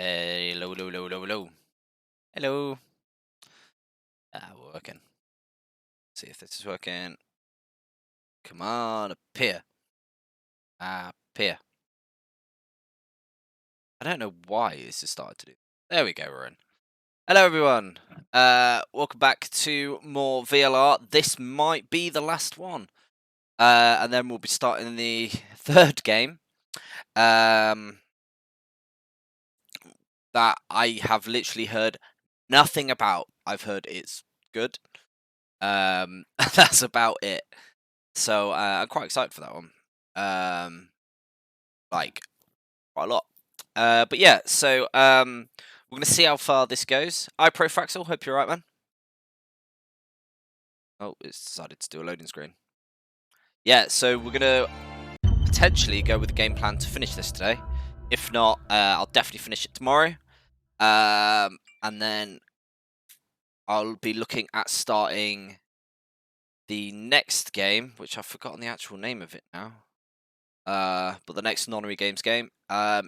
Hello, hello, hello, hello, hello. Hello. Working. See if this is working. Come on, appear. Appear. I don't know why this has started to do. There we go, we're in. Hello, everyone. Welcome back to more VLR. This might be the last one. And then we'll be starting the third game. That I have literally heard nothing about. I've heard it's good. That's about it. So I'm quite excited for that one. Like quite a lot. But yeah, so we're gonna see how far this goes. Profraxel, hope you're right, man. Oh, it's decided to do a loading screen. Yeah, so we're gonna potentially go with the game plan to finish this today. If not, I'll definitely finish it tomorrow. And then I'll be looking at starting the next game, which I've forgotten the actual name of it now. But the next Nonary Games game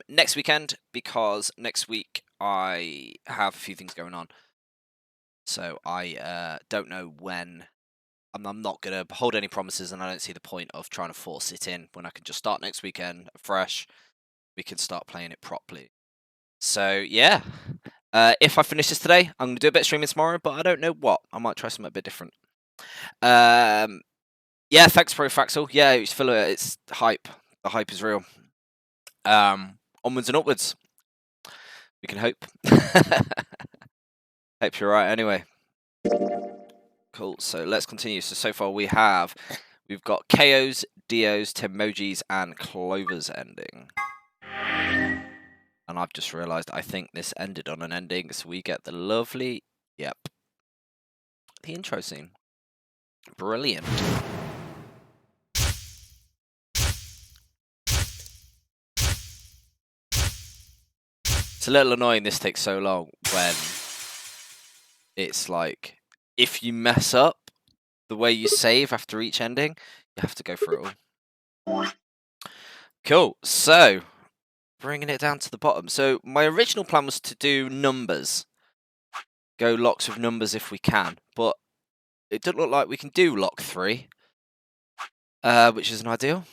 next weekend, because next week I have a few things going on, so I don't know when. I'm not gonna hold any promises, and I don't see the point of trying to force it in when I can just start next weekend fresh. We can start playing it properly. So yeah, if I finish this today, I'm gonna do a bit of streaming tomorrow, but I don't know what. I might try something a bit different. Yeah, thanks, Profraxel. Yeah, it's full of it's hype. The hype is real. Onwards and upwards. We can hope. Hope you're right anyway. Cool, so let's continue. So far we've got KOs, DOs, Temojis, and Clover's ending. And I've just realised I think this ended on an ending, so we get the lovely, yep, the intro scene. Brilliant. It's a little annoying this takes so long when it's like, if you mess up the way you save after each ending, you have to go through it all. Cool, so bringing it down to the bottom. So my original plan was to do numbers. Go locks with numbers if we can, but it doesn't look like we can do lock 3, which is an ideal.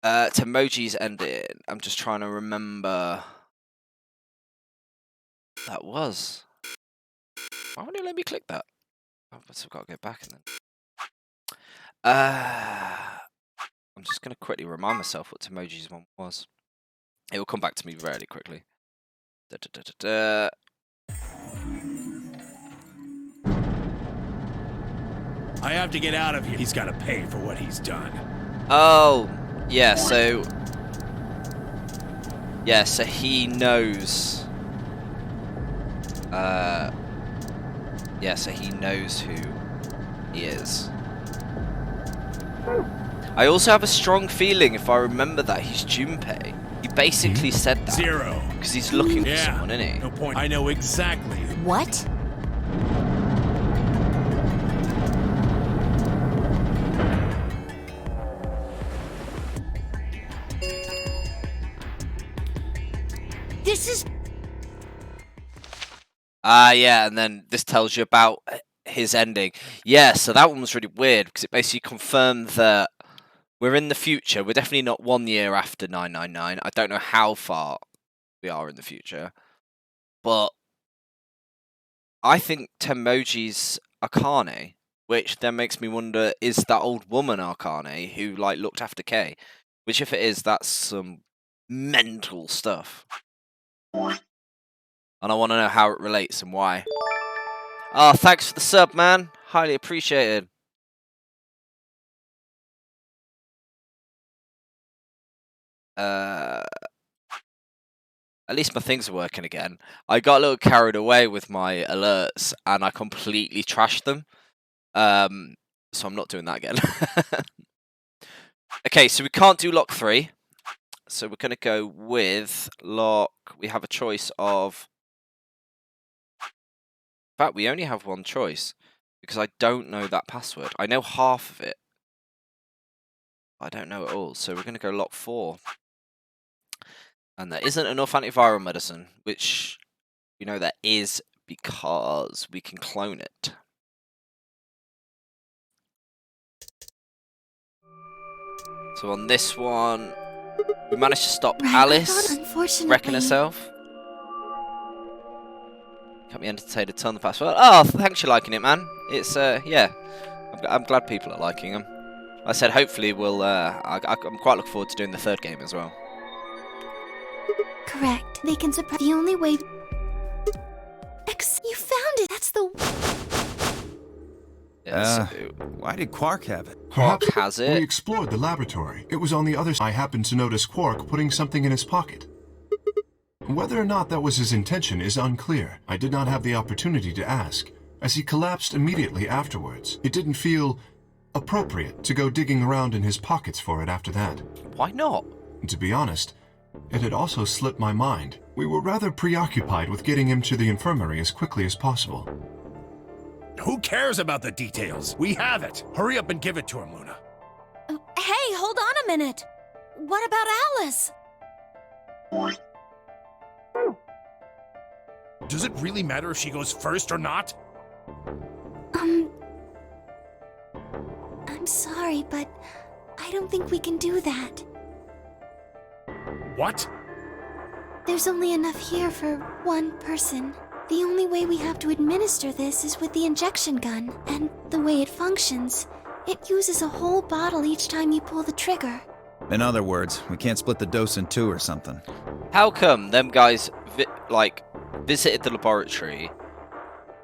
Temojis ending. I'm just trying to remember. That was. Why won't it let me click that? Oh, I've got to go back and then. I'm just going to quickly remind myself what Temojis one was. It will come back to me very quickly. I have to get out of here. He's got to pay for what he's done. Oh, yeah, so... Yeah, so he knows... Yeah, so he knows who he is. I also have a strong feeling, if I remember that, he's Junpei. He basically said that. 0. Because he's looking for someone, isn't he? No point. I know exactly. What? This is... Yeah, and then this tells you about his ending. Yeah, so that one was really weird, because it basically confirmed that we're in the future. We're definitely not 1 year after 999. I don't know how far we are in the future. But I think Temoji's Akane, which then makes me wonder, is that old woman Akane who, like, looked after Kay? Which, if it is, that's some mental stuff. And I want to know how it relates and why. Oh, thanks for the sub, man. Highly appreciated. At least my things are working again. I got a little carried away with my alerts, and I completely trashed them. So I'm not doing that again. Okay, so we can't do lock 3. So we're going to go with lock... We have a choice of... In fact, we only have one choice, because I don't know that password. I know half of it. I don't know it all, so we're going to go lock 4. And there isn't enough antiviral medicine, which we know there is because we can clone it. So on this one, we managed to stop Alice wrecking herself. Kept me entertained a ton the past. Well, oh, thanks for liking it, man. It's yeah, I'm glad people are liking them. I said hopefully we'll. I'm quite looking forward to doing the third game as well. Correct. They can suppress. The only way. You found it. That's the. Yeah, why did Quark have it? Quark has it. We explored the laboratory. It was on the other side. I happened to notice Quark putting something in his pocket. Whether or not that was his intention is unclear. I did not have the opportunity to ask, as he collapsed immediately afterwards. It didn't feel appropriate to go digging around in his pockets for it after that. Why not? To be honest, it had also slipped my mind. We were rather preoccupied with getting him to the infirmary as quickly as possible. Who cares about the details? We have it. Hurry up and give it to him, Luna. Hey, hold on a minute. What about Alice? Does it really matter if she goes first or not? I'm sorry, but I don't think we can do that. What? There's only enough here for one person. The only way we have to administer this is with the injection gun, and the way it functions, it uses a whole bottle each time you pull the trigger. In other words, we can't split the dose in two or something. How come them guys visited the laboratory,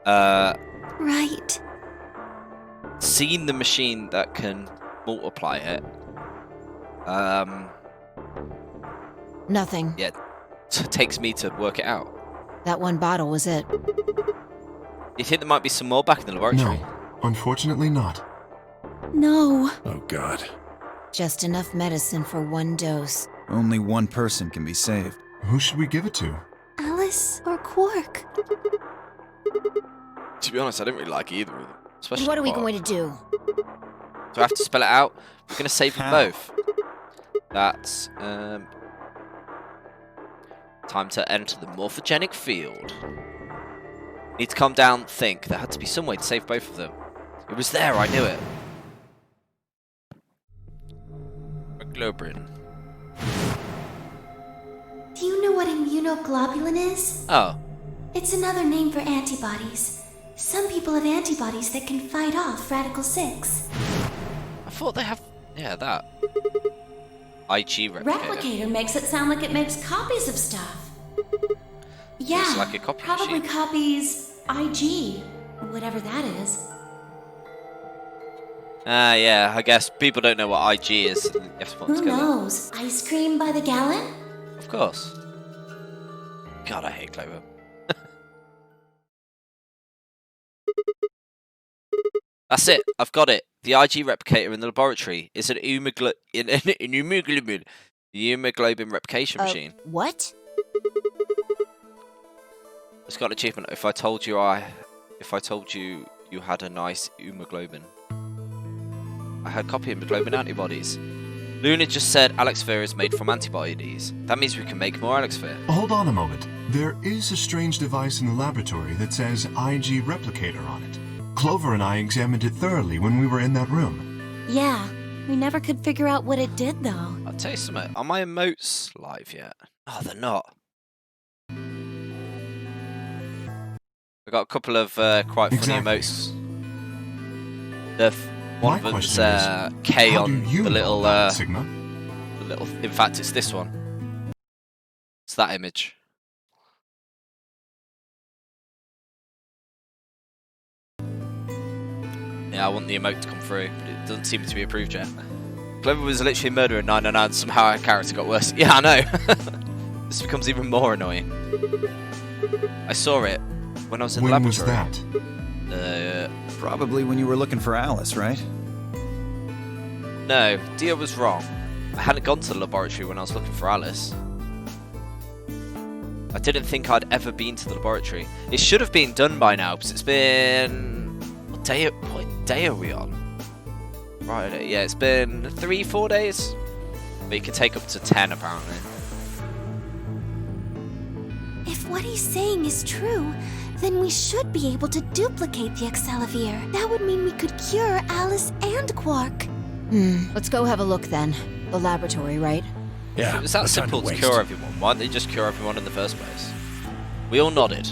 Right. seen the machine that can multiply it, Nothing. yeah, it takes me to work it out. That one bottle was it. You think there might be some more back in the laboratory? No, unfortunately not. No. Oh, God. Just enough medicine for one dose. Only one person can be saved. Who should we give it to? Alice or Quark? To be honest, I don't really like either of them. Especially What are we Quark. going to do? Do I have to spell it out? We're going to save them both. That's time to enter the morphogenic field. Need to calm down, think. There had to be some way to save both of them. It was there, I knew it. Globrin. Do you know what immunoglobulin is? Oh, It's another name for antibodies. Some people have antibodies that can fight off Radical 6. I thought they have. Yeah, that. IG replicator. Replicator makes it sound like it makes copies of stuff. Yeah, It's like a copy probably machine. copies IG, whatever that is. Yeah, I guess people don't know what IG is. You have to put them Who together. knows? Ice cream by the gallon? Of course. God, I hate Clover. That's it. I've got it. The IG replicator in the laboratory is an hemoglobin replication machine. What? It's got an achievement. If I told you you had a nice hemoglobin. I had copy hemoglobin antibodies. Luna just said Alex Fear is made from antibodies. That means we can make more Alex Fear. Hold on a moment. There is a strange device in the laboratory that says IG replicator on it. Clover and I examined it thoroughly when we were in that room. Yeah, we never could figure out what it did though. I'll tell you something. Are my emotes live yet? Oh, they're not. I got a couple of quite funny Exactly. emotes. My One of them's question is, K how on do you the know little, about it, Sigma? In fact, it's this one. It's that image. Yeah, I want the emote to come through, but it doesn't seem to be approved yet. Clover was literally murdering 999, somehow our character got worse. Yeah, I know. This becomes even more annoying. I saw it when I was in the When was laboratory. that? Probably when you were looking for Alice, right? No, Dia was wrong. I hadn't gone to the laboratory when I was looking for Alice. I didn't think I'd ever been to the laboratory. It should have been done by now, because it's been... What day are we on? Friday. Yeah, it's been 3-4 days. But you can take up to 10, apparently. what he's saying is true, then we should be able to duplicate the Excelivir. That would mean we could cure Alice and Quark. Let's go have a look then. The laboratory, right? Yeah, If it's that no time simple to waste. cure everyone, why don't they just cure everyone in the first place? We all nodded.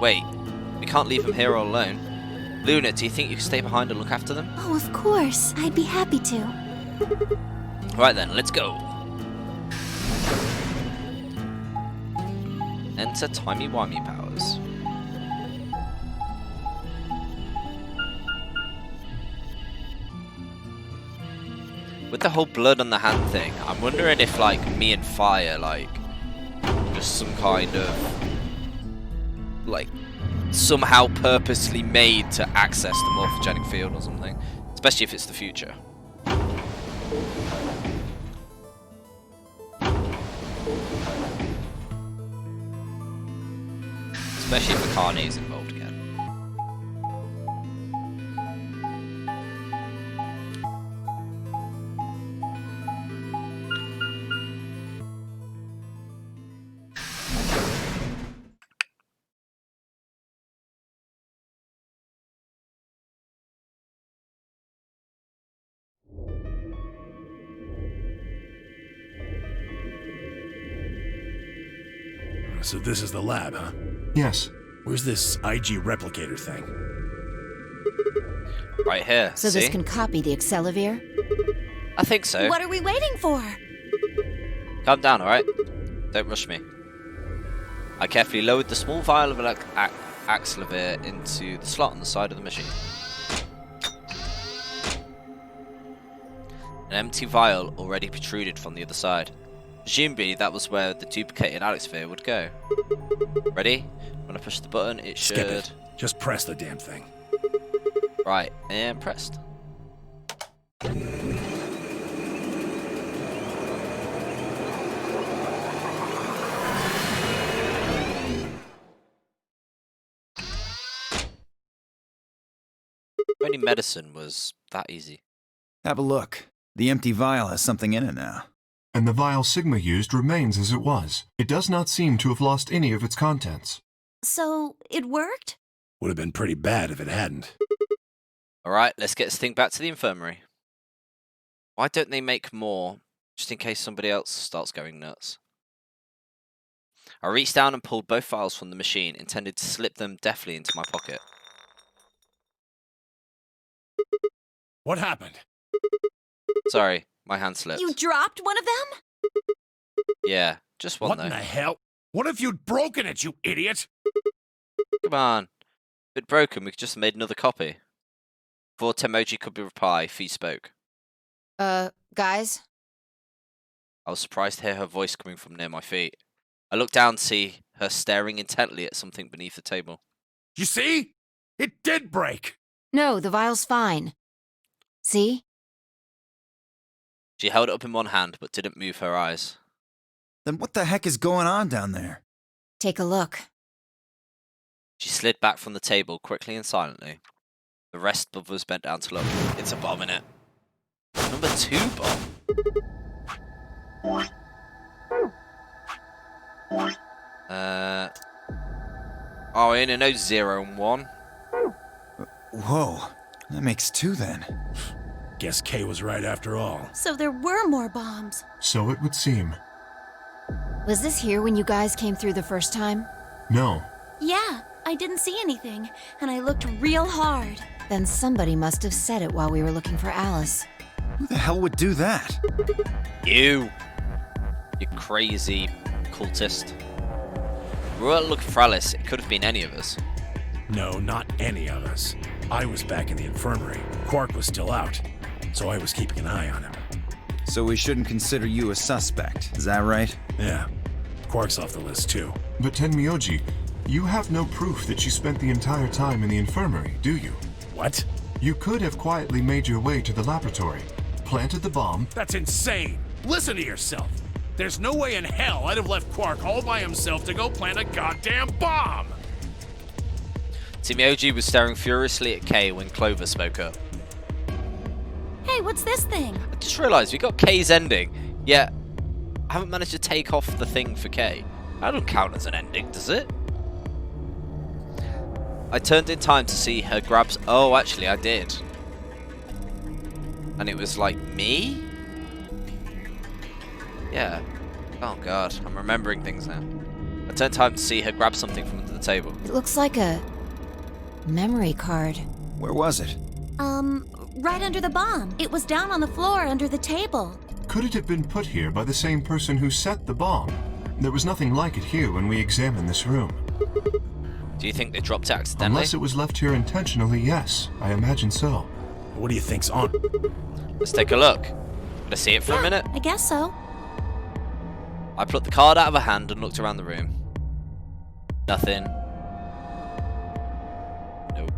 Wait, we can't leave them here all alone. Luna, do you think you can stay behind and look after them? Oh, of course. I'd be happy to. Right then, let's go. Enter timey-wimey powers. With the whole blood on the hand thing, I'm wondering if, like, me and Fire, like, just some kind of, like, somehow purposely made to access the morphogenic field or something. Especially if it's the future. Especially if Akane is involved again. So this is the lab, huh? Yes. Where's this IG replicator thing? Right here, So see? this can copy the Excelivir? I think so. What are we waiting for? Calm down, alright? Don't rush me. I carefully lowered the small vial of Axelavir into the slot on the side of the machine. An empty vial already protruded from the other side. Presumably that was where the duplicated Alexvir would go. Ready? When I push the button, it should... Skip it. Just press the damn thing. Right, and pressed. Only medicine was that easy. Have a look. The empty vial has something in it now. And the vial Sigma used remains as it was. It does not seem to have lost any of its contents. So, it worked? Would have been pretty bad if it hadn't. Alright, let's get this thing back to the infirmary. Why don't they make more, just in case somebody else starts going nuts? I reached down and pulled both files from the machine, intended to slip them deftly into my pocket. What happened? Sorry, my hand slipped. You dropped one of them? Yeah, just one What though. in the hell? What if you'd broken it, you idiot? Come on. If it'd broken, we could just have made another copy. Before Temoji could reply, Fee spoke. Guys? I was surprised to hear her voice coming from near my feet. I looked down to see her staring intently at something beneath the table. You see? It did break! No, the vial's fine. See? She held it up in one hand, but didn't move her eyes. Then what the heck is going on down there? Take a look. She slid back from the table quickly and silently. The rest of us bent down to look. It's a bomb in it. Number 2 bomb. Oh, in a no 0 and 1. Whoa, that makes 2 then. Guess Kay was right after all. So there were more bombs. So it would seem. Was this here when you guys came through the first time? No. Yeah, I didn't see anything, and I looked real hard. Then somebody must have said it while we were looking for Alice. Who the hell would do that? You crazy cultist. We weren't looking for Alice. It could have been any of us. No, not any of us. I was back in the infirmary. Quark was still out, so I was keeping an eye on him. So we shouldn't consider you a suspect, is that right? Yeah, Quark's off the list too. But Tenmyoji, you have no proof that you spent the entire time in the infirmary, do you? What? You could have quietly made your way to the laboratory, planted the bomb. That's insane! Listen to yourself! There's no way in hell I'd have left Quark all by himself to go plant a goddamn bomb! Timioji was staring furiously at Kay when Clover spoke up. Hey, what's this thing? I just realised we got Kay's ending, yet I haven't managed to take off the thing for Kay. That don't count as an ending, does it? I turned in time to see her grab... Oh, actually, I did. And it was like, me? Yeah. Oh, God. I'm remembering things now. I turned time to see her grab something from under the table. It looks like a memory card. Where was it? Right under the bomb. It was down on the floor under the table. Could it have been put here by the same person who set the bomb? There was nothing like it here when we examined this room. Do you think they dropped it accidentally? Unless it was left here intentionally, yes. I imagine so. What do you think's on? Let's take a look. Gonna see it for a minute? I guess so. I plucked the card out of her hand and looked around the room. Nothing. Nope.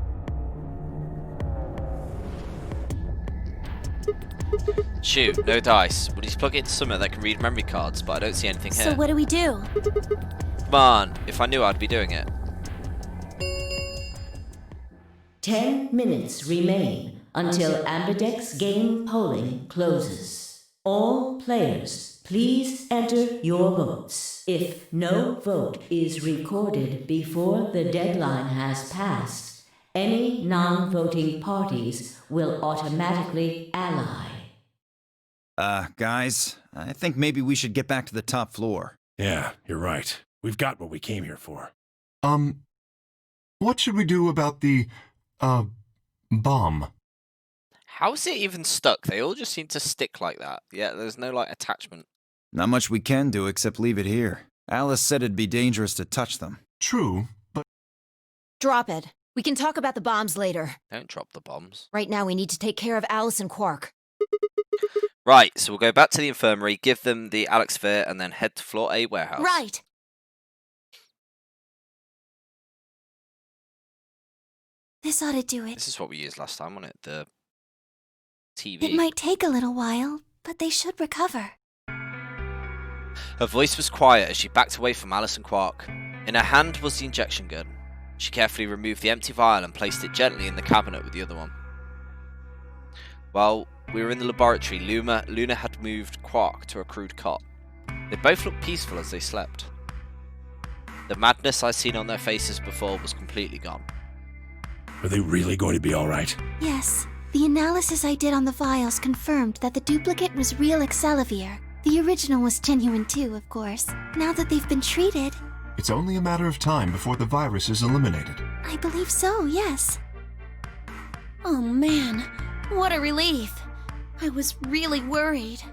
Shoot, no dice. Would you plug it into something that can read memory cards, but I don't see anything here. So what do we do? Come on, if I knew I'd be doing it. 10 minutes remain until Ambidex game polling closes. All players, please enter your votes. If no vote is recorded before the deadline has passed, any non-voting parties will automatically ally. Guys, I think maybe we should get back to the top floor. Yeah, you're right. We've got what we came here for. What should we do about the, bomb? How's it even stuck? They all just seem to stick like that. Yeah, there's no, like, attachment. Not much we can do except leave it here. Alice said it'd be dangerous to touch them. True, but Drop it. We can talk about the bombs later. Don't drop the bombs. Right now we need to take care of Alice and Quark. Right, so we'll go back to the infirmary, give them the Alex Sphere, and then head to Floor A warehouse. Right. This ought to do it. This is what we used last time, wasn't it? The TV. It might take a little while, but they should recover. Her voice was quiet as she backed away from Alice and Quark. In her hand was the injection gun. She carefully removed the empty vial and placed it gently in the cabinet with the other one. While we were in the laboratory, Luna had moved Quark to a crude cot. They both looked peaceful as they slept. The madness I'd seen on their faces before was completely gone. Are they really going to be all right? Yes, the analysis I did on the vials confirmed that the duplicate was real Excelivir. The original was genuine too, of course. Now that they've been treated... it's only a matter of time before the virus is eliminated. I believe so, yes. Oh man, what a relief. I was really worried.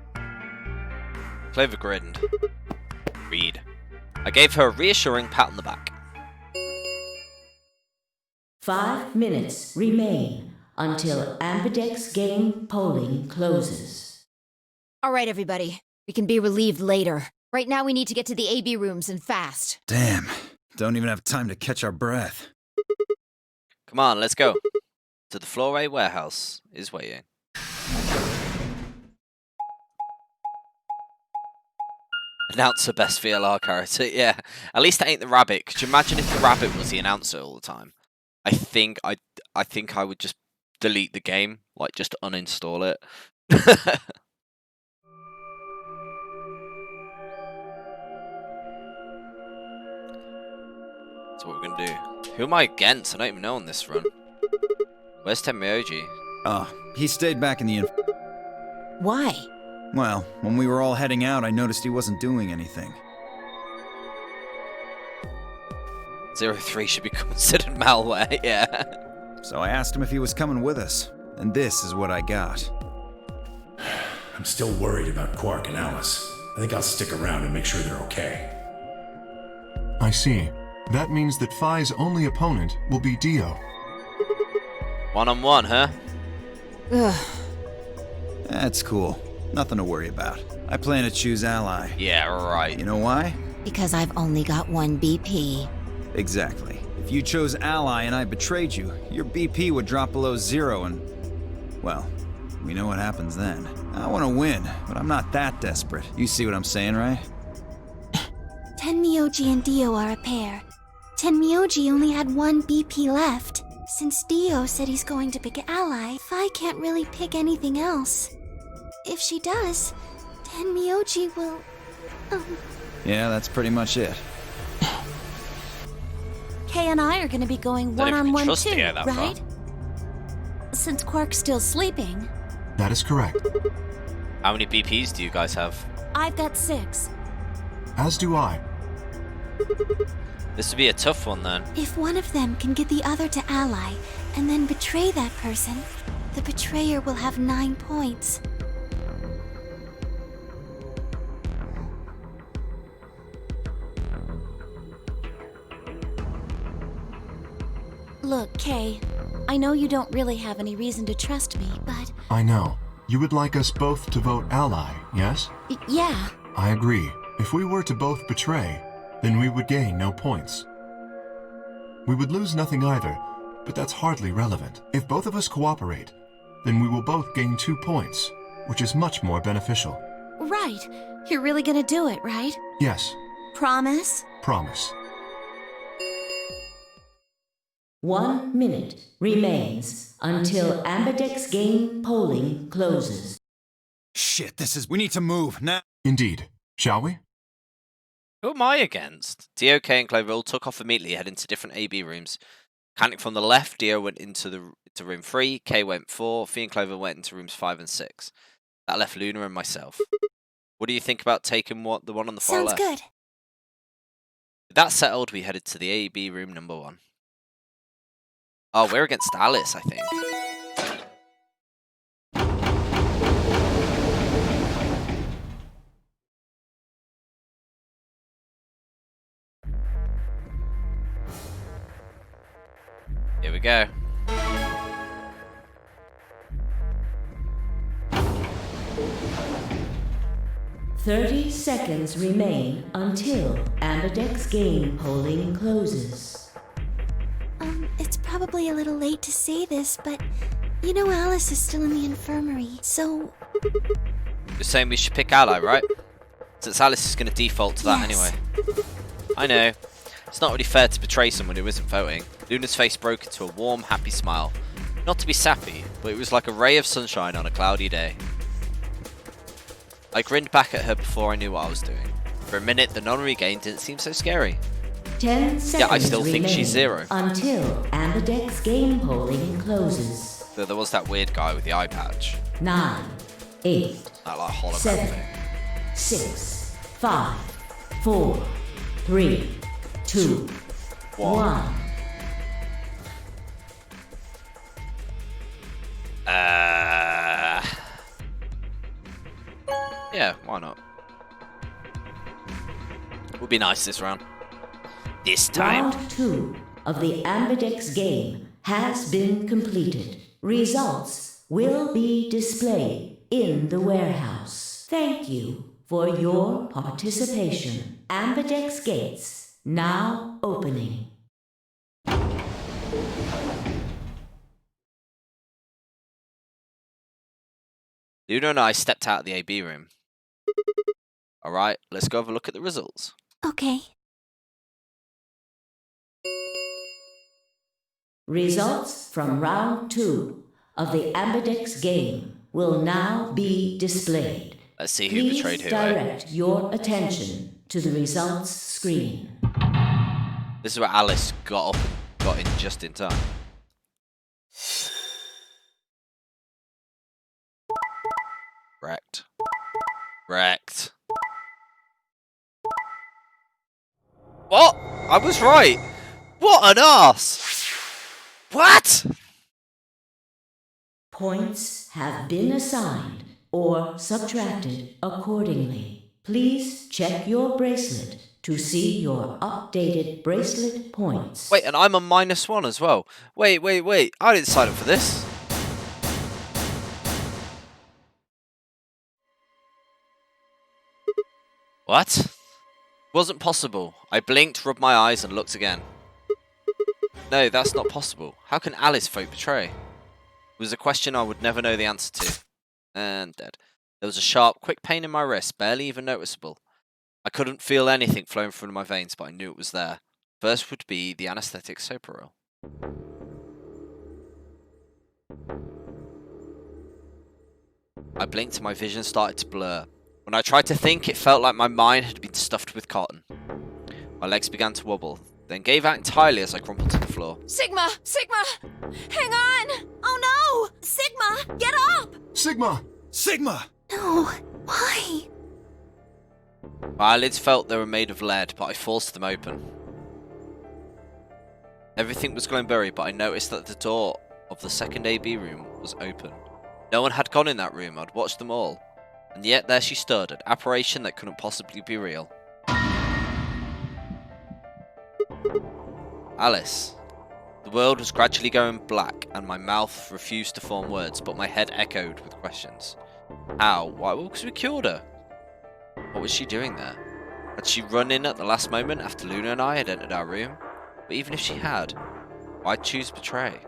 Clover grinned. Read. I gave her a reassuring pat on the back. 5 minutes remain until Ambidex game polling closes. All right, everybody. We can be relieved later. Right now we need to get to the AB rooms and fast. Damn. Don't even have time to catch our breath. Come on, let's go. To the Floor A warehouse is waiting. Announcer best VLR character, yeah. At least that ain't the rabbit. Could you imagine if the rabbit was the announcer all the time? I think I would just delete the game, like just uninstall it. That's what we're gonna do. Who am I against? I don't even know on this run. Where's Tenmyoji? Oh, he stayed back in the Why? Well, when we were all heading out, I noticed he wasn't doing anything. 03 should be considered malware, yeah. So I asked him if he was coming with us, and this is what I got. I'm still worried about Quark and Alice. I think I'll stick around and make sure they're okay. I see. That means that Phi's only opponent will be Dio. One-on-one, huh? Ugh. That's cool. Nothing to worry about. I plan to choose Ally. Yeah, right. You know why? Because I've only got one BP. Exactly. If you chose Ally and I betrayed you, your BP would drop below 0 and... well, we know what happens then. I want to win, but I'm not that desperate. You see what I'm saying, right? Tenmyoji and Dio are a pair. Tenmyoji only had one BP left. Since Dio said he's going to pick Ally, Phi can't really pick anything else. If she does, Tenmyoji will... Yeah, that's pretty much it. Kay and I are gonna be going Don't even one-on-one trust to too, go that far. right? Since Quark's still sleeping, That is correct. How many BPs do you guys have? I've got 6. As do I. This would be a tough one then. If one of them can get the other to ally and then betray that person, the betrayer will have 9 points. Look, Kay, I know you don't really have any reason to trust me, but I know. You would like us both to vote ally, yes? yeah. I agree. If we were to both betray, then we would gain no points. We would lose nothing either, but that's hardly relevant. If both of us cooperate, then we will both gain 2 points, which is much more beneficial. Right. You're really gonna do it, right? Yes, Promise? promise. 1 minute remains until Ambidex game polling closes. Shit, we need to move now. Indeed. Shall we? Who am I against? Dio, K, and Clover all took off immediately, heading to different AB rooms. Mechanic from the left, Dio went into room 3, K went 4, Fee and Clover went into rooms 5 and 6. That left Luna and myself. What do you think about taking the one on the far Sounds left? good. With that settled, we headed to the AB room number 1. Oh, we're against Alice, I think. Here we go. "30 seconds remain until Ambidex game polling closes." It's probably a little late to say this, but you know Alice is still in the infirmary, so... You're saying we should pick ally, right? Since Alice is going to default to that Yes. anyway. I know. It's not really fair to betray someone who isn't voting. Luna's face broke into a warm, happy smile. Not to be sappy, but it was like a ray of sunshine on a cloudy day. I grinned back at her before I knew what I was doing. For a minute, the Nonary game didn't seem so scary. 10 seconds Yeah, I still think remain she's 0. until Ambidex game polling closes. Though there was that weird guy with the eye patch. 9, 8, That like hologram 7, thing. 6, 5, 4, 3, 2, 1. Yeah, why not? Would be nice this round. This time. Round 2 of the Ambidex game has been completed. Results will be displayed in the warehouse. Thank you for your participation. Ambidex gates now opening. Luna and I stepped out of the AB room. Alright, let's go have a look at the results. Okay. Results from round 2 of the Ambidex game will now be displayed. Let's see who Please betrayed who. direct your attention to the results screen. This is where Alice got up and got in just in time. Wrecked. Wrecked. What? I was right. What an arse. What? Points have been assigned or subtracted accordingly. Please check your bracelet to see your updated bracelet points. Wait, and I'm on -1 as well. Wait. I didn't sign up for this. What? Wasn't possible. I blinked, rubbed my eyes, and looked again. No, that's not possible. How can Alice vote betray? It was a question I would never know the answer to. And dead. There was a sharp, quick pain in my wrist, barely even noticeable. I couldn't feel anything flowing through my veins, but I knew it was there. First would be the anesthetic Soparil. I blinked and my vision started to blur. When I tried to think, it felt like my mind had been stuffed with cotton. My legs began to wobble. then gave out entirely as I crumpled to the floor. Sigma! Sigma! Hang on! Oh no! Sigma! Get up! Sigma! Sigma! No, why? My eyelids felt they were made of lead, but I forced them open. Everything was going blurry, but I noticed that the door of the second AB room was open. No one had gone in that room. I'd watched them all. And yet there she stood, an apparition that couldn't possibly be real. Alice. The world was gradually going black, and my mouth refused to form words, but my head echoed with questions. How? Why? Well, because we cured her. What was she doing there? Had she run in at the last moment after Luna and I had entered our room? But even if she had, why'd choose betray?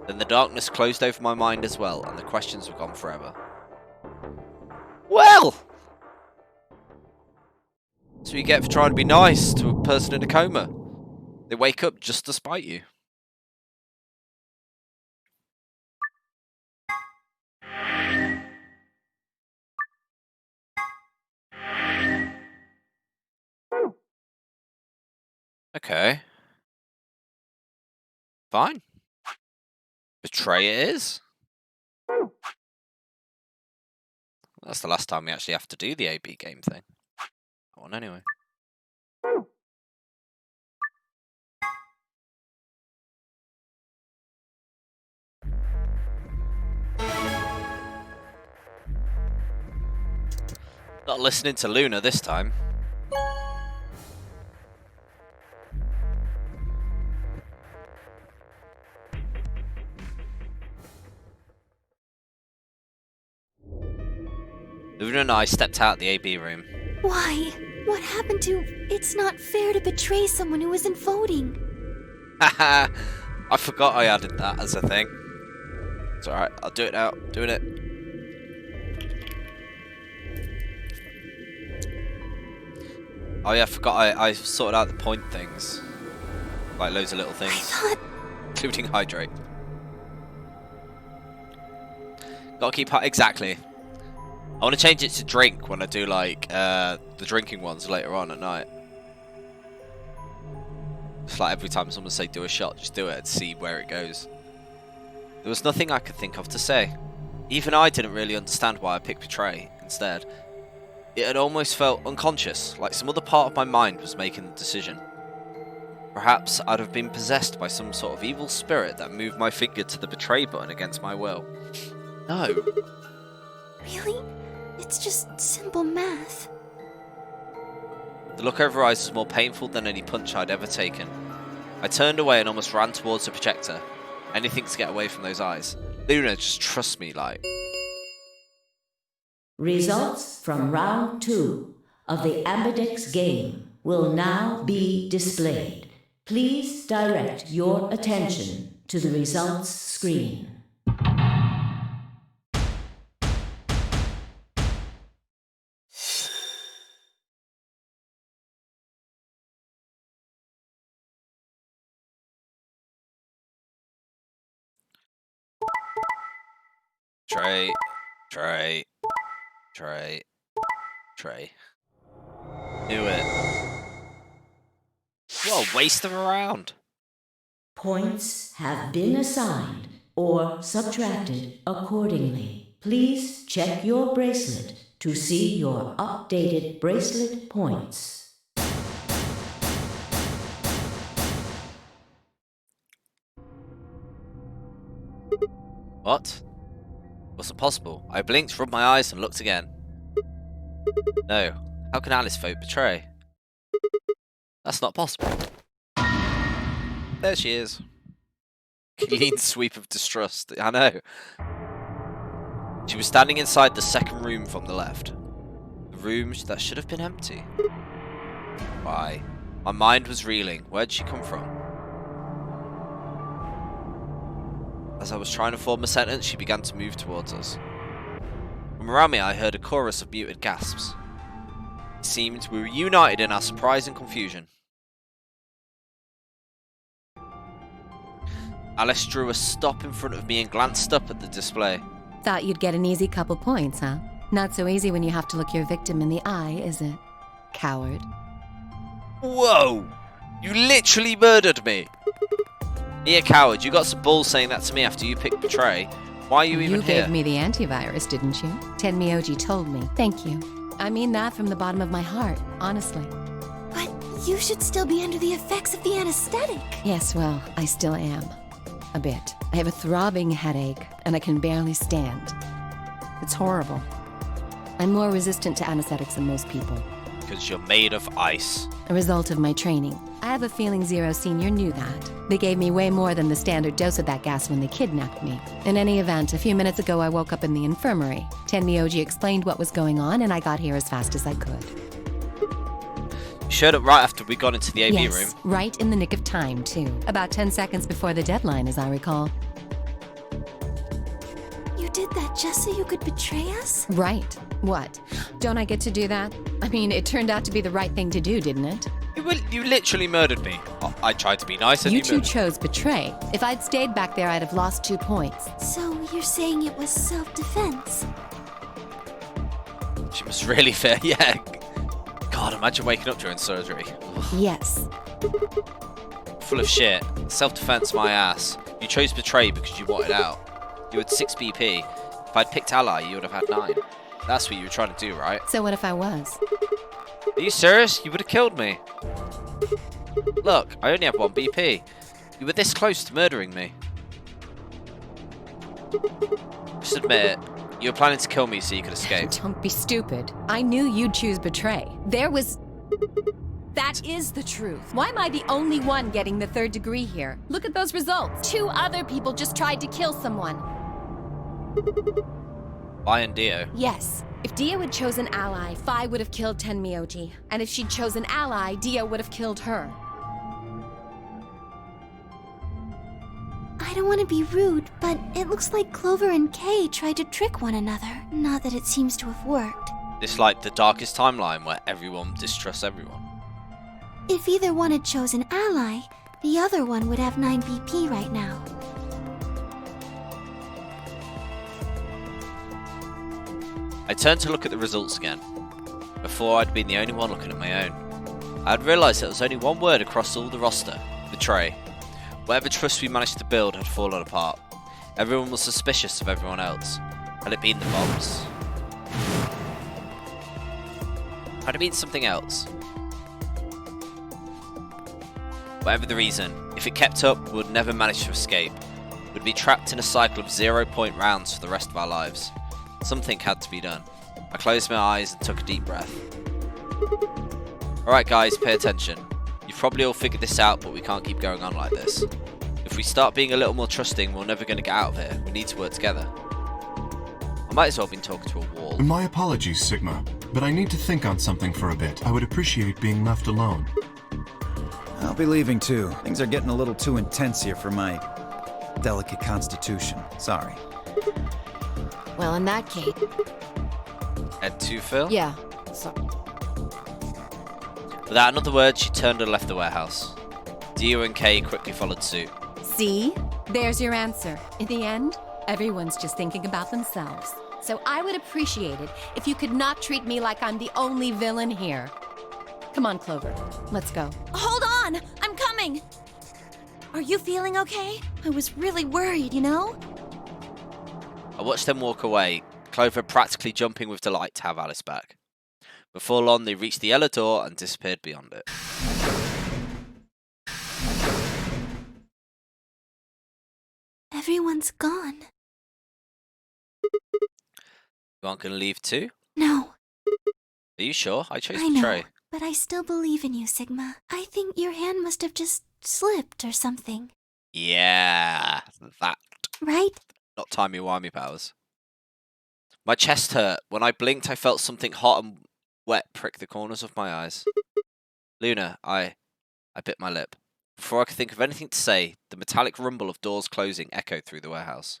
Then the darkness closed over my mind as well, and the questions were gone forever. Well! So you get for trying to be nice to a person in a coma. They wake up just to spite you. Okay. Fine. Betray it is. That's the last time we actually have to do the AB game thing. That one anyway. Not listening to Luna this time. Luna and I stepped out of the AB room. Why? What happened to... It's not fair to betray someone who isn't voting. Haha, I forgot I added that as a thing. It's alright, I'll do it now. Doing it. Oh yeah, I forgot I sorted out the point things. Like loads of little things. I thought... Including hydrate. Gotta keep... Exactly. I want to change it to drink when I do like the drinking ones later on at night. It's like every time someone say do a shot, just do it and see where it goes. There was nothing I could think of to say. Even I didn't really understand why I picked betray instead. It had almost felt unconscious, like some other part of my mind was making the decision. Perhaps I'd have been possessed by some sort of evil spirit that moved my finger to the betray button against my will. No. Really? It's just simple math. The look over her eyes was more painful than any punch I'd ever taken. I turned away and almost ran towards the projector. Anything to get away from those eyes. Luna, just trust me, like. Results from round 2 of the Ambidex game will now be displayed. Please direct your attention to the results screen. Tray. Do it. What a waste of a round. Points have been assigned or subtracted accordingly. Please check your bracelet to see your updated bracelet points. What? Wasn't possible. I blinked, rubbed my eyes, and looked again. No. How can Alice vote betray? That's not possible. There she is. Clean sweep of distrust. I know. She was standing inside the second room from the left. The room that should have been empty. Why? My mind was reeling. Where'd she come from? As I was trying to form a sentence, she began to move towards us. From around me, I heard a chorus of muted gasps. It seemed we were united in our surprise and confusion. Alice drew a stop in front of me and glanced up at the display. Thought you'd get an easy couple points, huh? Not so easy when you have to look your victim in the eye, is it? Coward. Whoa! You literally murdered me! Me a coward, you got some balls saying that to me after you picked Betray. Why are you even here? You gave me the antivirus, didn't you? Tenmyoji told me. Thank you. I mean that from the bottom of my heart, honestly. But you should still be under the effects of the anesthetic. Yes, well, I still am. A bit. I have a throbbing headache, and I can barely stand. It's horrible. I'm more resistant to anesthetics than most people. Because you're made of ice. A result of my training. I have a feeling Zero Senior knew that. They gave me way more than the standard dose of that gas when they kidnapped me. In any event, a few minutes ago I woke up in the infirmary. Tenmyoji explained what was going on, and I got here as fast as I could. You showed up right after we got into the AB Yes, room. right in the nick of time, too. About 10 seconds before the deadline, as I recall. You did that just so you could betray us? Right. What? Don't I get to do that? I mean, it turned out to be the right thing to do, didn't it? You literally murdered me. I tried to be nice and You you two murdered chose betray. If I'd stayed back there, I'd have lost 2 points. So you're saying it was self-defense? She was really fair, yeah. God, imagine waking up during surgery. Ugh. Yes. Full of shit. Self-defense my ass. You chose Betray because you wanted out. You had 6 BP. If I'd picked Ally, you would have had 9. That's what you were trying to do, right? So what if I was? Are you serious? You would have killed me. Look, I only have 1 BP. You were this close to murdering me. Just admit it. You were planning to kill me so you could escape. Don't be stupid. I knew you'd choose betray. That is the truth. Why am I the only one getting the 3rd degree here? Look at those results. 2 other people just tried to kill someone. I and Dio. Yes. If Dio had chosen Ally, Fi would have killed Tenmyoji. And if she'd chosen Ally, Dio would have killed her. I don't want to be rude, but it looks like Clover and Kay tried to trick one another. Not that it seems to have worked. It's like the darkest timeline where everyone distrusts everyone. If either one had chosen Ally, the other one would have 9 BP right now. I turned to look at the results again. Before, I'd been the only one looking at my own. I had realised there was only one word across all the roster: betray. Whatever trust we managed to build had fallen apart. Everyone was suspicious of everyone else. Had it been the bombs? Had it been something else? Whatever the reason, if it kept up, we would never manage to escape. We'd be trapped in a cycle of 0-point rounds for the rest of our lives. Something had to be done. I closed my eyes and took a deep breath. Alright guys, pay attention. You've probably all figured this out, but we can't keep going on like this. If we start being a little more trusting, we're never going to get out of here. We need to work together. I might as well have been talking to a wall. My apologies, Sigma, but I need to think on something for a bit. I would appreciate being left alone. I'll be leaving too. Things are getting a little too intense here for my delicate constitution. Sorry. Well, in that case... Head to Phil? Yeah, sorry. Without another word, she turned and left the warehouse. Dio and Kay quickly followed suit. See? There's your answer. In the end, everyone's just thinking about themselves. So I would appreciate it if you could not treat me like I'm the only villain here. Come on, Clover. Let's go. Hold on! I'm coming! Are you feeling okay? I was really worried, you know? I watched them walk away, Clover practically jumping with delight to have Alice back. Before long, they reached the yellow door and disappeared beyond it. Everyone's gone. You aren't going to leave too? No, Are you sure? I chose I know, Betray. but I still believe in you, Sigma. I think your hand must have just slipped or something. Yeah, that. Right? Not timey-wimey powers. My chest hurt. When I blinked, I felt something hot and wet prick the corners of my eyes. Luna, I bit my lip. Before I could think of anything to say, the metallic rumble of doors closing echoed through the warehouse.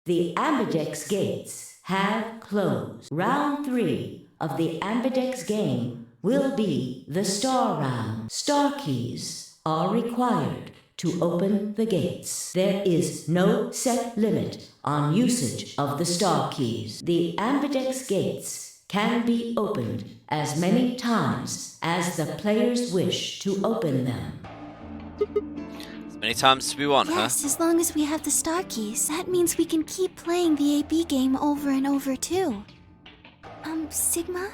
The Ambidex gates have closed. Round 3 of the Ambidex game will be the star round. Star keys are required to open the gates. There is no set limit on usage of the star keys. The Ambidex gates can be opened as many times as the players wish to open them. As many times as we want, Yes, huh? as long as we have the star keys, that means we can keep playing the AB game over and over too. Sigma?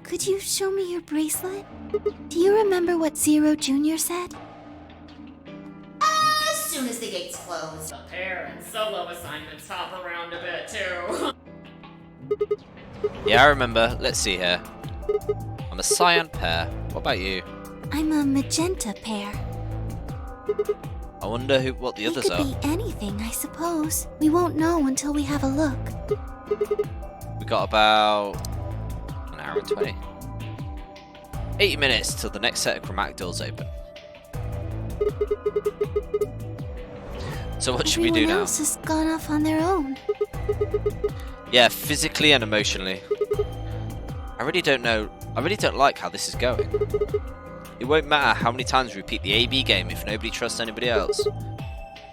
Could you show me your bracelet? Do you remember what Zero Jr. said? As soon as the gates close. The pair and solo assignments hop around a bit too. Yeah, I remember. Let's see here. I'm a cyan pair. What about you? I'm a magenta pair. I wonder what the others It could are. be anything, I suppose. We won't know until we have a look. We got about an hour and 20. 80 minutes till the next set of chromatic doors open. So what should we do Everyone now? else has gone off on their own. Yeah, physically and emotionally. I really don't know. I really don't like how this is going. It won't matter how many times we repeat the AB game if nobody trusts anybody else.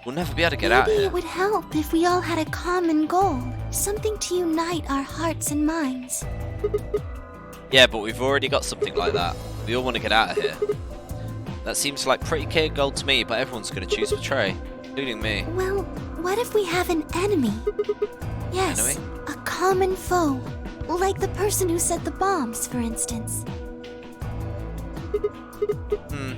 We'll never be able to get out of Maybe here. it would help if we all had a common goal. Something to unite our hearts and minds. Yeah, but we've already got something like that. We all want to get out of here. That seems like pretty clear goal to me, but everyone's going to choose Betray, including me. Well, what if we have an enemy? Yes, Enemy? a common foe. Like the person who set the bombs, for instance.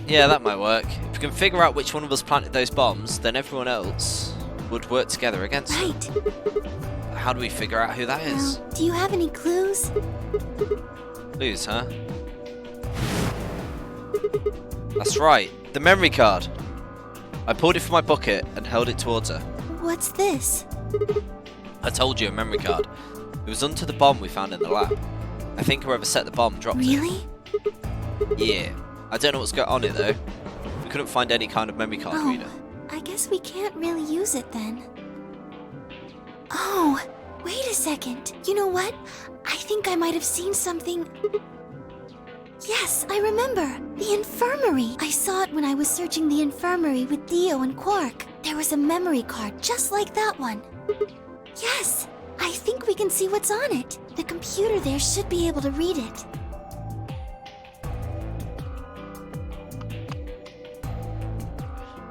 Yeah, that might work. If we can figure out which one of us planted those bombs, then everyone else would work together against them. Right. How do we figure out who that is? Well, do you have any clues? Clues, huh? That's right, the memory card. I pulled it from my bucket and held it towards her. What's this? I told you, a memory card. It was under the bomb we found in the lab. I think whoever set the bomb dropped Really? it. Yeah. I don't know what's going on it though. We couldn't find any kind of memory card Oh, reader. I guess we can't really use it then. Oh, wait a second. You know what? I think I might have seen something. Yes, I remember. The infirmary. I saw it when I was searching the infirmary with Dio and Quark. There was a memory card just like that one. Yes, I think we can see what's on it. The computer there should be able to read it.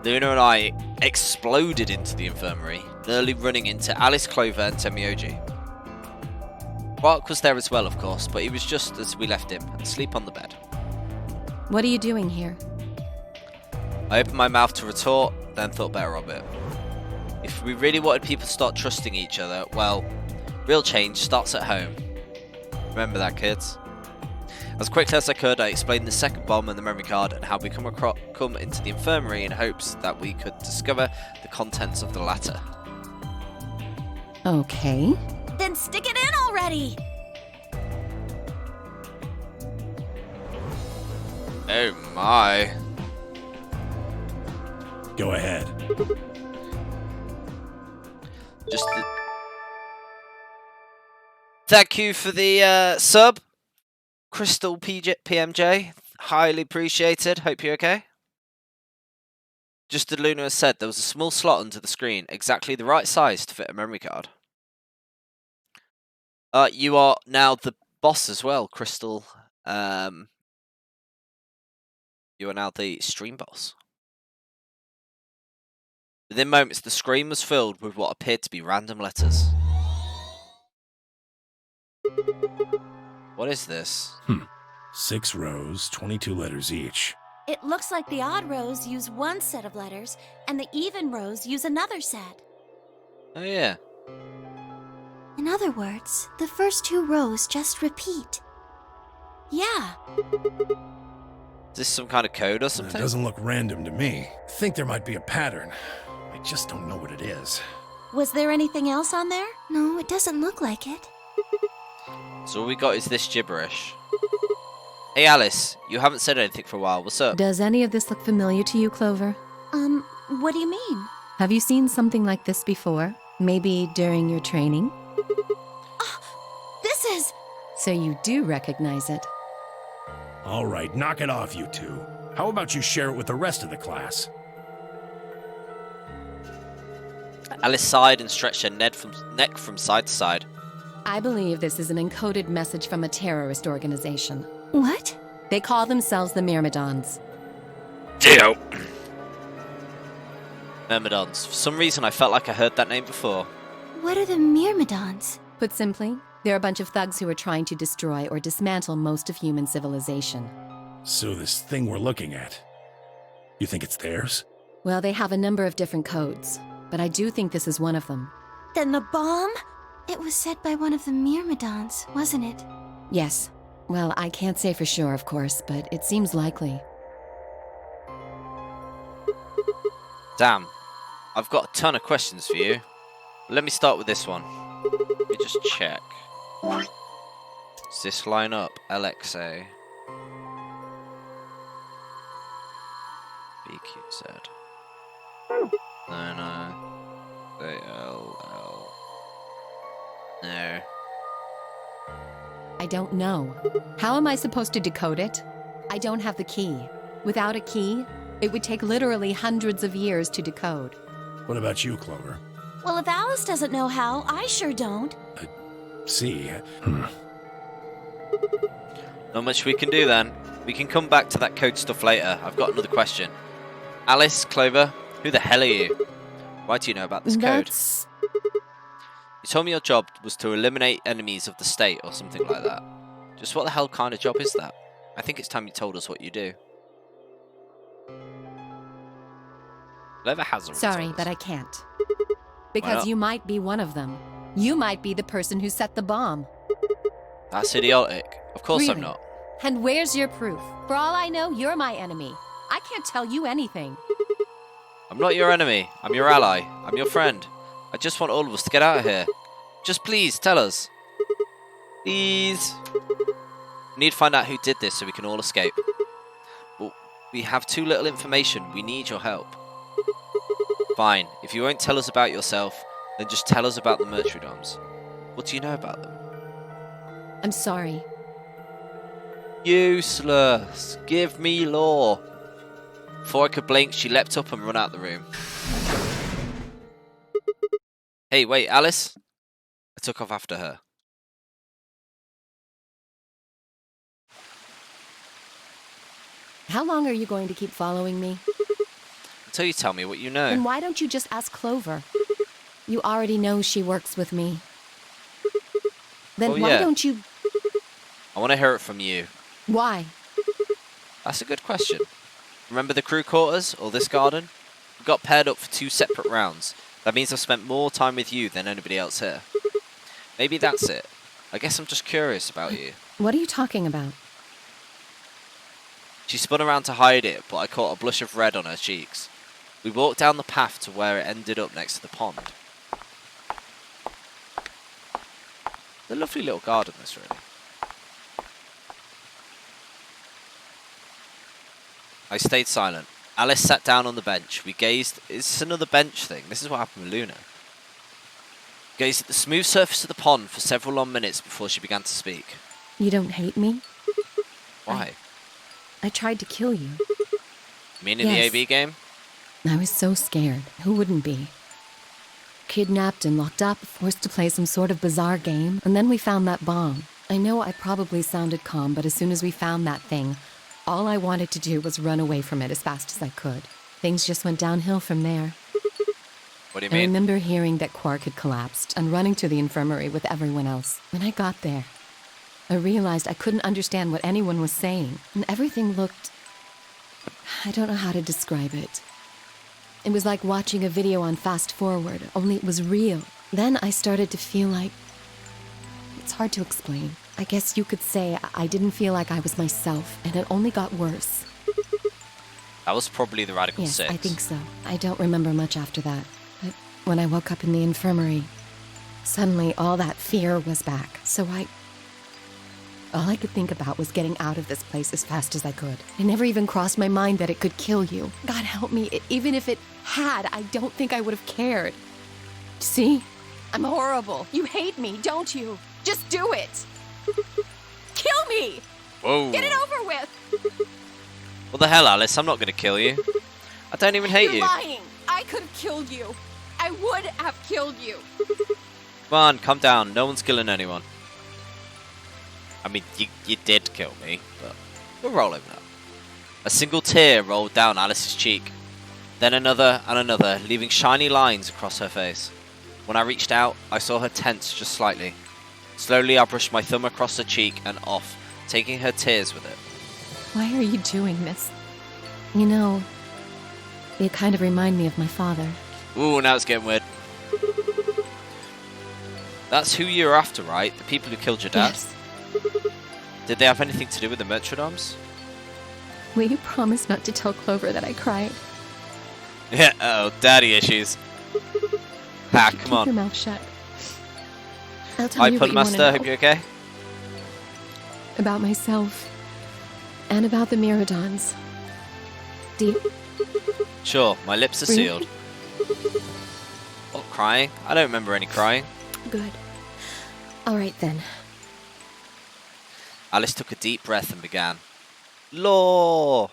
Luna and I exploded into the infirmary, nearly running into Alice, Clover and Temioji. Quark was there as well, of course, but he was just as we left him, asleep on the bed. What are you doing here? I opened my mouth to retort, then thought better of it. If we really wanted people to start trusting each other, well, real change starts at home. Remember that, kids? As quickly as I could, I explained the second bomb and the memory card and how we come into the infirmary in hopes that we could discover the contents of the latter. Okay. Then stick it in already! Oh my. Go ahead. Thank you for the sub, Crystal PMJ. Highly appreciated. Hope you're okay. Just as Luna has said, there was a small slot under the screen, exactly the right size to fit a memory card. You are now the boss as well, Crystal. You are now the stream boss. Within moments, the screen was filled with what appeared to be random letters. What is this? 6 rows, 22 letters each. It looks like the odd rows use one set of letters, and the even rows use another set. Oh yeah. In other words, the first two rows just repeat. Yeah. Is this some kind of code or It something? doesn't look random to me. I think there might be a pattern. I just don't know what it is. Was there anything else on there? No, it doesn't look like it. So all we got is this gibberish. Hey Alice, you haven't said anything for a while. What's up? Does any of this look familiar to you, Clover? What do you mean? Have you seen something like this before? Maybe during your training? This is... So you do recognize it. All right, knock it off, you two. How about you share it with the rest of the class? Alice sighed and stretched her neck from side to side. I believe this is an encoded message from a terrorist organization. What? They call themselves the Myrmidons. Dio. Myrmidons. For some reason, I felt like I heard that name before. What are the Myrmidons? Put simply, they're a bunch of thugs who are trying to destroy or dismantle most of human civilization. So this thing we're looking at, you think it's theirs? Well, they have a number of different codes, but I do think this is one of them. Then the bomb? It was said by one of the Myrmidons, wasn't it? Yes. Well, I can't say for sure, of course, but it seems likely. Damn. I've got a ton of questions for you. Let me start with this one. Let me just check. Does this line up? LXA. BQZ. No. ALL. No. I don't know. How am I supposed to decode it? I don't have the key. Without a key, it would take literally hundreds of years to decode. What about you, Clover? Well, if Alice doesn't know how, I sure don't. See. Not much we can do then. We can come back to that code stuff later. I've got another question. Alice, Clover, who the hell are you? Why do you know about this code? You told me your job was to eliminate enemies of the state or something like that. Just what the hell kind of job is that? I think it's time you told us what you do. Clover has already Sorry, told us. but I can't. Because you might be one of them. You might be the person who set the bomb. That's idiotic. Of course Really? I'm not. And where's your proof? For all I know, you're my enemy. I can't tell you anything. I'm not your enemy. I'm your ally. I'm your friend. I just want all of us to get out of here. Just please, tell us. Please. We need to find out who did this so we can all escape. But we have too little information. We need your help. Fine. If you won't tell us about yourself, then just tell us about the Myrmidons. What do you know about them? I'm sorry. Useless. Give me lore. Before I could blink, she leapt up and ran out the room. Hey, wait, Alice? I took off after her. How long are you going to keep following me? Until you tell me what you know. Then why don't you just ask Clover? You already know she works with me. Then Oh, why yeah. don't you... I want to hear it from you. Why? That's a good question. Remember the crew quarters, or this garden? We got paired up for 2 separate rounds. That means I've spent more time with you than anybody else here. Maybe that's it. I guess I'm just curious about you. What are you talking about? She spun around to hide it, but I caught a blush of red on her cheeks. We walked down the path to where it ended up next to the pond. A lovely little garden, this really. I stayed silent. Alice sat down on the bench. We gazed. It's another bench thing. This is what happened with Luna. Gazed at the smooth surface of the pond for several long minutes before she began to speak. You don't hate me? Why? I tried to kill you. You mean in the Yes. AB game? I was so scared. Who wouldn't be? Kidnapped and locked up, forced to play some sort of bizarre game, and then we found that bomb. I know I probably sounded calm, but as soon as we found that thing, all I wanted to do was run away from it as fast as I could. Things just went downhill from there. What do you I mean? remember hearing that Quark had collapsed and running to the infirmary with everyone else. When I got there, I realized I couldn't understand what anyone was saying, and everything looked... I don't know how to describe it. It was like watching a video on fast forward, only it was real. Then I started to feel like... It's hard to explain. I guess you could say I didn't feel like I was myself, and it only got worse. That was probably the Radical Yes, 6. I think so. I don't remember much after that. But when I woke up in the infirmary, suddenly all that fear was back. So all I could think about was getting out of this place as fast as I could. It never even crossed my mind that it could kill you. God help me, even if it had, I don't think I would have cared. See? I'm horrible. You hate me, don't you? Just do it! Kill me! Whoa. Get it over with! What the hell, Alice? I'm not going to kill you. I don't even hate You're you. lying! I could have killed you. I would have killed you. Come on, calm down. No one's killing anyone. I mean, you did kill me, but we'll roll over that. A single tear rolled down Alice's cheek. Then another and another, leaving shiny lines across her face. When I reached out, I saw her tense just slightly. Slowly, I brushed my thumb across her cheek and off, taking her tears with it. Why are you doing this? You know, you kind of remind me of my father. Ooh, now it's getting weird. That's who you're after, right? The people who killed your dad? Yes. Did they have anything to do with the Metronoms? Will you promise not to tell Clover that I cried? Yeah, uh-oh, daddy issues. Ha, come on. Keep your mouth shut. I'll tell Hi, you what you want to Pudmaster, know. hope you're okay? About myself. And about the Mirodons. Do you? Sure, my lips are sealed. What, crying? I don't remember any crying. Good. Alright then. Alice took a deep breath and began. Law!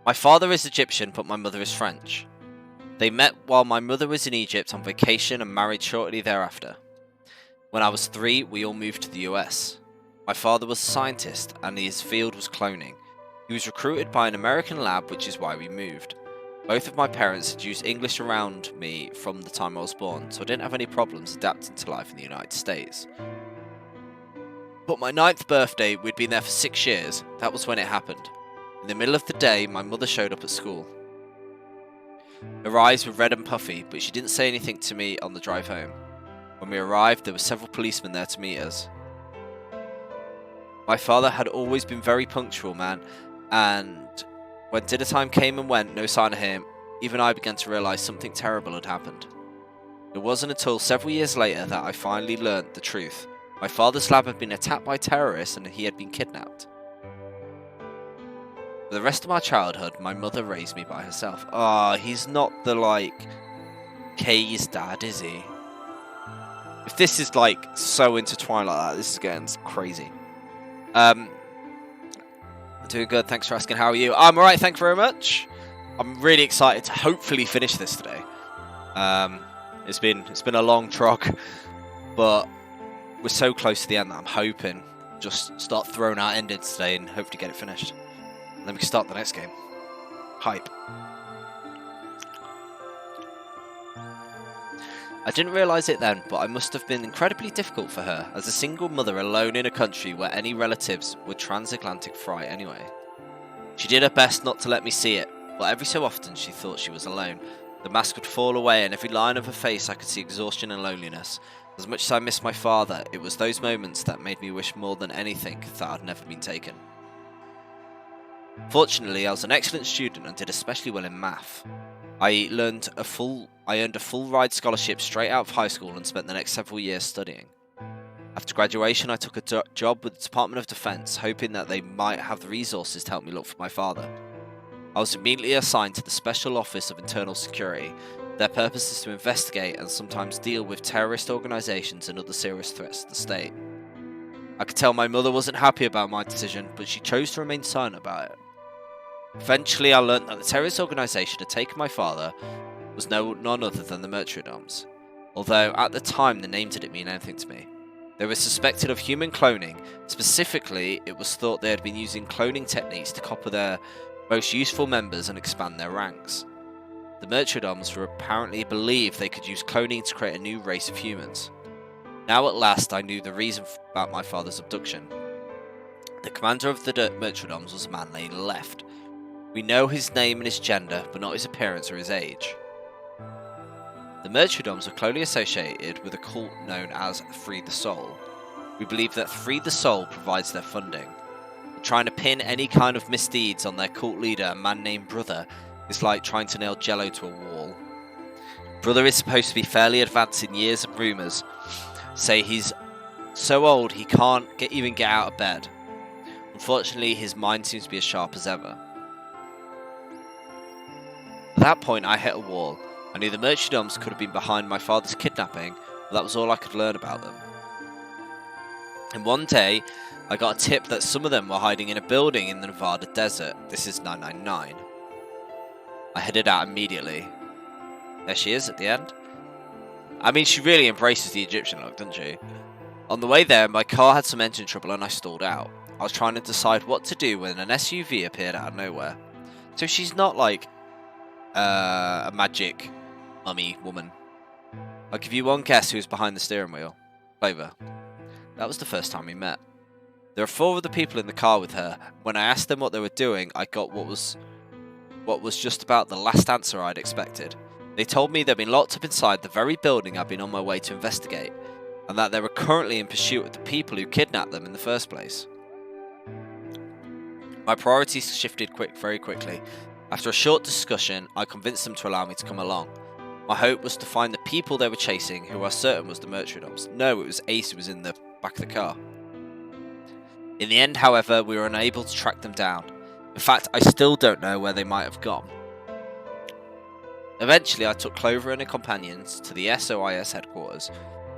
My father is Egyptian, but my mother is French. They met while my mother was in Egypt on vacation and married shortly thereafter. When I was 3, we all moved to the US. My father was a scientist, and his field was cloning. He was recruited by an American lab, which is why we moved. Both of my parents had used English around me from the time I was born, so I didn't have any problems adapting to life in the United States. But my 9th birthday, we'd been there for 6 years. That was when it happened. In the middle of the day, my mother showed up at school. Her eyes were red and puffy, but she didn't say anything to me on the drive home. When we arrived, there were several policemen there to meet us. My father had always been very punctual, man, and when dinner time came and went, no sign of him, even I began to realise something terrible had happened. It wasn't until several years later that I finally learnt the truth. My father's lab had been attacked by terrorists and he had been kidnapped. For the rest of my childhood, my mother raised me by herself. He's not the, Kay's dad, is he? If this is, so intertwined like that, this is getting crazy. Doing good, thanks for asking. How are you? I'm alright, thank you very much. I'm really excited to hopefully finish this today. It's been a long trog, but we're so close to the end that I'm hoping just start throwing out endings today and hopefully get it finished. And then we can start the next game. Hype. I didn't realise it then, but I must have been incredibly difficult for her, as a single mother alone in a country where any relatives were transatlantic flight anyway. She did her best not to let me see it, but every so often she thought she was alone. The mask would fall away and every line of her face I could see exhaustion and loneliness. As much as I missed my father, it was those moments that made me wish more than anything that I'd never been taken. Fortunately, I was an excellent student and did especially well in math. I earned a full ride scholarship straight out of high school and spent the next several years studying. After graduation, I took a job with the Department of Defense, hoping that they might have the resources to help me look for my father. I was immediately assigned to the Special Office of Internal Security. Their purpose is to investigate and sometimes deal with terrorist organizations and other serious threats to the state. I could tell my mother wasn't happy about my decision, but she chose to remain silent about it. Eventually, I learnt that the terrorist organization had taken my father was none other than the Metronoms, although at the time the name didn't mean anything to me. They were suspected of human cloning. Specifically, it was thought they had been using cloning techniques to copy their most useful members and expand their ranks. The Metronoms were apparently believed they could use cloning to create a new race of humans. Now at last I knew the reason about my father's abduction. The commander of the Metronoms was a man named Left. We know his name and his gender, but not his appearance or his age. The Metronoms are closely associated with a cult known as Free the Soul. We believe that Free the Soul provides their funding. Trying to pin any kind of misdeeds on their cult leader, a man named Brother, is like trying to nail Jello to a wall. Brother is supposed to be fairly advanced in years, and rumours say he's so old he can't even get out of bed. Unfortunately, his mind seems to be as sharp as ever. At that point, I hit a wall. I knew the Metronoms could have been behind my father's kidnapping, but that was all I could learn about them. And one day, I got a tip that some of them were hiding in a building in the Nevada desert. This is 999. I headed out immediately. There she is at the end. I mean, she really embraces the Egyptian look, doesn't she? On the way there, my car had some engine trouble and I stalled out. I was trying to decide what to do when an SUV appeared out of nowhere. So she's not like a magic mummy woman. I'll give you one guess who's behind the steering wheel. Clover. That was the first time we met. There were 4 other people in the car with her. When I asked them what they were doing, I got what was just about the last answer I'd expected. They told me they'd been locked up inside the very building I'd been on my way to investigate, and that they were currently in pursuit of the people who kidnapped them in the first place. My priorities shifted very quickly. After a short discussion, I convinced them to allow me to come along. My hope was to find the people they were chasing, who I was certain was the Merchiodoms. No, it was Ace who was in the back of the car. In the end, however, we were unable to track them down. In fact, I still don't know where they might have gone. Eventually, I took Clover and her companions to the SOIS headquarters.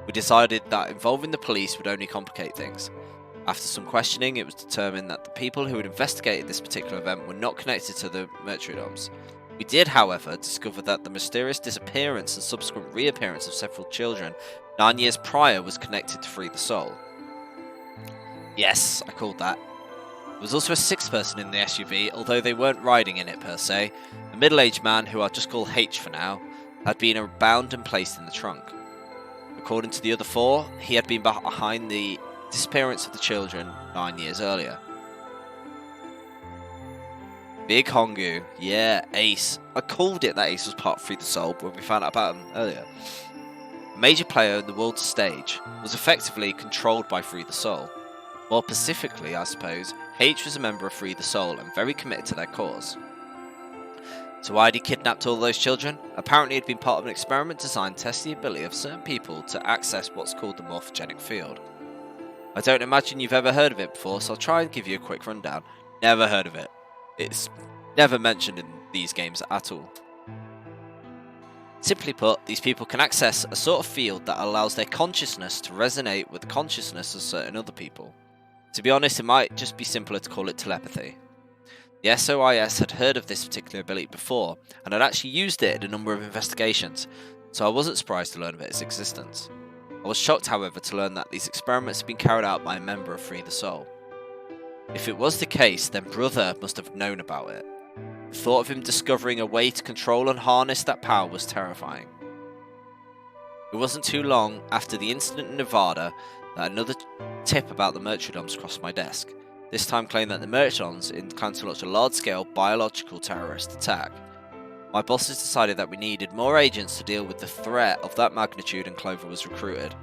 We decided that involving the police would only complicate things. After some questioning, it was determined that the people who had investigated this particular event were not connected to the Merchiodoms. We did, however, discover that the mysterious disappearance and subsequent reappearance of several children 9 years prior was connected to Free the Soul. Yes, I called that. There was also a 6th person in the SUV, although they weren't riding in it per se. A middle-aged man, who I'll just call H for now, had been bound and placed in the trunk. According to the other 4, he had been behind the disappearance of the children 9 years earlier. Big Hongu, yeah, Ace. I called it that Ace was part of Free the Soul when we found out about him earlier. A major player in the world stage, was effectively controlled by Free the Soul. More specifically, I suppose, H was a member of Free the Soul and very committed to their cause. So why had he kidnapped all those children? Apparently he'd been part of an experiment designed to test the ability of certain people to access what's called the morphogenic field. I don't imagine you've ever heard of it before, so I'll try and give you a quick rundown. Never heard of it. It's never mentioned in these games at all. Simply put, these people can access a sort of field that allows their consciousness to resonate with the consciousness of certain other people. To be honest, it might just be simpler to call it telepathy. The SOIS had heard of this particular ability before, and had actually used it in a number of investigations, so I wasn't surprised to learn of its existence. I was shocked, however, to learn that these experiments had been carried out by a member of Free the Soul. If it was the case, then Brother must have known about it. The thought of him discovering a way to control and harness that power was terrifying. It wasn't too long after the incident in Nevada that another tip about the Merchiodoms crossed my desk, this time claiming that the Merchiodoms intend to launch a large-scale biological terrorist attack. My bosses decided that we needed more agents to deal with the threat of that magnitude, and Clover was recruited.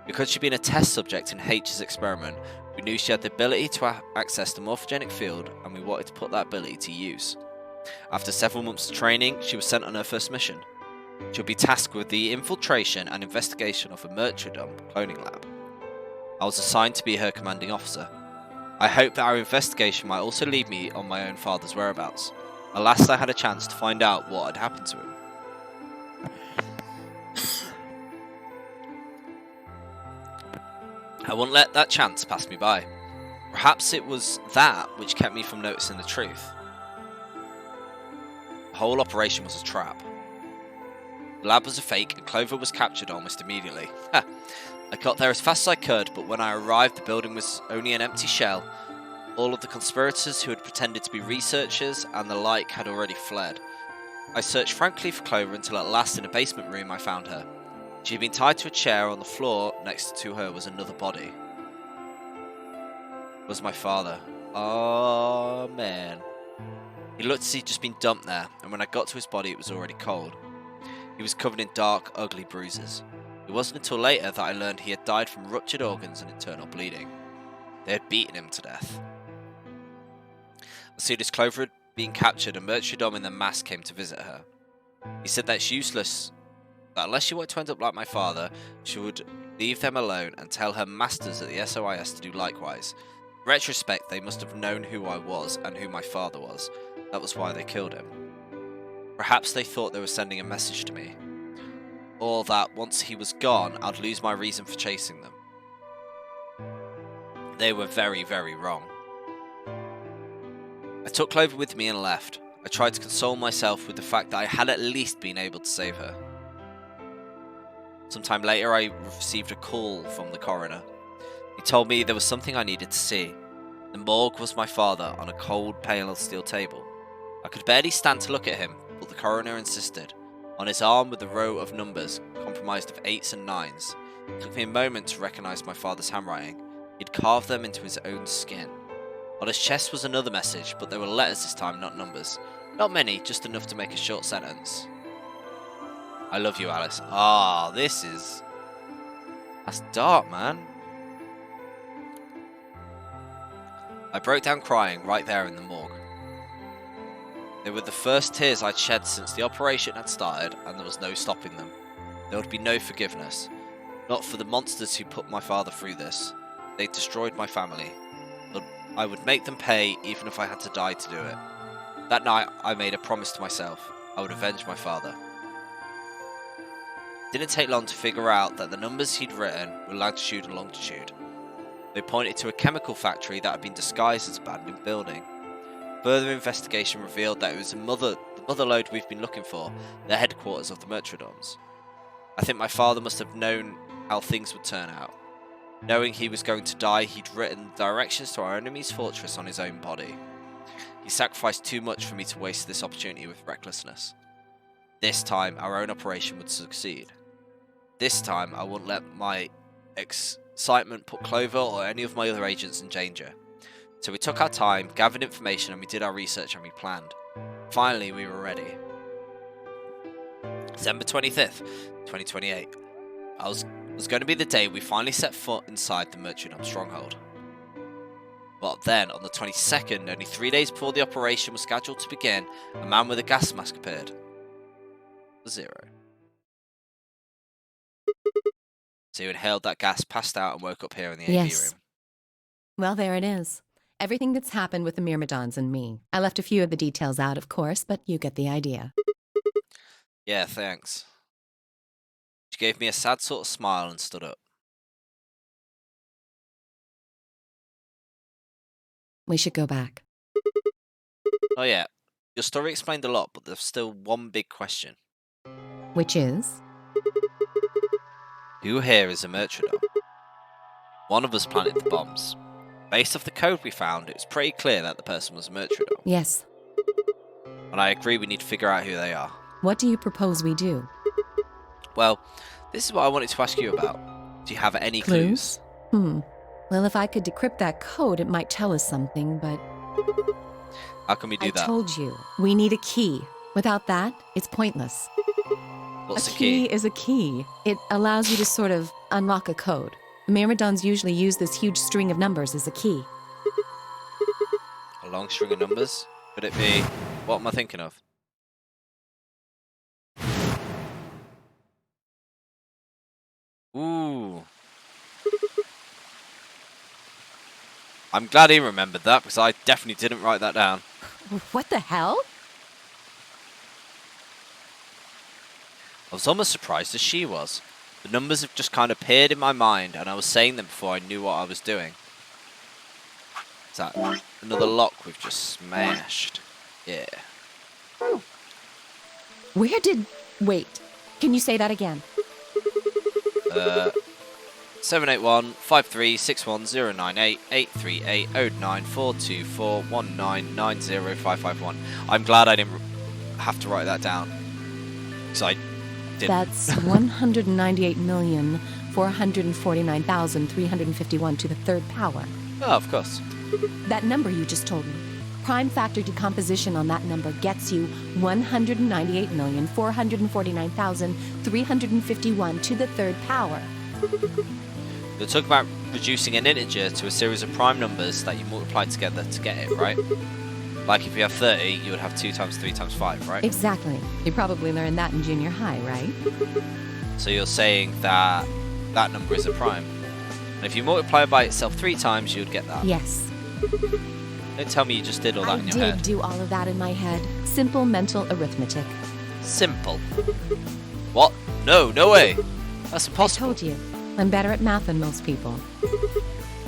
Because she'd been a test subject in H's experiment, we knew she had the ability to access the morphogenic field, and we wanted to put that ability to use. After several months of training, she was sent on her first mission. She'll be tasked with the infiltration and investigation of a Merchiodom cloning lab. I was assigned to be her commanding officer. I hoped that our investigation might also lead me on my own father's whereabouts. Alas, I had a chance to find out what had happened to him. I wouldn't let that chance pass me by. Perhaps it was that which kept me from noticing the truth. The whole operation was a trap. The lab was a fake, and Clover was captured almost immediately. I got there as fast as I could, but when I arrived, the building was only an empty shell. All of the conspirators who had pretended to be researchers and the like had already fled. I searched frankly for Clover until at last in a basement room I found her. She had been tied to a chair. On the floor next to her was another body. It was my father. Oh man. He looked as if he'd just been dumped there, and when I got to his body it was already cold. He was covered in dark, ugly bruises. It wasn't until later that I learned he had died from ruptured organs and internal bleeding. They had beaten him to death. As soon as Clover had been captured, a Merchiodom in the mask came to visit her. He said that it's useless, that unless she wanted to end up like my father, she would leave them alone and tell her masters at the SOIS to do likewise. In retrospect, they must have known who I was and who my father was. That was why they killed him. Perhaps they thought they were sending a message to me. Or that once he was gone, I'd lose my reason for chasing them. They were very, very wrong. I took Clover with me and left. I tried to console myself with the fact that I had at least been able to save her. Sometime later, I received a call from the coroner. He told me there was something I needed to see. The morgue was my father on a cold, pale steel table. I could barely stand to look at him, but the coroner insisted. On his arm were the row of numbers, comprised of 8s and 9s. It took me a moment to recognise my father's handwriting. He'd carved them into his own skin. On his chest was another message, but there were letters this time, not numbers. Not many, just enough to make a short sentence. I love you, Alice. Ah, that's dark, man. I broke down crying right there in the morgue. They were the first tears I'd shed since the operation had started, and there was no stopping them. There would be no forgiveness. Not for the monsters who put my father through this. They destroyed my family. But I would make them pay, even if I had to die to do it. That night, I made a promise to myself. I would avenge my father. It didn't take long to figure out that the numbers he'd written were latitude and longitude. They pointed to a chemical factory that had been disguised as an abandoned building. Further investigation revealed that it was the motherlode we've been looking for, the headquarters of the Myrtrodons. I think my father must have known how things would turn out. Knowing he was going to die, he'd written directions to our enemy's fortress on his own body. He sacrificed too much for me to waste this opportunity with recklessness. This time, our own operation would succeed. This time, I wouldn't let my excitement put Clover or any of my other agents in danger. So we took our time, gathered information, and we did our research and we planned. Finally, we were ready. December 25th, 2028. Was going to be the day we finally set foot inside the Myrtrodon stronghold. But then, on the 22nd, only 3 days before the operation was scheduled to begin, a man with a gas mask appeared. 0. So you inhaled that gas, passed out, and woke up here in the AV room. Well, there it is. Everything that's happened with the Myrmidons and me. I left a few of the details out, of course, but you get the idea. Yeah, thanks. She gave me a sad sort of smile and stood up. We should go back. Oh yeah, your story explained a lot, but there's still one big question. Which is? Who here is a Myrtrodon? One of us planted the bombs. Based off the code we found, it was pretty clear that the person was a Myrtrodon. Yes. And I agree we need to figure out who they are. What do you propose we do? Well, this is what I wanted to ask you about. Do you have any clues? Well, if I could decrypt that code, it might tell us something, but... How can we do that? I told you, we need a key. Without that, it's pointless. What's a the key is a key. It allows you to sort of unlock a code. The Myrmidons usually use this huge string of numbers as a key. A long string of numbers? Could it be... What am I thinking of? Ooh. I'm glad he remembered that, because I definitely didn't write that down. What the hell? I was almost surprised as she was. The numbers have just kind of appeared in my mind, and I was saying them before I knew what I was doing. Is that another lock we've just smashed? Yeah. Where did... Wait. Can you say that again? 781-5361098-838-094241990551. I'm glad I didn't have to write that down. Because I didn't. That's 198,449,351 to the third power. Oh, of course. That number you just told me. Prime factor decomposition on that number gets you 198,449,351 to the third power. You're talking about reducing an integer to a series of prime numbers that you multiply together to get it, right? Like if you have 30, you would have 2 times 3 times 5, right? Exactly. You probably learned that in junior high, right? So you're saying that that number is a prime. And if you multiply it by itself 3 times, you would get that. Yes. Don't tell me you just did all that in your head. I did do all of that in my head. Simple mental arithmetic. Simple? What? No, no way. That's impossible. I told you. I'm better at math than most people.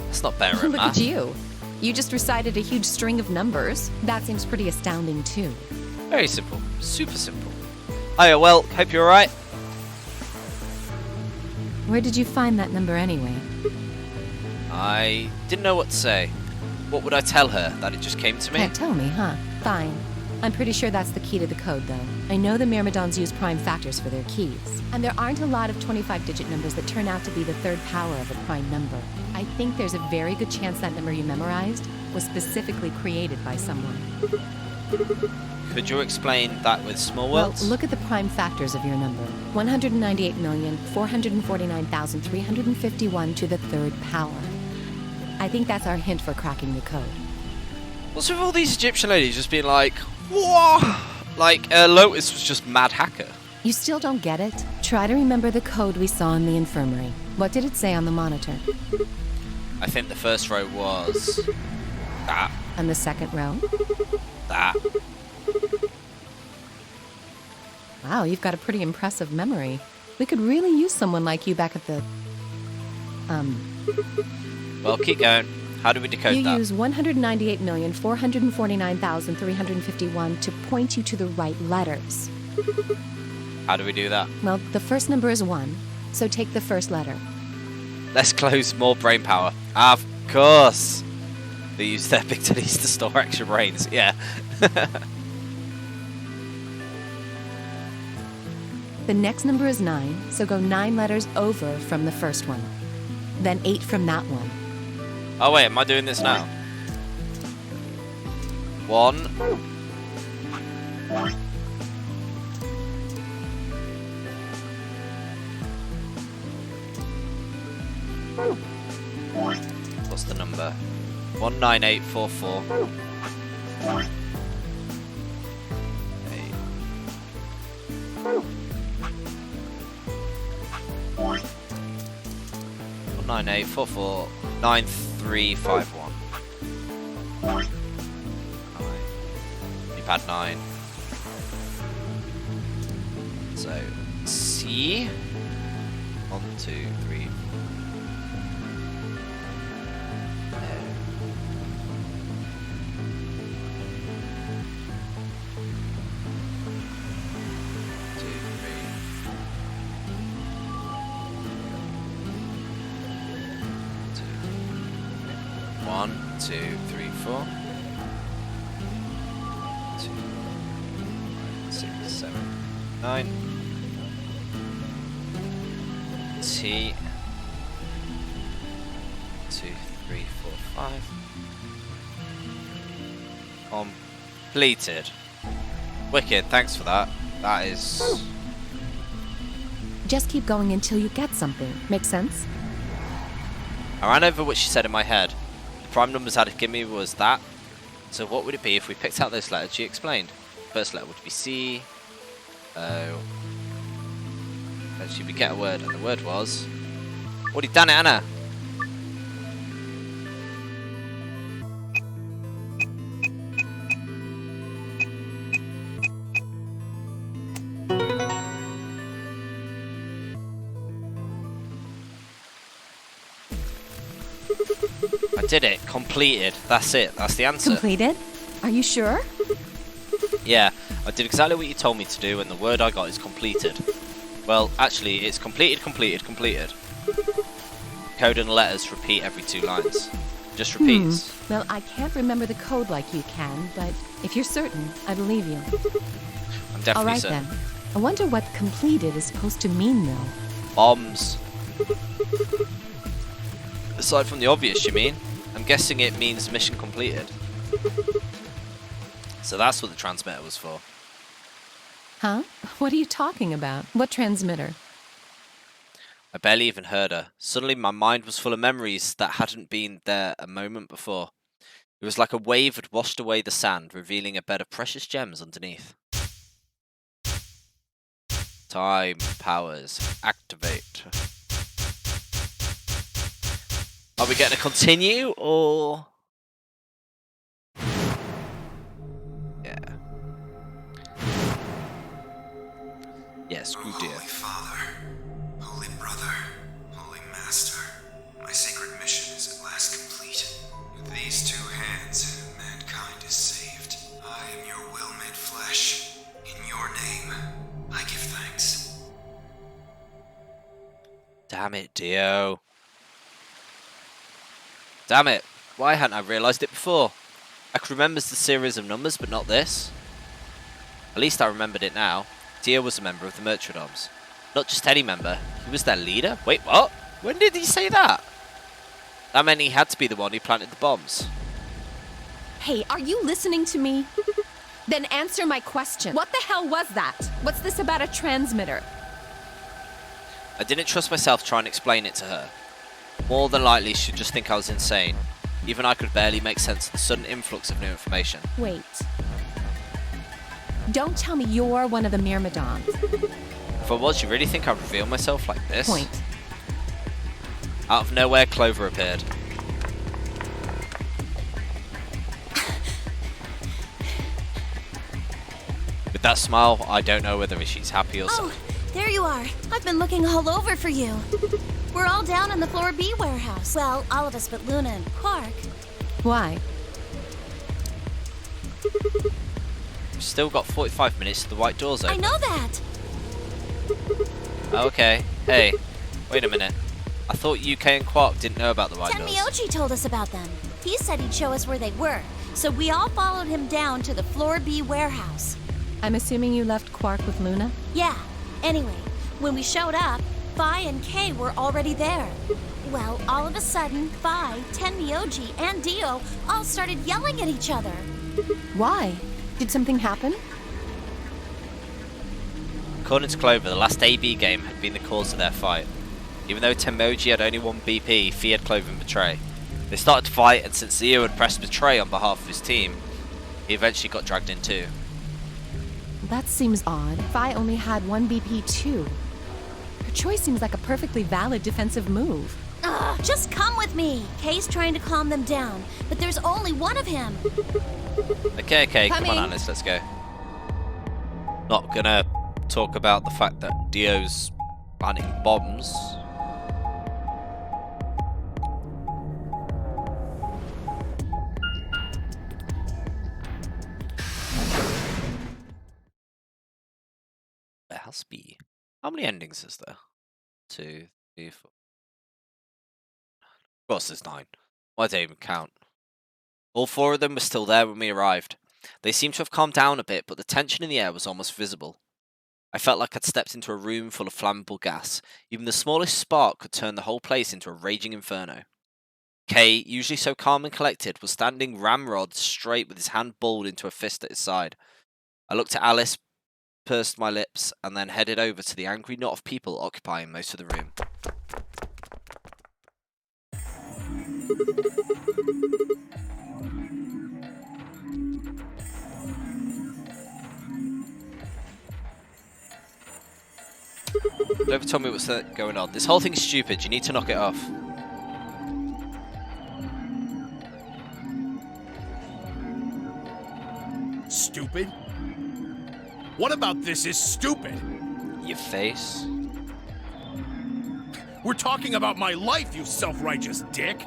That's not better at Look math. at you. You just recited a huge string of numbers. That seems pretty astounding, too. Very simple. Super simple. Hiya, well, hope you're alright. Where did you find that number anyway? I didn't know what to say. What would I tell her? That it just came to me? Can't tell me, huh? Fine. I'm pretty sure that's the key to the code, though. I know the Myrmidons use prime factors for their keys. And there aren't a lot of 25-digit numbers that turn out to be the third power of a prime number. I think there's a very good chance that number you memorized was specifically created by someone. Could you explain that with small Well, words? look at the prime factors of your number. 198,449,351 to the third power. I think that's our hint for cracking the code. What's with all these Egyptian ladies just being like, whoa? Like, Lotus was just mad hacker. You still don't get it? Try to remember the code we saw in the infirmary. What did it say on the monitor? I think the first row was that. And the second row? That. Wow, you've got a pretty impressive memory. We could really use someone like you back at the... Well, keep going. How do we decode You that? use 198,449,351 to point you to the right letters. How do we do that? Well, the first number is 1, so take the first letter. Less close, more brain power. Of course. They use their big titties to store extra brains. Yeah. The next number is 9, so go 9 letters over from the first one. Then 8 from that one. Oh wait, am I doing this now? 1. What's the number? 19844. 19844 9351. 9. You've had 9. So C. 1, 2, 3. One, two, three, 4. 2, 6, 7, 9. T. 2, 3, 4, 5. Completed. Wicked, thanks for that. That is... Just keep going until you get something. Make sense? I ran over what she said in my head. The prime numbers had given me was that. So what would it be if we picked out those letters she explained? First letter would be C, O. Eventually we get a word, and the word was... What he done it, Anna? I did it. Completed. That's it. That's the answer. Completed? Are you sure? Yeah, I did exactly what you told me to do, and the word I got is completed. Well, actually, it's completed, completed, completed. Code and letters repeat every 2 lines. Just repeats. Well, I can't remember the code like you can, but if you're certain, I believe you. I'm definitely All right, certain. then. I wonder what completed is supposed to mean, though. Bombs. Aside from the obvious, you mean? I'm guessing it means mission completed. So that's what the transmitter was for. Huh? What are you talking about? What transmitter? I barely even heard her. Suddenly my mind was full of memories that hadn't been there a moment before. It was like a wave had washed away the sand, revealing a bed of precious gems underneath. Time powers activate. Are we going to continue, or...? Yeah. Yes, good dear. Holy Father, Holy Brother, Holy Master, my sacred mission is at last complete. With these 2 hands, mankind is saved. I am your will made flesh. In your name, I give thanks. To Damn it, Dio. Damn it. Why hadn't I realised it before? I could remember the series of numbers, but not this. At least I remembered it now. Dio was a member of the Merchadons. Not just any member, he was their leader? Wait, what? When did he say that? That meant he had to be the one who planted the bombs. Hey, are you listening to me? Then answer my question. What the hell was that? What's this about a transmitter? I didn't trust myself trying to explain it to her. More than likely, she'd just think I was insane. Even I could barely make sense of the sudden influx of new information. Wait. Don't tell me you're one of the Myrmidons. If I was, you really think I'd reveal myself like this? Point. Out of nowhere, Clover appeared. With that smile, I don't know whether she's happy or sad. Oh, there you are. I've been looking all over for you. We're all down in the Floor B warehouse. Well, all of us but Luna and Quark. Why? We've still got 45 minutes to the white doors open. I know that! Okay. Hey, wait a minute. I thought UK and Quark didn't know about the white doors. Tenmyoji told us about them. He said he'd show us where they were, so we all followed him down to the Floor B warehouse. I'm assuming you left Quark with Luna? Yeah. Anyway, when we showed up, Phi and Kay were already there. Well, all of a sudden, Phi, Tenmyoji, and Dio all started yelling at each other. Why? Did something happen? According to Clover, the last AB game had been the cause of their fight. Even though Tenmyoji had only one BP, he feared Clover and Betray. They started to fight, and since Zio had pressed Betray on behalf of his team, he eventually got dragged in too. That seems odd. Phi only had one BP too. Her choice seems like a perfectly valid defensive move. Ugh, just come with me. Kay's trying to calm them down, but there's only one of him. Okay, come on, Alice, let's go. Not gonna talk about the fact that Dio's planting bombs. There has to be. How many endings is there? 2, 3, 4. Of course there's 9. Why don't I even count? All 4 of them were still there when we arrived. They seemed to have calmed down a bit, but the tension in the air was almost visible. I felt like I'd stepped into a room full of flammable gas. Even the smallest spark could turn the whole place into a raging inferno. Kay, usually so calm and collected, was standing ramrod straight with his hand balled into a fist at his side. I looked at Alice, pursed my lips, and then headed over to the angry knot of people occupying most of the room. Clover told me what's going on. This whole thing's stupid. You need to knock it off. Stupid? What about this is stupid? Your face. We're talking about my life, you self-righteous dick!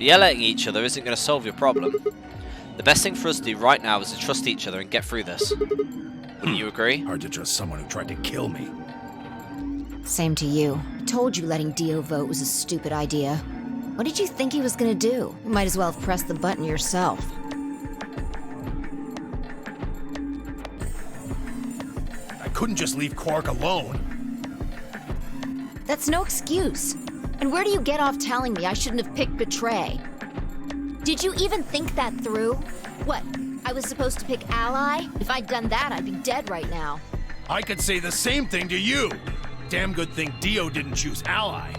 Yelling at each other isn't going to solve your problem. The best thing for us to do right now is to trust each other and get through this. Wouldn't you agree? Hard to trust someone who tried to kill me. Same to you. I told you letting Dio vote was a stupid idea. What did you think he was gonna do? You might as well have pressed the button yourself. I couldn't just leave Quark alone. That's no excuse. And where do you get off telling me I shouldn't have picked Betray? Did you even think that through? What, I was supposed to pick Ally? If I'd done that, I'd be dead right now. I could say the same thing to you. Damn good thing Dio didn't choose Ally.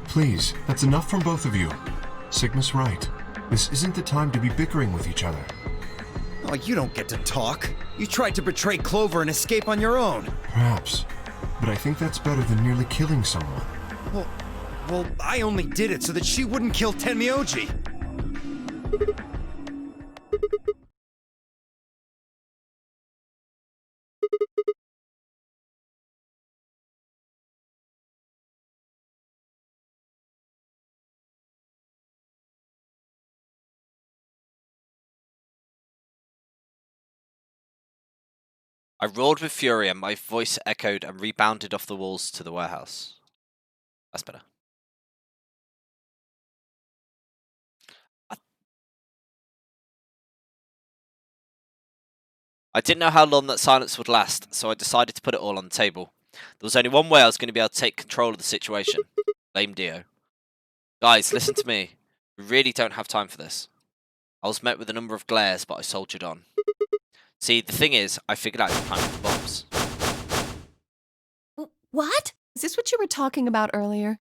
Please, that's enough from both of you. Sigma's right. This isn't the time to be bickering with each other. Oh, you don't get to talk. You tried to betray Clover and escape on your own. Perhaps. But I think that's better than nearly killing someone. Well, I only did it so that she wouldn't kill Tenmyoji. I roared with fury and my voice echoed and rebounded off the walls to the warehouse. That's better. I didn't know how long that silence would last, so I decided to put it all on the table. There was only one way I was going to be able to take control of the situation. Blame Dio. Guys, listen to me. We really don't have time for this. I was met with a number of glares, but I soldiered on. See, the thing is, I figured out the plan for the bombs. What? Is this what you were talking about earlier?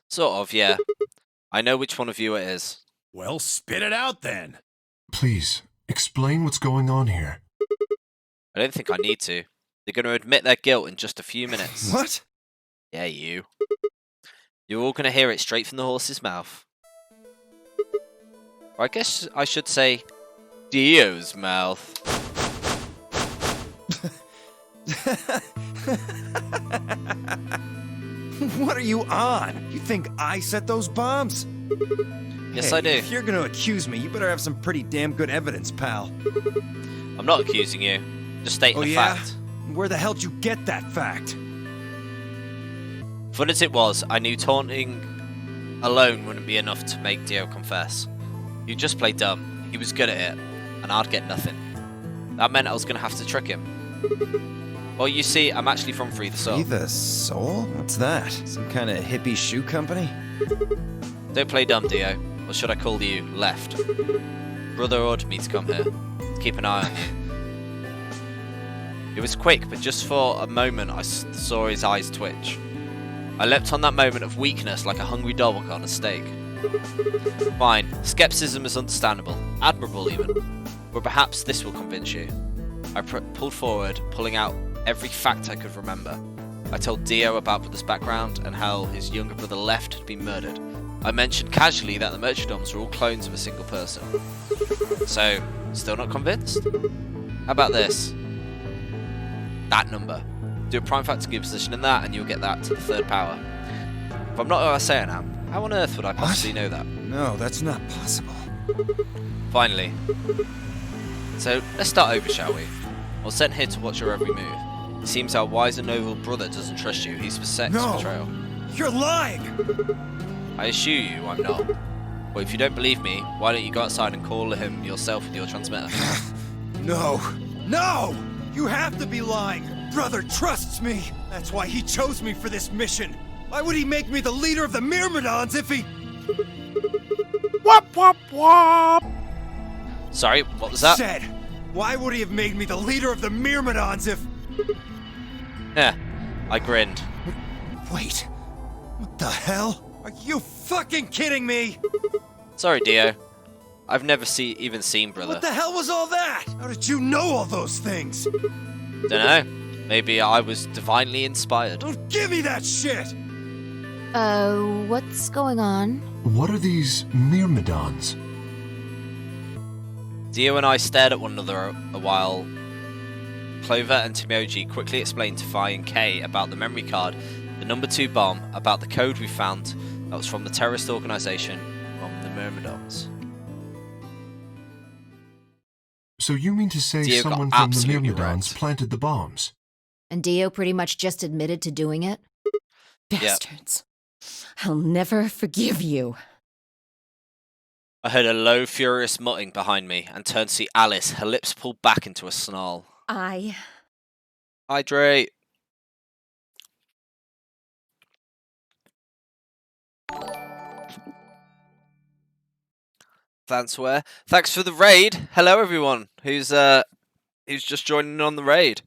Sort of, yeah. I know which one of you it is. Well, spit it out then. Please, explain what's going on here. I don't think I need to. They're going to admit their guilt in just a few minutes. What? Yeah, you. You're all going to hear it straight from the horse's mouth. Or I guess I should say, Dio's mouth. What are you on? You think I set those bombs? Yes, Hey, I do. If you're gonna accuse me, you better have some pretty damn good evidence, pal. I'm not accusing you. Just stating a fact. Where the hell'd you get that fact? Fun as it was, I knew taunting alone wouldn't be enough to make Dio confess. He'd just play dumb. He was good at it, and I'd get nothing. That meant I was going to have to trick him. Well, you see, I'm actually from Free the Soul. Free the Soul? What's that? Some kind of hippie shoe company? Don't play dumb, Dio. Or should I call you Left? Brother ordered me to come here. To keep an eye on you. It was quick, but just for a moment I saw his eyes twitch. I leapt on that moment of weakness like a hungry dog on a steak. Fine, skepticism is understandable, admirable even, but perhaps this will convince you. I pulled forward, pulling out every fact I could remember. I told Dio about Brother's background and how his younger brother Left had been murdered. I mentioned casually that the Merchadons were all clones of a single person. So, still not convinced? How about this? That number. Do a prime factor gear position in that and you'll get that to the third power. If I'm not who I say I am, how on earth would I possibly know that? No, that's not possible. Finally. So, let's start over, shall we? I was sent here to watch your every move. It seems our wise and noble brother doesn't trust you. He's for sex betrayal. You're lying! I assure you I'm not. Well, if you don't believe me, why don't you go outside and call him yourself with your transmitter? No! No! You have to be lying! Brother trusts me! That's why he chose me for this mission! Why would he make me the leader of the Myrmidons if he... Wop wop wop! Sorry, what was that? Said, why would he have made me the leader of the Myrmidons if... Yeah, I grinned. Wait, what the hell? Are you fucking kidding me? Sorry, Dio. I've never even seen Brother. What the hell was all that? How did you know all those things? Dunno. Maybe I was divinely inspired. Don't give me that shit! What's going on? What are these Myrmidons? Dio and I stared at one another a while. Clover and Timoji quickly explained to Phi and Kay about the memory card, the number 2 bomb, about the code we found that was from the terrorist organization, from the Myrmidons. So you mean to say Dio got someone from the absolutely Myrmidons wrecked. planted the bombs? And Dio pretty much just admitted to doing it? Bastards. I'll never forgive you. I heard a low, furious muttering behind me and turned to see Alice, her lips pulled back into a snarl. Hydrate! Fanswear. Thanks for the raid. Hello everyone who's just joining on the raid.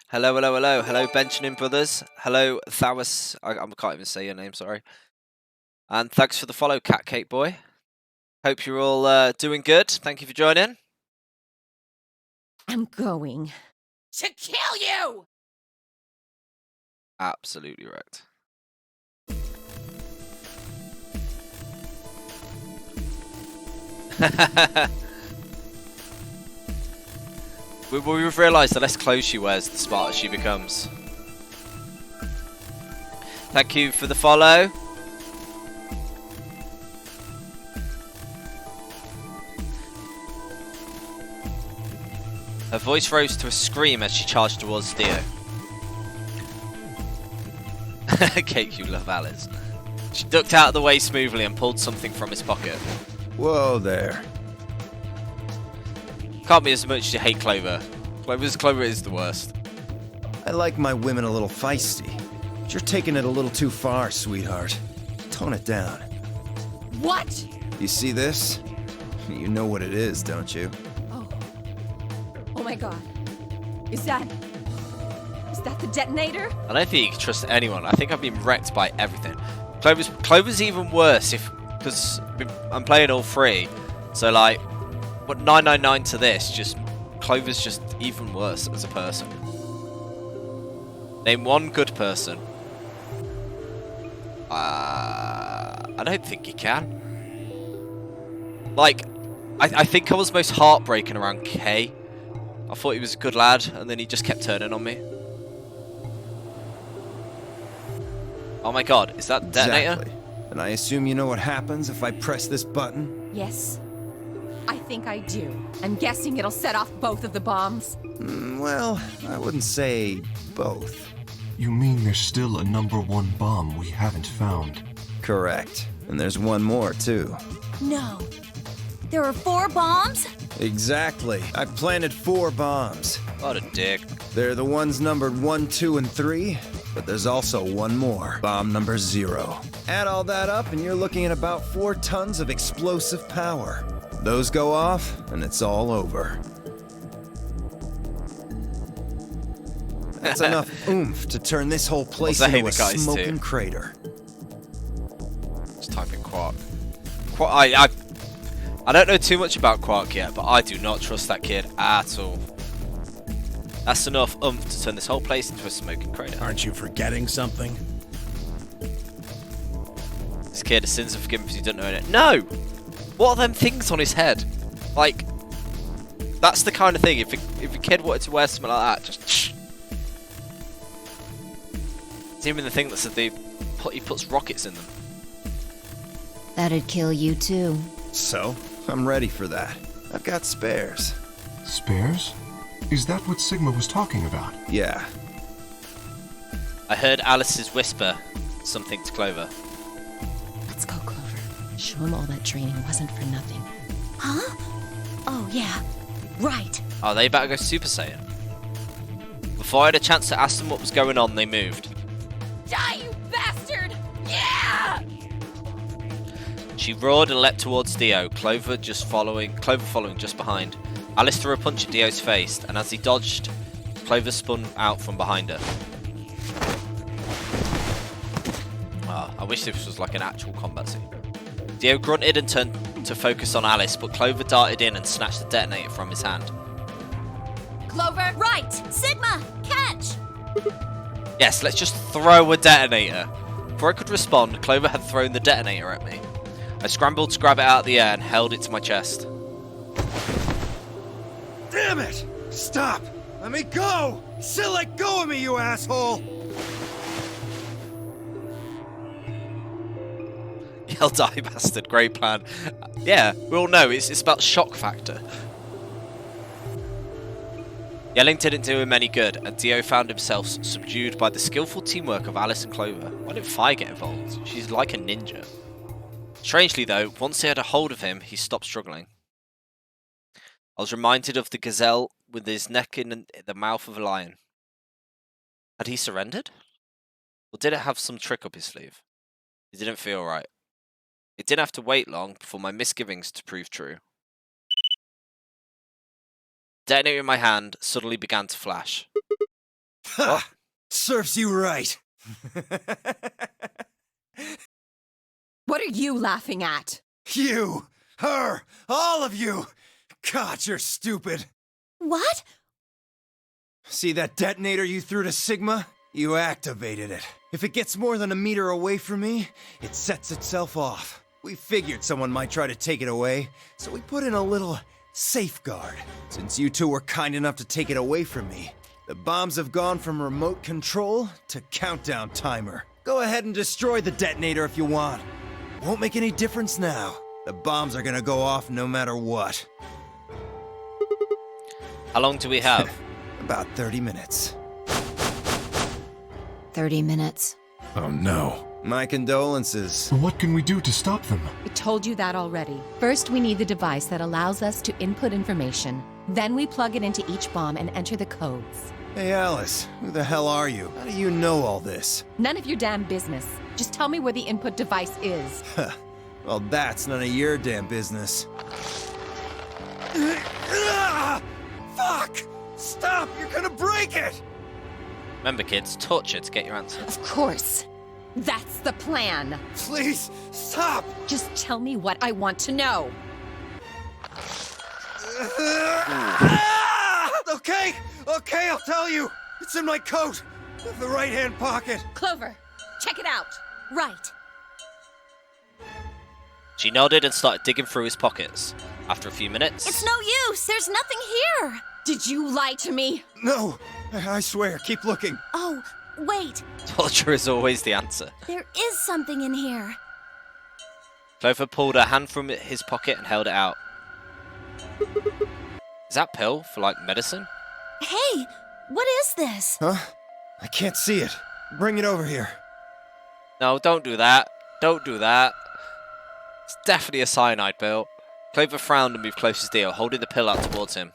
Hello, hello, hello. Hello Benjamin Brothers. Hello Thawis. I can't even say your name, sorry. And thanks for the follow, Cat Cake Boy. Hope you're all doing good. Thank you for joining. I'm going To kill you! Absolutely right. We've realised the less clothes she wears, the smarter she becomes. Thank you for the follow. Her voice rose to a scream as she charged towards Dio. Kate, you love Alice. She ducked out of the way smoothly and pulled something from his pocket. Whoa there. Can't be as much as you hate Clover. Clover is the worst. I like my women a little feisty. But you're taking it a little too far, sweetheart. Tone it down. What? You see this? You know what it is, don't you? Oh my god. Is that the detonator? I don't think you can trust anyone. I think I've been wrecked by everything. Clover's even worse because I'm playing all three. So like, what 999 to this? Just Clover's just even worse as a person. Name one good person. I don't think you can. Like, I think I was most heartbroken around K. I thought he was a good lad, and then he just kept turning on me. Oh my god, is that the detonator? Exactly. And I assume you know what happens if I press this button? Yes. I think I do. I'm guessing it'll set off both of the bombs. Well, I wouldn't say both. You mean there's still a #1 bomb we haven't found? Correct. And there's one more, too. No. There are 4 bombs? Exactly. I planted 4 bombs. What a dick. They're the ones numbered 1, 2, and 3, but there's also one more. Bomb number 0. Add all that up and you're looking at about 4 tons of explosive power. Those go off, and it's all over. That's enough oomph to turn this whole place into a smoking crater. Just type in Quark. I don't know too much about Quark yet, but I do not trust that kid at all. That's enough oomph to turn this whole place into a smoking crater. Aren't you forgetting something? This kid, his sins are forgiven because he doesn't know it. No! What are them things on his head? Like, that's the kind of thing. If a kid wanted to wear something like that, just it's even the thing that said he puts rockets in them. That'd kill you too. So, I'm ready for that. I've got spares. Spares? Is that what Sigma was talking about? Yeah. I heard Alice's whisper something to Clover. Let's go, Clover. Show him all that training wasn't for nothing. Huh? Oh, yeah. Right. Oh, they better go Super Saiyan. Before I had a chance to ask them what was going on, they moved. Die, you bastard! Yeah! She roared and leapt towards Dio, Clover following just behind. Alice threw a punch at Dio's face, and as he dodged, Clover spun out from behind her. Oh, I wish this was like an actual combat scene. Dio grunted and turned to focus on Alice, but Clover darted in and snatched the detonator from his hand. Clover, Right! Sigma! Catch! Yes, let's just throw a detonator. Before I could respond, Clover had thrown the detonator at me. I scrambled to grab it out of the air and held it to my chest. Damn it! Stop! Let me go! Still let go of me, you asshole! You'll die, bastard. Great plan. Yeah, we all know it's about shock factor. Yelling didn't do him any good, and Dio found himself subdued by the skillful teamwork of Alice and Clover. Why didn't Fire get involved? She's like a ninja. Strangely though, once they had a hold of him, he stopped struggling. I was reminded of the gazelle with his neck in the mouth of a lion. Had he surrendered? Or did it have some trick up his sleeve? It didn't feel right. It didn't have to wait long for my misgivings to prove true. The detonator in my hand suddenly began to flash. Ha! Serves you right. what are you laughing at? You, her, all of you. God, you're stupid. What? See that detonator you threw to Sigma? You activated it. If it gets more than a meter away from me, it sets itself off. We figured someone might try to take it away, so we put in a little safeguard. Since you two were kind enough to take it away from me, the bombs have gone from remote control to countdown timer. Go ahead and destroy the detonator if you want. Won't make any difference now. The bombs are gonna go off no matter what. How long do we have? About 30 minutes. 30 minutes. Oh no. My condolences. What can we do to stop them? I told you that already. First, we need the device that allows us to input information. Then we plug it into each bomb and enter the codes. Hey, Alice, who the hell are you? How do you know all this? None of your damn business. Just tell me where the input device is. Well, that's none of your damn business. Fuck! Stop! You're gonna break it! Remember, kids, torture to get your answer. Of course. That's the plan. Please, stop! Just tell me what I want to know. Okay, I'll tell you. It's in my coat, the right-hand pocket. Clover, check it out. Right. She nodded and started digging through his pockets. After a few minutes... It's no use. There's nothing here. Did you lie to me? No, I swear, keep looking. Oh, wait. Torture is always the answer. There is something in here. Clover pulled her hand from his pocket and held it out. Is that pill for, like, medicine? Hey, what is this? Huh? I can't see it. Bring it over here. No, don't do that. Don't do that. It's definitely a cyanide pill. Clover frowned and moved closer to Dio, holding the pill out towards him.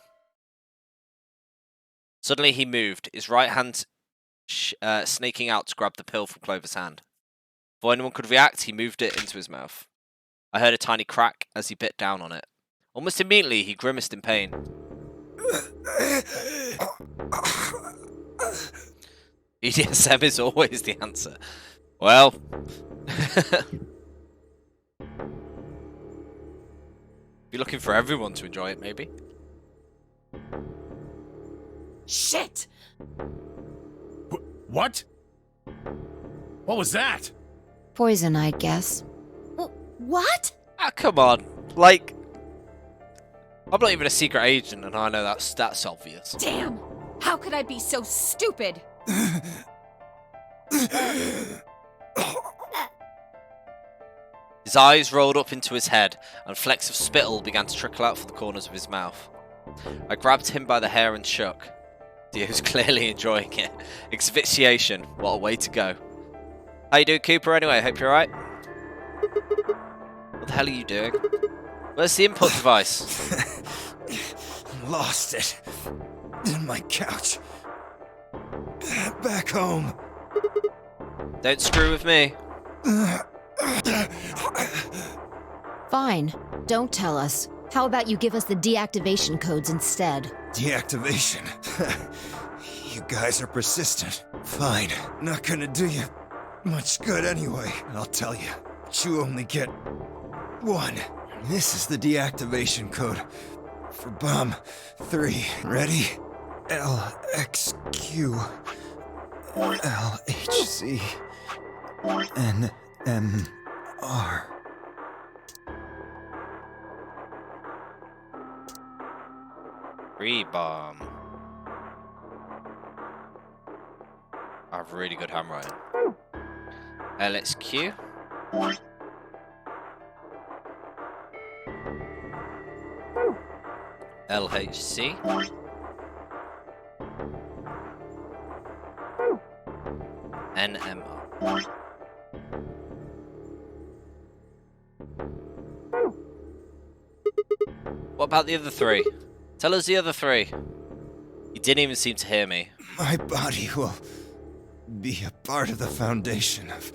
Suddenly he moved, his right hand snaking out to grab the pill from Clover's hand. Before anyone could react, he moved it into his mouth. I heard a tiny crack as he bit down on it. Almost immediately, he grimaced in pain. BDSM is always the answer. Well... Be looking for everyone to enjoy it, maybe. Shit! What? What was that? Poison, I guess. What? Ah, come on. Like... I'm not even a secret agent, and I know that's obvious. Damn! How could I be so stupid? His eyes rolled up into his head, and flecks of spittle began to trickle out from the corners of his mouth. I grabbed him by the hair and shook. Dio's clearly enjoying it. Asphyxiation, what a way to go. How you doing, Cooper, anyway? Hope you're alright? What the hell are you doing? Where's the input device? Lost it. In my couch. Back home. Don't screw with me. Fine. Don't tell us. How about you give us the deactivation codes instead? Deactivation? You guys are persistent. Fine. Not gonna do you much good anyway. I'll tell you. But you only get one. This is the deactivation code for Bomb 3. Ready? LXQ LHC NMR. Bomb. I have really good handwriting. LXQ. LHC. NMR. What about the other three? Tell us the other three. You didn't even seem to hear me. My body will be a part of the foundation of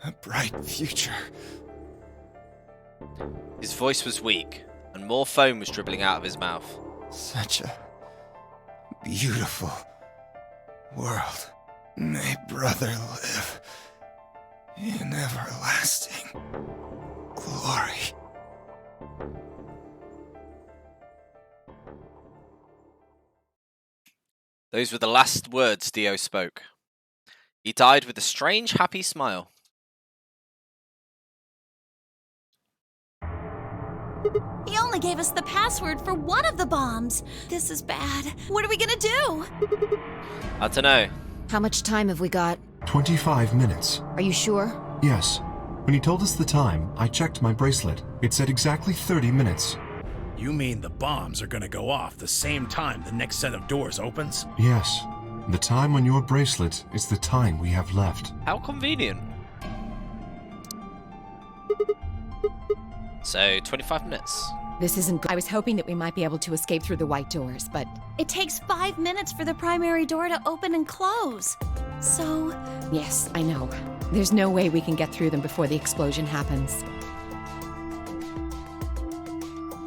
a bright future. His voice was weak, and more foam was dribbling out of his mouth. Such a beautiful world. May brother live in everlasting glory. Those were the last words Dio spoke. He died with a strange, happy smile. He only gave us the password for one of the bombs. This is bad. What are we gonna do? I don't know. How much time have we got? 25 minutes. Are you sure? Yes. When he told us the time, I checked my bracelet. It said exactly 30 minutes. You mean the bombs are gonna go off the same time the next set of doors opens? Yes. The time on your bracelet is the time we have left. How convenient. So, 25 minutes. This isn't good. I was hoping that we might be able to escape through the white doors, but It takes 5 minutes for the primary door to open and close. So, yes, I know. There's no way we can get through them before the explosion happens.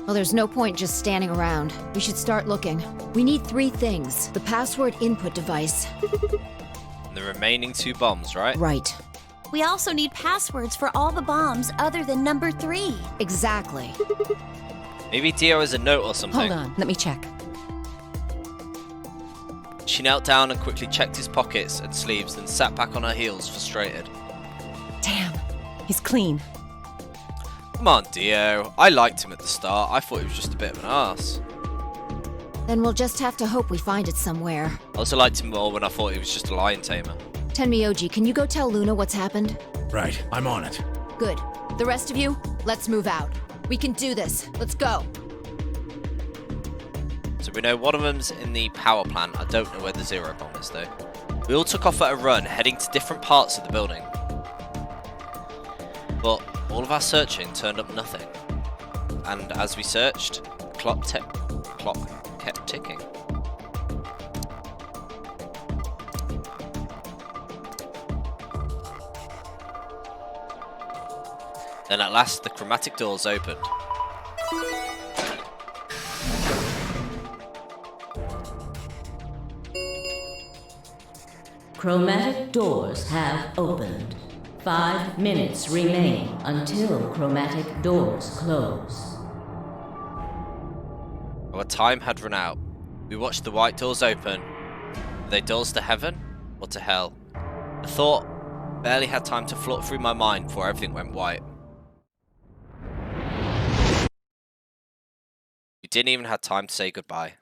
Well, there's no point just standing around. We should start looking. We need 3 things. The password input device. And the remaining 2 bombs, right? Right. we also need passwords for all the bombs other than number 3. Exactly. Maybe Dio has a note or something. Hold on, let me check. She knelt down and quickly checked his pockets and sleeves, then sat back on her heels, frustrated. Damn, he's clean. Come on, Dio. I liked him at the start. I thought he was just a bit of an arse. Then we'll just have to hope we find it somewhere. I also liked him more when I thought he was just a lion tamer. Tenmyoji, can you go tell Luna what's happened? Right, I'm on it. Good. The rest of you, let's move out. We can do this. Let's go. So we know one of them's in the power plant. I don't know where the zero bomb is though. We all took off at a run, heading to different parts of the building. But all of our searching turned up nothing. And as we searched, the clock kept ticking. Then at last the chromatic doors opened. Chromatic doors have opened. 5 minutes remain until chromatic doors close. Our time had run out. We watched the white doors open. Were they doors to heaven or to hell? The thought barely had time to flutter through my mind before everything went white. We didn't even have time to say goodbye.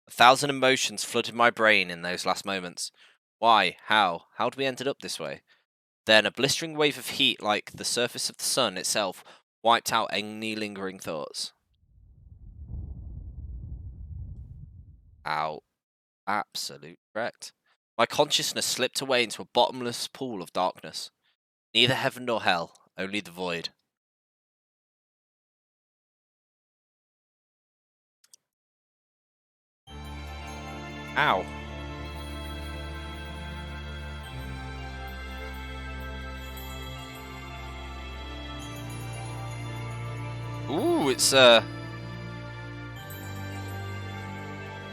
1,000 emotions flooded my brain in those last moments. Why? How? How'd we ended up this way? Then a blistering wave of heat like the surface of the sun itself wiped out any lingering thoughts. Ow. Absolute correct. My consciousness slipped away into a bottomless pool of darkness. Neither heaven nor hell, only the void. Ow. Ooh, it's is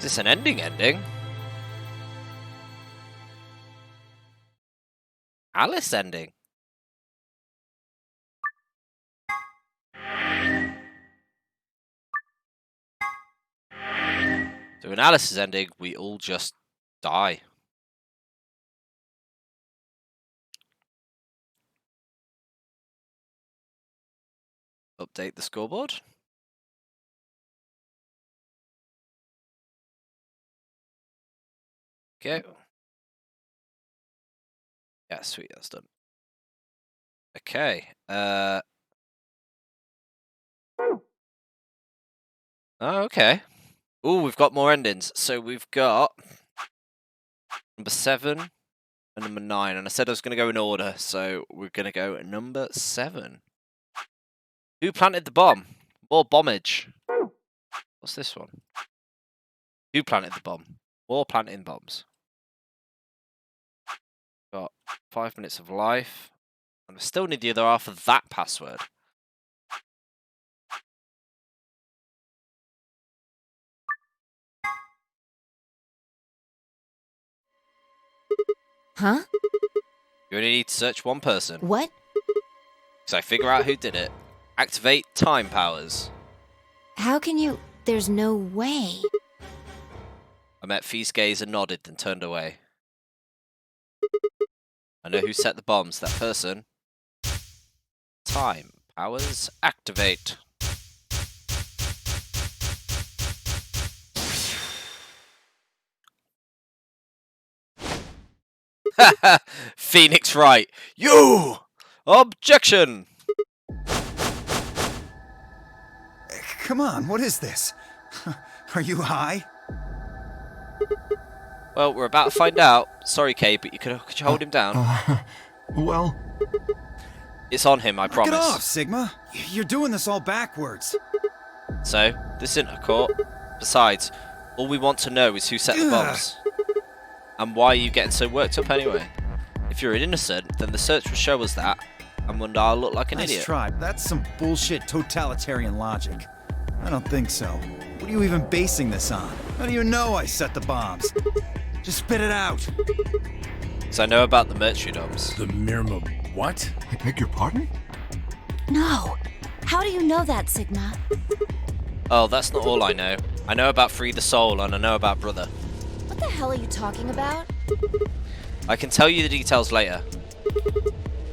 this an ending? Alice ending. So in Alice's ending, we all just die. Update the scoreboard. Okay. Yeah, sweet, that's done. Okay. Oh, okay. Ooh, we've got more endings. So we've got number 7 and number 9. And I said I was going to go in order, so we're going to go number 7. Who planted the bomb? More bombage. What's this one? Who planted the bomb? More planting bombs. Got 5 minutes of life. And I still need the other half of that password. Huh? You only need to search one person. What? So figure out who did it. Activate time powers. How can you... There's no way. I met Fee's gaze and nodded, then turned away. I know who set the bombs. That person. Time powers activate. Phoenix right. You! Objection! Come on, what is this? Are you high? Well, we're about to find out. Sorry, Kay, but could you hold him down? Well... It's on him, I promise. Get off, Sigma! You're doing this all backwards. So, this isn't a court. Besides, all we want to know is who set the bombs. And why are you getting so worked up anyway? If you're an innocent, then the search will show us that, and one day I'll look like an idiot. Nice try, but that's some bullshit totalitarian logic. I don't think so. What are you even basing this on? How do you know I set the bombs? Just spit it out. So I know about the Mercury-domes. The Mirma... what? I beg your pardon? No. How do you know that, Sigma? Oh, that's not all I know. I know about Free the Soul, and I know about Brother. What the hell are you talking about? I can tell you the details later.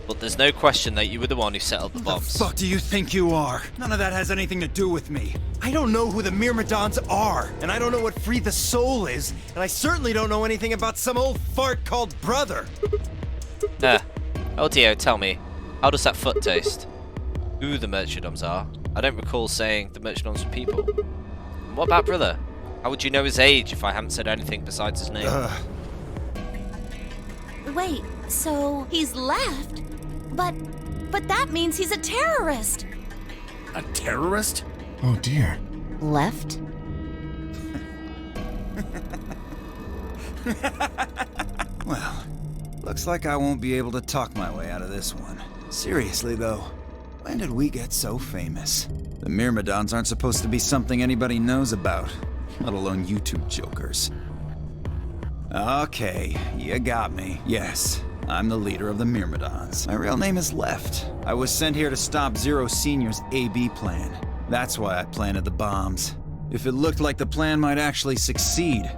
But there's no question that you were the one who set up the bombs. What the fuck do you think you are? None of that has anything to do with me. I don't know who the Myrmidons are, and I don't know what Free the Soul is, and I certainly don't know anything about some old fart called Brother. Oh Dio, tell me, how does that foot taste? Who the Mercury-domes are? I don't recall saying the Mercury-domes were people. And what about Brother? How would you know his age if I haven't said anything besides his name? Wait, so he's left? But that means he's a terrorist. A terrorist? Oh dear. Left? Well, looks like I won't be able to talk my way out of this one. Seriously though, when did we get so famous? The Myrmidons aren't supposed to be something anybody knows about, let alone you two jokers. Okay, you got me. Yes, I'm the leader of the Myrmidons. My real name is Left. I was sent here to stop Zero Senior's AB plan. That's why I planted the bombs. If it looked like the plan might actually succeed,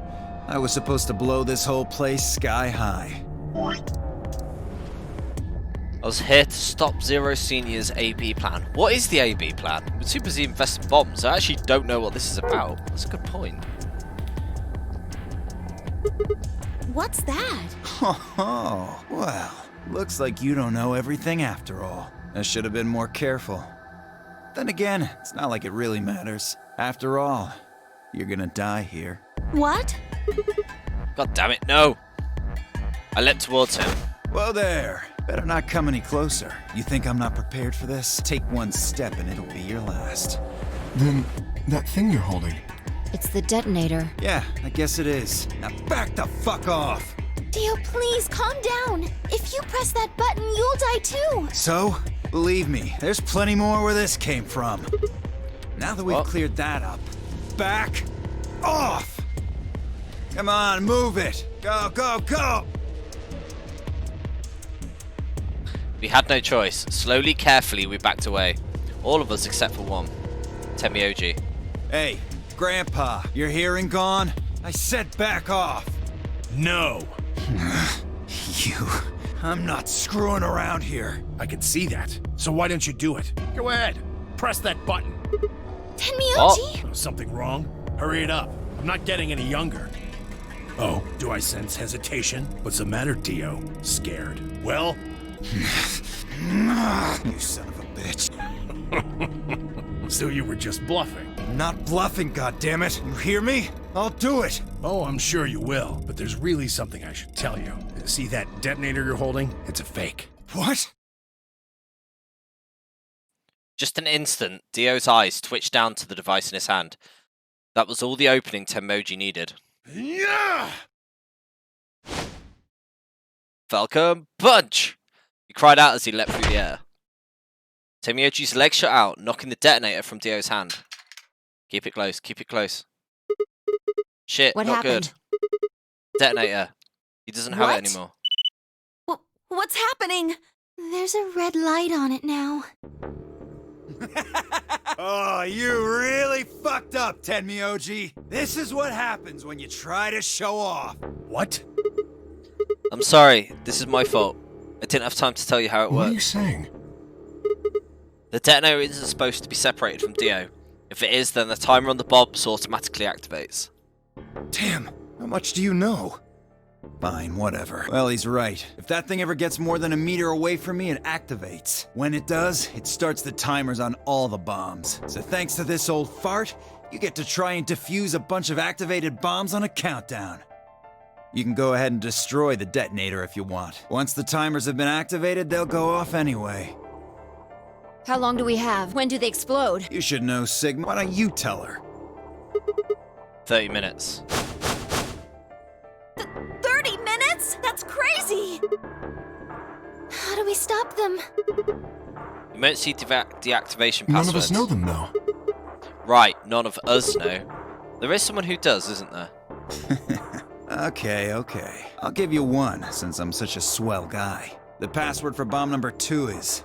I was supposed to blow this whole place sky high. I was here to stop Zero Senior's AB plan. What is the AB plan? We're too busy investing bombs. I actually don't know what this is about. That's a good point. What's that? Oh, well, looks like you don't know everything after all. I should have been more careful. Then again, it's not like it really matters. After all, you're gonna die here. What? God damn it, no! I leapt towards him. Whoa there. Better not come any closer. You think I'm not prepared for this? Take one step and it'll be your last. Then, that thing you're holding. It's the detonator. Yeah, I guess it is. Now back the fuck off! Dio, please, calm down. If you press that button, you'll die too. So, believe me, there's plenty more where this came from. Now that we've cleared that up, back off! Come on, move it! Go, go, go! We had no choice. Slowly, carefully, we backed away. All of us except for one. Temioji. Hey, Grandpa, your hearing gone? I said back off! No! You... I'm not screwing around here. I can see that. So why don't you do it? Go ahead. Press that button. Tenmyoji? Oh, something wrong? Hurry it up. I'm not getting any younger. Oh, do I sense hesitation? What's the matter, Dio? Scared? Well? You son of a bitch. So you were just bluffing? I'm not bluffing, goddammit. You hear me? I'll do it. Oh, I'm sure you will, but there's really something I should tell you. See that detonator you're holding? It's a fake. What? Just an instant, Dio's eyes twitched down to the device in his hand. That was all the opening Tenmoji needed. Yeah! Falcon Punch! He cried out as he leapt through the air. Temioji's leg shot out, knocking the detonator from Dio's hand. Keep it close, keep it close. Shit, What not happened? good. Detonator. He doesn't have it anymore. What's happening? There's a red light on it now. Oh, you really fucked up, Tenmyoji. This is what happens when you try to show off. What? I'm sorry, this is my fault. I didn't have time to tell you how it What works. are you saying? The detonator isn't supposed to be separated from Dio. If it is, then the timer on the bombs automatically activates. Damn, how much do you know? Fine, whatever. Well, he's right. If that thing ever gets more than a meter away from me, it activates. When it does, it starts the timers on all the bombs. So thanks to this old fart, you get to try and defuse a bunch of activated bombs on a countdown. You can go ahead and destroy the detonator if you want. Once the timers have been activated, they'll go off anyway. How long do we have? When do they explode? You should know, Sigma. Why don't you tell her? 30 minutes. 30 minutes? That's crazy! How do we stop them? Emergency deactivation passwords. None of us know them, though. Right, none of us know. There is someone who does, isn't there? Okay. I'll give you one, since I'm such a swell guy. The password for bomb number 2 is...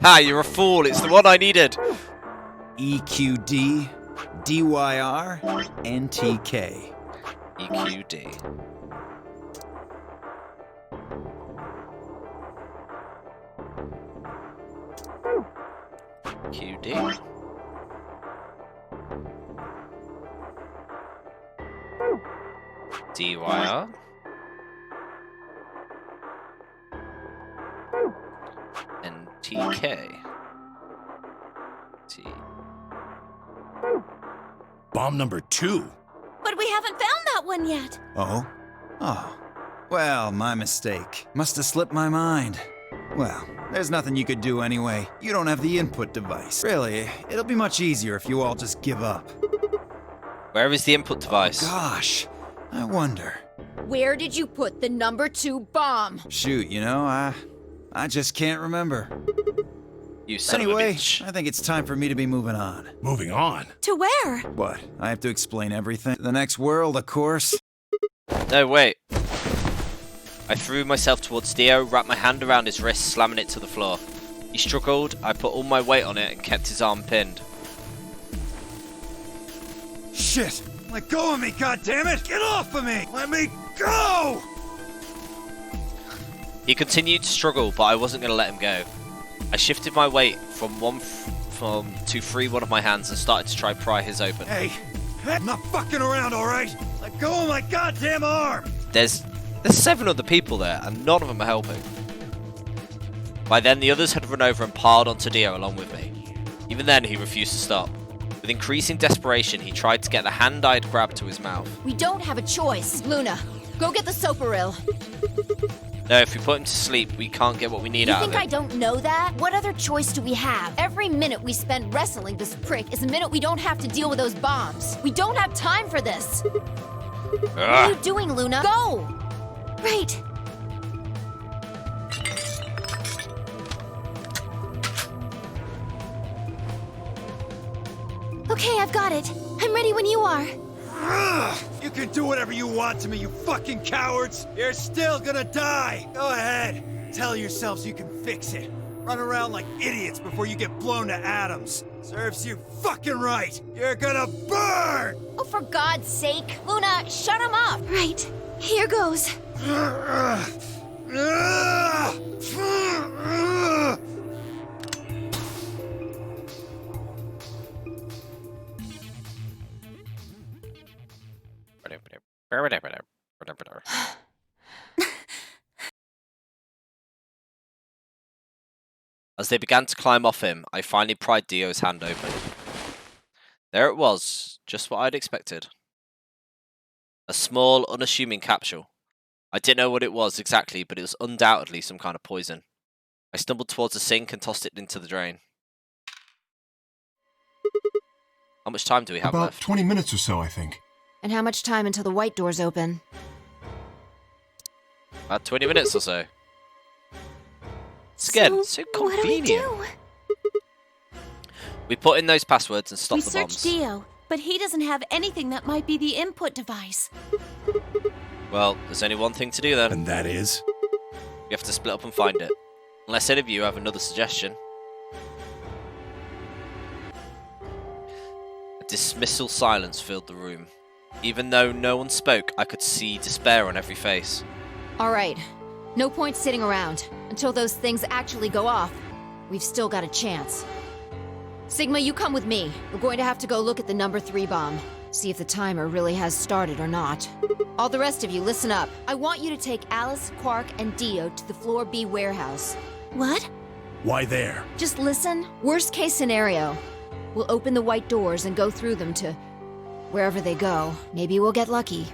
Ha, you're a fool. It's the one I needed. EQD DYR NTK. EQD. QD. DYR. NTK. T. Bomb number 2. But we haven't found that one yet. Oh? Well, my mistake. Must have slipped my mind. Well, there's nothing you could do anyway. You don't have the input device. Really, it'll be much easier if you all just give up. Where is the input device? Gosh, I wonder. Where did you put the number 2 bomb? Shoot, I just can't remember. You son Anyway, of a bitch. I think it's time for me to be moving on. Moving on? To where? What? I have to explain everything? The next world, of course. No, wait. I threw myself towards Dio, wrapped my hand around his wrist, slamming it to the floor. He struggled, I put all my weight on it and kept his arm pinned. Shit! Let go of me, goddammit! Get off of me! Let me go! He continued to struggle, but I wasn't going to let him go. I shifted my weight to free one of my hands and started to try pry his open. Hey, I'm not fucking around, alright? Let go of my goddamn arm! There's 7 other people there, and none of them are helping. By then, the others had run over and piled onto Dio along with me. Even then, he refused to stop. With increasing desperation, he tried to get the hand I'd grabbed to his mouth. We don't have a choice. Luna, go get the Soparil. No, if we put him to sleep, we can't get what we need out of You him. think I don't know that? What other choice do we have? Every minute we spend wrestling this prick is a minute we don't have to deal with those bombs. We don't have time for this. What are you doing, Luna? Go! Right. Okay, I've got it. I'm ready when you are. You can do whatever you want to me, you fucking cowards! You're still gonna die! Go ahead! Tell yourselves you can fix it. Run around like idiots before you get blown to atoms. Serves you fucking right! You're gonna burn! Oh, for God's sake. Luna, shut him up! Right. Here goes. As they began to climb off him, I finally pried Dio's hand open. There it was, just what I'd expected. A small, unassuming capsule. I didn't know what it was exactly, but it was undoubtedly some kind of poison. I stumbled towards the sink and tossed it into the drain. How much time do we have About left? 20 minutes or so, I think. And how much time until the white doors open? About 20 minutes or so. It's again, so convenient. What do we do? We put in those passwords and stopped We the searched bombs. Dio, but he doesn't have anything that might be the input device. Well, there's only one thing to do then. And that is? We have to split up and find it. Unless any of you have another suggestion. A dismissal silence filled the room. Even though no one spoke, I could see despair on every face. All right. No point sitting around. Until those things actually go off, we've still got a chance. Sigma, you come with me. We're going to have to go look at the number 3 bomb. See if the timer really has started or not. All the rest of you, listen up. I want you to take Alice, Quark, and Dio to the Floor B warehouse. What? Why there? Just listen. Worst case scenario. We'll open the white doors and go through them to wherever they go. Maybe we'll get lucky.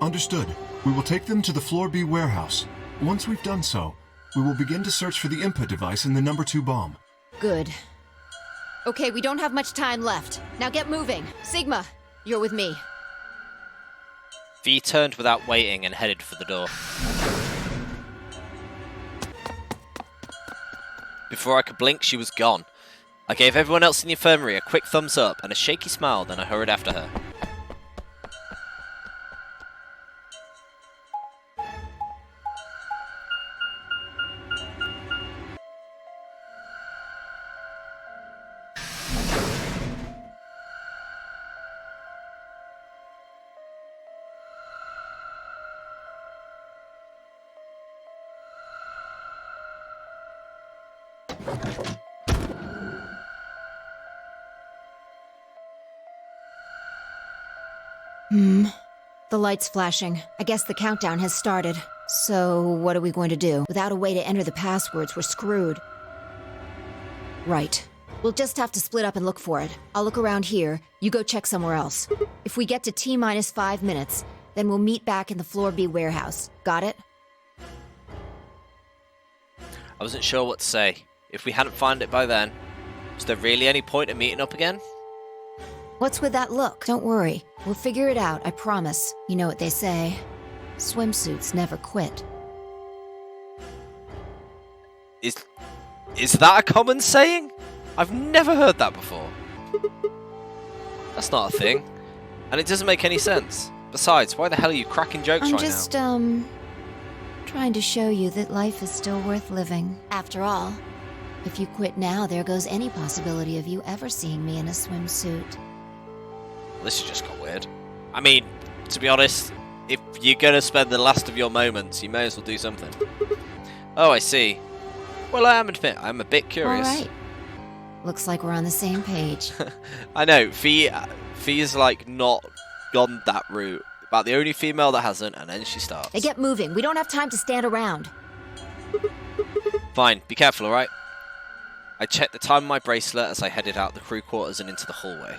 Understood. We will take them to the Floor B warehouse. Once we've done so, we will begin to search for the input device in the number 2 bomb. Good. Okay, we don't have much time left. Now get moving. Sigma, you're with me. V turned without waiting and headed for the door. Before I could blink, she was gone. I gave everyone else in the infirmary a quick thumbs up and a shaky smile, then I hurried after her. The light's flashing. I guess the countdown has started. So, what are we going to do? Without a way to enter the passwords, we're screwed. Right. We'll just have to split up and look for it. I'll look around here, you go check somewhere else. If we get to T-minus 5 minutes, then we'll meet back in the Floor B warehouse. Got it? I wasn't sure what to say. If we hadn't found it by then, was there really any point in meeting up again? What's with that look? Don't worry. We'll figure it out, I promise. You know what they say. Swimsuits never quit. Is that a common saying? I've never heard that before. That's not a thing. And it doesn't make any sense. Besides, why the hell are you cracking jokes right now? I'm just, trying to show you that life is still worth living. After all, if you quit now, there goes any possibility of you ever seeing me in a swimsuit. This has just got weird. I mean, to be honest, if you're gonna spend the last of your moments, you may as well do something. Oh, I see. Well, I'm a bit curious. All right. Looks like we're on the same page. I know, Fee is like not gone that route. About the only female that hasn't, and then she starts. Hey, get moving. We don't have time to stand around. Fine, be careful, alright? I checked the time on my bracelet as I headed out the crew quarters and into the hallway.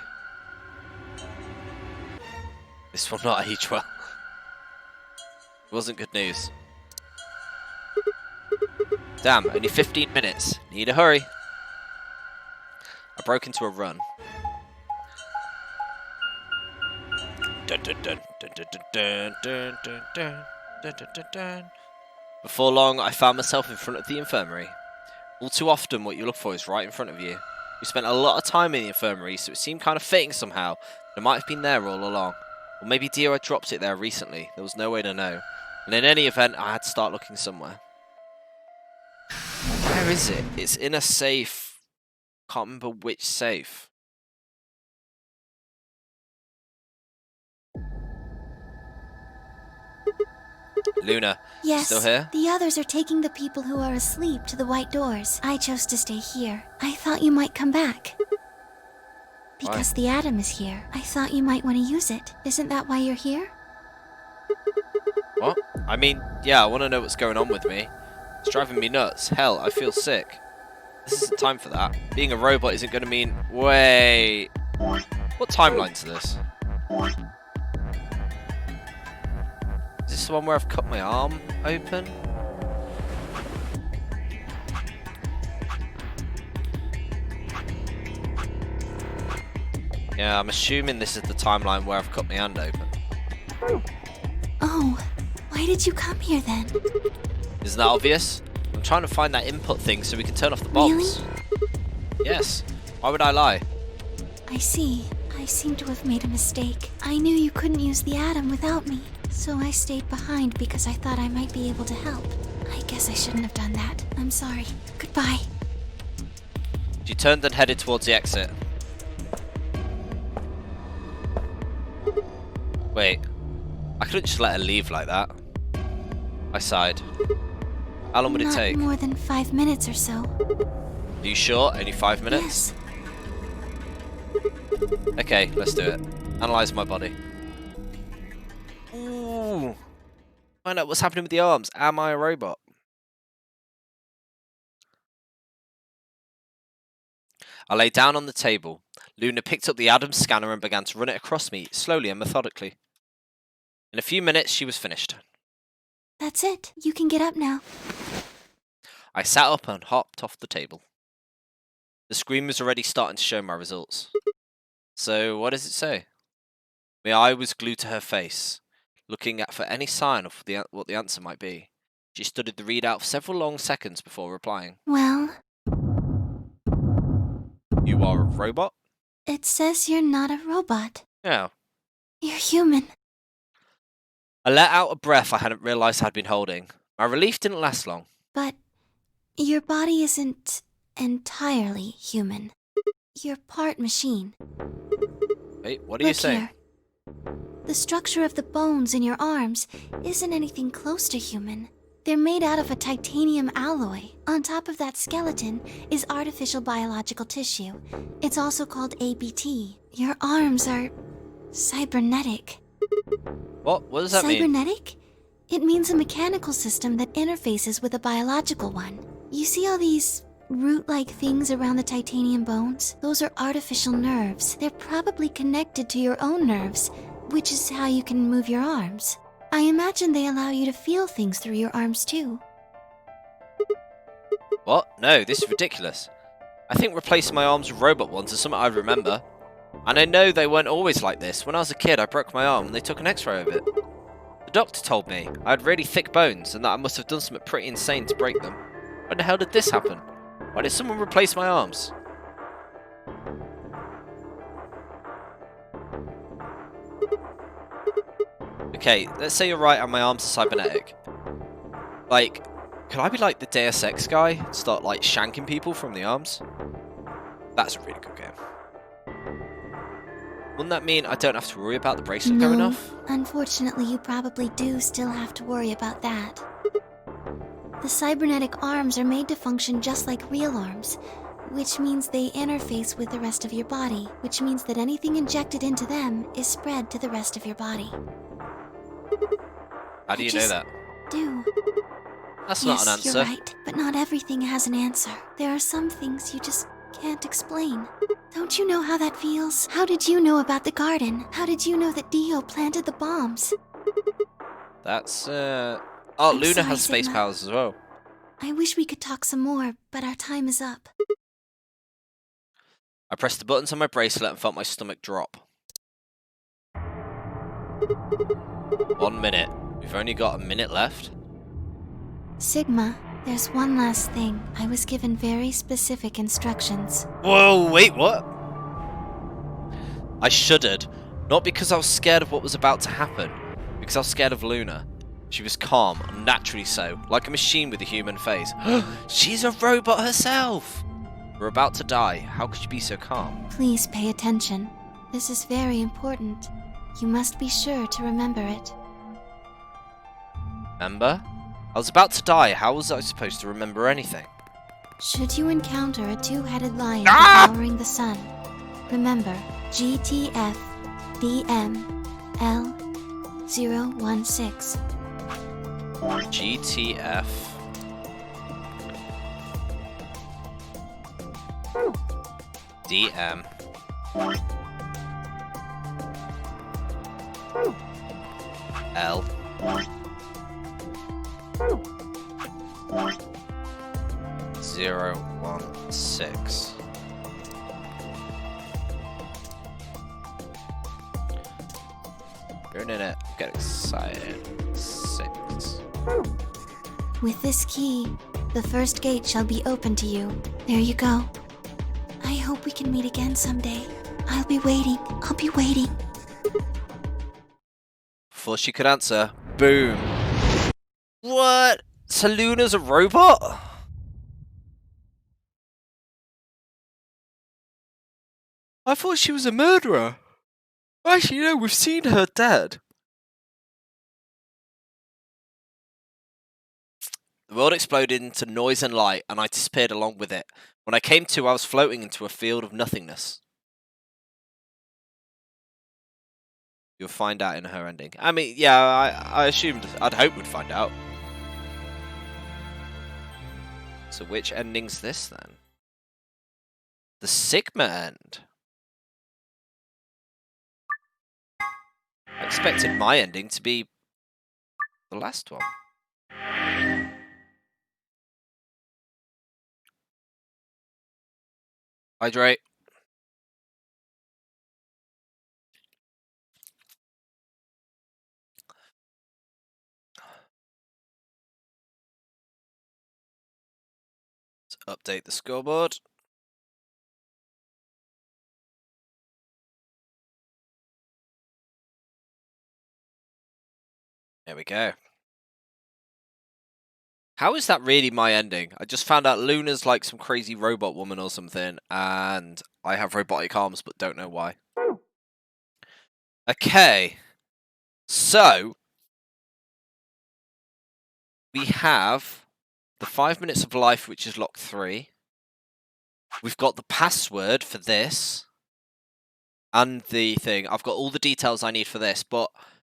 This will not age well. It wasn't good news. Damn, only 15 minutes. Need a hurry. I broke into a run. Dun, dun, dun, dun, dun, dun, dun, dun, dun, dun, dun, dun. Before long, I found myself in front of the infirmary. All too often, what you look for is right in front of you. We spent a lot of time in the infirmary, so it seemed kind of fitting somehow. It might have been there all along. Or maybe Dio had dropped it there recently. There was no way to know. And in any event, I had to start looking somewhere. Where is it? It's in a safe. Can't remember which safe. Luna, Yes, still here? the others are taking the people who are asleep to the white doors. I chose to stay here. I thought you might come back. Because Why? the atom is here. I thought you might want to use it. Isn't that why you're here? What? I mean, yeah, I want to know what's going on with me. It's driving me nuts. Hell, I feel sick. This isn't time for that. Being a robot isn't going to mean... Wait... What timeline's this? Is this the one where I've cut my arm open? Yeah, I'm assuming this is the timeline where I've cut my hand open. Oh, why did you come here then? Isn't that obvious? I'm trying to find that input thing so we can turn off the bombs. Really? Yes. Why would I lie? I see. I seem to have made a mistake. I knew you couldn't use the atom without me, so I stayed behind because I thought I might be able to help. I guess I shouldn't have done that. I'm sorry. Goodbye. She turned and headed towards the exit. Wait. I couldn't just let her leave like that. I sighed. How long would it take? Not more than 5 minutes or so. Are you sure? Only 5 minutes? Yes. Okay, let's do it. Analyze my body. Find out what's happening with the arms. Am I a robot? I lay down on the table. Luna picked up the Adams scanner and began to run it across me, slowly and methodically. In a few minutes, she was finished. That's it. You can get up now. I sat up and hopped off the table. The screen was already starting to show my results. So, what does it say? My eye was glued to her face, looking at for any sign of what the answer might be. She studied the readout for several long seconds before replying. Well, You are a robot? it says you're not a robot. Yeah. You're human. I let out a breath I hadn't realised I'd been holding. My relief didn't last long. But your body isn't entirely human. You're part machine. Wait, what are you saying? Here. The structure of the bones in your arms isn't anything close to human. They're made out of a titanium alloy. On top of that skeleton is artificial biological tissue. It's also called ABT. Your arms are cybernetic. What? What does that mean? Cybernetic? It means a mechanical system that interfaces with a biological one. You see all these root-like things around the titanium bones? Those are artificial nerves. They're probably connected to your own nerves, which is how you can move your arms. I imagine they allow you to feel things through your arms too. What? No, this is ridiculous. I think replacing my arms with robot ones is something I remember. And I know they weren't always like this. When I was a kid, I broke my arm and they took an x-ray of it. The doctor told me I had really thick bones and that I must have done something pretty insane to break them. When the hell did this happen? Why did someone replace my arms? Okay, let's say you're right and my arms are cybernetic. Like, could I be like the Deus Ex guy and start like shanking people from the arms? That's a really good game. Wouldn't that mean I don't have to worry about the bracelet going off? Unfortunately, you probably do still have to worry about that. The cybernetic arms are made to function just like real arms, which means they interface with the rest of your body, which means that anything injected into them is spread to the rest of your body. How do you know that? Do. That's Yes, not an answer. You're right, but not everything has an answer. There are some things you just can't explain. Don't you know how that feels? How did you know about the garden? How did you know that Dio planted the bombs? That's, Oh, I'm Luna sorry, has space Sigma. powers as well. I wish we could talk some more, but our time is up. I pressed the buttons on my bracelet and felt my stomach drop. 1 minute. We've only got a minute left. Sigma, there's one last thing. I was given very specific instructions. Whoa, wait, what? I shuddered. Not because I was scared of what was about to happen, because I was scared of Luna. She was calm, unnaturally so, like a machine with a human face. She's a robot herself! We're about to die. How could you be so calm? Please pay attention. This is very important. You must be sure to remember it. Remember? I was about to die. How was I supposed to remember anything? Should you encounter a two-headed lion devouring the sun, remember GTF DML016. GTF. DM. L. 016. You're in it. Get excited. 6. With this key, the first gate shall be open to you. There you go. I hope we can meet again someday. I'll be waiting. I'll be waiting. Before she could answer, boom. What? So Luna's a robot? I thought she was a murderer. Actually, no, we've seen her dead. The world exploded into noise and light, and I disappeared along with it. When I came to, I was floating into a field of nothingness. You'll find out in her ending. I mean, yeah, I assumed, I'd hope we'd find out. So which ending's this then? The Sigma end. I expected my ending to be the last one. Hydrate. Let's update the scoreboard. There we go. How is that really my ending? I just found out Luna's like some crazy robot woman or something, and I have robotic arms but don't know why. Okay. So, we have the 5 minutes of life, which is lock 3. We've got the password for this. And the thing. I've got all the details I need for this, but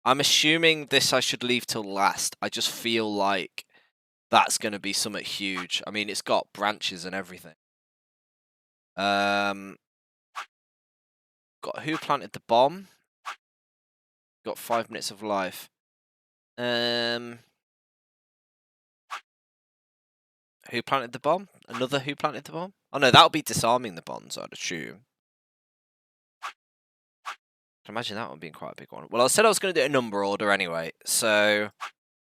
I'm assuming this I should leave till last. I just feel like that's going to be something huge. I mean, it's got branches and everything. Got who planted the bomb. Got 5 minutes of life. Who planted the bomb? Another who planted the bomb? Oh no, that'll be disarming the bombs, I'd assume. I can imagine that one being quite a big one. Well, I said I was going to do it in number order anyway, so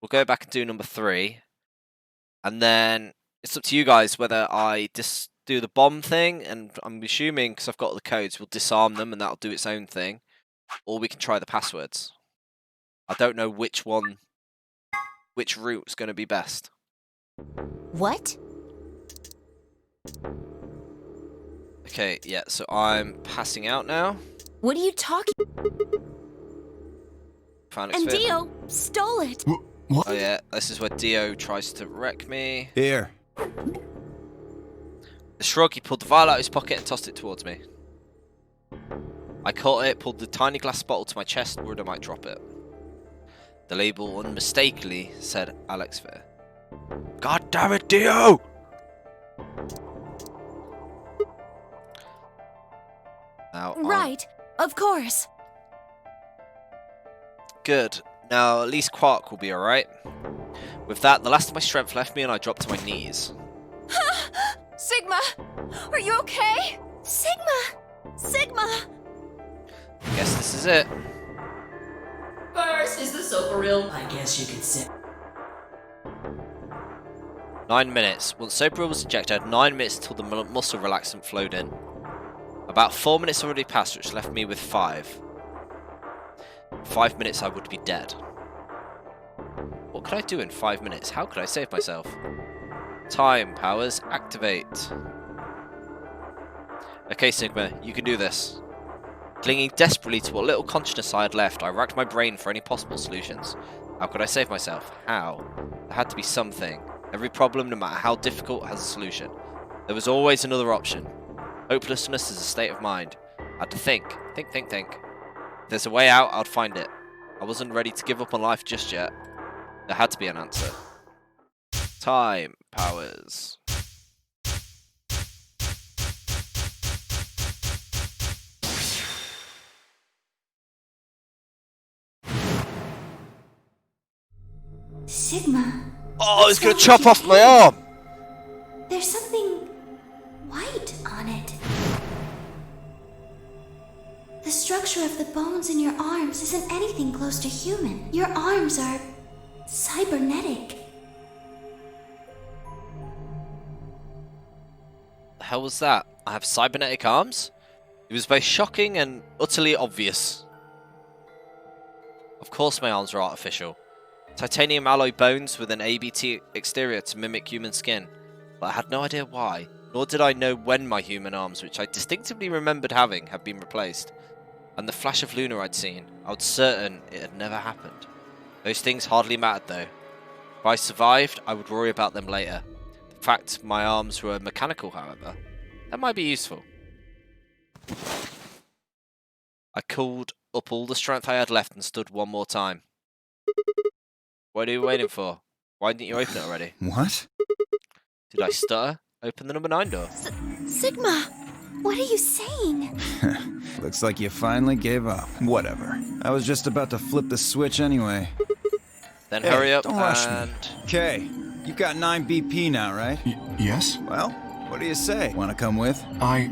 we'll go back and do number 3. And then it's up to you guys whether I just do the bomb thing, and I'm assuming, because I've got the codes, we'll disarm them and that'll do its own thing. Or we can try the passwords. I don't know which route's going to be best. What? Okay, yeah, so I'm passing out now. What are you talking? And Dio stole it. What? Oh yeah, this is where Dio tries to wreck me. Here. The shrug, he pulled the vial out of his pocket and tossed it towards me. I caught it, pulled the tiny glass bottle to my chest, worried I might drop it. The label unmistakably said Alex Fair. God damn it, Dio! Now, Right, of course. Good. Now, at least Quark will be alright. With that, the last of my strength left me and I dropped to my knees. Sigma! Are you okay? Sigma! Sigma! I guess this is it. First, is the soap real? I guess you could say. 9 minutes. Once Soapra was ejected, I had 9 minutes until the muscle relaxant flowed in. About 4 minutes already passed, which left me with 5. 5 minutes I would be dead. What could I do in 5 minutes? How could I save myself? Time powers activate. Okay, Sigma, you can do this. Clinging desperately to what little consciousness I had left, I racked my brain for any possible solutions. How could I save myself? How? There had to be something. Every problem, no matter how difficult, has a solution. There was always another option. Hopelessness is a state of mind. I had to think. Think. If there's a way out, I'd find it. I wasn't ready to give up on life just yet. There had to be an answer. Time powers. Sigma. Oh, it's gonna chop off my arm! There's something white on it. The structure of the bones in your arms isn't anything close to human. Your arms are cybernetic. The hell was that? I have cybernetic arms? It was both shocking and utterly obvious. Of course my arms are artificial. Titanium alloy bones with an ABT exterior to mimic human skin. But I had no idea why, nor did I know when my human arms, which I distinctively remembered having, had been replaced. And the flash of Luna I'd seen, I was certain it had never happened. Those things hardly mattered though. If I survived, I would worry about them later. The fact my arms were mechanical, however, that might be useful. I called up all the strength I had left and stood one more time. What are you waiting for? Why didn't you open it already? What? Did I stutter? Open the number 9 door. Sigma, what are you saying? Looks like you finally gave up. Whatever. I was just about to flip the switch anyway. Then Hey, hurry up don't rush me. and... Okay, you've got 9 BP now, right? Yes? Well, what do you say? Want to come with? I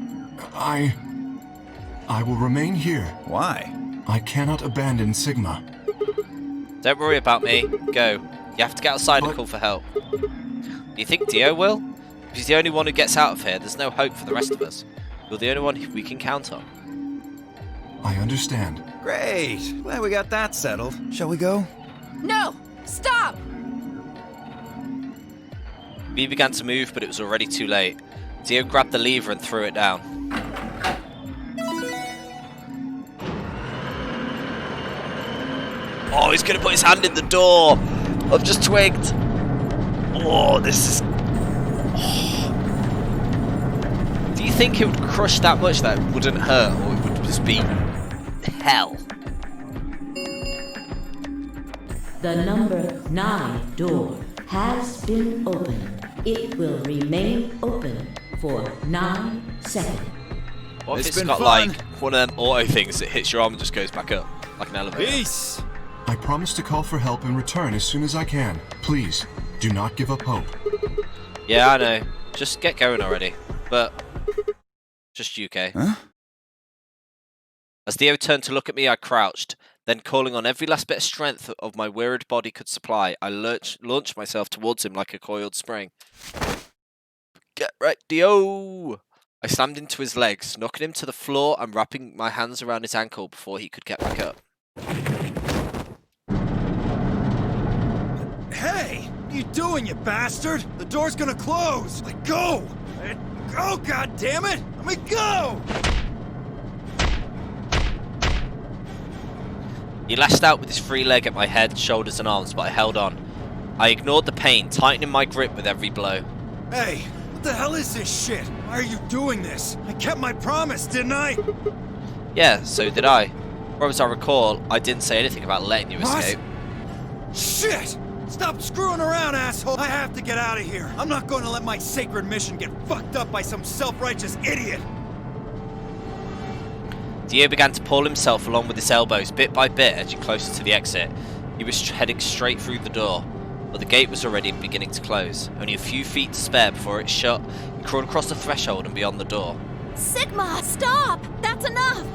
will remain here. Why? I cannot abandon Sigma. Don't worry about me. Go. You have to get outside and call for help. Do you think Dio will? If he's the only one who gets out of here, there's no hope for the rest of us. You're the only one we can count on. I understand. Great. Glad we got that settled. Shall we go? No! Stop! B began to move, but it was already too late. Dio grabbed the lever and threw it down. Oh, he's gonna put his hand in the door! I've just twigged! Oh, this is... Oh. Do you think it would crush that much that it wouldn't hurt, or it would just be... hell? The number 9 door has been opened. It will remain open for 9 seconds. What if It's it's been got fun. like one of them auto things that hits your arm and just goes back up, like an elevator? Peace! I promise to call for help and return as soon as I can. Please, do not give up hope. Yeah, I know. Just get going already. But... just UK. Huh? As Theo turned to look at me, I crouched. Then, calling on every last bit of strength of my wearied body could supply, I launched myself towards him like a coiled spring. Get right, Dio! I slammed into his legs, knocking him to the floor and wrapping my hands around his ankle before he could get back up. Hey! What are you doing, you bastard? The door's gonna close! Let go! Let go, goddammit! Let me go! He lashed out with his free leg at my head, shoulders and arms, but I held on. I ignored the pain, tightening my grip with every blow. Hey! What the hell is this shit? Why are you doing this? I kept my promise, didn't I? Yeah, so did I. Or as I recall, I didn't say anything about letting you What? escape. Shit! Stop screwing around, asshole! I have to get out of here! I'm not going to let my sacred mission get fucked up by some self-righteous idiot! Dio began to pull himself along with his elbows bit by bit edging closer to the exit. He was heading straight through the door, but the gate was already beginning to close. Only a few feet to spare before it shut. He crawled across the threshold and beyond the door. Sigma, stop! That's enough!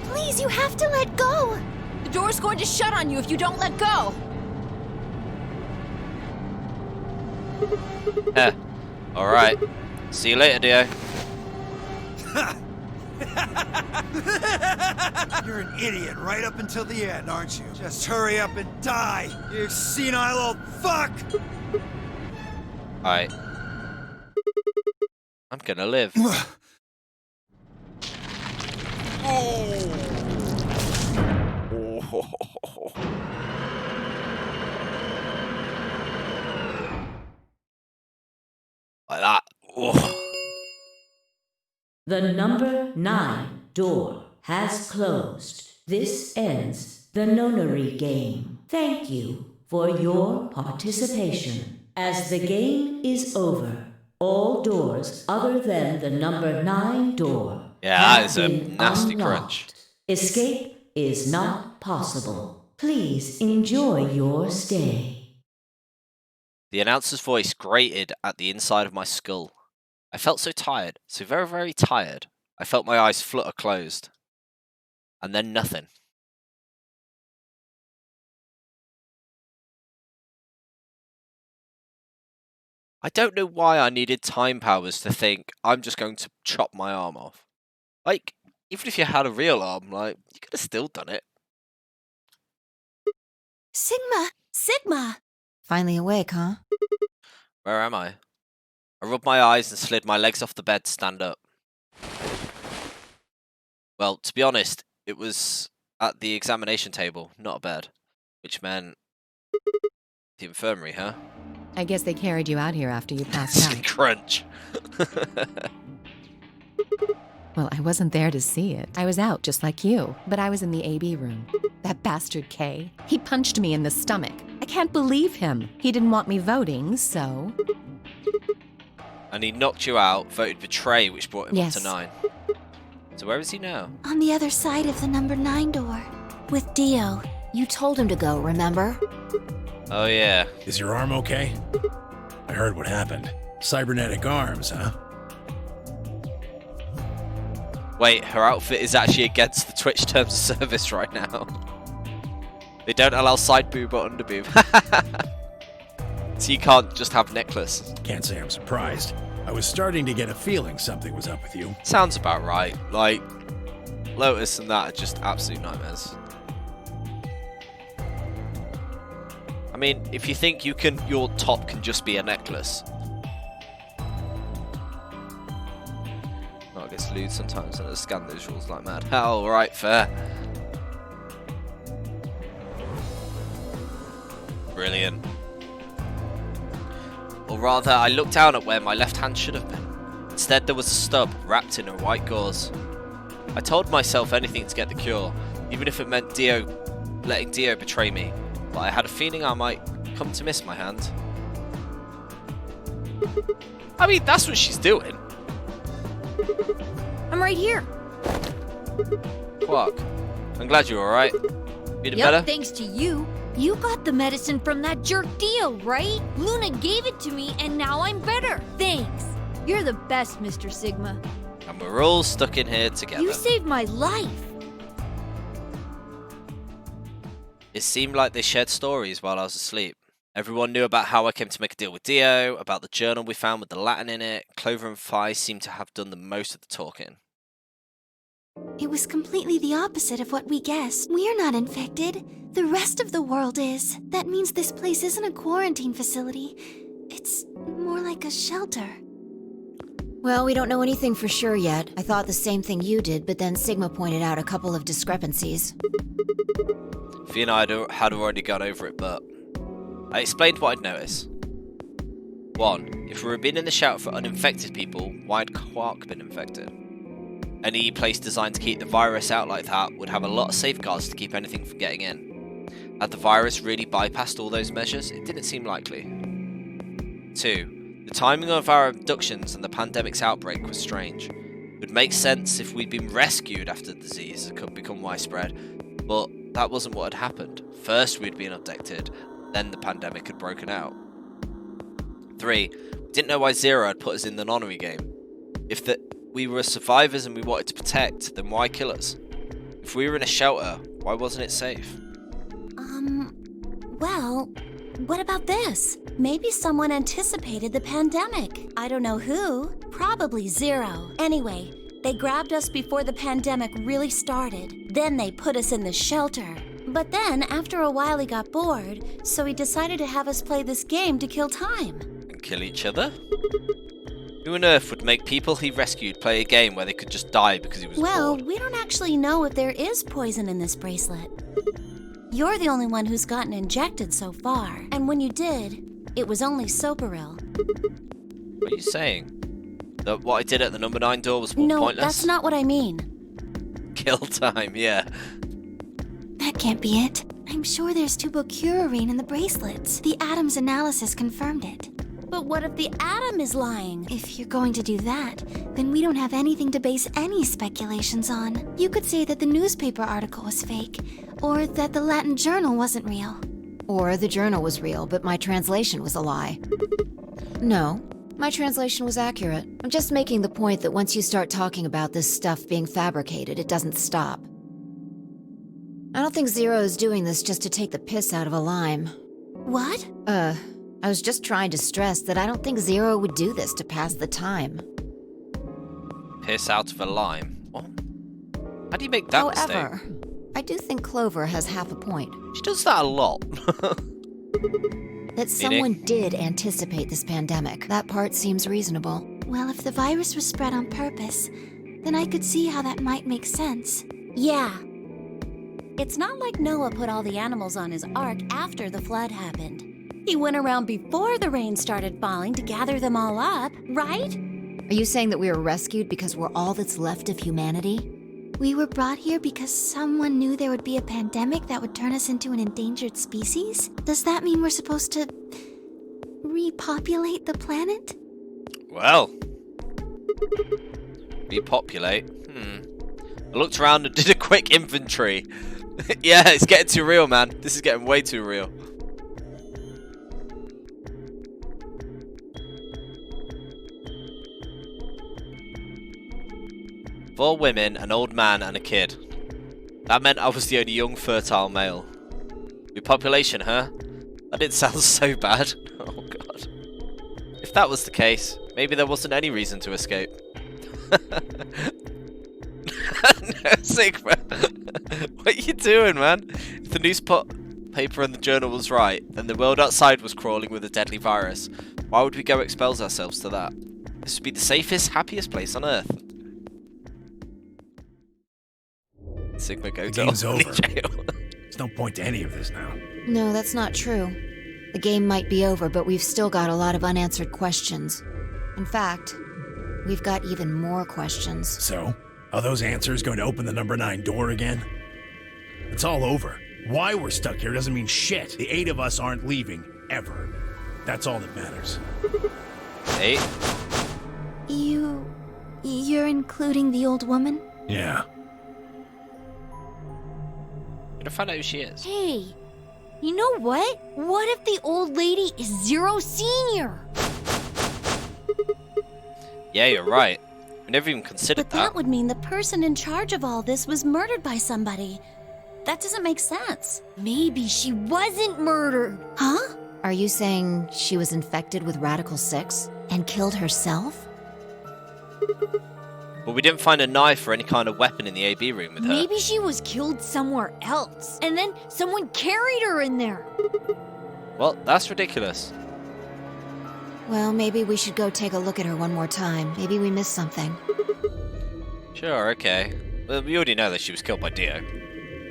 Please, you have to let go! The door's going to shut on you if you don't let go! Alright. See you later, Dio. You're an idiot right up until the end, aren't you? Just hurry up and die, you senile old fuck! Alright. I'm gonna live. Like that. Oh. The number 9 door has closed. This ends the Nonary game. Thank you for your participation. As the game is over, all doors other than the number 9 door Yeah, that have is a been nasty unlocked. crunch. Escape is not possible. Please enjoy your stay. The announcer's voice grated at the inside of my skull. I felt so tired, so very, very tired. I felt my eyes flutter closed. And then nothing. I don't know why I needed time powers to think I'm just going to chop my arm off. Like, even if you had a real arm, like, you could have still done it. Sigma! Sigma! Finally awake, huh? Where am I? I rubbed my eyes and slid my legs off the bed to stand up. Well, to be honest, it was at the examination table, not a bed. Which meant the infirmary, huh? I guess they carried you out here after you passed out. Crunch. Well, I wasn't there to see it. I was out just like you, but I was in the AB room. That bastard K, he punched me in the stomach. I can't believe him. He didn't want me voting, so... And he knocked you out, voted betray, which brought him Yes. up to 9. So where is he now? On the other side of the number 9 door. With Dio. You told him to go, remember? Oh yeah. Is your arm okay? I heard what happened. Cybernetic arms, huh? Wait, her outfit is actually against the Twitch terms of service right now. They don't allow side boob or under boob. So you can't just have necklace. Can't say I'm surprised. I was starting to get a feeling something was up with you. Sounds about right. Like, Lotus and that are just absolute nightmares. I mean, if you think your top can just be a necklace. Oh, it gets lewd sometimes and I scan those rules like mad. Oh, right, fair. Brilliant. Or rather, I looked down at where my left hand should have been. Instead, there was a stub wrapped in a white gauze. I told myself anything to get the cure, even if it meant letting Dio betray me. But I had a feeling I might come to miss my hand. I mean, that's what she's doing. I'm right here. Quark, I'm glad you're alright. Feeling Yep, better? thanks to you. You got the medicine from that jerk Dio, right? Luna gave it to me, and now I'm better. Thanks. You're the best, Mr. Sigma. And we're all stuck in here together. You saved my life. It seemed like they shared stories while I was asleep. Everyone knew about how I came to make a deal with Dio, about the journal we found with the Latin in it. Clover and Phi seemed to have done the most of the talking. It was completely the opposite of what we guessed. We're not infected. The rest of the world is. That means this place isn't a quarantine facility. It's more like a shelter. Well, we don't know anything for sure yet. I thought the same thing you did, but then Sigma pointed out a couple of discrepancies. Fee and I had already gone over it, but I explained what I'd noticed. 1. If we were being in the shelter for uninfected people, why had Quark been infected? Any place designed to keep the virus out like that would have a lot of safeguards to keep anything from getting in. Had the virus really bypassed all those measures? It didn't seem likely. 2. The timing of our abductions and the pandemic's outbreak was strange. It would make sense if we'd been rescued after the disease had become widespread, but that wasn't what had happened. First we'd been abducted, then the pandemic had broken out. 3. We didn't know why Zero had put us in the Nonary game. If we were survivors and we wanted to protect, then why kill us? If we were in a shelter, why wasn't it safe? Well, what about this? Maybe someone anticipated the pandemic. I don't know who. Probably Zero. Anyway, they grabbed us before the pandemic really started. Then they put us in the shelter. But then, after a while, he got bored, so he decided to have us play this game to kill time. And kill each other? Who on earth would make people he rescued play a game where they could just die because he was Well, bored? we don't actually know if there is poison in this bracelet. You're the only one who's gotten injected so far, and when you did, it was only Soparil. What are you saying? That what I did at the number 9 door was more No, pointless? that's not what I mean. Kill time, yeah. That can't be it. I'm sure there's tubocurarine in the bracelets. The Adam's analysis confirmed it. But what if the Atom is lying? If you're going to do that, then we don't have anything to base any speculations on. You could say that the newspaper article was fake, or that the Latin journal wasn't real. Or the journal was real, but my translation was a lie. No, my translation was accurate. I'm just making the point that once you start talking about this stuff being fabricated, it doesn't stop. I don't think Zero is doing this just to take the piss out of a lime. What? I was just trying to stress that I don't think Zero would do this to pass the time. Piss out of a lime. What? How do you make that However, mistake? I do think Clover has half a point. She does that a lot. That someone did anticipate this pandemic. That part seems reasonable. Well, if the virus was spread on purpose, then I could see how that might make sense. Yeah. It's not like Noah put all the animals on his ark after the flood happened. He went around before the rain started falling to gather them all up, right? Are you saying that we were rescued because we're all that's left of humanity? We were brought here because someone knew there would be a pandemic that would turn us into an endangered species? Does that mean we're supposed to repopulate the planet? Well, repopulate. I looked around and did a quick inventory. Yeah, it's getting too real, man. This is getting way too real. Four women, an old man, and a kid. That meant I was the only young, fertile male. Repopulation, huh? That didn't sound so bad. Oh god. If that was the case, maybe there wasn't any reason to escape. No, Sigma. What are you doing, man? If the newspaper and the journal was right, and the world outside was crawling with a deadly virus, why would we go expose ourselves to that? This would be the safest, happiest place on Earth. Sigma, go to Game's over. jail. There's no point to any of this now. No, that's not true. The game might be over, but we've still got a lot of unanswered questions. In fact, we've got even more questions. So, are those answers going to open the number 9 door again? It's all over. Why we're stuck here doesn't mean shit. The 8 of us aren't leaving, ever. That's all that matters. 8? You're including the old woman? Yeah. Gonna find out who she is. Hey, you know what? What if the old lady is Zero Senior? Yeah, you're right. We never even considered But that would mean the person in charge of all this was murdered by somebody. That doesn't make sense. Maybe she wasn't murdered. Huh? Are you saying she was infected with Radical 6 and killed herself? But we didn't find a knife or any kind of weapon in the AB room with her. Maybe she was killed somewhere else, and then someone carried her in there. Well, that's ridiculous. Well, maybe we should go take a look at her one more time. Maybe we missed something. Sure, okay. Well, we already know that she was killed by Dio.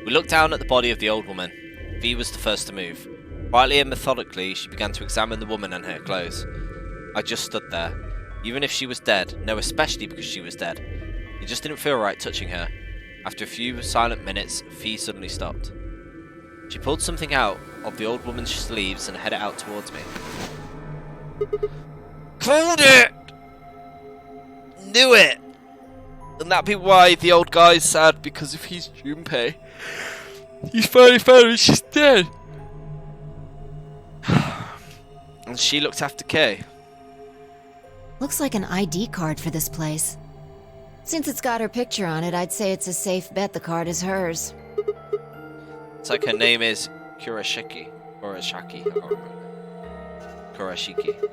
We looked down at the body of the old woman. V was the first to move. Quietly and methodically, she began to examine the woman and her clothes. I just stood there. Even if she was dead, no, especially because she was dead, it just didn't feel right touching her. After a few silent minutes, V suddenly stopped. She pulled something out of the old woman's sleeves and headed out towards me. Called it! Knew it! And that'd be why the old guy's sad, because if he's Junpei, he's finally found her, she's dead! And she looked after Kay. Looks like an ID card for this place. Since it's got her picture on it, I'd say it's a safe bet the card is hers. It's like her name is Kurashiki. Kurashaki. I can't remember. Kurashiki.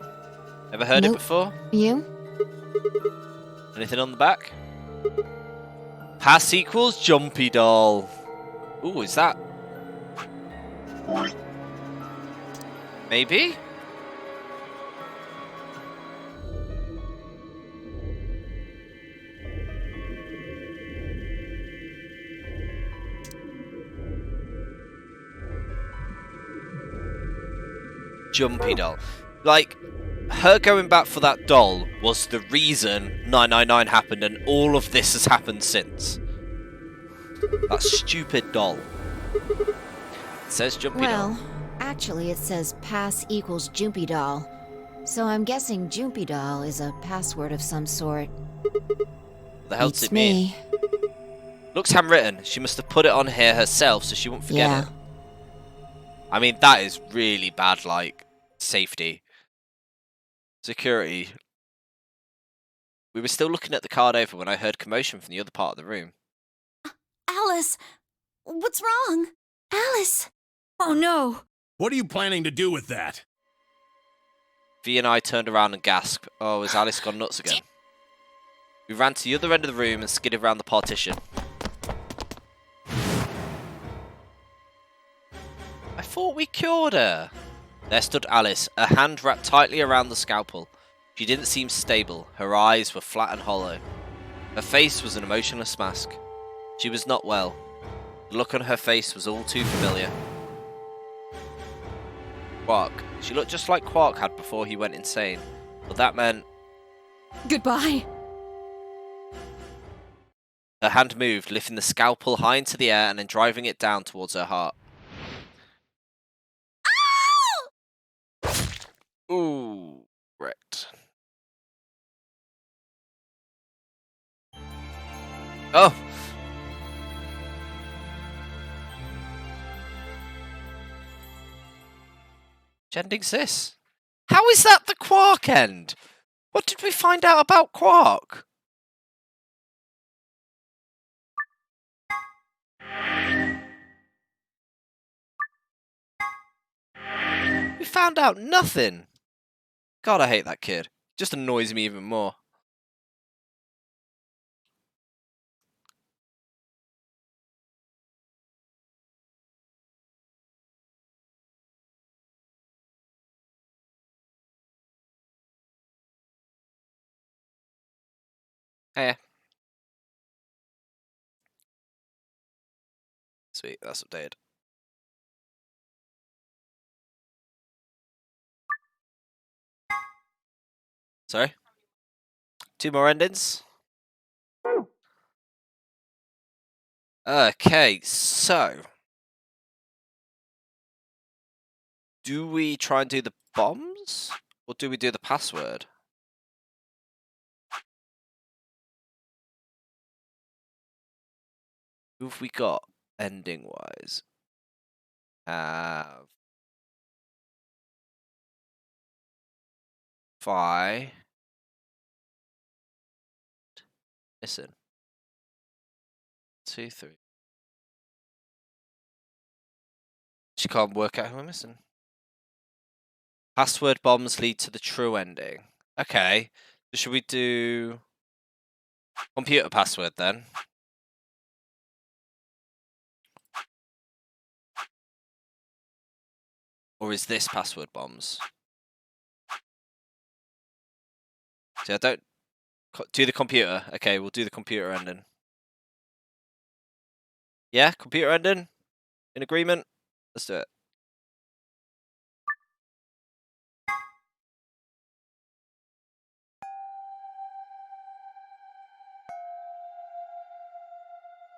Ever heard it before? You? Anything on the back? Pass equals Jumpy Doll. Ooh, is that? Maybe? Jumpy Doll. Like, her going back for that doll was the reason 999 happened, and all of this has happened since. That stupid doll. It says Jumpy Doll. Well, actually it says pass equals Jumpy Doll. So I'm guessing Jumpy Doll is a password of some sort. What the hell does Beats it mean? Looks handwritten. She must have put it on here herself so she won't forget it. I mean, that is really bad, like, safety. Security. We were still looking at the card over when I heard commotion from the other part of the room. Alice, what's wrong? Alice! Oh no! What are you planning to do with that? V and I turned around and gasped. Oh, has Alice gone nuts again? We ran to the other end of the room and skidded around the partition. I thought we cured her. There stood Alice, her hand wrapped tightly around the scalpel. She didn't seem stable. Her eyes were flat and hollow. Her face was an emotionless mask. She was not well. The look on her face was all too familiar. Quark. She looked just like Quark had before he went insane. But that meant... Goodbye. Her hand moved, lifting the scalpel high into the air and then driving it down towards her heart. Ooh, right. Oh! Which ending's this? How is that the Quark end? What did we find out about Quark? We found out nothing. God, I hate that kid. Just annoys me even more. Hey. Sweet, that's updated. Sorry? 2 more endings? Okay, so... do we try and do the bombs? Or do we do the password? Who have we got, ending-wise? Vi. Missing. 2, 3. She can't work out who I'm missing. Password bombs lead to the true ending. Okay. So should we do computer password then? Or is this password bombs? See, I don't do the computer. Okay, we'll do the computer ending. Yeah, computer ending? In agreement? Let's do it.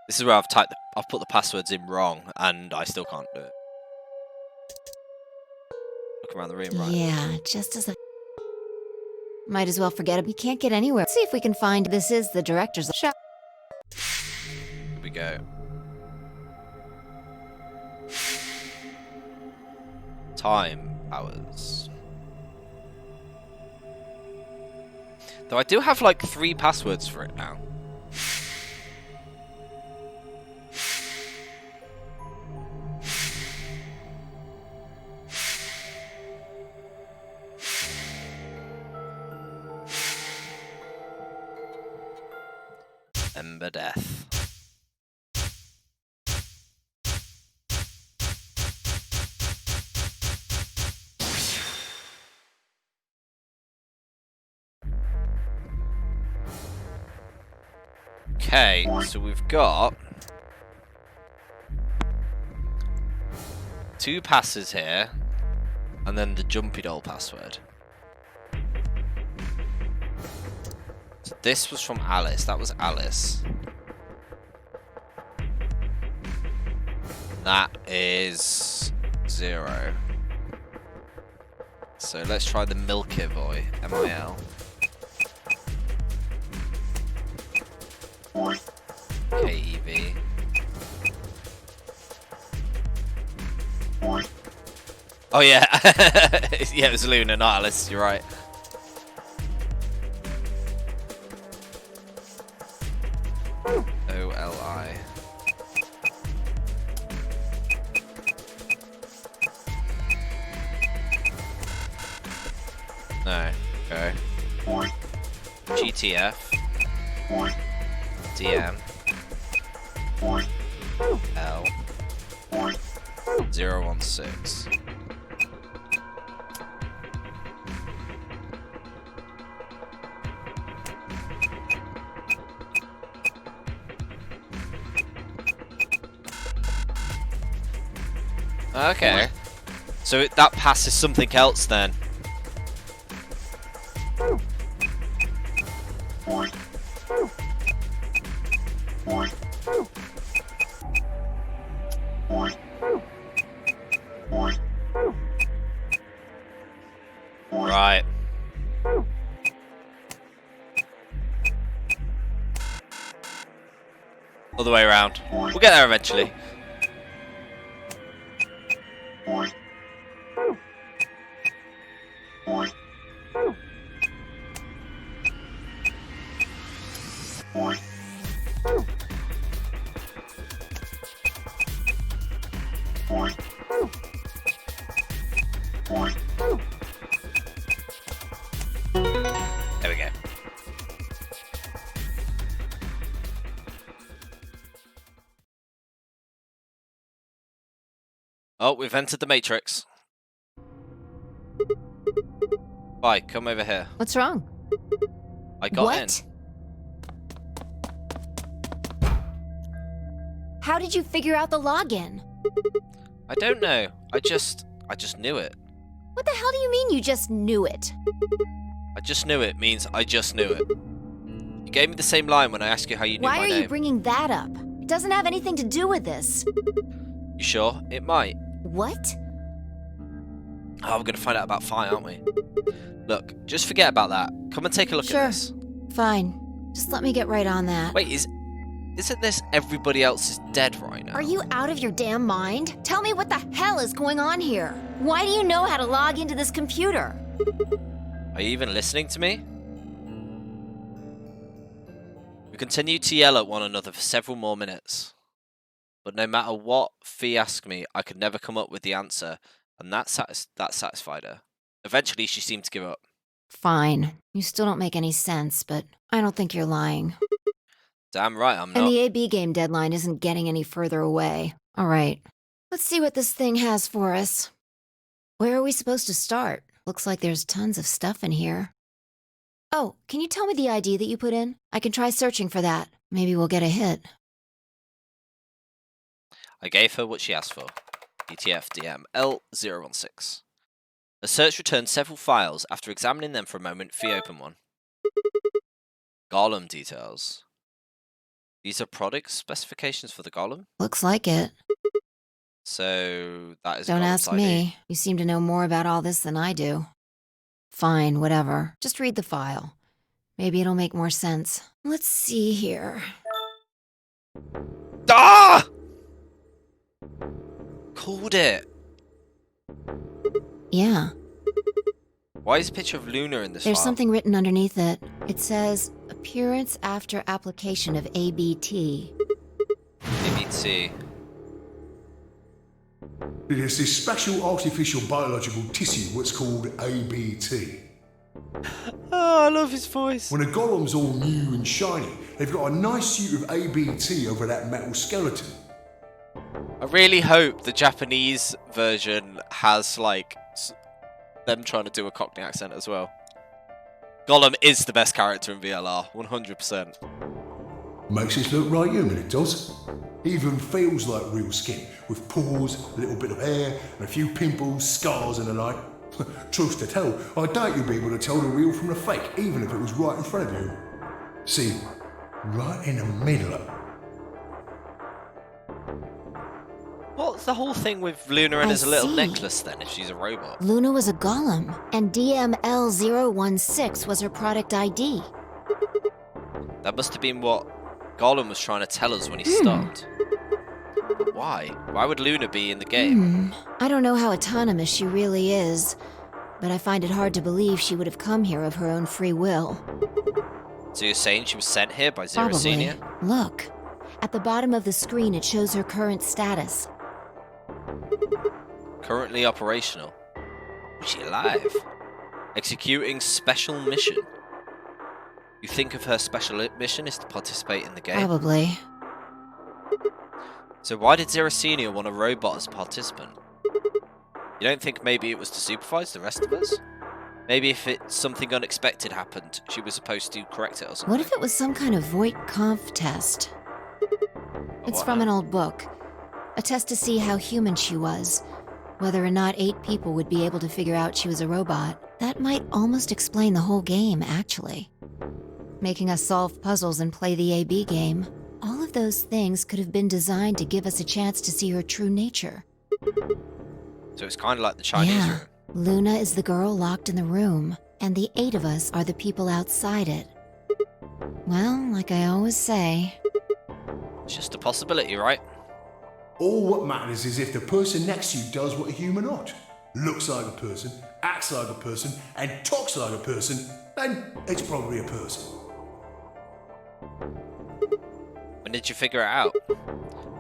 This is where I've put the passwords in wrong, and I still can't do it. Look around the room, right? Yeah, just as a... Might as well forget it. We can't get anywhere. See if we can find... This is the director's shop. Here we go. Time hours. Though I do have like 3 passwords for it now. Ember Death. Okay, so we've got 2 passes here, and then the Jumpy Doll password. So this was from Alice. That was Alice. That is 0. So let's try the Milky Boy. MIL. KEV. Oh yeah, yeah, it was Luna, not Alice. You're right. OLI. No. Okay. GTF. DM. L. 016. Okay. So that passes something else then. Right. All the way around. We'll get there eventually. There we go. Oh, we've entered the Matrix. Bye, come over here. What's wrong? I got in. How did you figure out the login? I don't know. I just knew it. What the hell do you mean you just knew it? I just knew it means I just knew it. You gave me the same line when I asked you how you knew my name. Why are you bringing that up? It doesn't have anything to do with this. You sure? It might. What? Oh, we're gonna find out about Phi, aren't we? Look, just forget about that. Come and take a look at this. Fine. Just let me get right on that. Wait, isn't this everybody else is dead right now? Are you out of your damn mind? Tell me what the hell is going on here. Why do you know how to log into this computer? Are you even listening to me? We continued to yell at one another for several more minutes. But no matter what Phi asked me, I could never come up with the answer, and that satisfied her. Eventually, she seemed to give up. Fine. You still don't make any sense, but I don't think you're lying. Damn right I'm not. And the AB game deadline isn't getting any further away. All right. Let's see what this thing has for us. Where are we supposed to start? Looks like there's tons of stuff in here. Oh, can you tell me the ID that you put in? I can try searching for that. Maybe we'll get a hit. I gave her what she asked for. ETF DML016. A search returned several files. After examining them for a moment, Phi opened one. Golem details. These are product specifications for the golem? Looks like it. So, that is Don't Golem's ask ID. me. You seem to know more about all this than I do. Fine, whatever. Just read the file. Maybe it'll make more sense. Let's see here. Ah! Called it. Yeah. Why is a picture of Luna in this There's file? something written underneath it. It says, appearance after application of ABT. ABT. It is this special artificial biological tissue what's called ABT. Oh, I love his voice. When a golem's all new and shiny, they've got a nice suit of ABT over that metal skeleton. I really hope the Japanese version has, like, them trying to do a Cockney accent as well. Golem is the best character in VLR, 100%. Makes it look right human, it does. Even feels like real skin, with pores, a little bit of hair, and a few pimples, scars and the like. Truth to tell, I doubt you'd be able to tell the real from the fake, even if it was right in front of you. See, right in the middle of... What's the whole thing with Luna and his little necklace then, if she's a robot? Luna was a golem, and DML016 was her product ID. That must have been what Golem was trying to tell us when he stopped. But why? Why would Luna be in the game? I don't know how autonomous she really is, but I find it hard to believe she would have come here of her own free will. So you're saying she was sent here by Zero Probably. Senior? Look, at the bottom of the screen it shows her current status. Currently operational. Is she alive? Executing special mission. You think of her special mission is to participate in the game? Probably. So why did Zero Senior want a robot as a participant? You don't think maybe it was to supervise the rest of us? Maybe if something unexpected happened, she was supposed to correct it or something? What if it was some kind of Voight-Kampff test? It's What from now? an old book. A test to see how human she was. Whether or not 8 people would be able to figure out she was a robot. That might almost explain the whole game, actually. making us solve puzzles and play the AB game. All of those things could have been designed to give us a chance to see her true nature. So it's kind of like the Chinese room. Luna is the girl locked in the room, and the 8 of us are the people outside it. Well, like I always say... It's just a possibility, right? All what matters is if the person next to you does what a human ought. Looks like a person, acts like a person, and talks like a person, then it's probably a person. When did you figure it out?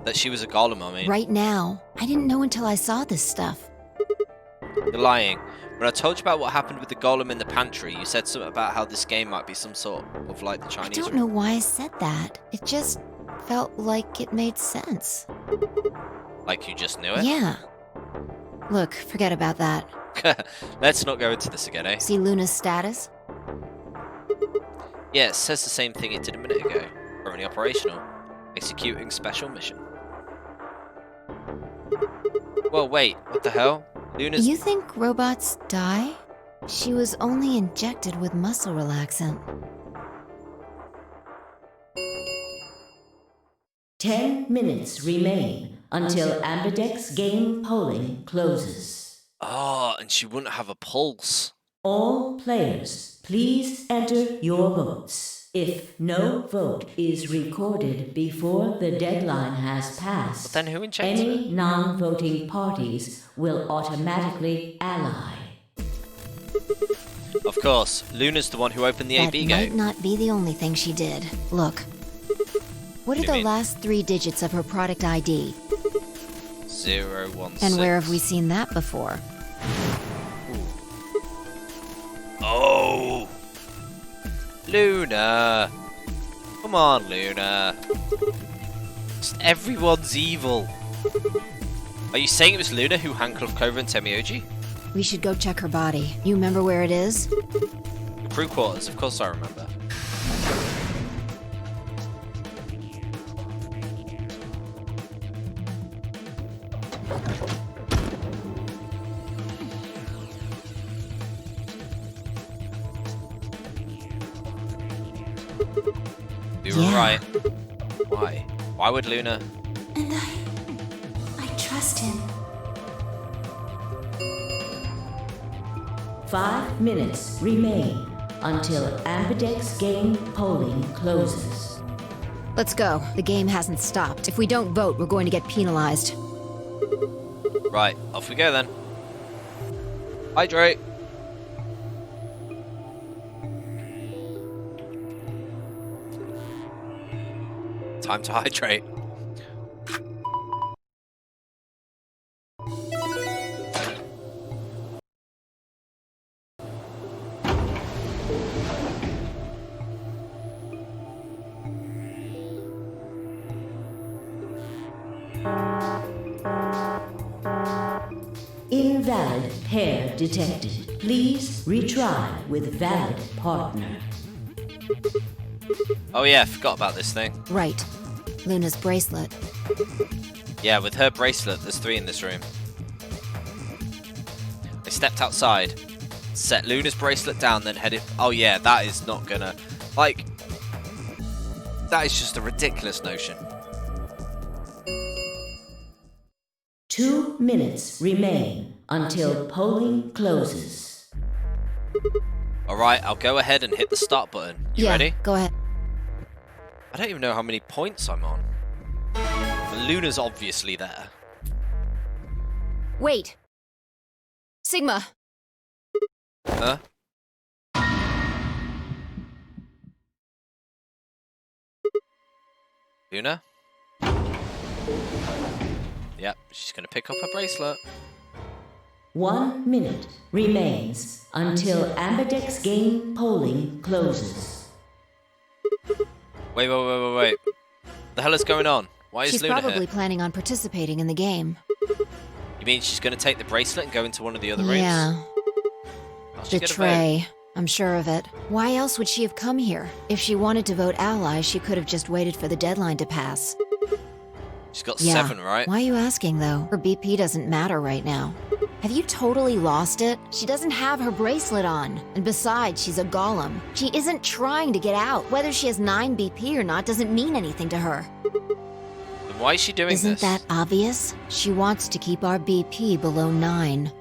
That she was a golem, I mean. Right now. I didn't know until I saw this stuff. You're lying. When I told you about what happened with the golem in the pantry, you said something about how this game might be some sort of like the Chinese I don't know why I said that. It just felt like it made sense. Like you just knew it? Yeah. Look, forget about that. Let's not go into this again, eh? See Luna's status? Yeah, it says the same thing it did a minute ago. Currently operational. Executing special mission. Well, wait, what the hell? Luna's... You think robots die? She was only injected with muscle relaxant. 10 minutes remain until Ambidex game polling closes. Oh, and she wouldn't have a pulse. All players, please enter your votes. If no vote is recorded before the deadline has passed, But then who injects any non-voting parties will automatically ally. Of course, Luna's the one who opened the AB That might gate. not be the only thing she did. Look. What are do you the mean? last 3 digits of her product ID? 016. And where have we seen that before? Oh! Luna! Come on, Luna. Just everyone's evil. Are you saying it was Luna who handcuffed Cobra and Temioji? We should go check her body. You remember where it is? The crew quarters, of course I remember. You were right. Why? Why would Luna? And I trust him. 5 minutes remain until Ambidex game polling closes. Let's go. The game hasn't stopped. If we don't vote, we're going to get penalized. Right, off we go then. Hydrate. Time to hydrate. Invalid pair detected. Please retry with valid partner. Oh yeah, forgot about this thing. Right. Luna's bracelet. Yeah, with her bracelet, there's 3 in this room. I stepped outside, set Luna's bracelet down, then headed... Oh yeah, that is not gonna... Like... That is just a ridiculous notion. 2 minutes remain until polling closes. Alright, I'll go ahead and hit the start button. You ready? Go ahead. I don't even know how many points I'm on. And Luna's obviously there. Wait. Sigma. Huh? Luna? Yep, she's gonna pick up her bracelet. 1 minute remains until Ambidex game polling closes. Wait. The hell is going on? Why is She's Luna probably here? planning on participating in the game. You mean she's gonna take the bracelet and go into one of the other rooms? Yeah. How'd she The get a vote? tray. I'm sure of it. Why else would she have come here? If she wanted to vote ally, she could have just waited for the deadline to pass. She's got Yeah. 7, right? Why are you asking, though? Her BP doesn't matter right now. Have you totally lost it? She doesn't have her bracelet on. And besides, she's a golem. She isn't trying to get out. Whether she has 9 BP or not doesn't mean anything to her. Then why is she doing this? Isn't that obvious? She wants to keep our BP below 9.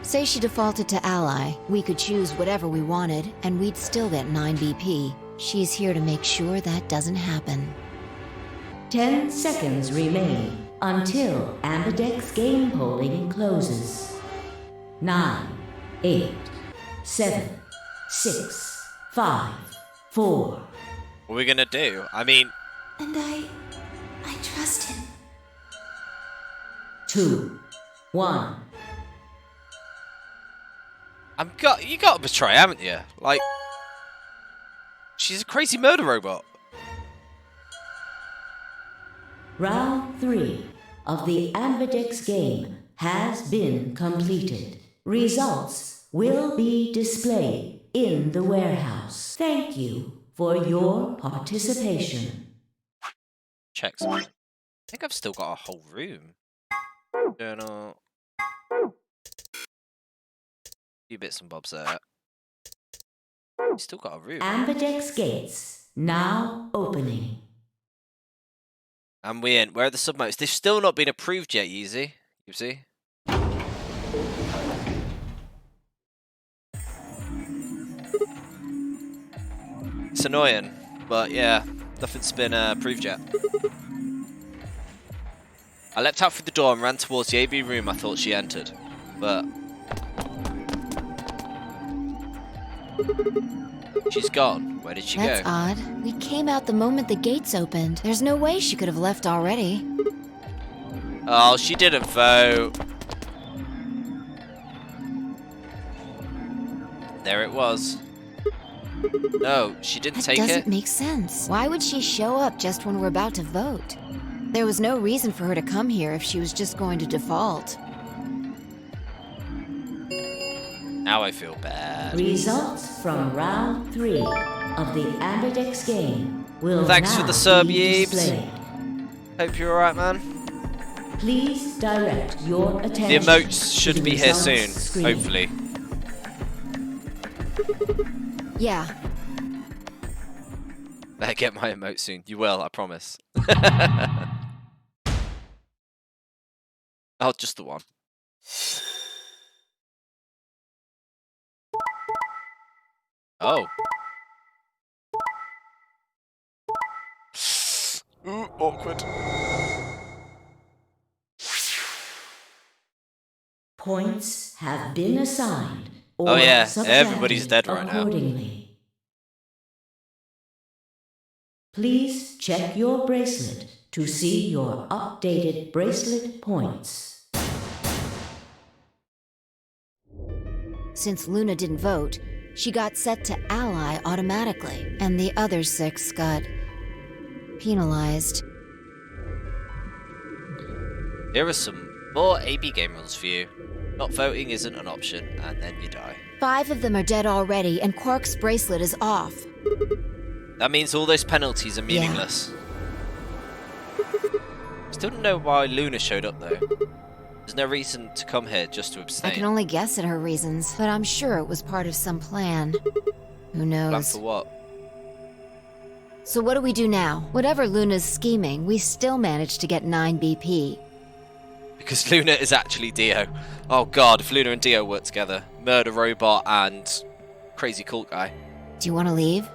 Say she defaulted to ally, we could choose whatever we wanted, and we'd still get 9 BP. She's here to make sure that doesn't happen. 10 seconds remain until Ambidex game polling closes. 9, 8, 7, 6, 5, 4. What are we gonna do? I mean... And I trust him. 2, 1. You gotta betray, haven't you? Like... She's a crazy murder robot. Round 3 of the Ambidex game has been completed. Results will be displayed in the warehouse. Thank you for your participation. Checks. I think I've still got a whole room. Journal. Few bits and bobs there. Still got a room. Ambidex gates now opening. And we're in. Where are the submodes? They've still not been approved yet, Yeezy. You see? It's annoying, but yeah, nothing's been approved yet. I leapt out through the door and ran towards the AB room I thought she entered, but... She's gone. Where did she That's go? odd. We came out the moment the gates opened. There's no way she could have left already. Oh, she didn't vote. There it was. No, she didn't take it. That doesn't make sense. Why would she show up just when we're about to vote? There was no reason for her to come here if she was just going to default. Now I feel bad. Results from round 3 of the Ambidex game will Thanks now for the sub, be Yeebs. displayed. Hope you're alright, man. Please direct your The attention emotes to should the be here soon, results screen. hopefully. Yeah. Better get my emote soon. You will, I promise. Oh, just the one. Oh. Ooh, awkward. Points have been assigned. Or Oh yeah, subtracted everybody's dead right now. accordingly. Please check your bracelet to see your updated bracelet points. Since Luna didn't vote, she got set to ally automatically, and the other 6 got penalized. Here are some more AB game rules for you. Not voting isn't an option, and then you die. 5 of them are dead already, and Quark's bracelet is off. That means all those penalties are meaningless. Still don't know why Luna showed up though. There's no reason to come here just to abstain. I can only guess at her reasons, but I'm sure it was part of some plan. Who knows? Plan for what? So what do we do now? Whatever Luna's scheming, we still managed to get 9 BP. Because Luna is actually Dio. Oh god, if Luna and Dio work together. Murder robot and crazy cult guy. Do you want to leave?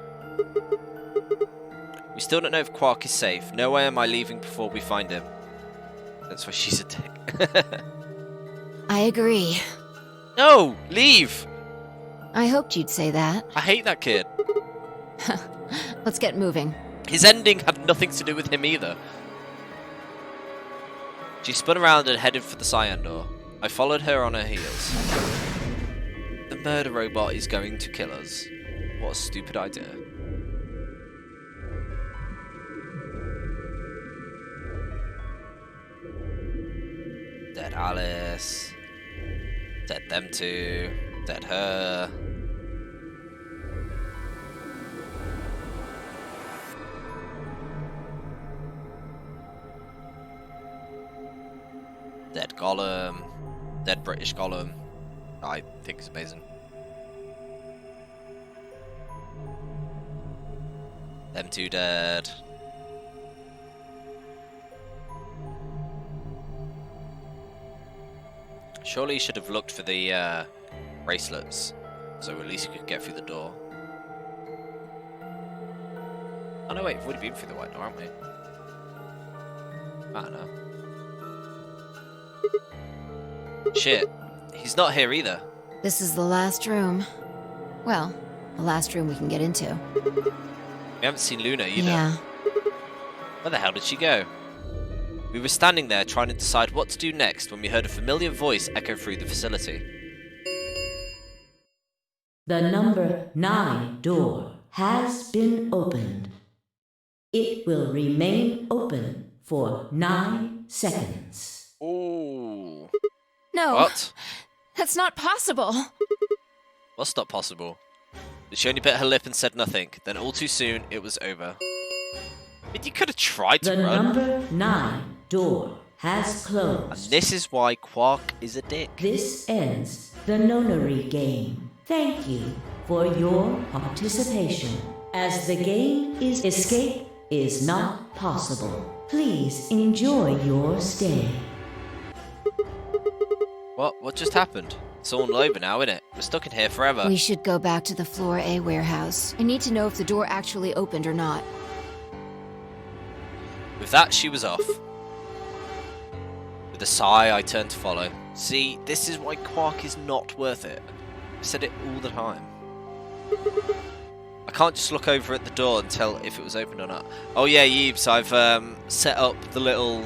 We still don't know if Quark is safe. No way am I leaving before we find him. That's why she's a dick. I agree. No! Leave! I hoped you'd say that. I hate that kid. Let's get moving. His ending had nothing to do with him either. She spun around and headed for the cyan door. I followed her on her heels. The murder robot is going to kill us. What a stupid idea. Dead Alice. Dead them two. Dead her. Dead Golem. dead British Gollum. I think is amazing. Them two dead. Surely you should have looked for the bracelets, so at least you could get through the door. Oh no, wait, we've already been through the white door, haven't we? I don't know. Shit, he's not here either. This is the last room. Well, the last room we can get into. We haven't seen Luna either. Yeah. Where the hell did she go? We were standing there trying to decide what to do next when we heard a familiar voice echo through the facility. The number 9 door has been opened. It will remain open for 9 seconds. Ooh. No. What? That's not possible. What's not possible? She only bit her lip and said nothing. Then all too soon, it was over. But you could have tried to The run. number 9 door has closed. And this is why Quark is a dick. This ends the Nonary game. Thank you for your participation. As the game is escape is not possible. Please enjoy your stay. What just happened? It's all over now, isn't it? We're stuck in here forever. We should go back to the Floor A warehouse. I need to know if the door actually opened or not. With that, she was off. With a sigh, I turned to follow. See, this is why Quark is not worth it. I've said it all the time. I can't just look over at the door and tell if it was open or not. Oh yeah, Yeebs, I've set up the little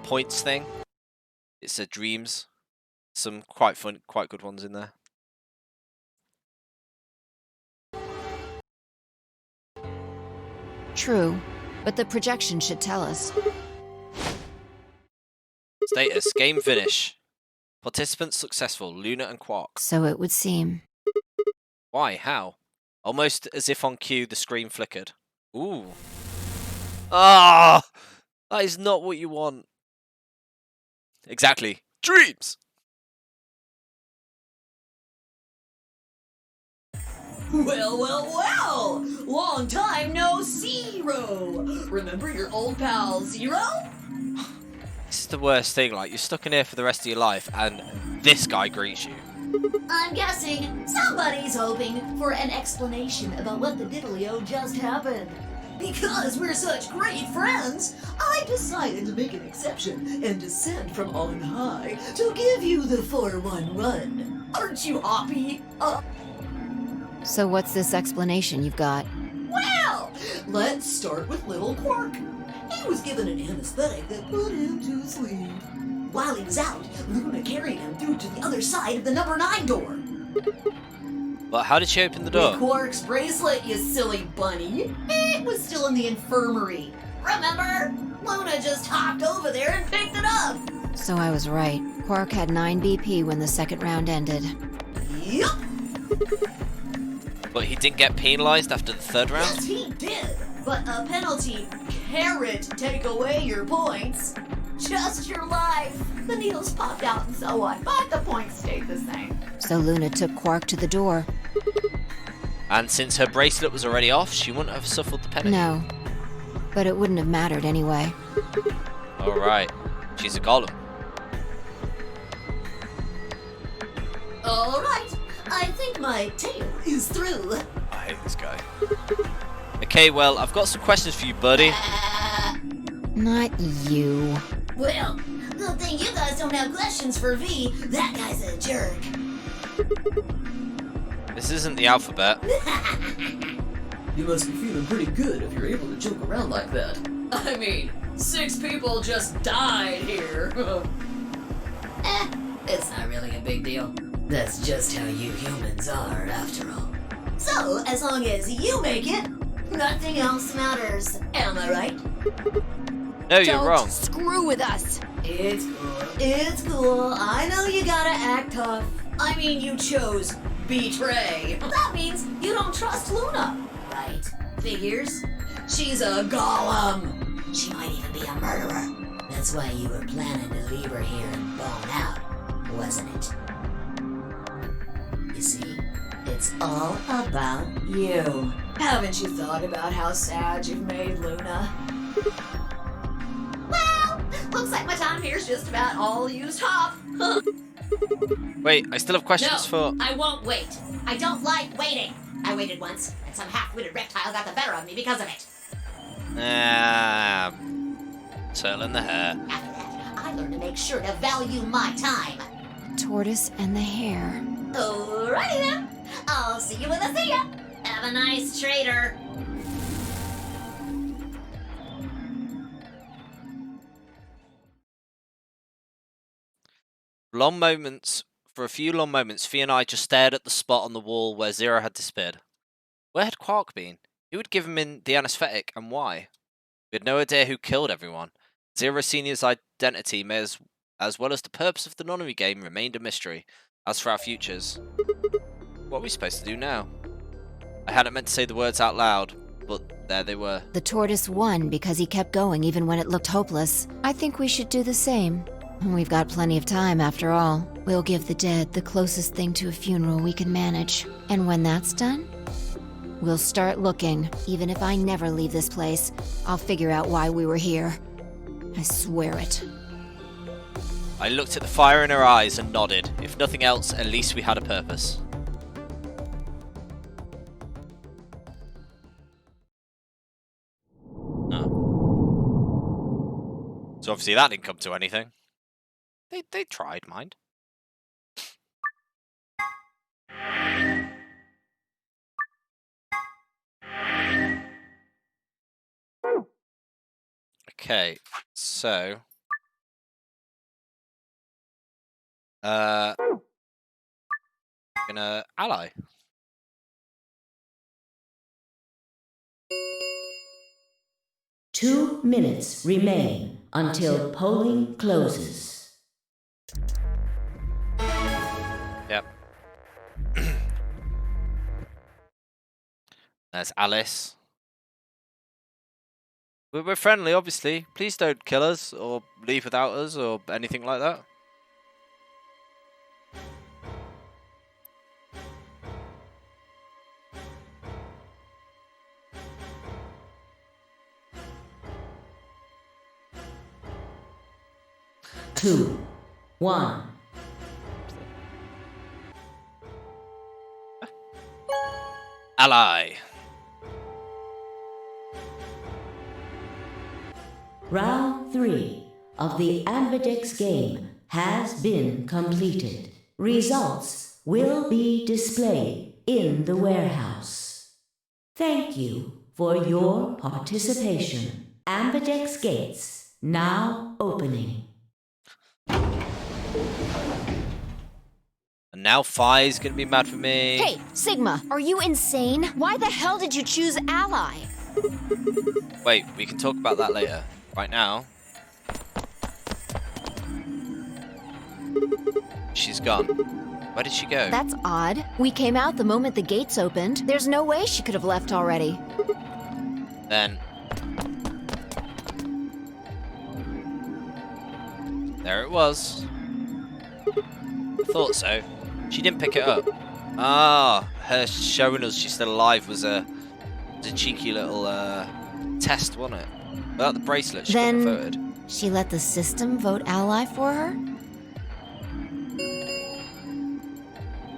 points thing. It said dreams. Some quite good ones in there. True, but the projection should tell us. Status, game finish. Participants successful, Luna and Quark. So it would seem. Why? How? Almost as if on cue, the screen flickered. Ooh. Ah! That is not what you want. Exactly. Dreams! Well, well, well! Long time no Zero! Remember your old pal Zero? This is the worst thing, like, you're stuck in here for the rest of your life, and this guy greets you. I'm guessing somebody's hoping for an explanation about what the diddly-o just happened. Because we're such great friends, I decided to make an exception and descend from on high to give you the 411. Aren't you happy? So what's this explanation you've got? Well, let's start with little Quark. He was given an anesthetic that put him to sleep. While he was out, Luna carried him through to the other side of the number 9 door. But how did she open the door? With Quark's bracelet, you silly bunny. It was still in the infirmary. Remember? Luna just hopped over there and picked it up. So I was right. Quark had 9 BP when the second round ended. Yup. But he didn't get penalized after the third round? Yes, he did. But a penalty can't take away your points. Just your life. The needles popped out and so on, but the points stayed the same. So Luna took Quark to the door. And since her bracelet was already off, she wouldn't have suffered the penalty. No. But it wouldn't have mattered anyway. Alright. She's a golem. Alright. I think my tale is through. I hate this guy. Okay, well, I've got some questions for you, buddy. Not you. Well, good thing you guys don't have questions for V. That guy's a jerk. This isn't the alphabet. You must be feeling pretty good if you're able to joke around like that. I mean, 6 people just died here. It's not really a big deal. That's just how you humans are, after all. So, as long as you make it, nothing else matters. Am I right? No, you're wrong. Screw with us. It's cool. It's cool. I know you gotta act tough. I mean, you chose betray. That means you don't trust Luna, right? Figures? She's a golem. She might even be a murderer. That's why you were planning to leave her here and bone out. wasn't it? You see, it's all about you. Haven't you thought about how sad you've made Luna? Well, looks like my time here's just about all used up. Wait, I still have questions for... I won't wait. I don't like waiting. I waited once, and some half-witted reptile got the better of me because of it. Turtle in the hair. After that, I learned to make sure to value my time. Tortoise and the hare. Alrighty then. I'll see you when I see ya. Have a nice trader. For a few long moments, Fee and I just stared at the spot on the wall where Zero had disappeared. Where had Quark been? Who had given him the anesthetic, and why? We had no idea who killed everyone. Zero Senior's identity as well as the purpose of the Nonary game remained a mystery. As for our futures, what are we supposed to do now? I hadn't meant to say the words out loud, but there they were. The tortoise won because he kept going even when it looked hopeless. I think we should do the same. We've got plenty of time after all. We'll give the dead the closest thing to a funeral we can manage. And when that's done, we'll start looking. Even if I never leave this place, I'll figure out why we were here. I swear it. I looked at the fire in her eyes and nodded. If nothing else, at least we had a purpose. Oh. So obviously that didn't come to anything. They tried, mind. Okay, so gonna ally. Two minutes remain until polling closes. Yep. There's Alice. We're friendly, obviously. Please don't kill us or leave without us or anything like that. Two, one. Ally. Round 3 of the Ambidex game has been completed. Results will be displayed in the warehouse. Thank you for your participation. Ambidex gates now opening. And now Phi's gonna be mad for me. Hey, Sigma, are you insane? Why the hell did you choose Ally? Wait, we can talk about that later. Right now, she's gone. Where did she go? That's odd. We came out the moment the gates opened. There's no way she could have left already. Then there it was. Thought so. She didn't pick it up. Ah, her showing us she's still alive was a cheeky little test, wasn't it? Without the bracelet, she couldn't have voted. She let the system vote Ally for her?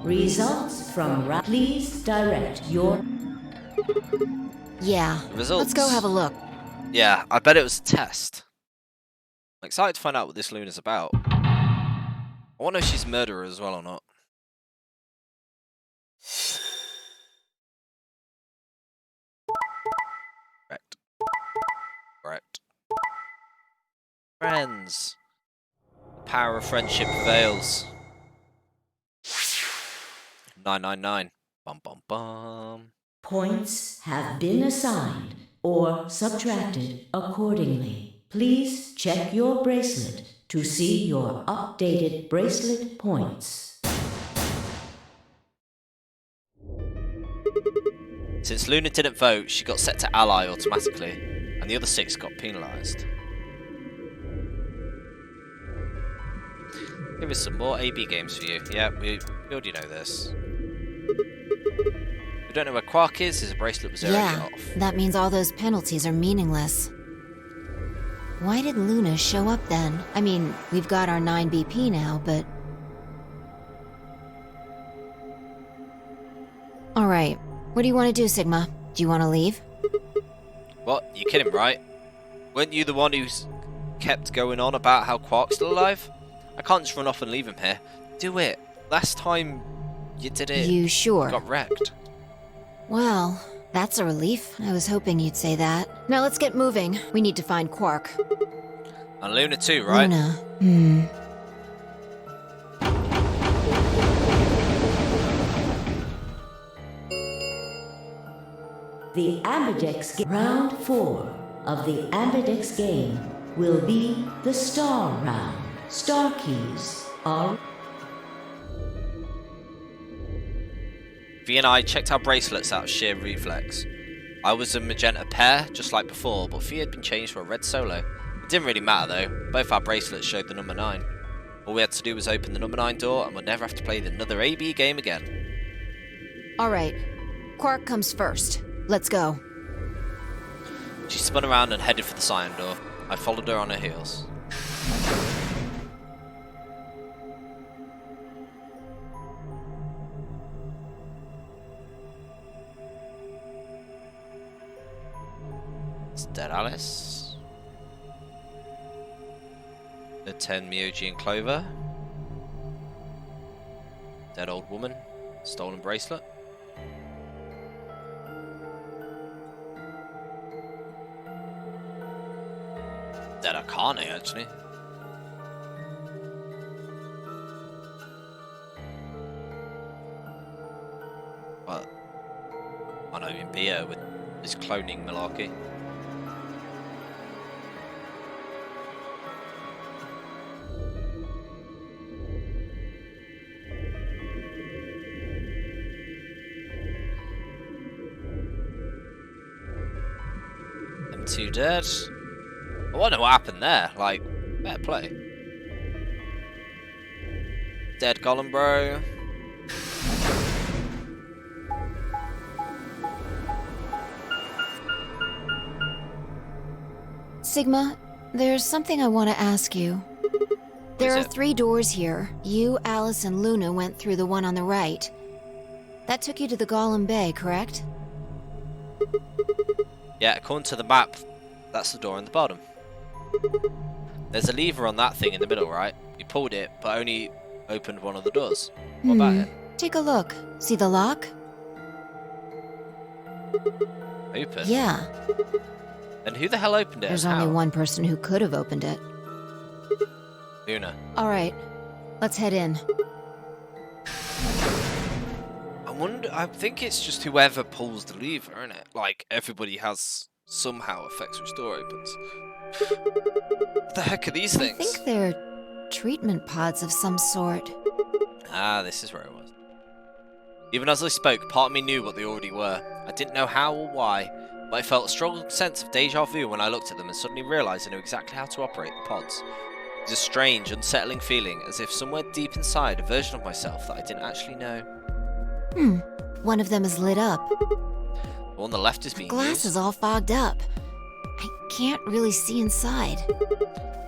Results from please direct your... Yeah, The results. let's go have a look. Yeah, I bet it was a test. I'm excited to find out what this Luna's about. I wonder if she's a murderer as well or not. Correct. Correct. Friends. The power of friendship prevails. 999. Bum bum bum. Points have been assigned or subtracted accordingly. Please check your bracelet to see your updated bracelet points. Since Luna didn't vote, she got set to ally automatically, and the other 6 got penalised. Here is some more AB games for you. Yeah, we already know this. We don't know where Quark is. His bracelet was already Yeah, off. that means all those penalties are meaningless. Why did Luna show up then? I mean, we've got our 9 BP now, but... Alright, what do you want to do, Sigma? Do you want to leave? What? You kidding, right? Weren't you the one who's kept going on about how Quark's still alive? I can't just run off and leave him here. Do it. Last time you did it, You sure? got wrecked. Well, that's a relief. I was hoping you'd say that. Now let's get moving. We need to find Quark. And Luna too, right? Luna. The Ambidex Round 4 of the Ambidex game will be the Star Round. Star keys are... V and I checked our bracelets out of sheer reflex. I was a magenta pair, just like before, but V had been changed for a red solo. It didn't really matter though, both our bracelets showed the number 9. All we had to do was open the number 9 door and we'd never have to play another AB game again. Alright, Quark comes first. Let's go. She spun around and headed for the cyan door. I followed her on her heels. It's dead Alice. The 10 Miyoji and Clover. Dead old woman. Stolen bracelet. Dead Akane, actually. But I know even Bia with his cloning malarkey. Them two dead. I wonder what happened there. Like, better play. Dead Gollum, bro. Sigma, there's something I want to ask you. There are 3 doors here. You, Alice, and Luna went through the one on the right. That took you to the Golem Bay, correct? Yeah, according to the map, that's the door on the bottom. There's a lever on that thing in the middle, right? You pulled it, but only opened one of the doors. What about it? Take a look. See the lock? Open? Yeah. Then who the hell opened it? There's and only how? one person who could have opened it. Luna. Alright, let's head in. I think it's just whoever pulls the lever, isn't it? Like, everybody has somehow effects restore opens. What the heck are these things? I think they're treatment pods of some sort. Ah, this is where it was. Even as I spoke, part of me knew what they already were. I didn't know how or why, but I felt a strong sense of deja vu when I looked at them and suddenly realised I knew exactly how to operate the pods. It was a strange, unsettling feeling, as if somewhere deep inside a version of myself that I didn't actually know. One of them is lit up. The one on the left is being Glass used. is all fogged up. I can't really see inside.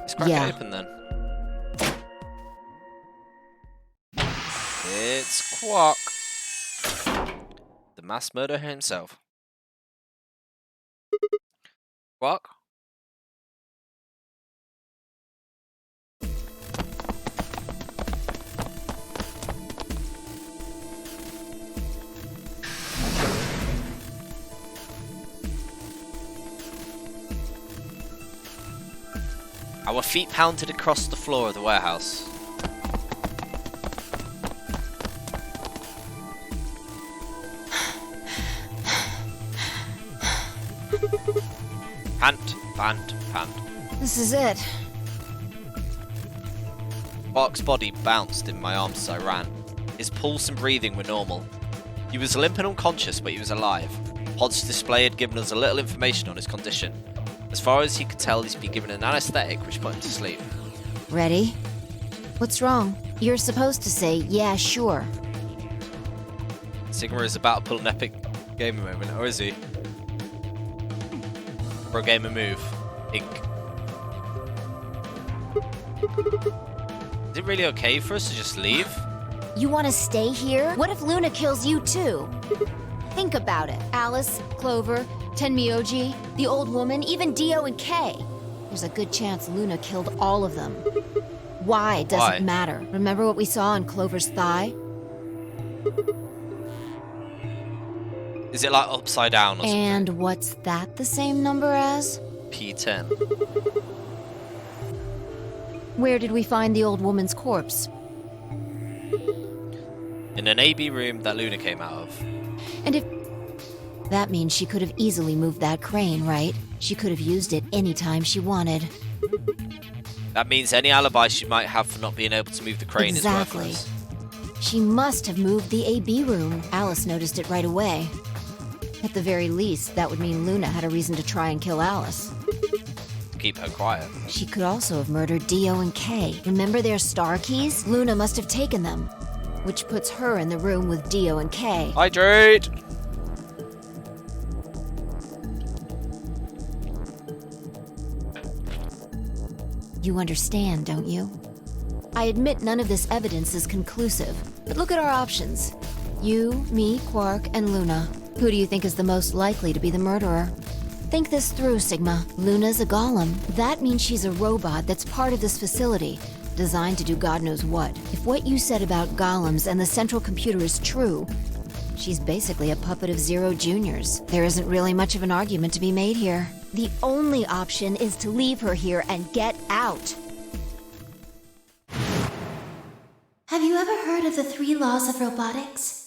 Let's crack it open then. It's Quark. The mass murderer himself. Quark? Our feet pounded across the floor of the warehouse. Pant, pant, pant. This is it. Quark's body bounced in my arms as I ran. His pulse and breathing were normal. He was limp and unconscious, but he was alive. Pod's display had given us a little information on his condition. As far as he could tell, he's been given an anesthetic which put him to sleep. Ready? What's wrong? You're supposed to say, yeah, sure. Sigma is about to pull an epic gamer moment, or is he? Pro gamer move. Ink. Is it really okay for us to just leave? You want to stay here? What if Luna kills you too? Think about it. Alice, Clover, Tenmyoji, the old woman, even Dio and Kay. There's a good chance Luna killed all of them. Why doesn't matter. Remember what we saw on Clover's thigh? Is it like upside down or something? And what's that the same number as? P10. Where did we find the old woman's corpse? In an AB room that Luna came out of. And if... That means she could have easily moved that crane, right? She could have used it anytime she wanted. That means any alibi she might have for not being able to move the crane is Exactly. worthless. She must have moved the AB room. Alice noticed it right away. At the very least, that would mean Luna had a reason to try and kill Alice. Keep her quiet. She could also have murdered Dio and Kay. Remember their star keys? Luna must have taken them, which puts her in the room with Dio and Kay. Hydrate! You understand, don't you? I admit none of this evidence is conclusive, but look at our options. You, me, Quark, and Luna. Who do you think is the most likely to be the murderer? Think this through, Sigma. Luna's a golem. That means she's a robot that's part of this facility, designed to do God knows what. If what you said about golems and the central computer is true, she's basically a puppet of Zero Junior's. There isn't really much of an argument to be made here. The only option is to leave her here and get out. Have you ever heard of the 3 laws of robotics?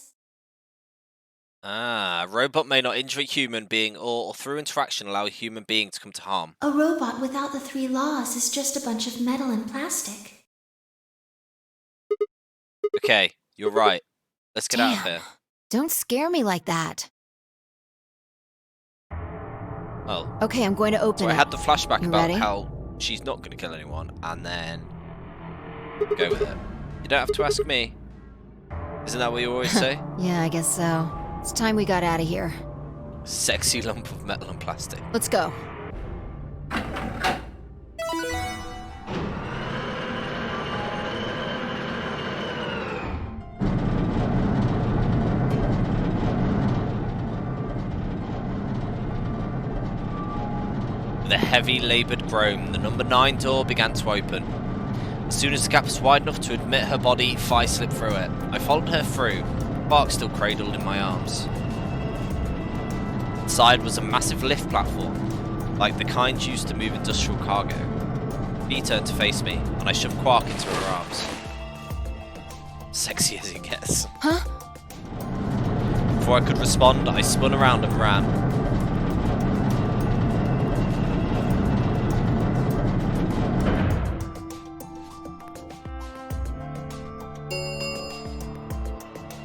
A robot may not injure a human being or through interaction allow a human being to come to harm. A robot without the 3 laws is just a bunch of metal and plastic. Okay, you're right. Let's get out of here. Don't scare me like that. Oh. Okay, I'm going to open So it. I had the flashback You about ready? how she's not going to kill anyone, and then go with it. You don't have to ask me. Isn't that what you always say? Yeah, I guess so. It's time we got out of here. Sexy lump of metal and plastic. Let's go. With a heavy, laboured groan, the number 9 door began to open. As soon as the gap was wide enough to admit her body, Fi slipped through it. I followed her through, Bark still cradled in my arms. Inside was a massive lift platform, like the kind used to move industrial cargo. Fi turned to face me, and I shoved Quark into her arms. Sexy as it gets. Huh? Before I could respond, I spun around and ran.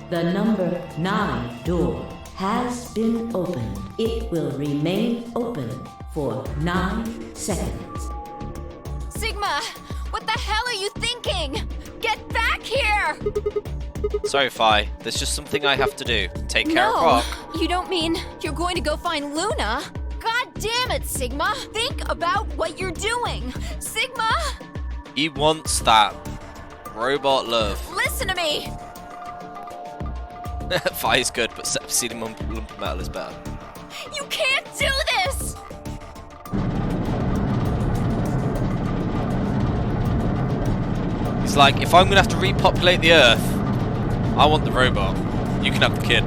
The number 9 door has been opened. It will remain open for 9 seconds. Sigma, what the hell are you thinking? Get back here! Sorry, Fi. There's just something I have to do. Take care of No, Quark. you don't mean you're going to go find Luna? God damn it, Sigma! Think about what you're doing! Sigma! He wants that robot love. Listen to me! Fi is good, but seeing lump of metal is better. You can't do this! He's like, if I'm gonna have to repopulate the Earth, I want the robot. You can have the kid.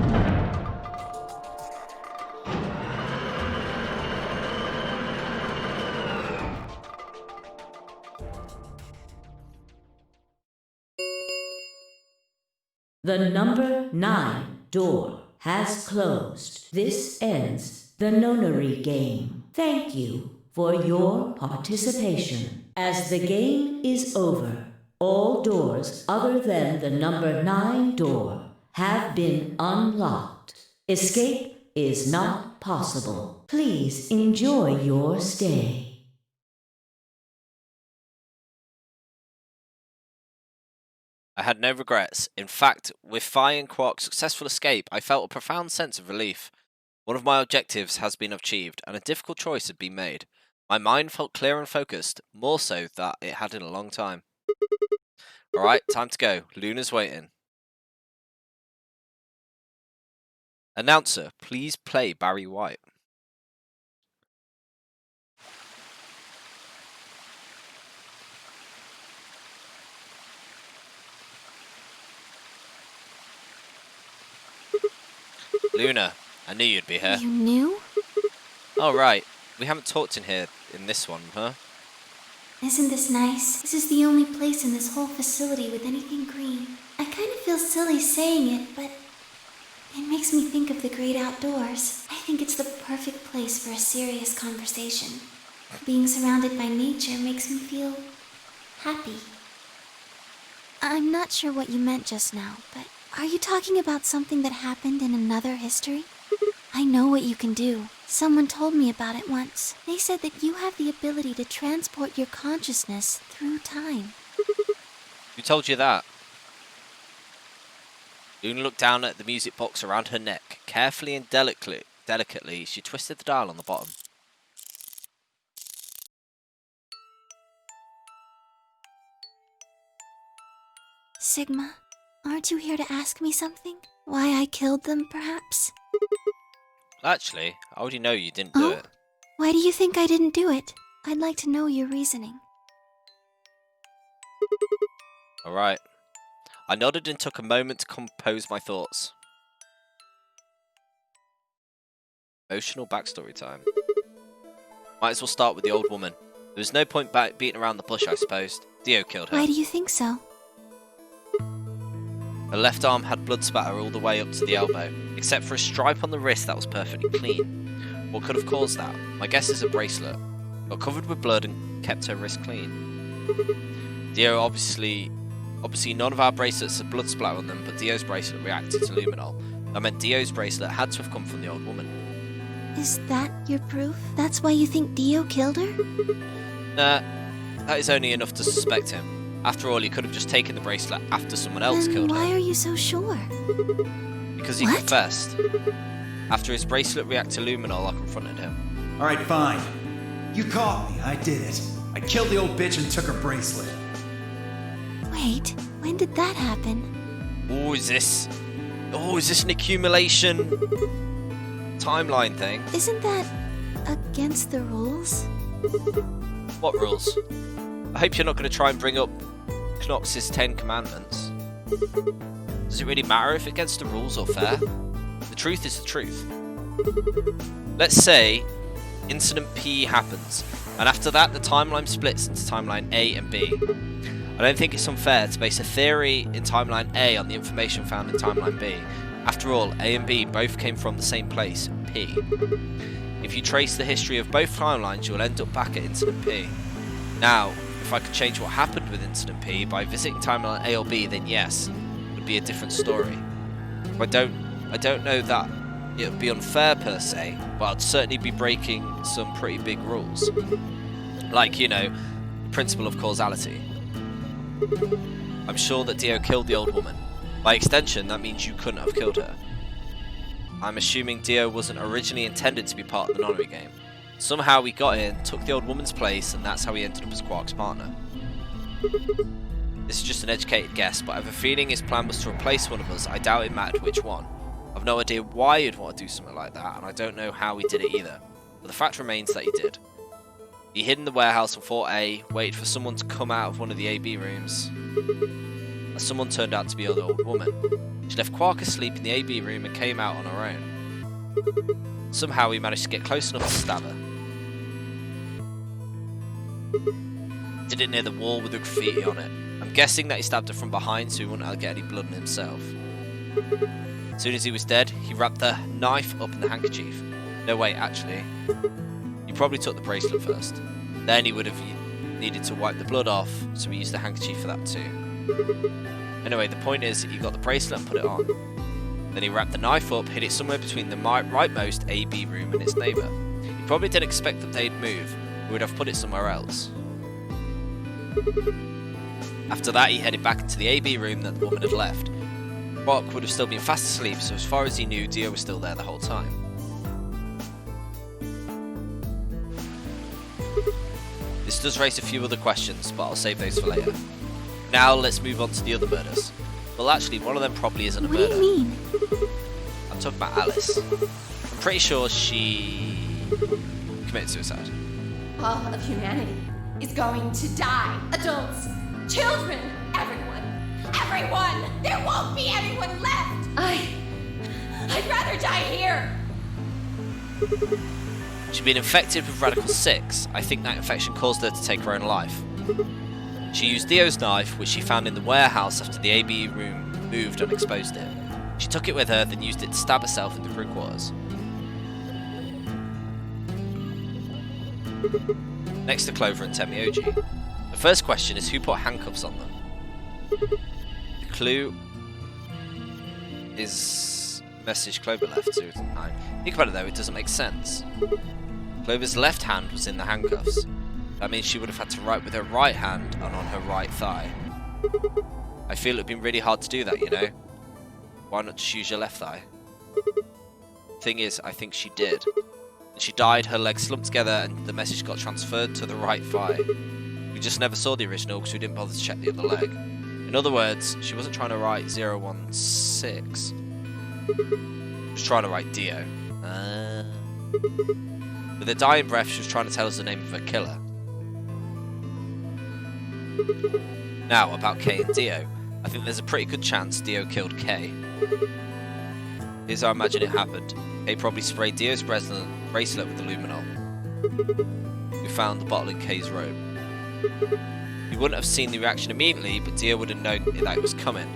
The number 9 door has closed. This ends the Nonary game. Thank you for your participation. As the game is over, all doors other than the number 9 door have been unlocked. Escape is not possible. Please enjoy your stay. had no regrets. In fact, with Phi and Quark's successful escape, I felt a profound sense of relief. One of my objectives has been achieved, and a difficult choice had been made. My mind felt clear and focused, more so than it had in a long time. Alright, time to go. Luna's waiting. Announcer, please play Barry White. Luna, I knew you'd be here. You knew? Oh, right. We haven't talked in here in this one, huh? Isn't this nice? This is the only place in this whole facility with anything green. I kind of feel silly saying it, but it makes me think of the great outdoors. I think it's the perfect place for a serious conversation. Being surrounded by nature makes me feel happy. I'm not sure what you meant just now, but are you talking about something that happened in another history? I know what you can do. Someone told me about it once. They said that you have the ability to transport your consciousness through time. Who told you that? Luna looked down at the music box around her neck. Carefully and delicately, she twisted the dial on the bottom. Sigma, aren't you here to ask me something? Why I killed them, perhaps? Actually, I already know you didn't do it. Why do you think I didn't do it? I'd like to know your reasoning. Alright. I nodded and took a moment to compose my thoughts. Emotional backstory time. Might as well start with the old woman. There was no point beating around the bush, I suppose. Dio killed her. Why do you think so? Her left arm had blood spatter all the way up to the elbow, except for a stripe on the wrist that was perfectly clean. What could have caused that? My guess is a bracelet. Got covered with blood and kept her wrist clean. Dio obviously none of our bracelets had blood splatter on them, but Dio's bracelet reacted to luminol. That meant Dio's bracelet had to have come from the old woman. Is that your proof? That's why you think Dio killed her? Nah, that is only enough to suspect him. After all, he could have just taken the bracelet after someone else killed her. Why are you so sure? Because he confessed. After his bracelet reacted to luminol, I confronted him. Alright, fine. You caught me. I did it. I killed the old bitch and took her bracelet. Wait, when did that happen? Is this an accumulation timeline thing? Isn't that against the rules? What rules? I hope you're not going to try and bring up Knox's 10 Commandments. Does it really matter if it's against the rules or fair? The truth is the truth. Let's say Incident P happens, and after that the timeline splits into timeline A and B. I don't think it's unfair to base a theory in timeline A on the information found in timeline B. After all, A and B both came from the same place, P. If you trace the history of both timelines, you'll end up back at Incident P. Now, if I could change what happened with Incident P by visiting timeline A or B, then yes, it would be a different story. I don't know that it would be unfair per se, but I'd certainly be breaking some pretty big rules. Like, you know, the principle of causality. I'm sure that Dio killed the old woman. By extension, that means you couldn't have killed her. I'm assuming Dio wasn't originally intended to be part of the Nonary game. Somehow he got in, took the old woman's place, and that's how he ended up as Quark's partner. This is just an educated guess, but I have a feeling his plan was to replace one of us. I doubt it mattered which one. I've no idea why he'd want to do something like that, and I don't know how he did it either. But the fact remains that he did. He hid in the warehouse on Fort A, waited for someone to come out of one of the AB rooms. And someone turned out to be the old woman. She left Quark asleep in the AB room and came out on her own. Somehow he managed to get close enough to stab her. Did it near the wall with the graffiti on it. I'm guessing that he stabbed her from behind so he wouldn't get any blood on himself. As soon as he was dead, he wrapped the knife up in the handkerchief. No, wait, actually. He probably took the bracelet first. Then he would have needed to wipe the blood off, so he used the handkerchief for that too. Anyway, the point is, he got the bracelet and put it on. Then he wrapped the knife up, hid it somewhere between the rightmost AB room and its neighbour. He probably didn't expect that they'd move, he would have put it somewhere else. After that, he headed back into the AB room that the woman had left. Quark would have still been fast asleep, so as far as he knew, Dio was still there the whole time. This does raise a few other questions, but I'll save those for later. Now let's move on to the other murders. Well, actually, one of them probably isn't a murder. What do you mean? I'm talking about Alice. I'm pretty sure she committed suicide. All of humanity is going to die. Adults, children, everyone. Everyone! There won't be anyone left! I'd rather die here! She'd been infected with Radical 6. I think that infection caused her to take her own life. She used Dio's knife, which she found in the warehouse after the ABE room moved and exposed it. She took it with her, then used it to stab herself in the crew quarters. Next to Clover and Temioji. The first question is who put handcuffs on them? The clue is message Clover left to tonight. Think about it though, it doesn't make sense. Clover's left hand was in the handcuffs. That means she would have had to write with her right hand and on her right thigh. I feel it would have been really hard to do that, you know? Why not just use your left thigh? Thing is, I think she did. When she died, her legs slumped together and the message got transferred to the right thigh. We just never saw the original because we didn't bother to check the other leg. In other words, she wasn't trying to write 016. She was trying to write Dio. With her dying breath, she was trying to tell us the name of her killer. Now, about Kay and Dio. I think there's a pretty good chance Dio killed Kay. Here's how I imagine it happened. Kay probably sprayed Dio's bracelet with the luminol. We found the bottle in Kay's robe. We wouldn't have seen the reaction immediately, but Dio would have known that it was coming.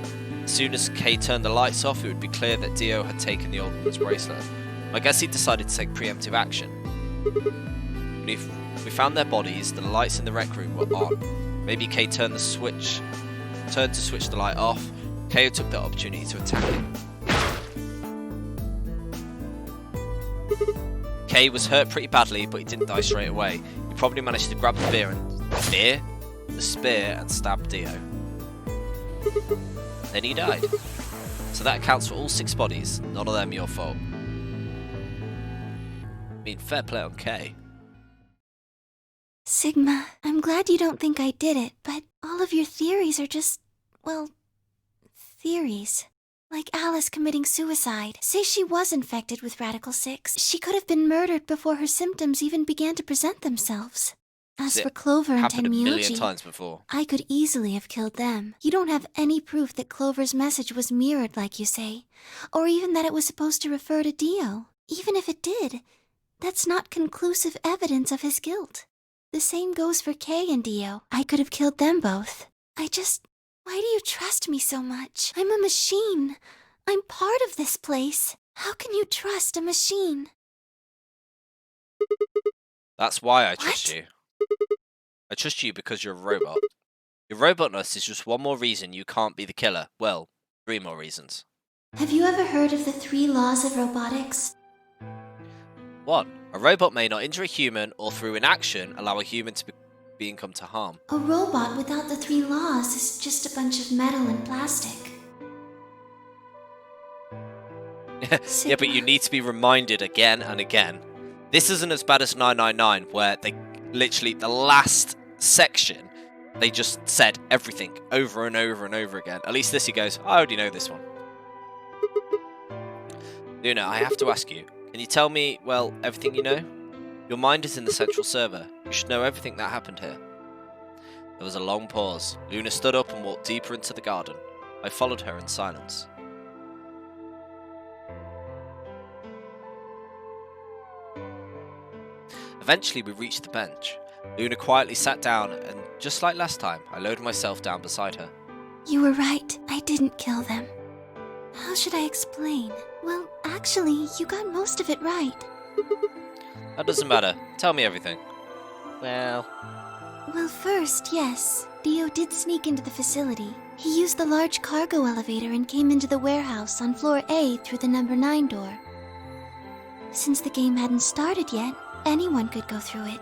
As soon as Kay turned the lights off, it would be clear that Dio had taken the old woman's bracelet. I guess he decided to take preemptive action. When we found their bodies, the lights in the rec room were on. Maybe Kay turned to switch the light off. Kay took the opportunity to attack him. Kay was hurt pretty badly, but he didn't die straight away. He probably managed to grab the spear and stab Dio. Then he died. So that accounts for all 6 bodies, none of them your fault. I mean, fair play on Kay. Sigma, I'm glad you don't think I did it, but all of your theories are just, well, theories. Like Alice committing suicide. Say she was infected with Radical 6. She could have been murdered before her symptoms even began to present themselves. As for Clover and Happened a million Temioji, times before. I could easily have killed them. You don't have any proof that Clover's message was mirrored like you say, or even that it was supposed to refer to Dio. Even if it did, that's not conclusive evidence of his guilt. The same goes for Kay and Dio. I could have killed them both. Why do you trust me so much? I'm a machine. I'm part of this place. How can you trust a machine? That's why I trust you. I trust you because you're a robot. Your robotness is just one more reason you can't be the killer. Well, 3 more reasons. Have you ever heard of the 3 laws of robotics? 1. A robot may not injure a human or through inaction allow a human to be come to harm. A robot without the 3 laws is just a bunch of metal and plastic. Yeah, but you need to be reminded again and again. This isn't as bad as 999, where they literally, the last section, they just said everything over and over and over again. At least this he goes, I already know this one. Luna, I have to ask you, can you tell me, well, everything you know? Your mind is in the central server. You should know everything that happened here. There was a long pause. Luna stood up and walked deeper into the garden. I followed her in silence. Eventually we reached the bench. Luna quietly sat down and, just like last time, I lowered myself down beside her. You were right. I didn't kill them. How should I explain? Well, actually, you got most of it right. That doesn't matter. Tell me everything. Well, first, yes. Dio did sneak into the facility. He used the large cargo elevator and came into the warehouse on floor A through the number 9 door. Since the game hadn't started yet, anyone could go through it.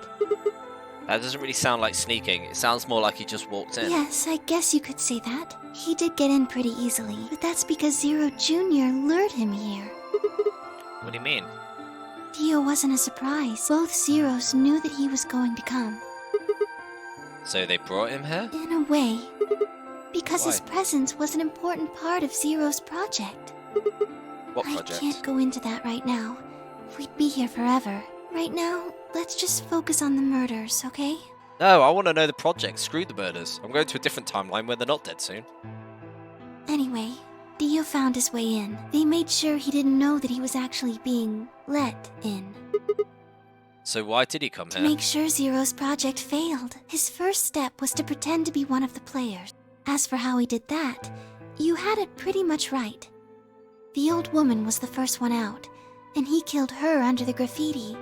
That doesn't really sound like sneaking. It sounds more like he just walked in. Yes, I guess you could say that. He did get in pretty easily, but that's because Zero Jr. lured him here. What do you mean? Dio wasn't a surprise. Both Zeros knew that he was going to come. So they brought him here? In a way. Because Why? his presence was an important part of Zero's project. What project? I can't go into that right now. We'd be here forever. Right now, let's just focus on the murders, okay? No, I want to know the project. Screw the murders. I'm going to a different timeline where they're not dead soon. Anyway, Dio found his way in. They made sure he didn't know that he was actually being let in. So why did he come To here? make sure Zero's project failed, his first step was to pretend to be one of the players. As for how he did that, you had it pretty much right. The old woman was the first one out, and he killed her under the graffiti.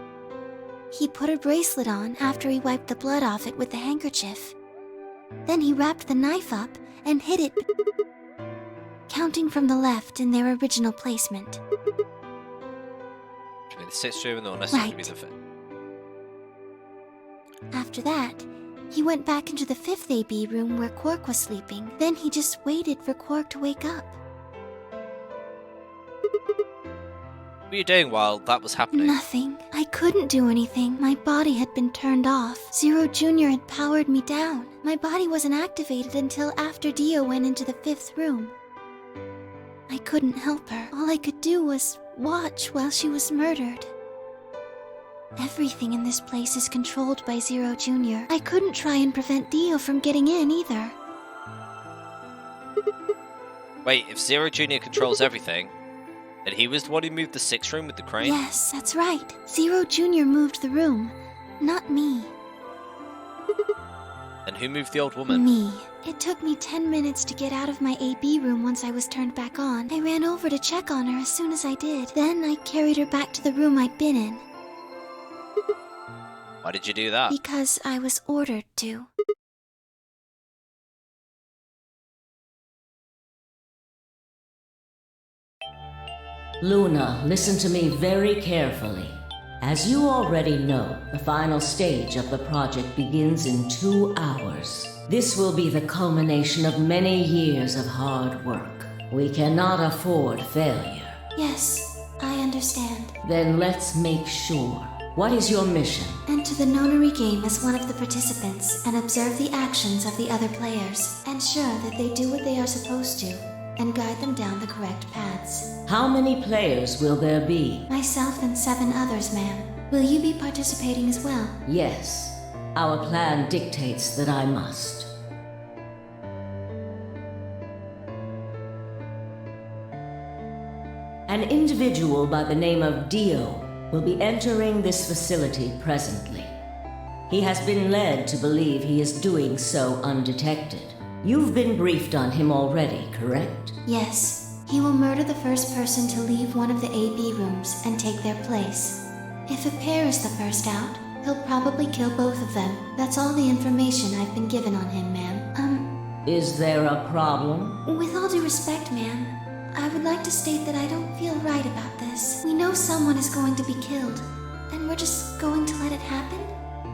He put a bracelet on after he wiped the blood off it with the handkerchief. Then he wrapped the knife up and hid it, counting from the left in their original placement. Should be the 6th room and the one necessarily be the 5th. After that, he went back into the 5th AB room where Quark was sleeping. Then he just waited for Quark to wake up. What were you doing while that was happening? Nothing. I couldn't do anything. My body had been turned off. Zero Jr. had powered me down. My body wasn't activated until after Dio went into the 5th room. I couldn't help her. All I could do was watch while she was murdered. Everything in this place is controlled by Zero Jr. I couldn't try and prevent Dio from getting in either. Wait, if Zero Jr. controls everything, then he was the one who moved the 6th room with the crane? Yes, that's right. Zero Jr. moved the room, not me. And who moved the old woman? Me. It took me 10 minutes to get out of my AB room once I was turned back on. I ran over to check on her as soon as I did. Then I carried her back to the room I'd been in. Why did you do that? Because I was ordered to. Luna, listen to me very carefully. As you already know, the final stage of the project begins in 2 hours. This will be the culmination of many years of hard work. We cannot afford failure. Yes, I understand. Then let's make sure. What is your mission? Enter the Nonary game as one of the participants and observe the actions of the other players. Ensure that they do what they are supposed to and guide them down the correct paths. How many players will there be? Myself and 7 others, ma'am. Will you be participating as well? Yes. Our plan dictates that I must. An individual by the name of Dio will be entering this facility presently. He has been led to believe he is doing so undetected. You've been briefed on him already, correct? Yes. He will murder the first person to leave one of the AB rooms and take their place. If a pair is the first out, he'll probably kill both of them. That's all the information I've been given on him, ma'am. Is there a problem? With all due respect, ma'am, I would like to state that I don't feel right about this. We know someone is going to be killed, and we're just going to let it happen?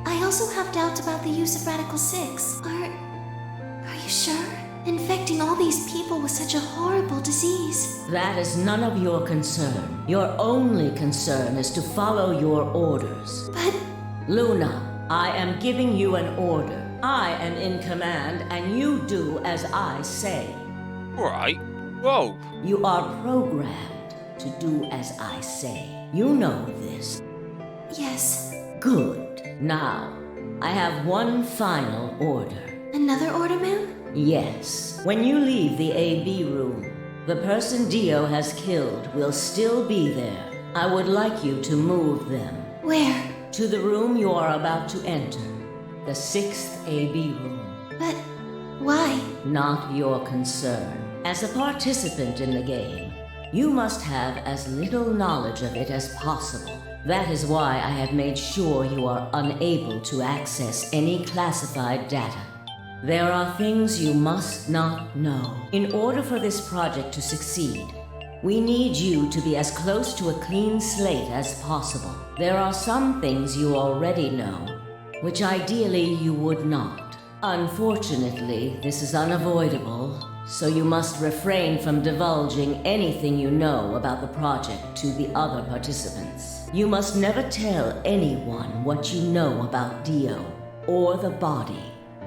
I also have doubts about the use of Radical 6. Are you sure? Infecting all these people with such a horrible disease. That is none of your concern. Your only concern is to follow your orders. But... Luna, I am giving you an order. I am in command, and you do as I say. Alright. Whoa. You are programmed to do as I say. You know this. Yes. Good. Now, I have one final order. Another order, ma'am? Yes. When you leave the AB room, the person Dio has killed will still be there. I would like you to move them. Where? To the room you are about to enter. The 6th AB room. But why? Not your concern. As a participant in the game, you must have as little knowledge of it as possible. That is why I have made sure you are unable to access any classified data. There are things you must not know. In order for this project to succeed, we need you to be as close to a clean slate as possible. There are some things you already know, which ideally you would not. Unfortunately, this is unavoidable, so you must refrain from divulging anything you know about the project to the other participants. You must never tell anyone what you know about Dio, or the body,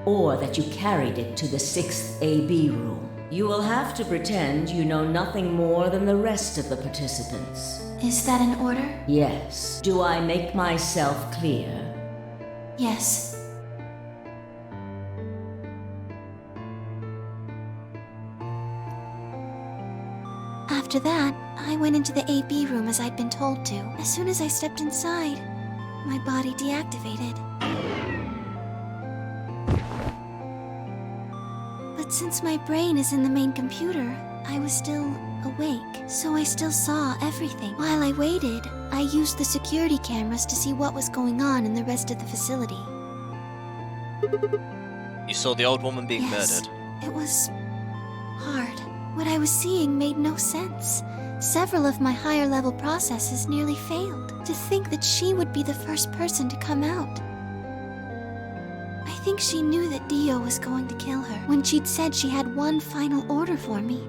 or that you carried it to the 6th AB room. You will have to pretend you know nothing more than the rest of the participants. Is that an order? Yes. Do I make myself clear? Yes. After that, I went into the AB room as I'd been told to. As soon as I stepped inside, my body deactivated. But since my brain is in the main computer, I was still awake, so I still saw everything. While I waited, I used the security cameras to see what was going on in the rest of the facility. You saw the old woman being murdered? It was hard. What I was seeing made no sense. Several of my higher level processes nearly failed. To think that she would be the first person to come out. I think she knew that Dio was going to kill her when she'd said she had one final order for me.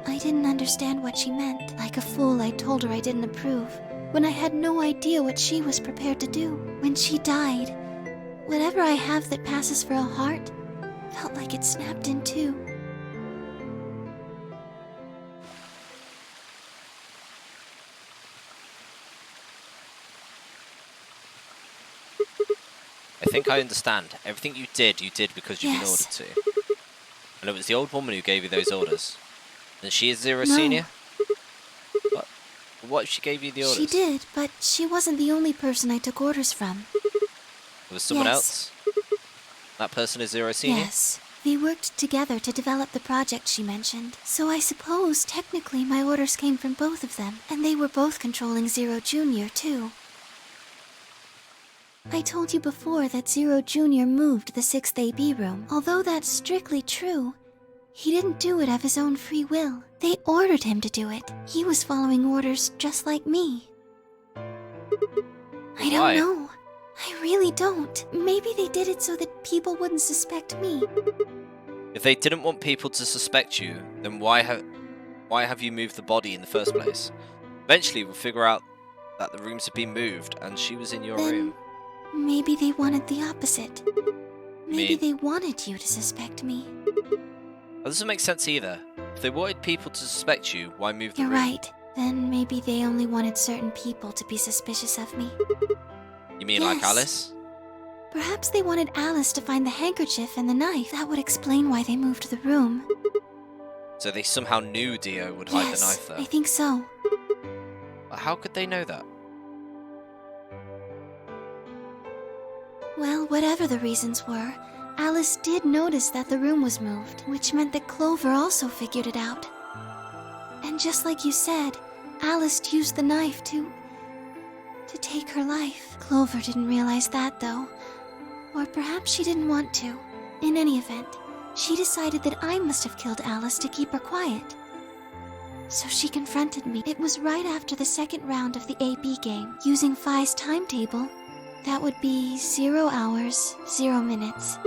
I didn't understand what she meant. Like a fool, I told her I didn't approve, when I had no idea what she was prepared to do. When she died, whatever I have that passes for a heart felt like it snapped in two. I think I understand. Everything you did because you've been ordered to. And it was the old woman who gave you those orders. And she is Zero Senior? What? What if she gave you the orders? She did, but she wasn't the only person I took orders from. There was someone else? That person is Zero Senior? Yes. We worked together to develop the project she mentioned. So I suppose, technically, my orders came from both of them. And they were both controlling Zero Junior, too. I told you before that Zero Junior moved the 6th AB room. Although that's strictly true, he didn't do it of his own free will. They ordered him to do it. He was following orders just like me. I don't know. I really don't. Maybe they did it so that people wouldn't suspect me. If they didn't want people to suspect you, then why have you moved the body in the first place? Eventually we'll figure out that the rooms have been moved and she was in your room. Maybe they wanted the opposite. Maybe they wanted you to suspect me. That doesn't make sense either. If they wanted people to suspect you, why move the You're room? right. Then maybe they only wanted certain people to be suspicious of me. You mean like Alice? Perhaps they wanted Alice to find the handkerchief and the knife. That would explain why they moved the room. So they somehow knew Dio would hide the knife there? I think so. But how could they know that? Well, whatever the reasons were, Alice did notice that the room was moved, which meant that Clover also figured it out. And just like you said, Alice used the knife to take her life. Clover didn't realize that, though. Or perhaps she didn't want to. In any event, she decided that I must have killed Alice to keep her quiet. So she confronted me. It was right after the second round of the AB game. Using Phi's timetable, that would be 0 hours, 0 minutes.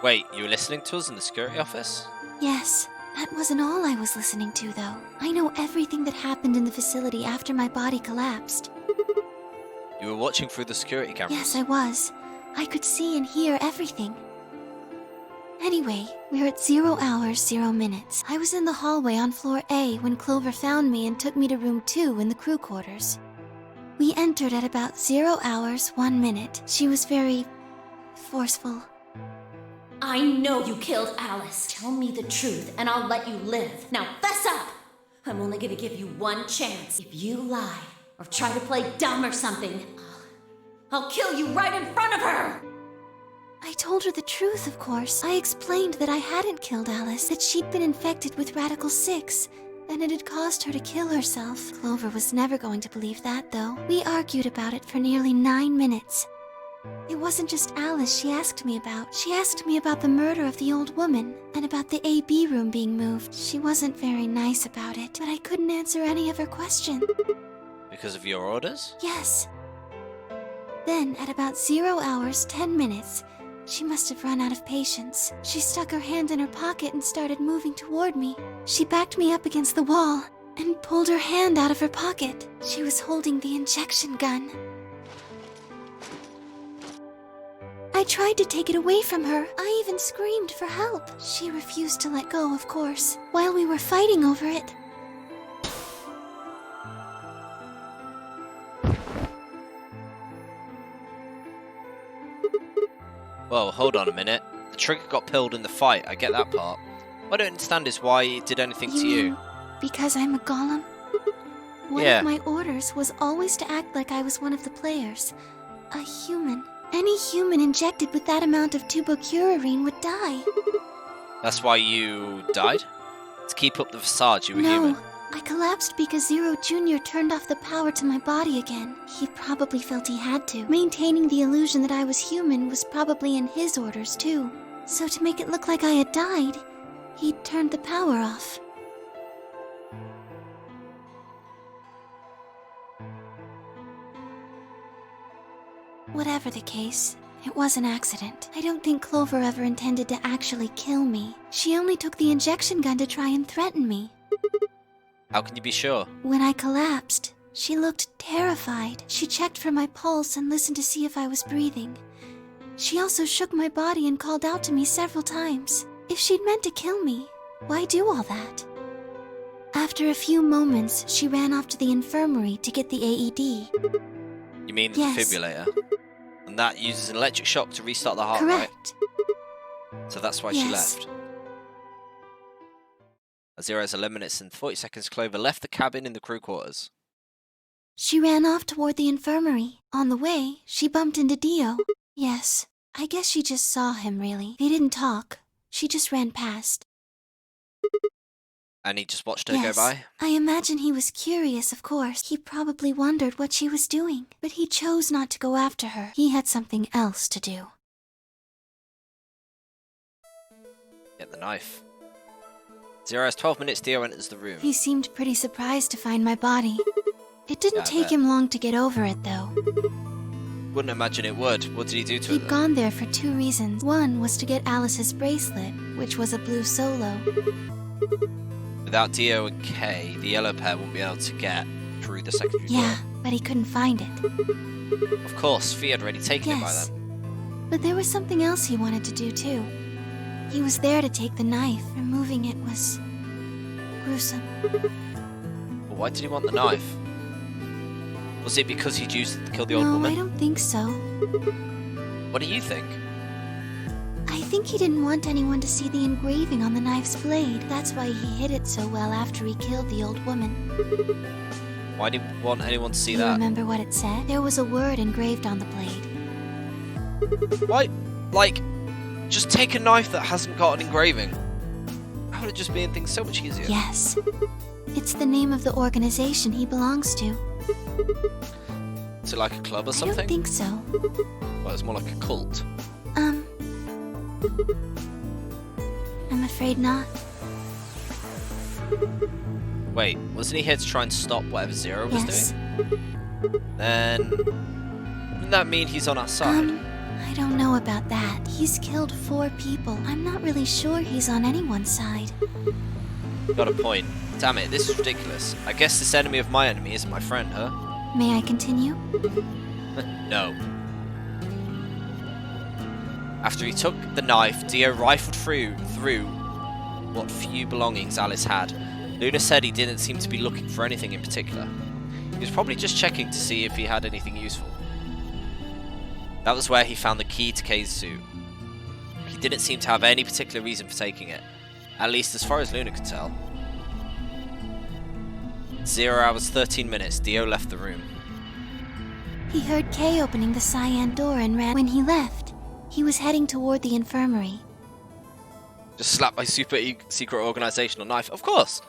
Wait, you were listening to us in the security office? Yes, that wasn't all I was listening to, though. I know everything that happened in the facility after my body collapsed. You were watching through the security cameras? Yes, I was. I could see and hear everything. Anyway, we're at 0 hours, 0 minutes. I was in the hallway on floor A when Clover found me and took me to room 2 in the crew quarters. We entered at about 0 hours, 1 minute. She was very forceful. I know you killed Alice. Tell me the truth and I'll let you live. Now fess up! I'm only gonna give you one chance. If you lie or try to play dumb or something, I'll kill you right in front of her! I told her the truth, of course. I explained that I hadn't killed Alice, that she'd been infected with Radical 6, and it had caused her to kill herself. Clover was never going to believe that, though. We argued about it for nearly 9 minutes. It wasn't just Alice she asked me about. She asked me about the murder of the old woman, and about the AB room being moved. She wasn't very nice about it, but I couldn't answer any of her questions. Because of your orders? Yes. Then, at about 0 hours, 10 minutes, she must have run out of patience. She stuck her hand in her pocket and started moving toward me. She backed me up against the wall and pulled her hand out of her pocket. She was holding the injection gun. I tried to take it away from her. I even screamed for help. She refused to let go, of course, while we were fighting over it. Whoa, hold on a minute. The trigger got pulled in the fight, I get that part. What I don't understand is why it did anything to you. Because I'm a golem? One Yeah. of my orders was always to act like I was one of the players. A human. Any human injected with that amount of tubocurarine would die. That's why you died? To keep up the facade, you were No, human. I collapsed because Zero Jr. turned off the power to my body again. He probably felt he had to. Maintaining the illusion that I was human was probably in his orders too. So to make it look like I had died, he turned the power off. Whatever the case, it was an accident. I don't think Clover ever intended to actually kill me. She only took the injection gun to try and threaten me. How can you be sure? When I collapsed, she looked terrified. She checked for my pulse and listened to see if I was breathing. She also shook my body and called out to me several times. If she'd meant to kill me, why do all that? After a few moments, she ran off to the infirmary to get the AED. You mean the Yes. defibrillator? And that uses an electric shock to restart the heart, Correct. right? So that's why she Yes. left. At 0 hours 11 minutes and 40 seconds, Clover left the cabin in the crew quarters. She ran off toward the infirmary. On the way, she bumped into Dio. Yes, I guess she just saw him, really. They didn't talk. She just ran past. And he just watched her Yes, go by? I imagine he was curious, of course. He probably wondered what she was doing. But he chose not to go after her. He had something else to do. Get the knife. 0 hours 12 minutes, Dio enters the room. He seemed pretty surprised to find my body. It didn't Yeah, I take bet. him long to get over it, though. Wouldn't imagine it would. What did he do to He'd it? gone there for 2 reasons. One was to get Alice's bracelet, which was a blue solo. Without Dio and Kay, the yellow pair won't be able to get through the secondary Yeah, door. but he couldn't find it. Of course, Fee had already taken it by Yes. then. But there was something else he wanted to do, too. He was there to take the knife. Removing it was gruesome. But why did he want the knife? Was it because he'd used it to kill the old No, woman? I don't think so. What do you think? I think he didn't want anyone to see the engraving on the knife's blade. That's why he hid it so well after he killed the old woman. Why did he want anyone to see Do you that? remember what it said? There was a word engraved on the blade. Why? Like, just take a knife that hasn't got an engraving. That would have just made things so much easier. Yes. It's the name of the organization he belongs to. Is it like a club or I something? don't think so. Well, it's more like a cult. I'm afraid not. Wait, wasn't he here to try and stop whatever Zero was Yes. doing? Then, wouldn't that mean he's on our side? I don't know about that. He's killed 4 people. I'm not really sure he's on anyone's side. Got a point. Damn it, this is ridiculous. I guess this enemy of my enemy isn't my friend, huh? May I continue? No. After he took the knife, Dio rifled through what few belongings Alice had. Luna said he didn't seem to be looking for anything in particular. He was probably just checking to see if he had anything useful. That was where he found the key to Kay's suit. He didn't seem to have any particular reason for taking it, at least as far as Luna could tell. 0 hours 13 minutes, Dio left the room. He heard Kay opening the cyan door and ran. When he left, he was heading toward the infirmary. Just slapped my super secret organizational knife, of course!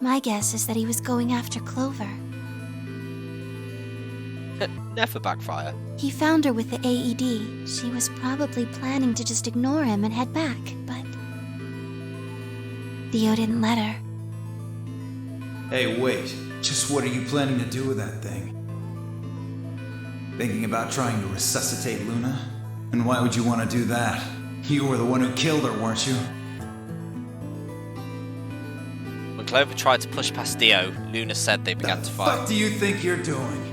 My guess is that he was going after Clover. Never backfire. He found her with the AED. She was probably planning to just ignore him and head back, but Dio didn't let her. Hey, wait. Just what are you planning to do with that thing? Thinking about trying to resuscitate Luna? And why would you want to do that? You were the one who killed her, weren't you? When Clover tried to push past Dio, Luna said they began to fight. What do you think you're doing?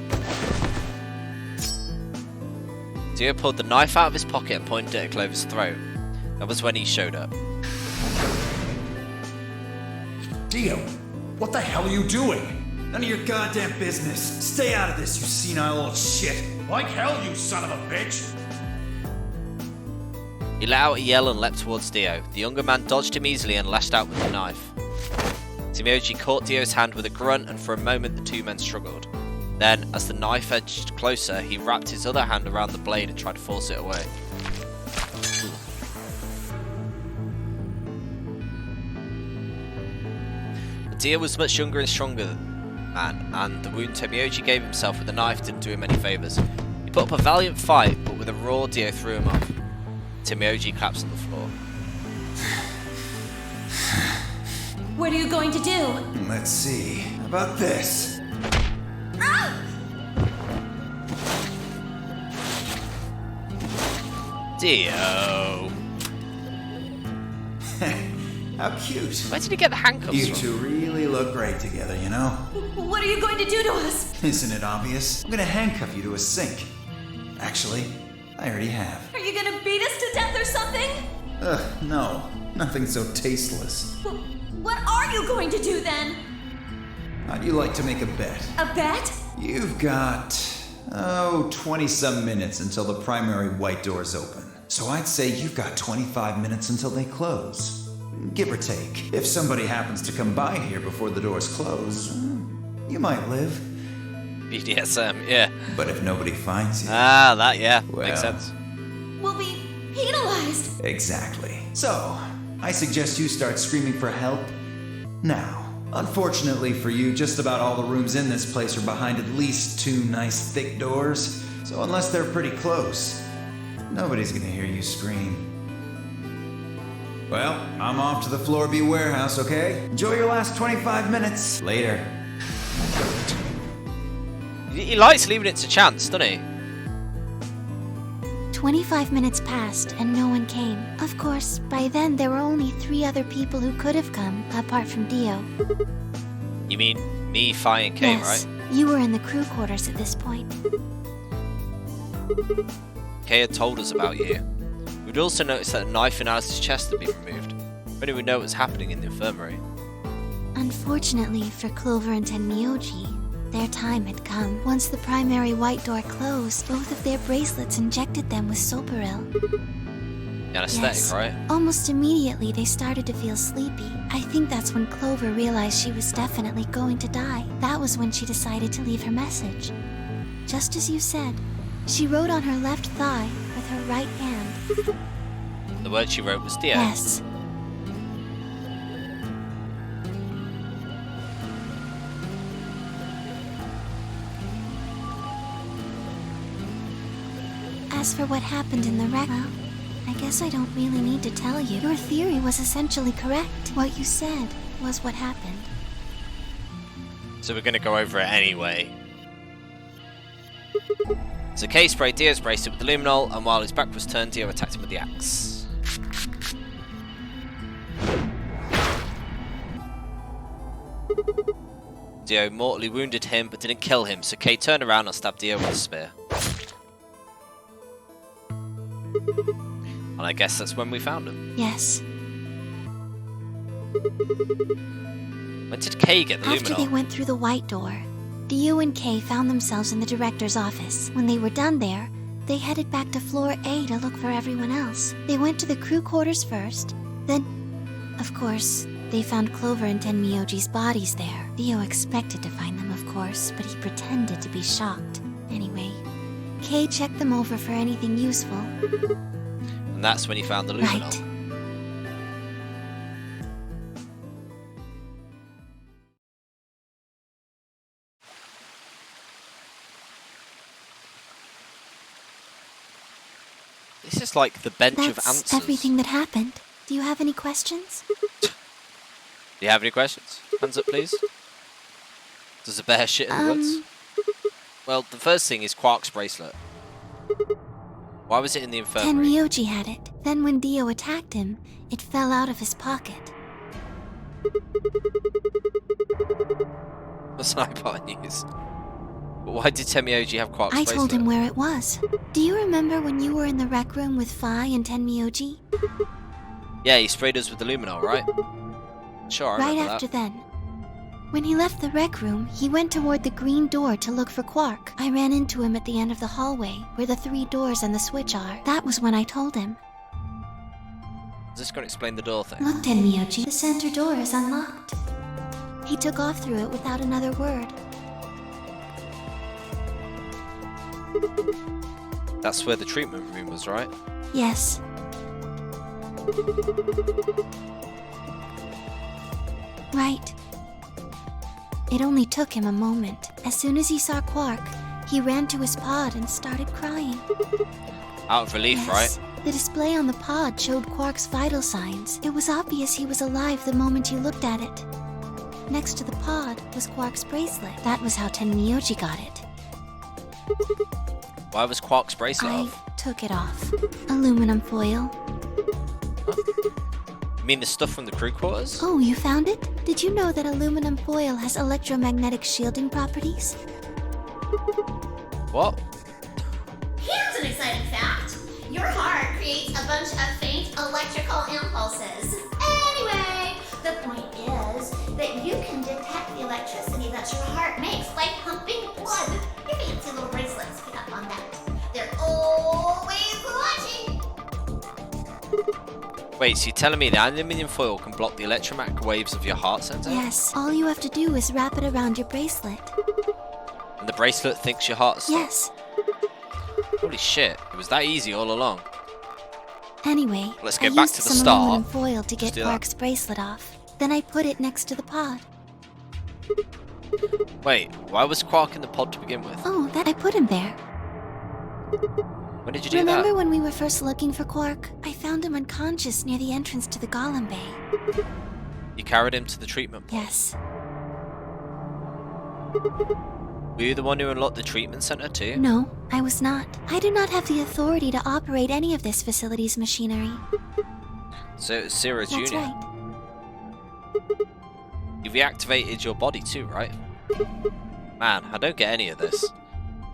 Dio pulled the knife out of his pocket and pointed it at Clover's throat. That was when he showed up. Dio, what the hell are you doing? None of your goddamn business. Stay out of this, you senile old shit. Like hell, you son of a bitch! He let out a yell and leapt towards Dio. The younger man dodged him easily and lashed out with the knife. Timiyoji caught Dio's hand with a grunt, and for a moment the two men struggled. Then, as the knife edged closer, he wrapped his other hand around the blade and tried to force it away. But Dio was much younger and stronger man, and the wound Timiyoji gave himself with the knife didn't do him any favours. He put up a valiant fight, but with a roar, Dio threw him off. Timiyoji collapsed on the floor. What are you going to do? Let's see. How about this? Dio! How cute. Where did he get the handcuffs You from? two really look great together, you know? What are you going to do to us? Isn't it obvious? I'm gonna handcuff you to a sink. Actually, I already have. Are you gonna beat us to death or something? Ugh, no. Nothing so tasteless. What are you going to do then? How'd you like to make a bet? A bet? You've got, 20-some minutes until the primary white doors open. So I'd say you've got 25 minutes until they close. Give or take. If somebody happens to come by here before the doors close, you might live. BDSM, yeah. But if nobody finds you... Ah, that, yeah. Well, makes sense. We'll be penalized. Exactly. So, I suggest you start screaming for help now. Unfortunately for you, just about all the rooms in this place are behind at least 2 nice thick doors, so unless they're pretty close, nobody's gonna hear you scream. Well, I'm off to the Floor B warehouse, okay? Enjoy your last 25 minutes. Later. He likes leaving it to chance, doesn't he? 25 minutes passed and no one came. Of course, by then there were only 3 other people who could have come, apart from Dio. You mean me, Fi, and Kay, Yes, right? you were in the crew quarters at this point. Kay had told us about you. We'd also noticed that a knife in Alice's chest had been removed. If only we know what was happening in the infirmary. Unfortunately for Clover and Tenmyoji, their time had come. Once the primary white door closed, both of their bracelets injected them with Soparil. Anesthetic, Yes. right? Almost immediately, they started to feel sleepy. I think that's when Clover realized she was definitely going to die. That was when she decided to leave her message. Just as you said, she wrote on her left thigh with her right hand. The word she wrote was Dio. Yes. As for what happened in the wreck, well, I guess I don't really need to tell you. Your theory was essentially correct. What you said was what happened. So we're going to go over it anyway. So Kay sprayed Dio's bracelet with the luminol, and while his back was turned, Dio attacked him with the axe. Dio mortally wounded him, but didn't kill him, so Kay turned around and stabbed Dio with a spear. And I guess that's when we found him. Yes. When did Kay get the After luminol? they went through the white door, Dio and Kay found themselves in the director's office. When they were done there, they headed back to floor A to look for everyone else. They went to the crew quarters first, then, of course, they found Clover and Tenmyoji's bodies there. Dio expected to find them, of course, but he pretended to be shocked. Anyway, Kay checked them over for anything useful. And that's when he found the luminol. Right. This is like the bench of That's answers. everything that happened. Do you have any questions? Do you have any questions? Hands up, please. Does a bear shit in the woods? Well, the first thing is Quark's bracelet. Why was it in the infirmary? Tenmyoji had it. Then when Dio attacked him, it fell out of his pocket. That's an hypotenuse. But why did Tenmyoji have Quark's I bracelet? told him where it was. Do you remember when you were in the rec room with Phi and Tenmyoji? Yeah, he sprayed us with the luminol, right? Sure, I Right remember after that. then. When he left the rec room, he went toward the green door to look for Quark. I ran into him at the end of the hallway, where the 3 doors and the switch are. That was when I told him. Is this going to explain the door thing? Look, Tenmyoji, the center door is unlocked. He took off through it without another word. That's where the treatment room was, right? Yes. Right. It only took him a moment. As soon as he saw Quark, he ran to his pod and started crying. Out of relief, Yes. right? The display on the pod showed Quark's vital signs. It was obvious he was alive the moment you looked at it. Next to the pod was Quark's bracelet. That was how Tenmyoji got it. Why was Quark's bracelet I off? took it off. Aluminum foil. You mean the stuff from the crew quarters? Oh, you found it? Did you know that aluminum foil has electromagnetic shielding properties? What? Here's an exciting fact. Your heart creates a bunch of faint electrical impulses. Anyway, the point is that you can detect the electricity that your heart makes by pumping blood. Your fancy little bracelets pick up on that. They're always watching. Wait, so you're telling me the aluminium foil can block the electromagnetic waves of your heart sensor? Yes, all you have to do is wrap it around your bracelet. And the bracelet thinks your heart's stopped? Yes. Holy shit, it was that easy all along. Anyway, Let's I get back used to the some start. aluminum foil to Just get do that. Quark's bracelet off. Then I put it next to the pod. Wait, why was Quark in the pod to begin with? Oh, that I put him there. When did you do Remember that? when we were first looking for Quark? I found him unconscious near the entrance to the Golem Bay. You carried him to the treatment pod. Yes. Were you the one who unlocked the treatment center too? No, I was not. I do not have the authority to operate any of this facility's machinery. So it was Zero That's Jr. right. You reactivated your body too, right? Man, I don't get any of this.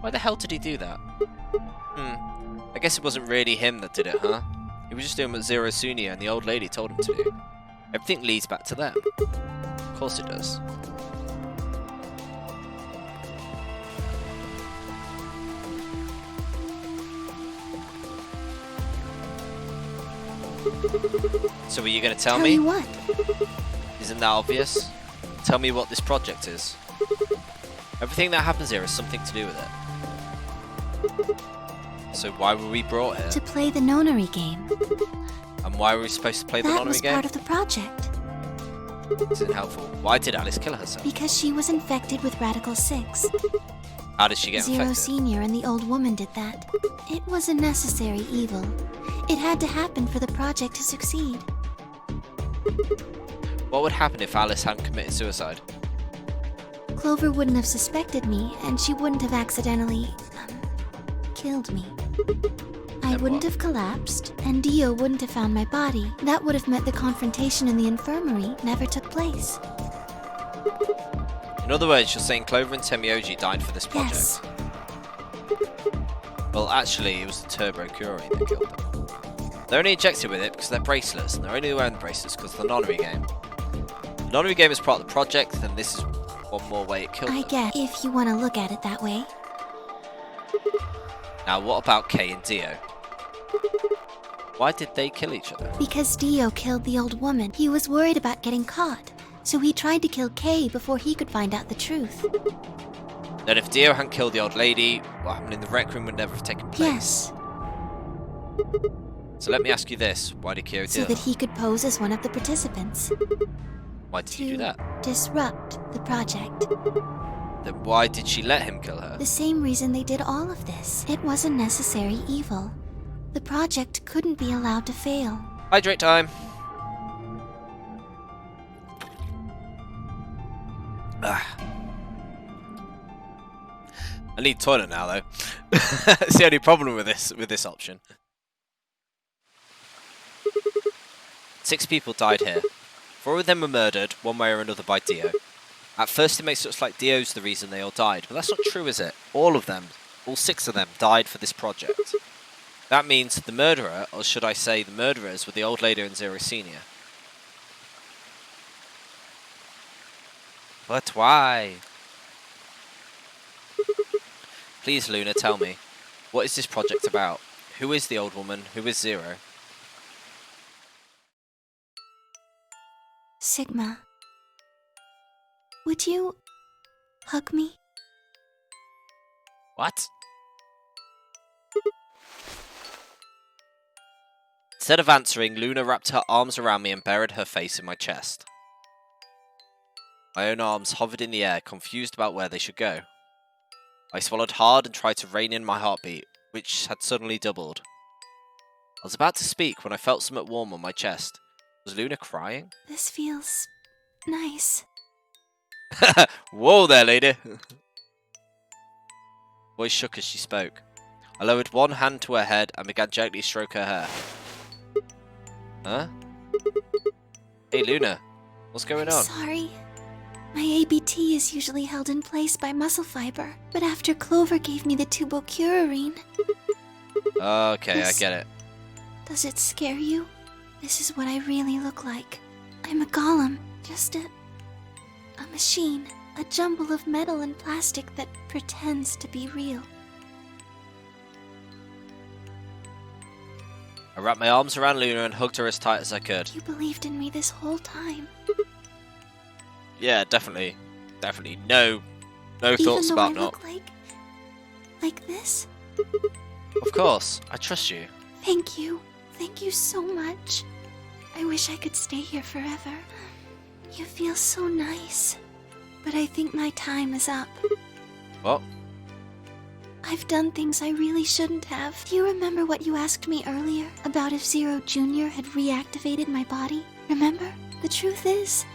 Why the hell did he do that? I guess it wasn't really him that did it, huh? He was just doing what Zero Jr. and the old lady told him to do. Everything leads back to them. Of course it does. So were you going to tell me? you what? Isn't that obvious? Tell me what this project is. Everything that happens here has something to do with it. So why were we brought here? To play the Nonary game. And why were we supposed to play the That Nonary was game? part of the project. This isn't helpful. Why did Alice kill herself? Because she was infected with Radical 6. How did she get Zero infected? Senior and the old woman did that. It was a necessary evil. It had to happen for the project to succeed. What would happen if Alice hadn't committed suicide? Clover wouldn't have suspected me, and she wouldn't have accidentally killed me. I wouldn't have collapsed, and Dio wouldn't have found my body. That would have meant the confrontation in the infirmary never took place. In other words, you're saying Clover and Tenmyoji died for this project? Yes. Well, actually, it was the Turbo Curie that killed them. They're only injected with it because they're bracelets, and they're only wearing the bracelets because of the Nonary game. The Nonary game is part of the project, and this is one more way it killed I them. get if you want to look at it that way. Now, what about Kay and Dio? Why did they kill each other? Because Dio killed the old woman, he was worried about getting caught. So he tried to kill Kay before he could find out the truth. Then if Dio hadn't killed the old lady, what happened in the rec room would never have taken place. Yes, So let me ask you this. Why did Kyo do so that that? he could pose as one of the participants. Why did he do that? Disrupt the project. Then why did she let him kill her? The same reason they did all of this. It was a necessary evil. The project couldn't be allowed to fail. Hydrate time. I need toilet now, though. That's the only problem with this option. 6 people died here. 4 of them were murdered, one way or another, by Dio. At first it makes it look like Dio's the reason they all died, but that's not true, is it? All of them, all 6 of them, died for this project. That means the murderer, or should I say the murderers, were the old lady and Zero Senior. But why? Please, Luna, tell me. What is this project about? Who is the old woman? Who is Zero? Sigma. Would you hug me? What? Instead of answering, Luna wrapped her arms around me and buried her face in my chest. My own arms hovered in the air, confused about where they should go. I swallowed hard and tried to rein in my heartbeat, which had suddenly doubled. I was about to speak when I felt something warm on my chest. Was Luna crying? This feels nice. Whoa there, lady! Voice shook as she spoke. I lowered one hand to her head and began gently to stroke her hair. Huh? Hey, Luna. What's going on? Sorry. My ABT is usually held in place by muscle fiber, but after Clover gave me the tubocurarine... Okay, I get it. Does it scare you? This is what I really look like. I'm a golem, just a machine, a jumble of metal and plastic that pretends to be real. I wrapped my arms around Luna and hugged her as tight as I could. You believed in me this whole time. Yeah, definitely. Definitely. No thoughts about not. Even though I look like this? Of course. I trust you. Thank you. Thank you so much. I wish I could stay here forever. You feel so nice. But I think my time is up. What? I've done things I really shouldn't have. Do you remember what you asked me earlier about if Zero Jr. had reactivated my body? Remember? The truth is,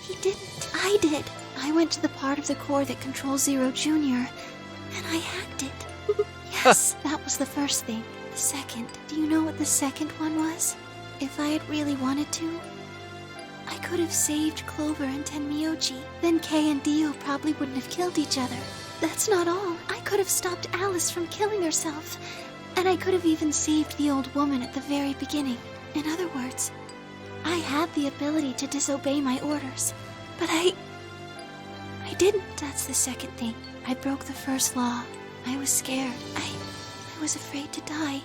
he didn't. I did. I went to the part of the core that controls Zero Jr. and I hacked it. Yes, that was the first thing. The second. Do you know what the second one was? If I had really wanted to, I could have saved Clover and Tenmyoji. Then Kei and Dio probably wouldn't have killed each other. That's not all. I could have stopped Alice from killing herself. And I could have even saved the old woman at the very beginning. In other words, I had the ability to disobey my orders. But I didn't. That's the second thing. I broke the first law. I was scared. I was afraid to die.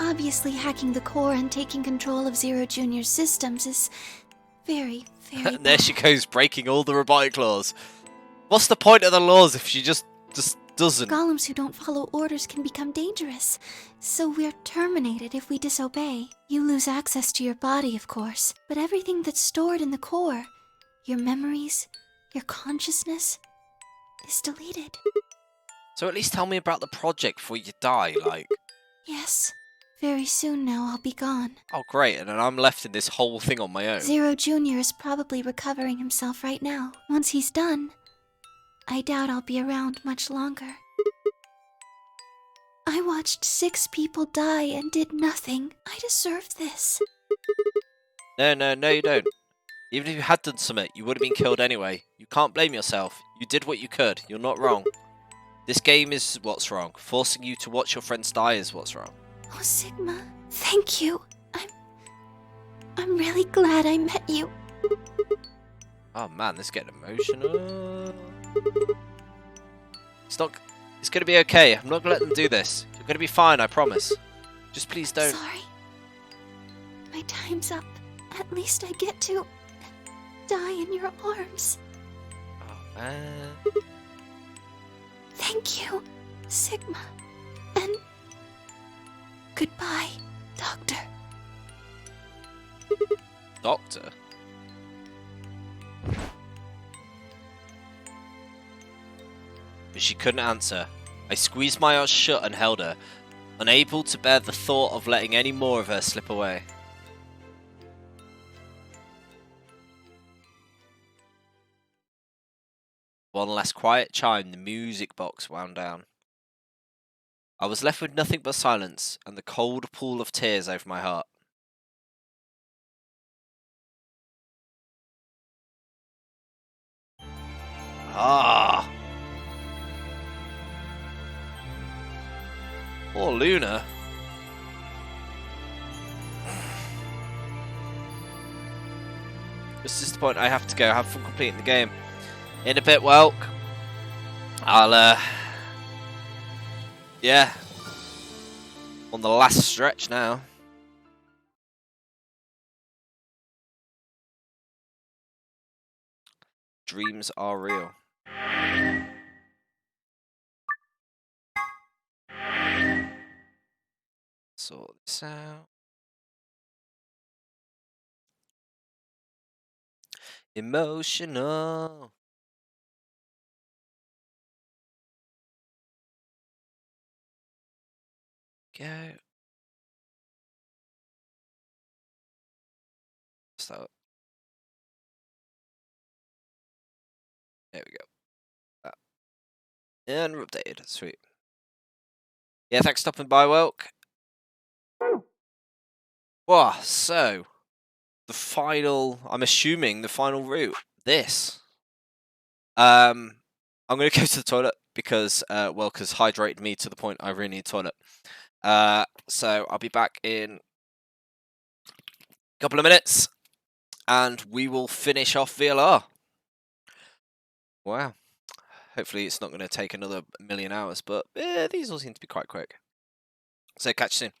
Obviously, hacking the core and taking control of Zero Jr.'s systems is very, very There she goes, breaking all the robotic laws. What's the point of the laws if she just doesn't? Golems who don't follow orders can become dangerous, so we're terminated if we disobey. You lose access to your body, of course, but everything that's stored in the core, your memories, your consciousness, is deleted. So at least tell me about the project before you die, like... Yes. Very soon now I'll be gone. Oh great, and then I'm left in this whole thing on my own. Zero Jr. is probably recovering himself right now. Once he's done, I doubt I'll be around much longer. I watched 6 people die and did nothing. I deserve this. No, you don't. Even if you had done something, you would have been killed anyway. You can't blame yourself. You did what you could. You're not wrong. This game is what's wrong. Forcing you to watch your friends die is what's wrong. Oh, Sigma, thank you. I'm really glad I met you. Oh man, this is getting emotional. It's gonna be okay. I'm not gonna let them do this. You're gonna be fine, I promise. Just please don't. Sorry. My time's up. At least I get to die in your arms. Oh man. Thank you, Sigma. And goodbye, Doctor. Doctor? But she couldn't answer. I squeezed my eyes shut and held her, unable to bear the thought of letting any more of her slip away. One last quiet chime, the music box wound down. I was left with nothing but silence and the cold pool of tears over my heart. Ah! Poor Luna. This is the point I have to go. Have fun completing the game. In a bit, Welk. I'll, yeah. On the last stretch now. Dreams are real. Sort this out. Emotional. Go. So. There we go. And we're updated. Sweet. Yeah, thanks for stopping by, Welk. Wow, so the final, I'm assuming the final route, this. I'm going to go to the toilet because Welk has hydrated me to the point I really need a toilet. So I'll be back in a couple of minutes and we will finish off VLR. Wow. Hopefully it's not going to take another million hours, but these all seem to be quite quick. So catch you soon.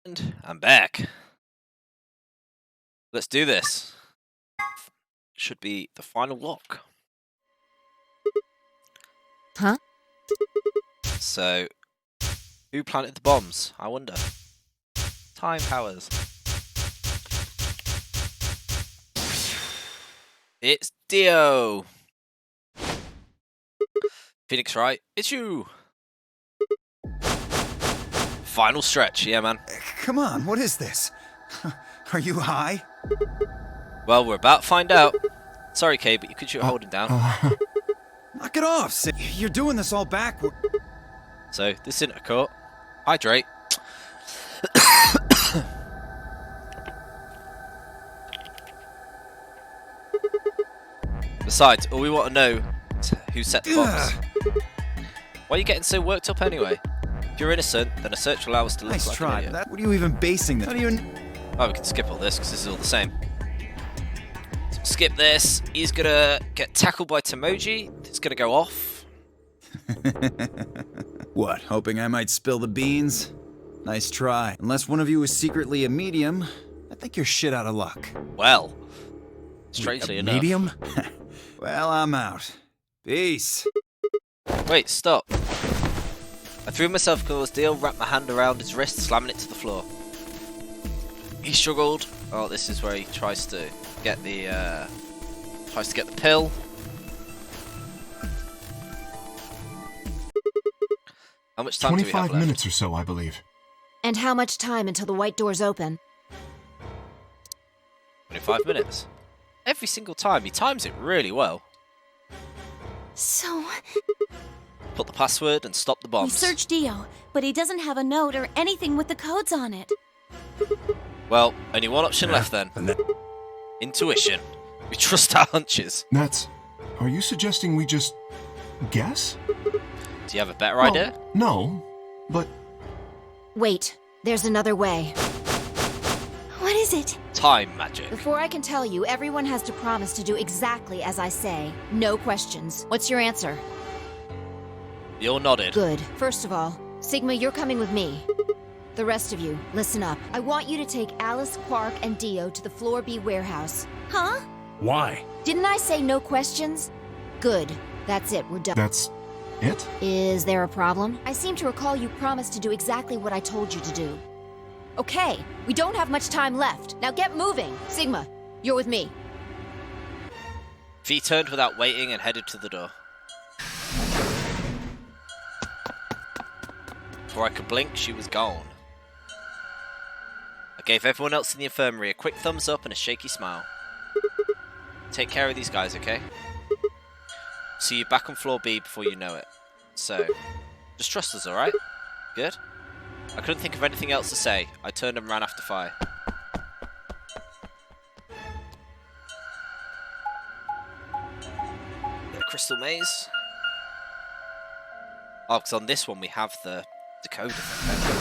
And I'm back. Let's do this. Should be the final lock. Huh? So, who planted the bombs? I wonder. Time powers. It's Dio. Phoenix Wright, it's you. Final stretch, yeah, man. Come on, what is this? Are you high? Well, we're about to find out. Sorry, Kay, but you could shoot holding down. Knock it off, Sid. You're doing this all backward. So, this isn't a cut. Hydrate. Besides, all we want to know is who set the bombs. Why are you getting so worked up anyway? If you're innocent, then a search will allow us to look Nice like try. an idiot. What are you even basing that? Not even. Oh, we can skip all this because this is all the same. So skip this. He's gonna get tackled by Tomoji. It's gonna go off. What, hoping I might spill the beans? Nice try. Unless one of you is secretly a medium, I think you're shit out of luck. Well, strangely enough. Medium? Well, I'm out. Peace. Wait, stop. I threw myself towards Dio, wrapped my hand around his wrist, slamming it to the floor. He struggled. Oh, this is where he tries to get the pill. How much time do we have 25 left? minutes or so, I believe. And how much time until the white doors open? 25 minutes. Every single time, he times it really well. So, Put the password and stop the We bombs. searched Dio, but he doesn't have a note or anything with the codes on it. Well, only one option left then. Intuition. We trust our hunches. Nets, are you suggesting we just guess? Do you have a better idea? No, but Wait, there's another way. what is it? Time magic. Before I can tell you, everyone has to promise to do exactly as I say. No questions. What's your answer? You all nodded. Good. First of all, Sigma, you're coming with me. The rest of you, listen up. I want you to take Alice, Quark, and Dio to the Floor B warehouse. Huh? Why? Didn't I say no questions? Good. That's it. We're done. that's it? Is there a problem? I seem to recall you promised to do exactly what I told you to do. Okay, we don't have much time left. Now get moving. Sigma, you're with me. Fee turned without waiting and headed to the door. Before I could blink, she was gone. I gave everyone else in the infirmary a quick thumbs up and a shaky smile. Take care of these guys, okay? See you back on floor B before you know it. So, just trust us, alright? Good? I couldn't think of anything else to say. I turned and ran after fire. The crystal maze. Oh, because on this one we have the decoder thing.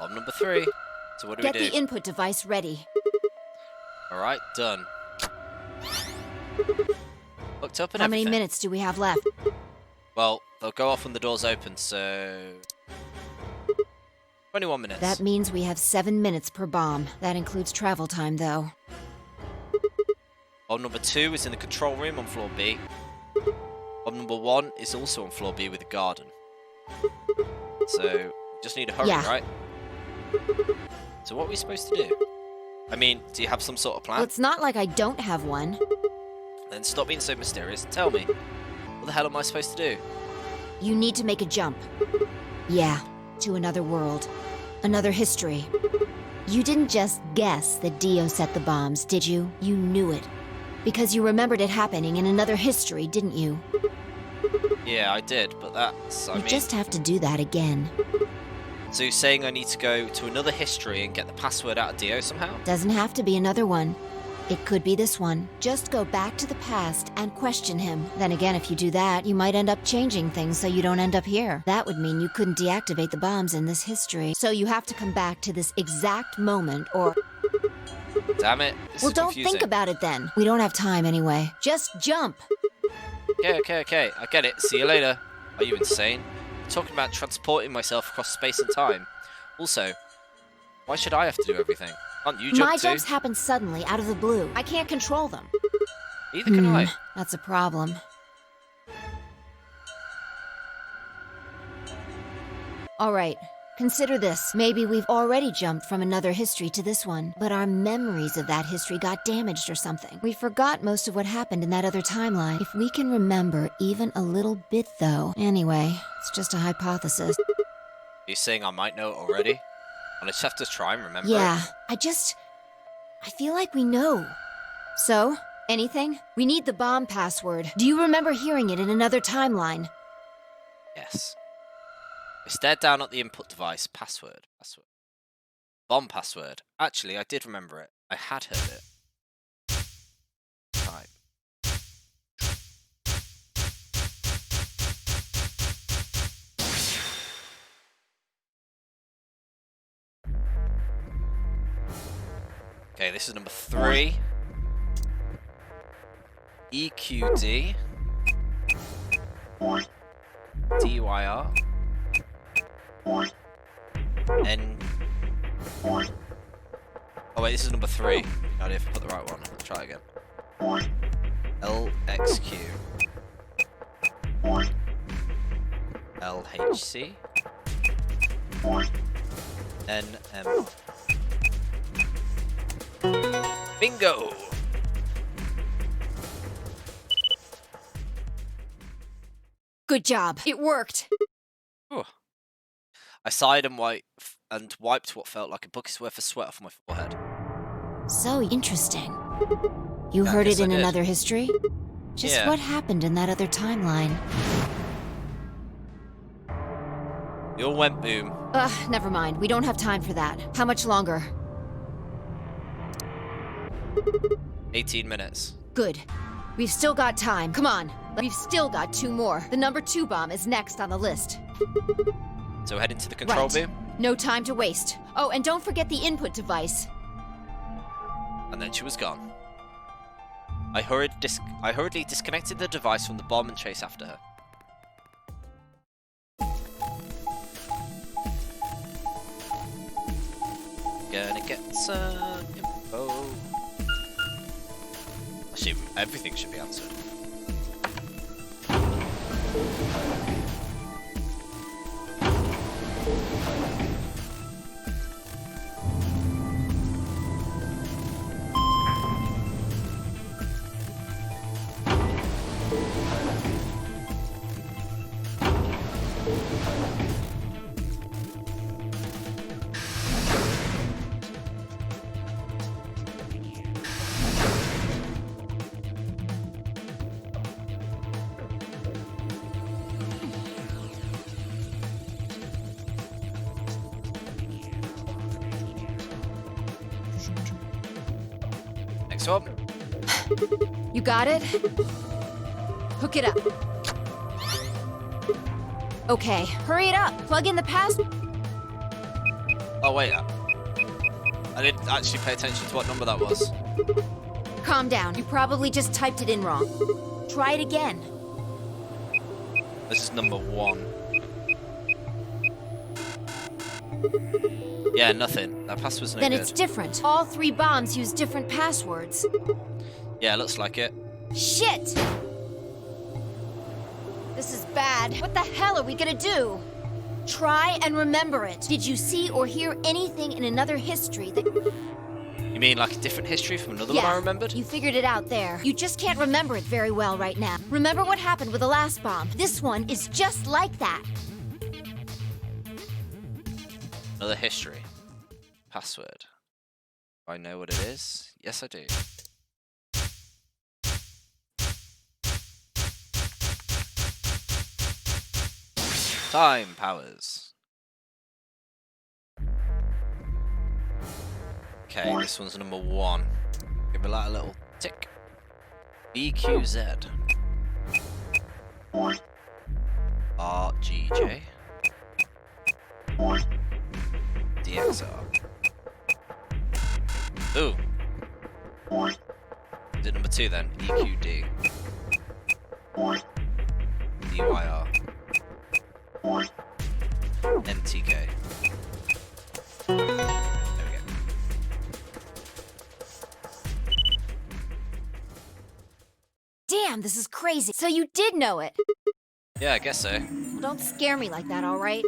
Bomb number 3. So what do Get we do? the input device ready. Alright, done. Hooked up and How many everything. minutes do we have left? Well, they'll go off when the doors open, so 21 minutes. That means we have 7 minutes per bomb. That includes travel time, though. Bomb number 2 is in the control room on floor B. Bomb number 1 is also on floor B with a garden. So, we just need to hurry, Yeah. right? So what are we supposed to do? I mean, do you have some sort of plan? Well, it's not like I don't have one. Then stop being so mysterious and tell me. What the hell am I supposed to do? You need to make a jump. Yeah, to another world. Another history. You didn't just guess that Dio set the bombs, did you? You knew it. Because you remembered it happening in another history, didn't you? Yeah, I did, but that's, I You mean... just have to do that again. So you're saying I need to go to another history and get the password out of Dio somehow? Doesn't have to be another one. It could be this one. Just go back to the past and question him. Then again, if you do that, you might end up changing things so you don't end up here. That would mean you couldn't deactivate the bombs in this history. So you have to come back to this exact moment or... Damn it. This Well, is don't confusing. think about it then. We don't have time anyway. Just jump. Okay. I get it. See you later. Are you insane? I'm talking about transporting myself across space and time. Also, why should I have to do everything? Can't you jump My too? jumps happen suddenly, out of the blue. I can't control them. Neither can I. That's a problem. All right. Consider this. Maybe we've already jumped from another history to this one, but our memories of that history got damaged or something. We forgot most of what happened in that other timeline. If we can remember even a little bit, though. Anyway, it's just a hypothesis. Are you saying I might know it already? I'll just have to try and remember Yeah, it? I feel like we know. So, anything? We need the bomb password. Do you remember hearing it in another timeline? Yes. I stared down at the input device. Password. Bomb password. Actually, I did remember it. I had heard it. Type. Okay, this is number 3. EQD. DYR. N. Oh wait, this is number 3. No idea if I put the right one. Let's try again. LXQ. LHC. NM. Bingo! Good job. It worked. Ooh. I sighed and wiped what felt like a bucket's worth of sweat off my forehead. So interesting. You Yeah, I heard guess it in I did. another history? Just Yeah. what happened in that other timeline? It all went boom. Ugh, never mind. We don't have time for that. How much longer? 18 minutes. Good. We've still got time. Come on. We've still got 2 more. The number 2 bomb is next on the list. So head into the control Right. beam, No time to waste. Oh, and don't forget the input device. and then she was gone. I hurriedly disconnected the device from the bomb and chased after her. Gonna get some info. Actually, everything should be answered. Next one. You got it? Hook it up. Okay, hurry it up. Plug in the pass. Oh wait, I didn't actually pay attention to what number that was. Calm down. You probably just typed it in wrong. Try it again. This is number 1. Yeah, nothing. That password's no Then good. it's different. All 3 bombs use different passwords. Yeah, looks like it. Shit! This is bad. What the hell are we gonna do? Try and remember it. Did you see or hear anything in another history that... You mean like a different history from another Yeah, one I remembered? you figured it out there. You just can't remember it very well right now. Remember what happened with the last bomb. This one is just like that. Another history. Password. Do I know what it is? Yes, I do. Time powers. Okay, this one's number 1. Give it like a little tick. BQZ. RGJ. DXR. Ooh. Is it number 2 then? EQD. DYR. NTK. There we go. Damn, this is crazy. So you did know it. Yeah, I guess so. Well, don't scare me like that, alright?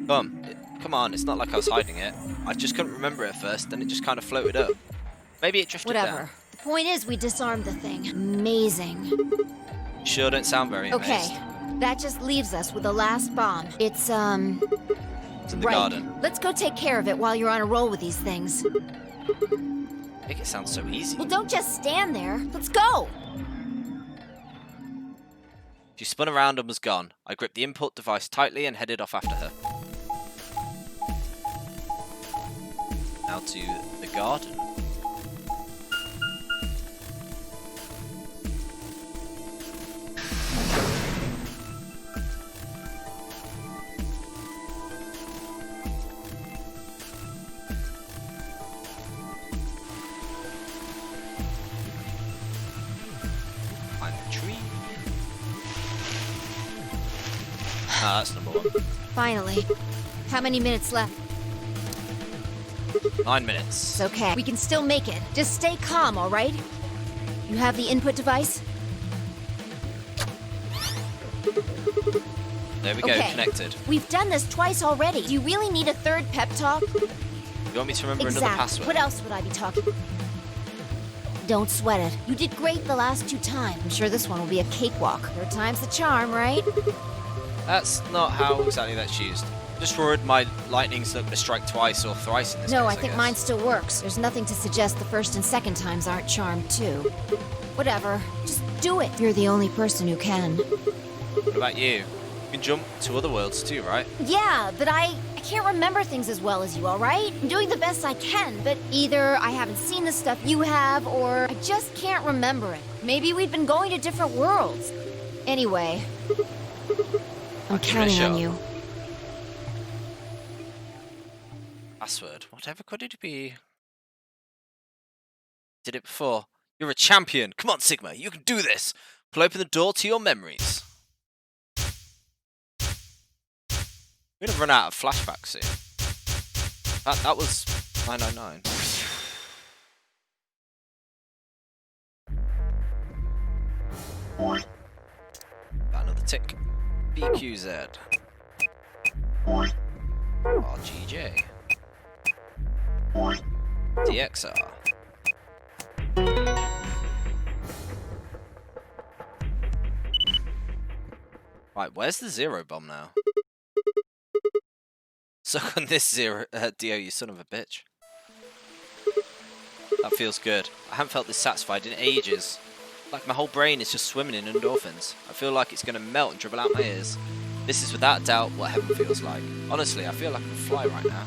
Come on, it's not like I was hiding it. I just couldn't remember it at first, then it just kind of floated up. Maybe it drifted Whatever. down. The point is, we disarmed the thing. Amazing. Sure don't sound very amazed. Okay, that just leaves us with the last bomb. It's in the garden. Let's go take care of it while you're on a roll with these things. Make it sound so easy. Well, don't just stand there. Let's go! She spun around and was gone. I gripped the input device tightly and headed off after her. Now to the garden. Climb the tree. Ah, that's number 1. Finally. How many minutes left? 9 minutes. It's okay. We can still make it. Just stay calm, alright? You have the input device? There we go, Okay. connected. We've done this twice already. Do you really need a third pep talk? You want me to remember another password? What else would I be talking? Don't sweat it. You did great the last 2 times. I'm sure this one will be a cakewalk. 3rd time's the charm, right? That's not how exactly that's used. Just worried my lightning's not going to strike twice or thrice in this No, case, I think guess. mine still works. There's nothing to suggest the 1st and 2nd times aren't charmed too. Whatever. Just do it. You're the only person who can. What about you? You can jump to other worlds too, right? Yeah, but I can't remember things as well as you, alright? I'm doing the best I can, but either I haven't seen the stuff you have, or I just can't remember it. Maybe we've been going to different worlds. Anyway, I'm counting on you. Password. Whatever could it be? Did it before. You're a champion. Come on, Sigma. You can do this. Pull open the door to your memories. We're gonna run out of flashbacks soon. That was 999. Got another tick. BQZ. RGJ. DXR. Right, where's the 0 bomb now? Suck on this Dio, you son of a bitch. That feels good. I haven't felt this satisfied in ages. Like my whole brain is just swimming in endorphins. I feel like it's going to melt and dribble out my ears. This is without doubt what heaven feels like. Honestly, I feel like I can fly right now.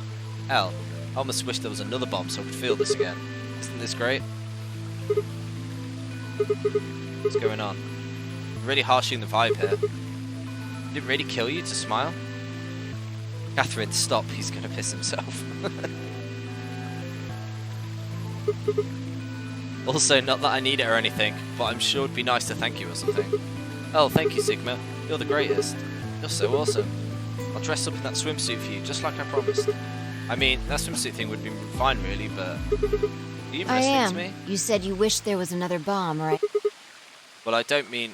Hell, I almost wish there was another bomb so I could feel this again. Isn't this great? What's going on? I'm really harshing the vibe here. Did it really kill you to smile? Catherine, stop. He's going to piss himself. Also, not that I need it or anything, but I'm sure it'd be nice to thank you or something. Oh, thank you, Sigma. You're the greatest. You're so awesome. I'll dress up in that swimsuit for you, just like I promised. I mean, that swimsuit thing would be fine, really, but... Are you listening to me? You said you wished there was another bomb, right? Well, I don't mean...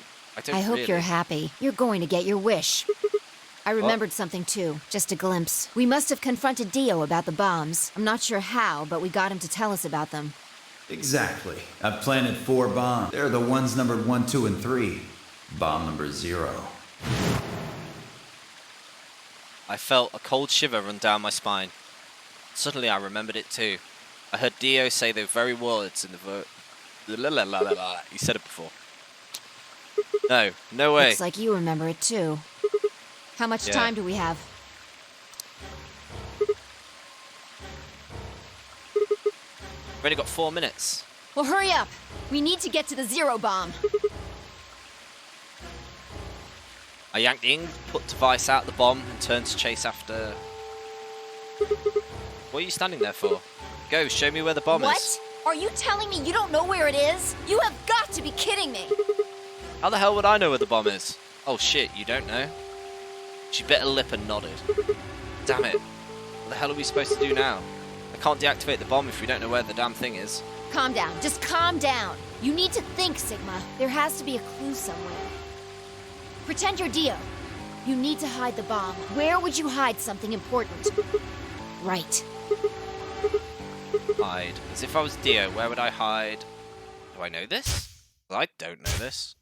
I hope really. you're happy. You're going to get your wish. I remembered something, too. Just a glimpse. We must have confronted Dio about the bombs. I'm not sure how, but we got him to tell us about them. Exactly. I've planted 4 bombs. They're the ones numbered 1, 2, and 3. Bomb number 0. I felt a cold shiver run down my spine. Suddenly I remembered it too. I heard Dio say those very words in the he said it before. No way. Looks like you remember it, too. How much time do we have? We've only got 4 minutes. Well, hurry up. We need to get to the zero bomb. I yanked the input device out the bomb and turned to chase after... What are you standing there for? Go, show me where the bomb is. What? Are you telling me you don't know where it is? You have got to be kidding me. How the hell would I know where the bomb is? Oh shit, you don't know? She bit her lip and nodded. Damn it. What the hell are we supposed to do now? I can't deactivate the bomb if we don't know where the damn thing is. Calm down. Just calm down. You need to think, Sigma. There has to be a clue somewhere. Pretend you're Dio. You need to hide the bomb. Where would you hide something important? Right. Hide. As if I was Dio, where would I hide? Do I know this? I don't know this.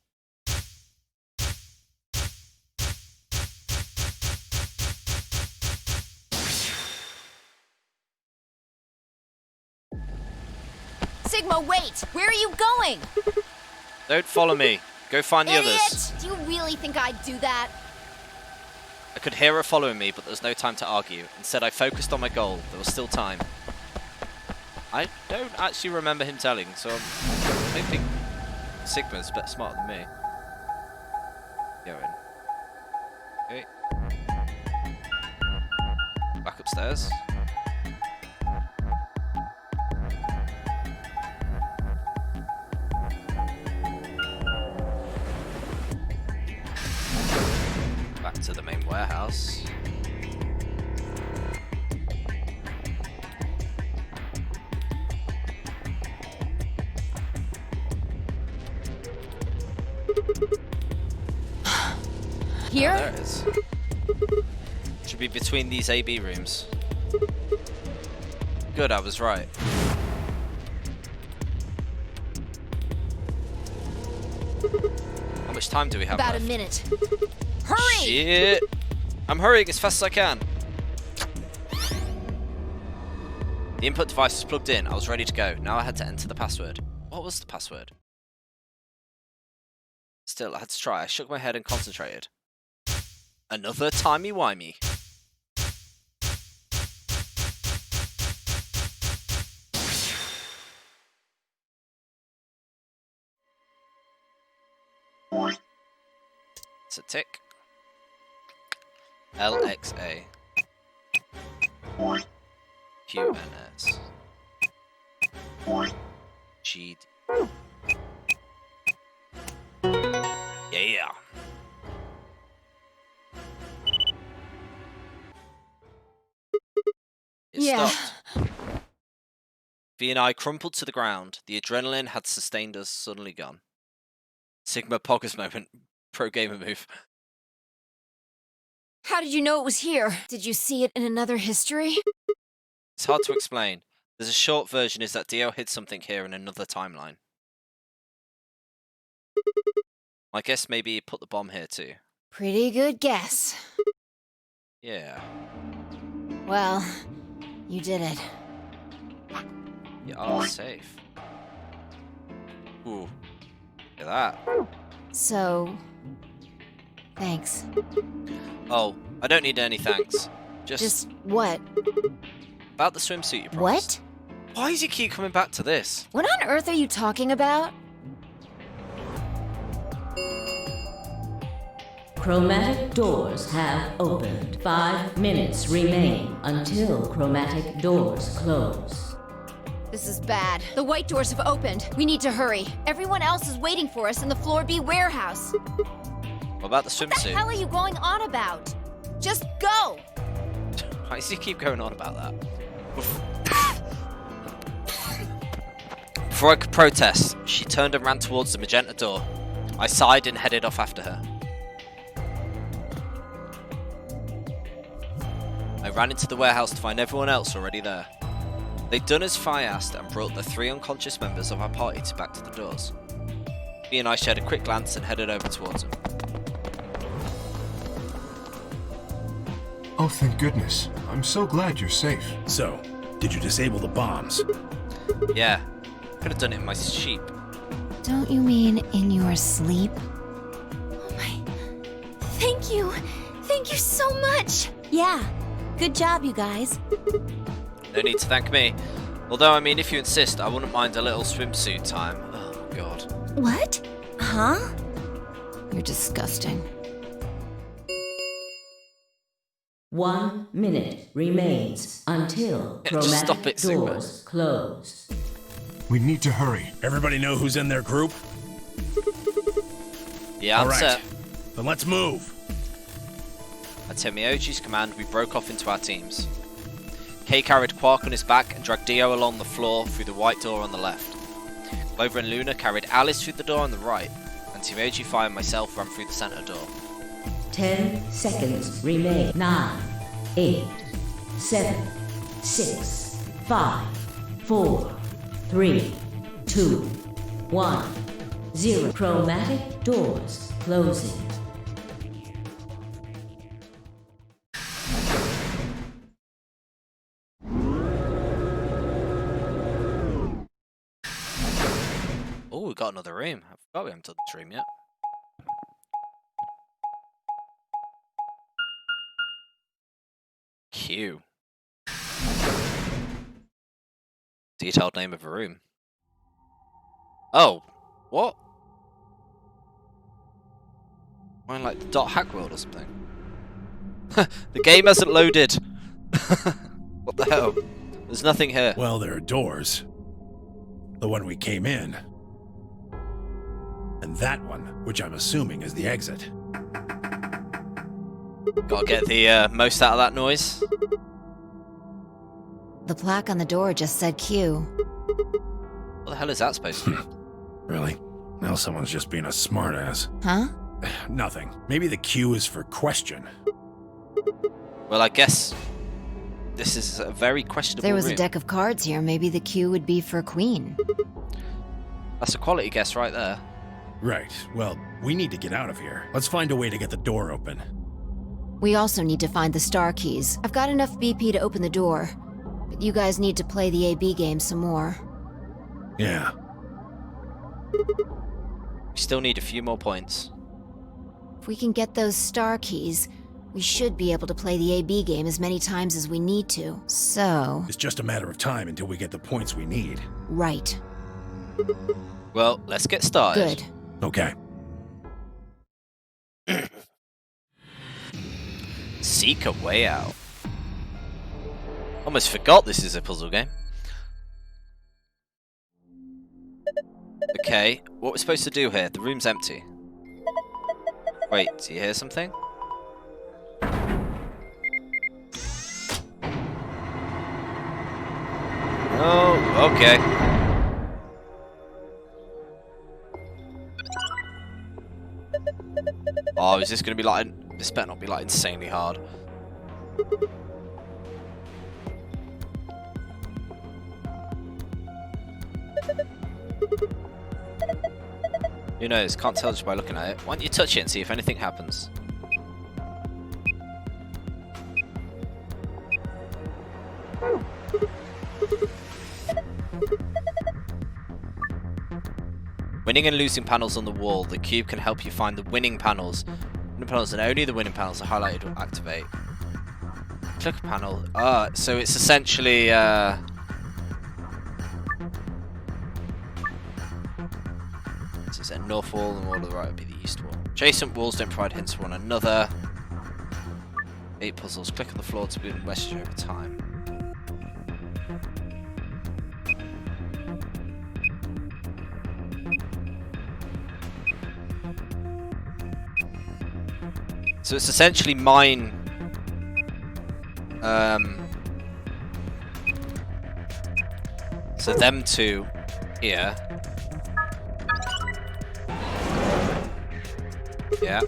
Sigma, wait! Where are you going? Don't follow me. Go find the Idiot! others. Do you really think I'd do that? I could hear her following me, but there was no time to argue. Instead, I focused on my goal. There was still time. I don't actually remember him telling, so I'm hoping Sigma's a bit smarter than me. Go in. Okay. Back upstairs. Back to the main warehouse. Here? Oh, there it is. Should be between these AB rooms. Good, I was right. How much time do we have About left? a minute. Hurry! Shit! I'm hurrying as fast as I can. The input device was plugged in. I was ready to go. Now I had to enter the password. What was the password? Still, I had to try. I shook my head and concentrated. Another timey-wimey. It's a tick. LXA. QNS. GD. Yeah. It stopped. V and I crumpled to the ground. The adrenaline had sustained us, suddenly gone. Sigma Poggers moment. Pro gamer move. How did you know it was here? Did you see it in another history? It's hard to explain. There's a short version is that Dio hid something here in another timeline. My guess maybe he put the bomb here too. Pretty good guess. Yeah. Well, you did it. You are safe. Ooh. Look at that. So... thanks. Oh, I don't need any thanks. Just what? About the swimsuit you promised. What? Why does he keep coming back to this? What on earth are you talking about? Chromatic doors have opened. 5 minutes remain until chromatic doors close. This is bad. The white doors have opened. We need to hurry. Everyone else is waiting for us in the Floor B warehouse. What about the What the swimsuit? hell are you going on about? Just go! Why does he keep going on about that? Before I could protest, she turned and ran towards the magenta door. I sighed and headed off after her. I ran into the warehouse to find everyone else already there. They'd done as I asked and brought the 3 unconscious members of our party back to the doors. Me and I shared a quick glance and headed over towards them. Oh, thank goodness. I'm so glad you're safe. So, did you disable the bombs? Yeah, could have done it in my sheep. Don't you mean in your sleep? Oh my... Thank you! Thank you so much! Yeah. Good job, you guys. No need to thank me. Although, I mean, if you insist, I wouldn't mind a little swimsuit time. Oh, God. What? Huh? You're disgusting. 1 minute remains until Just stop chromatic it, Sigma. doors close. We need to hurry. Everybody know who's in their group? Yeah, I'm All right. set. Then let's move. At Temioji's command, we broke off into our teams. Kay carried Quark on his back and dragged Dio along the floor through the white door on the left. Clover and Luna carried Alice through the door on the right, and Temioji, Fi, and myself ran through the center door. 10 seconds remain. 9, 8, 7, 6, 5, 4, 3, 2, 1, 0. Chromatic doors closing. Oh, we got another room. I forgot we haven't done this room yet. Q. Detailed name of a room. Oh, what? Am I like the dot hack world or something? The game hasn't loaded. What the hell? There's nothing here. Well, there are doors. The one we came in. And that one, which I'm assuming is the exit. Gotta get the most out of that noise. The plaque on the door just said Q. What the hell is that supposed to be? Really? Now someone's just being a smartass. Huh? Nothing. Maybe the Q is for question. Well, I guess this is a very questionable There was room. a deck of cards here. Maybe the Q would be for Queen. That's a quality guess right there. Right. Well, we need to get out of here. Let's find a way to get the door open. We also need to find the star keys. I've got enough BP to open the door, but you guys need to play the AB game some more. Yeah. We still need a few more points. If we can get those star keys, we should be able to play the AB game as many times as we need to. So... It's just a matter of time until we get the points we need. Right. Well, let's get started. Good. Okay. Seek a way out. Almost forgot this is a puzzle game. Okay, what we're supposed to do here? The room's empty. Wait, do you hear something? Oh, okay. Oh, is this gonna be like... This better not be like insanely hard. Who knows? Can't tell just by looking at it. Why don't you touch it and see if anything happens? Winning and losing panels on the wall. The cube can help you find the winning panels. Winning panels and only the winning panels are highlighted or activate. Click a panel. So it's essentially this is a north wall and wall to the right would be the east wall. Adjacent walls don't provide hints for one another. 8 puzzles. Click on the floor to build a message over time. So it's essentially mine. So them two here. Yeah.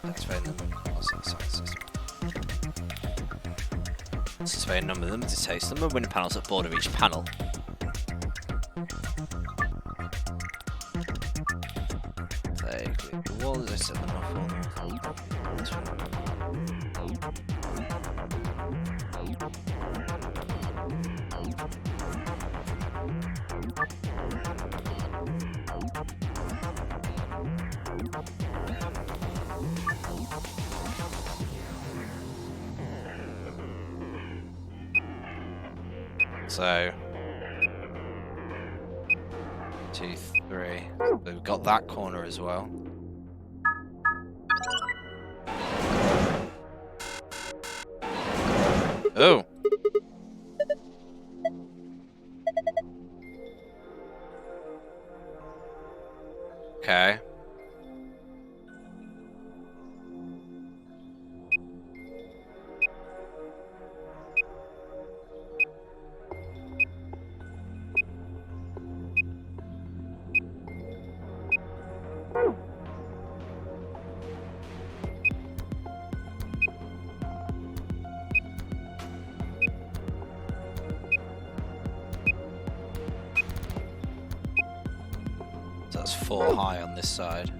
Activate them. Activate a number of them to taste them. Winning panels at the border of each panel. They click the wall as I set them off. So 2, 3. So we've got that corner as well. Oh. Okay. So that's 4 high on this side.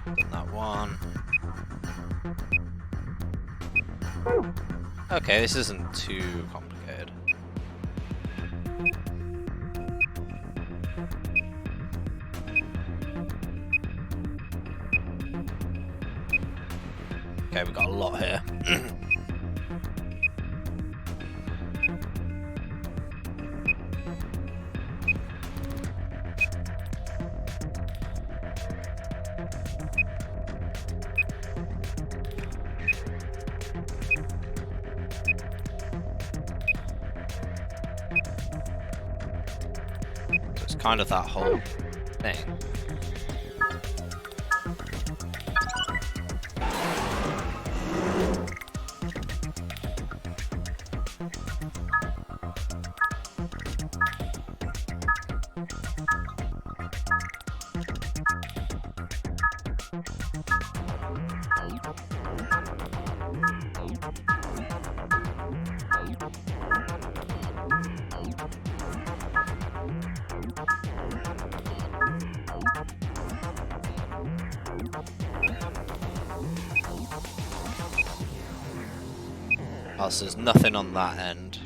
Done that one. Okay, this isn't too complicated. Okay, we've got a lot here. So it's kind of that whole thing. Oh, so there's nothing on that end.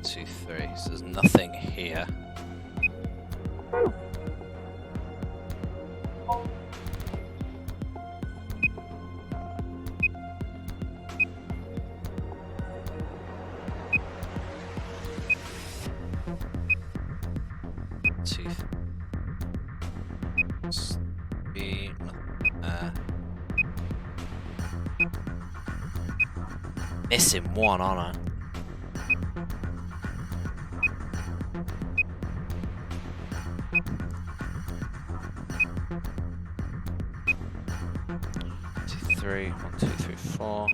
Two, three. So there's nothing here. Two, three, nothing there. Missing one, aren't I? Three, 1, 2, 3, 4.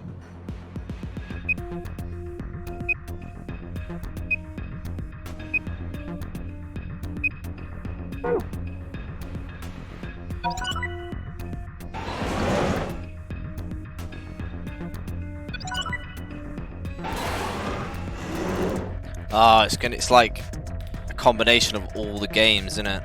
Ah, it's like a combination of all the games, isn't it?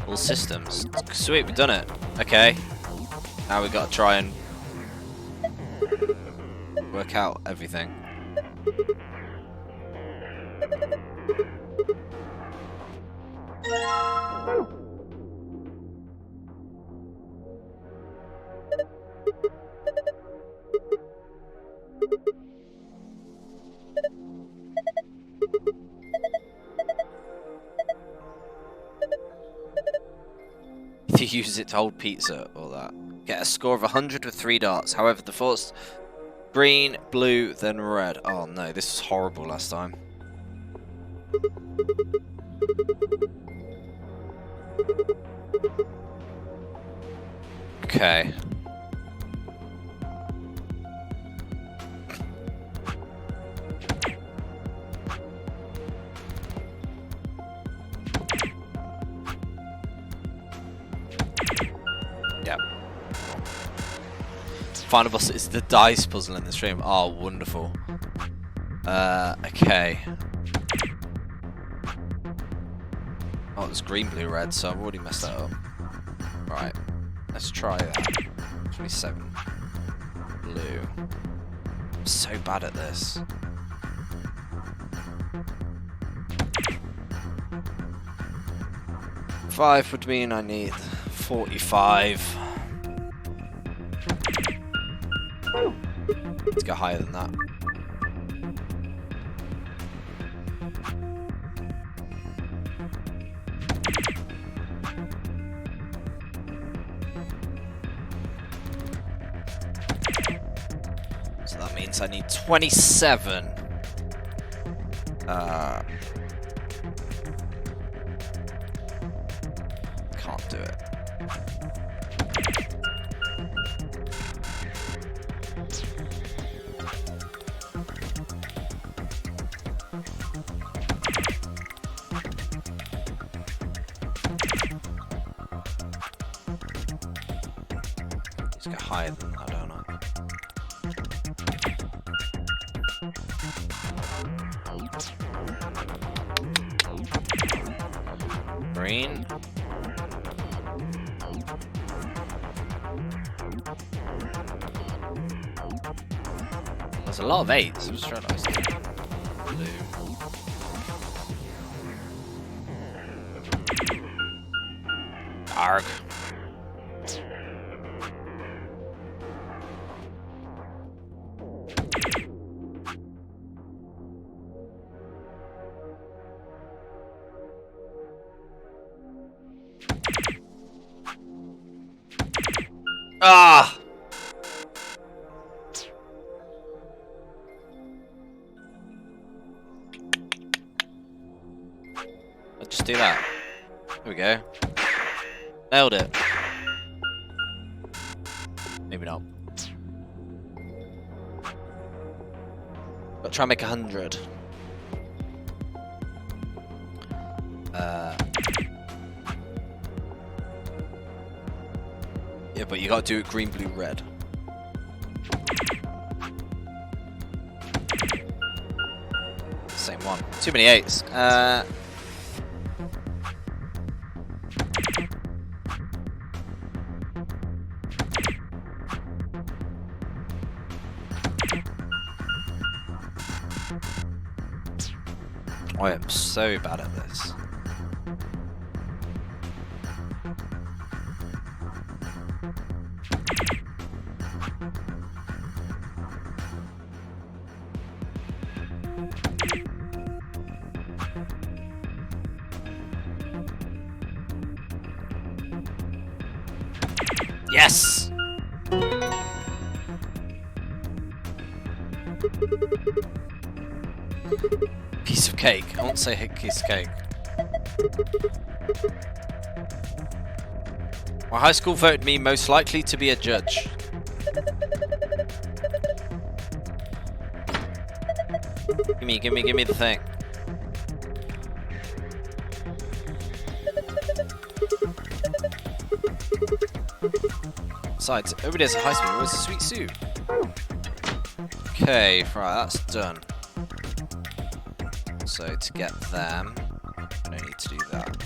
All systems. Sweet, we've done it. Okay. Now we've got to try and work out everything. If you use it to hold pizza or that. Get a score of 100 with 3 darts. However, the first green, blue, then red. Oh no, this was horrible last time. Okay. Yep. Final boss is the dice puzzle in the stream. Oh, wonderful. Okay. Oh, it was green, blue, red, so I've already messed that up. Right. Let's try that. 27. Blue. I'm so bad at this. Five would mean I need 45. Let's go higher than that. So that means I need 27. Can't do it. Let's go higher than that, don't I? Green. There's a lot of 8s, I just realised. Blue. Dark. Ah! Let's just do that. There we go. Nailed it. Maybe not. But try and make 100. Yeah, but you gotta do it green, blue, red. Same one. Too many 8s. I am so bad at this. Yes! Piece of cake. I won't say piece of cake. My high school voted me most likely to be a judge. Give me the thing. Besides, everybody has a high school. Where's a sweet suit? Okay, right, that's done. So to get them, I'm no need to do that.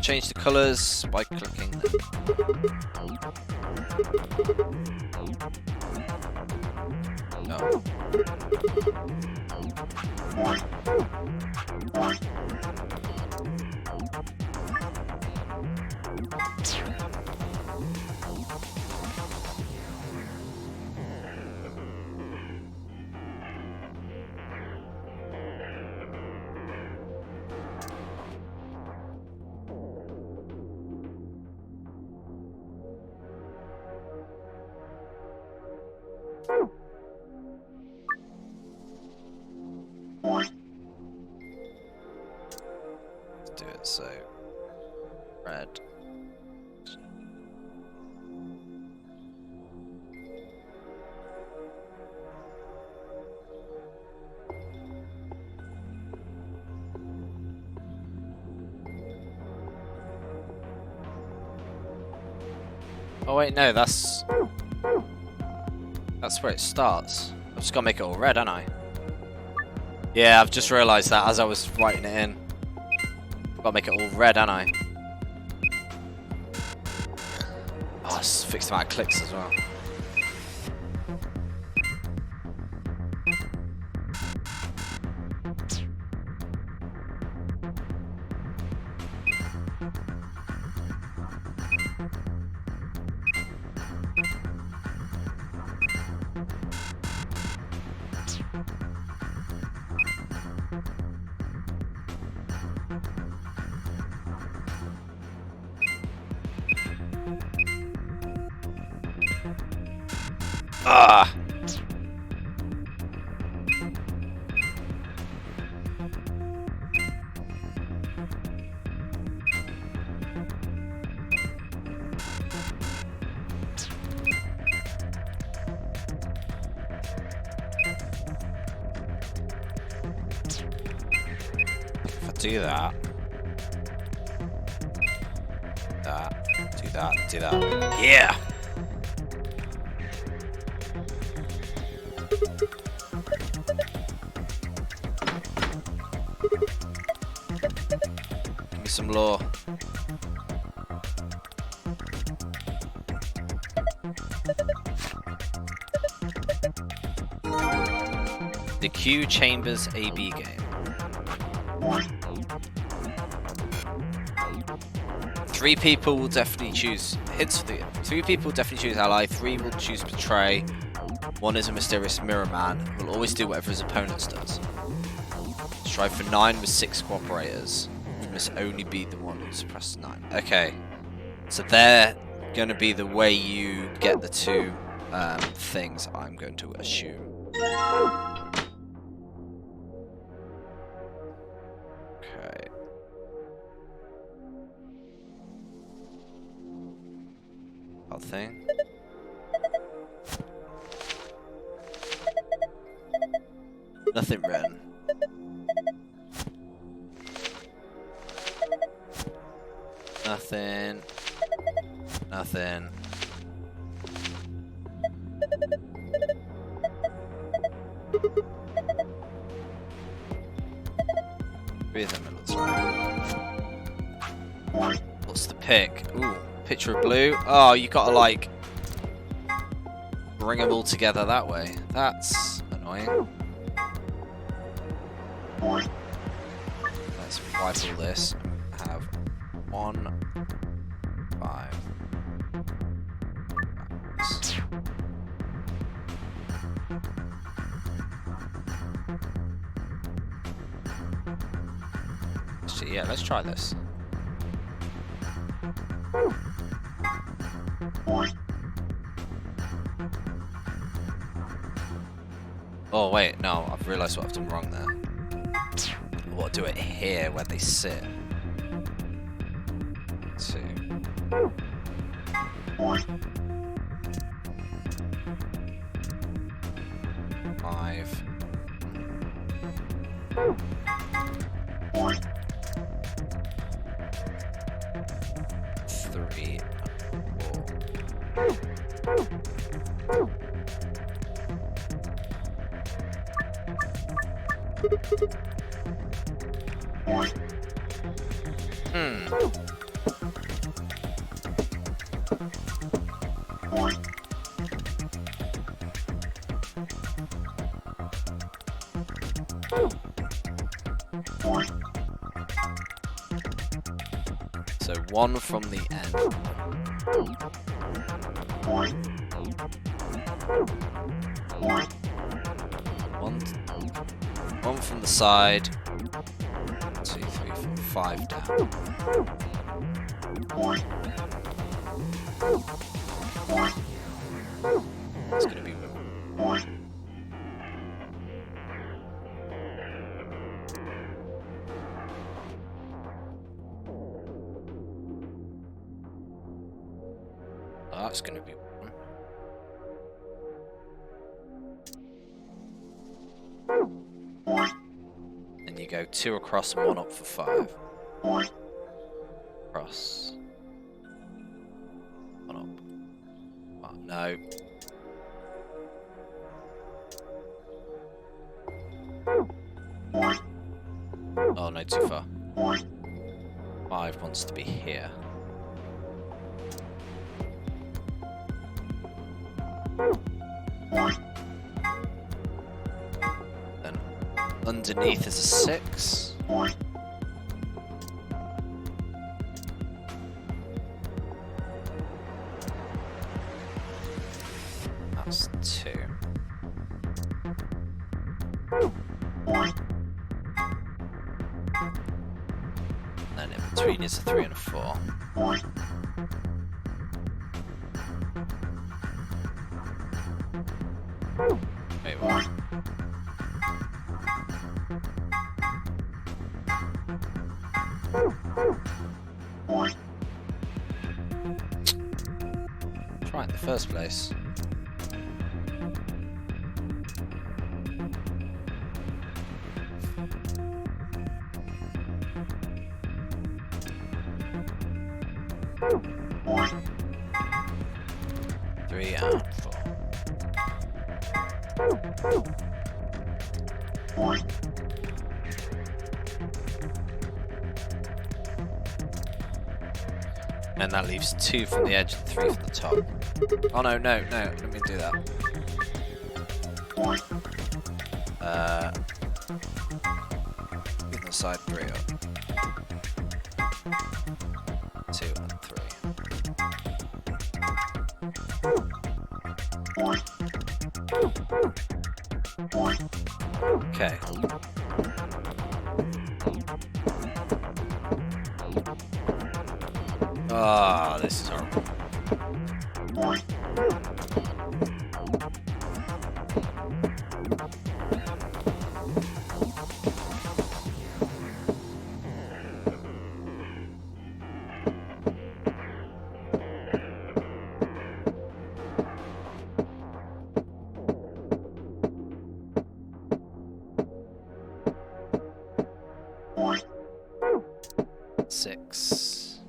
Change the colours by clicking them. No. Let's do it so red. Oh wait, no, that's where it starts. I've just gotta make it all red, haven't I? Yeah, I've just realised that as I was writing it in. Gotta make it all red, haven't I? Oh, it's fixed amount of clicks as well. Ah! If I do that, do that. Yeah! Give me some lore. The Q Chambers AB game. Three people will definitely choose. Hints for the. 3 people will definitely choose ally. 3 will choose betray. 1 is a mysterious mirror man who will always do whatever his opponents does. Strive for 9 with 6 cooperators. You must only be the one who suppresses 9. Okay, so they're going to be the way you get the 2 things. I'm going to assume. Okay. Thing. Nothing written. Nothing. Nothing. Three of them it looks like. What's the pick? Ooh. Picture of blue. Oh, you gotta like bring them all together that way. That's annoying. Let's wipe all this and have 1, 5. Actually, yeah, let's try this. Oh wait, no, I've realised what I've done wrong there. I want to do it here where they sit. 2. 5. 3. 4. So one from the end. One from the side. 2, 3, 4, 5 down. It's gonna be that's gonna be one. And you go 2 across and 1 up for 5. Cross. 1 up. Oh, no. Oh no, too far. 5 wants to be here. Then underneath is a 6. That's 2. And in between is a 3 and a 4. Wait, what? Try it in the first place. Three and 4. And that leaves 2 from the edge and 3 from the top. Oh no, no, no, let me do that. On the side 3 up. 2 and 3. Okay. Ah, this is horrible. Six.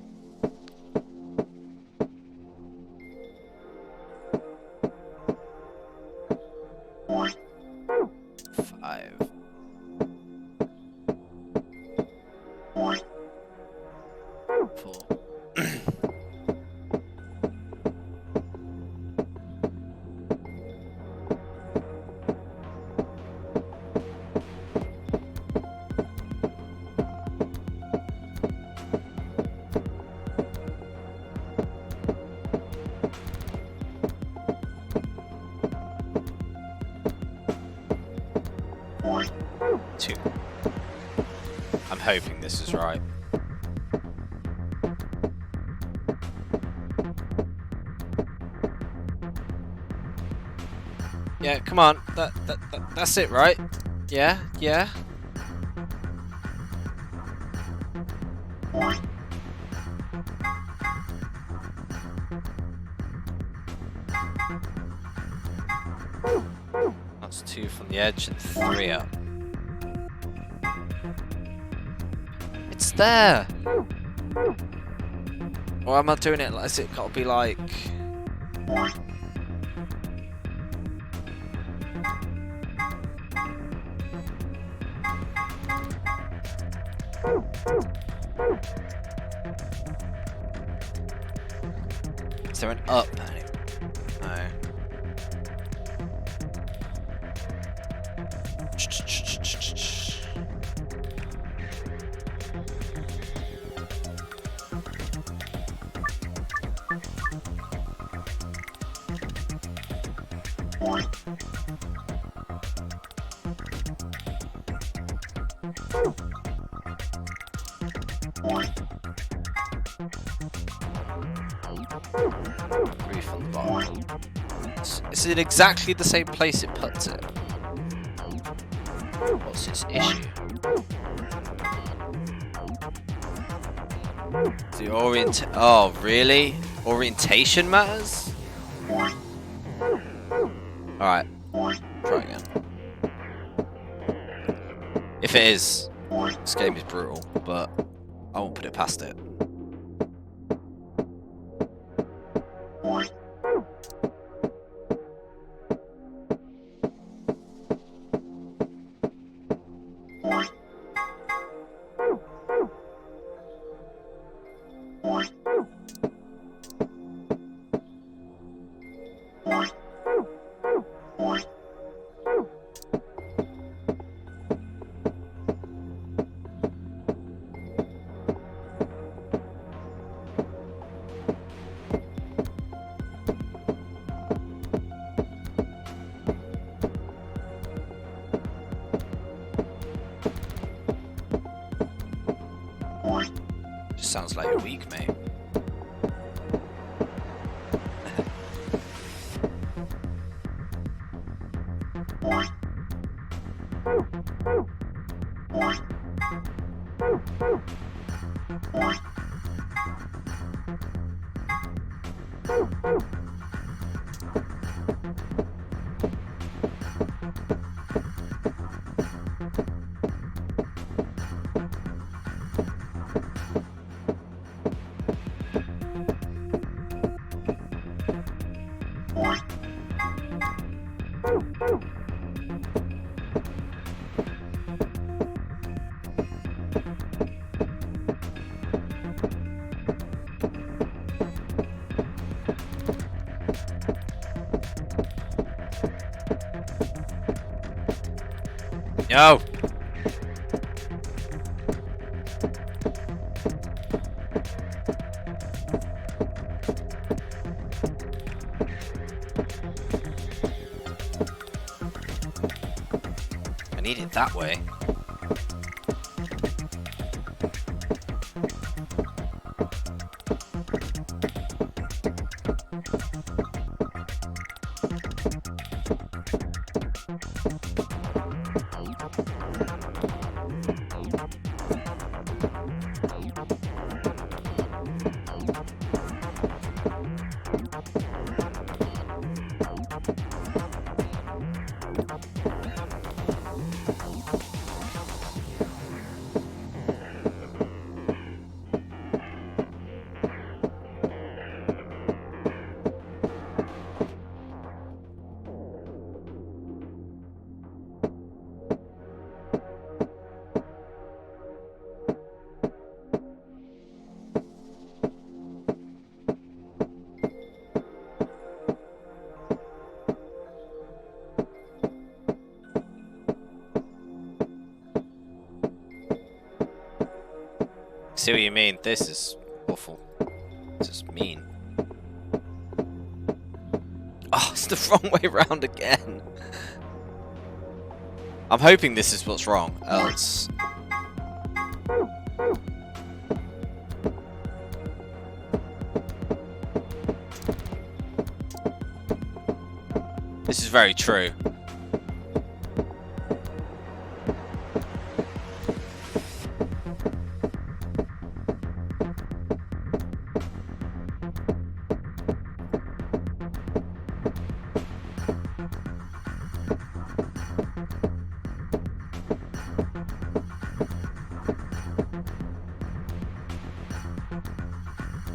Five. Four. Two. I'm hoping this is right. Yeah, come on. That's it, right? Yeah, yeah. That's 2 from the edge and 3 up. It's there! Or am I doing it like it gotta be like... Is there an up? No. Reef on the bottom. Is it exactly the same place it puts it? What's its issue? The oh, really? Orientation matters? Alright. Try again. If it is, this game is brutal, but I won't put it past it. Just sounds like you're weak, mate. No! I need it that way. See what you mean? This is awful. This is mean. Oh, it's the wrong way round again. I'm hoping this is what's wrong, else... This is very true.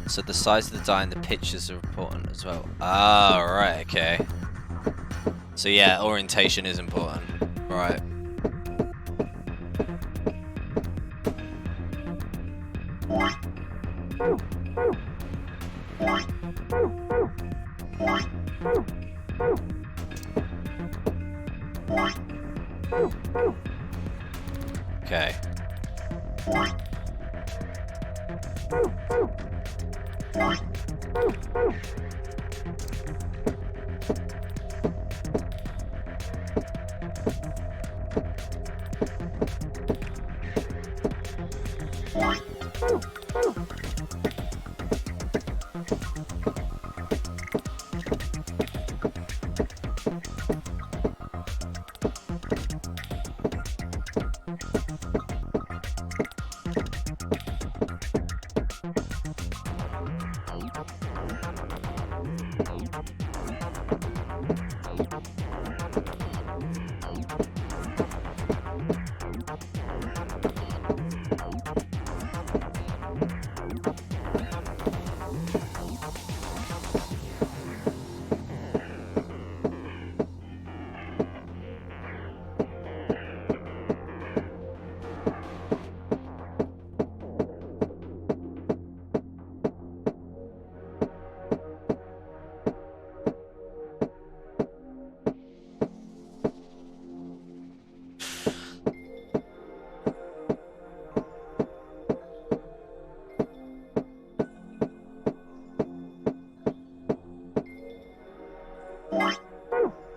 So the size of the die and the pictures are important as well. Ah, right, okay. So yeah, orientation is important. Right. Okay.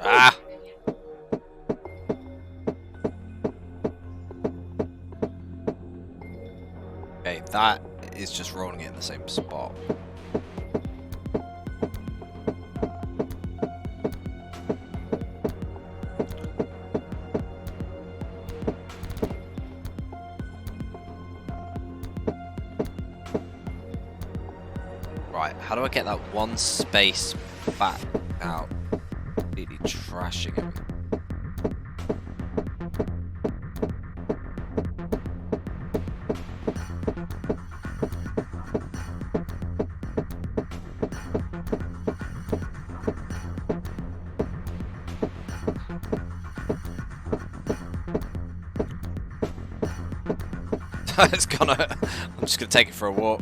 Ah! Okay, that is just rolling it in the same spot. Right, how do I get that one space back out? Completely trashing him. It's gonna. I'm just gonna take it for a walk.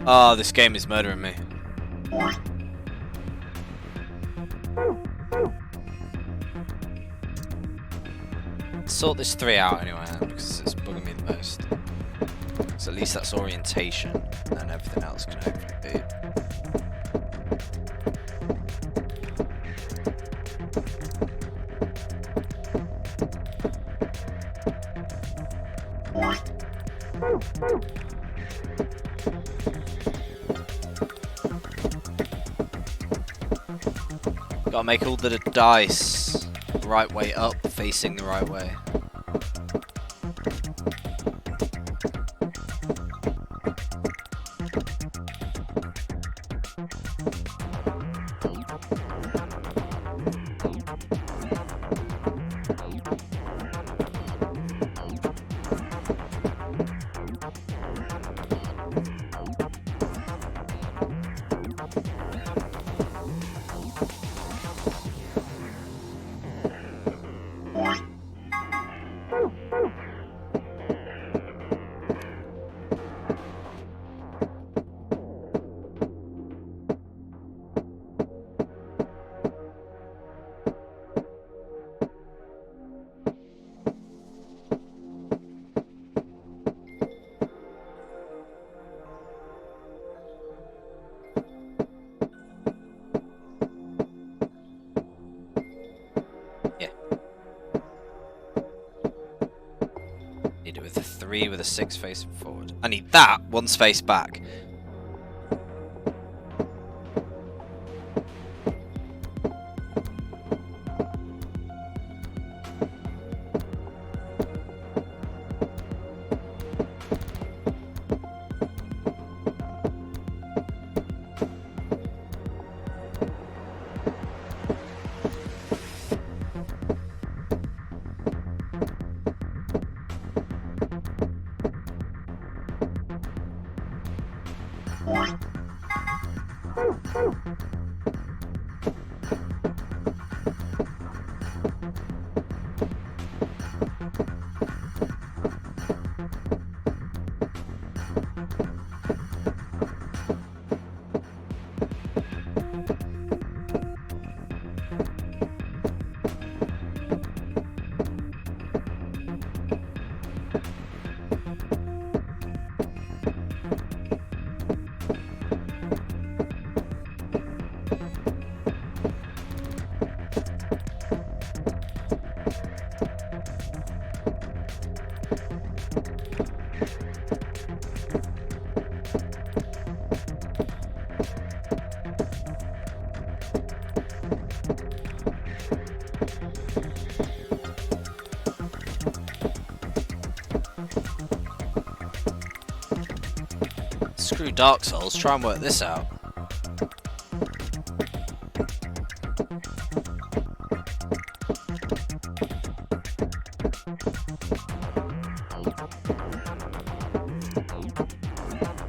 Oh, this game is murdering me. Sort this 3 out anyway, because it's bugging me the most. So at least that's orientation, and everything else can hopefully be. Gotta make all the dice the right way up, facing the right way. Need it with a 3 with a 6 facing forward. I need that 1 space back. Screw Dark Souls, try and work this out.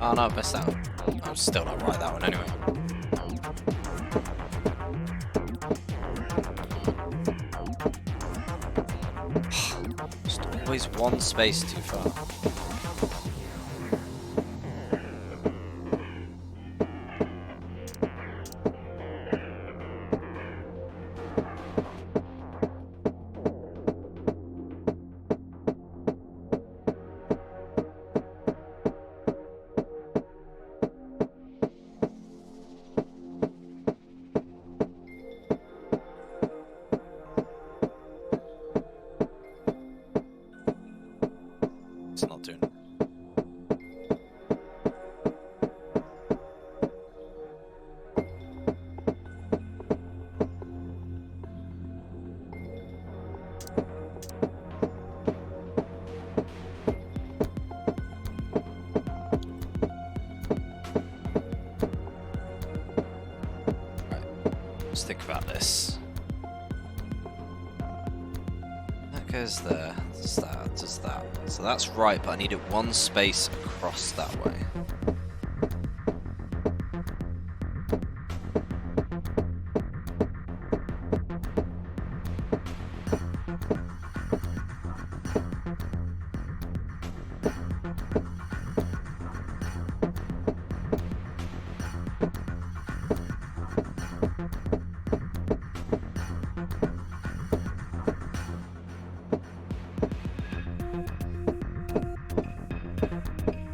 Oh no, I missed that one. I'm still not right that one anyway. Just always one space too far. It's not doing it. Let's think about this. That goes there, does that, does that. So that's right, but I need it one space across that way.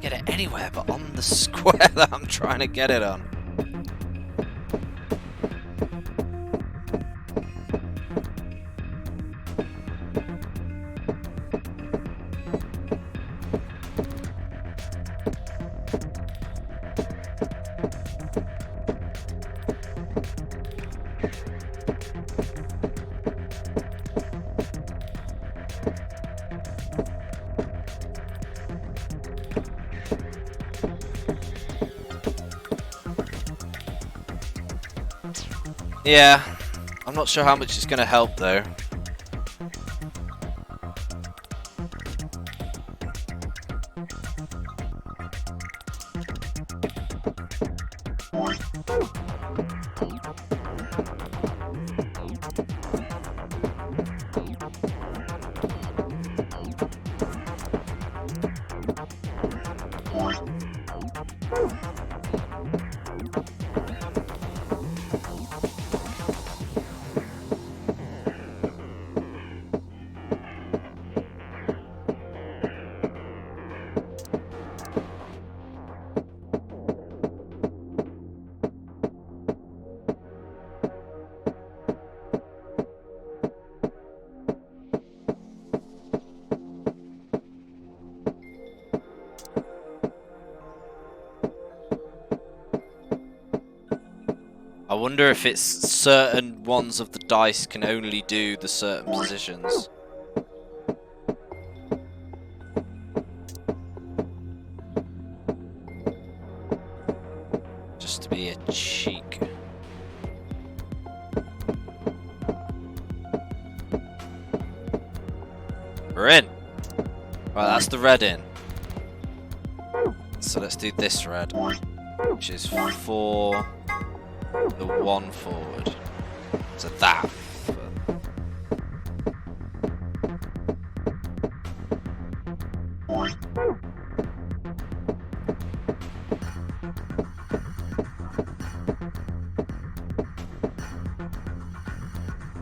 Get it anywhere but on the square that I'm trying to get it on. Yeah, I'm not sure how much it's going to help though. I wonder if it's certain ones of the dice can only do the certain positions. Just to be a cheek. We're in! Right, that's the red in. So let's do this red, which is for the one forward. So that.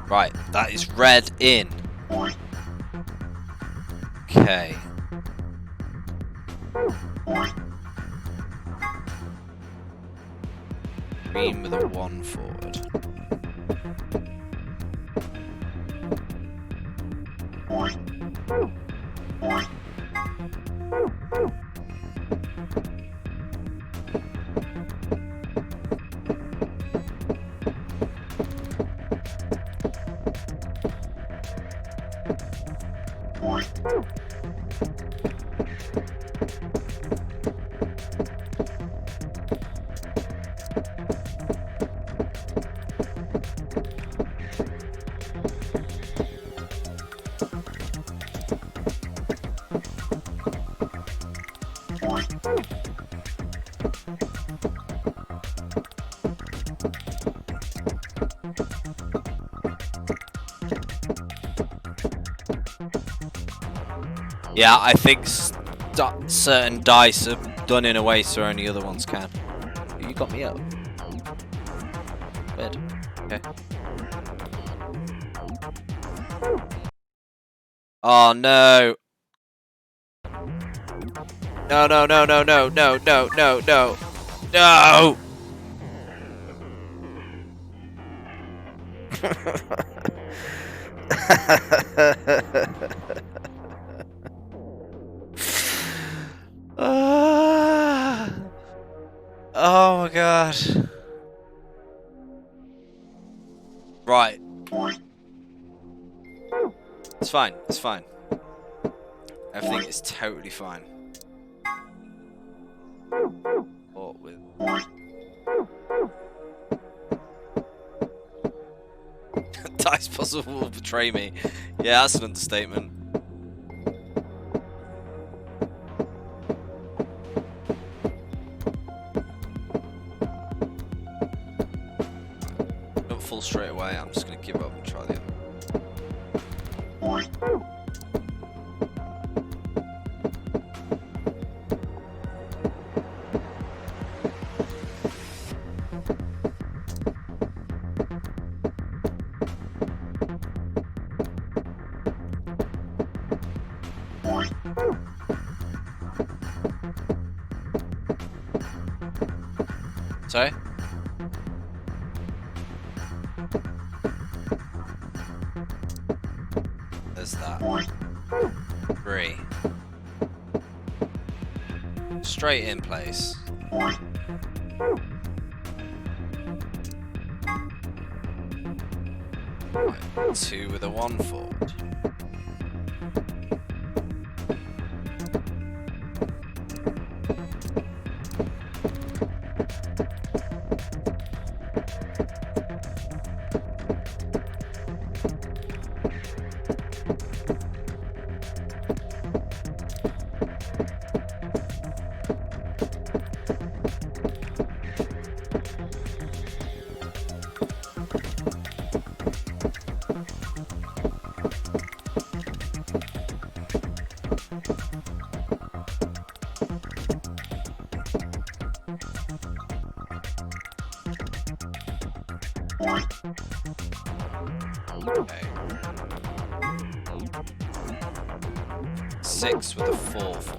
Right, that is red in. Okay. Green with a one forward. Yeah, I think certain dice are done in a way so only other ones can. You got me up. Weird. Okay. Oh no. No, no, no, no, no, no, no, no, no. No! Oh my god. Right. It's fine, it's fine. Everything is totally fine. What with... Dice puzzle will betray me. Yeah, that's an understatement. Don't fall straight away, I'm just gonna give up and try the other. Sorry? There's that. 3. Straight in place. Right. 2 with a 1 forward. Okay. 6 with a 4 forward.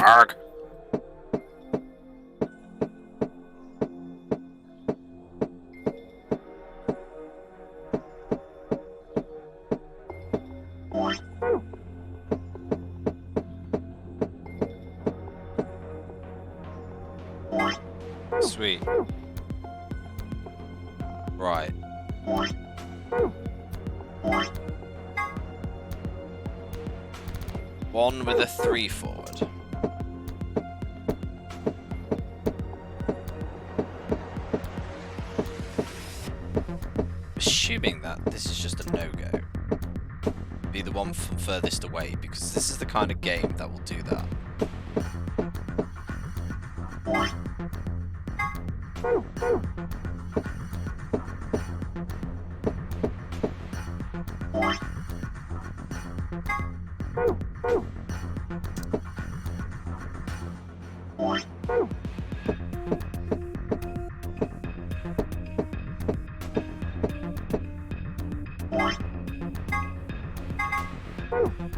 Arg. Sweet. Right. One with a 3 forward. Assuming that this is just a no-go. Be the one from furthest away, because this is the kind of game that will do that.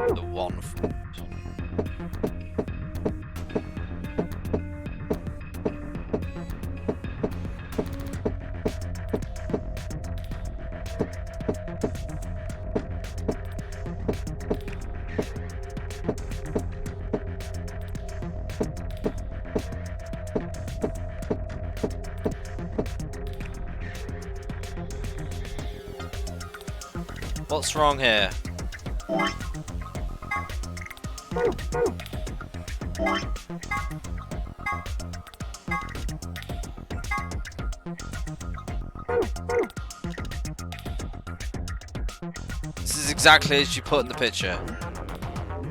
The 1 forward. What's wrong here? This is exactly as you put in the picture.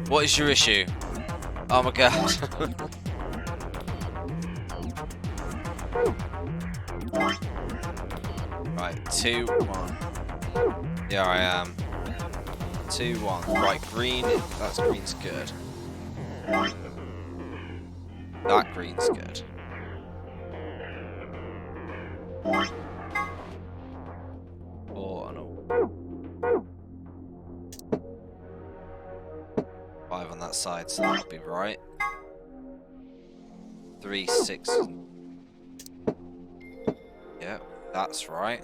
What is your issue? Oh my god. Right, 2, 1. Yeah, I am. 2, 1. Right, green. That's green's good. That green's good. Four and a 5 on that side, so that'll be right. 3, 6. Yeah, that's right.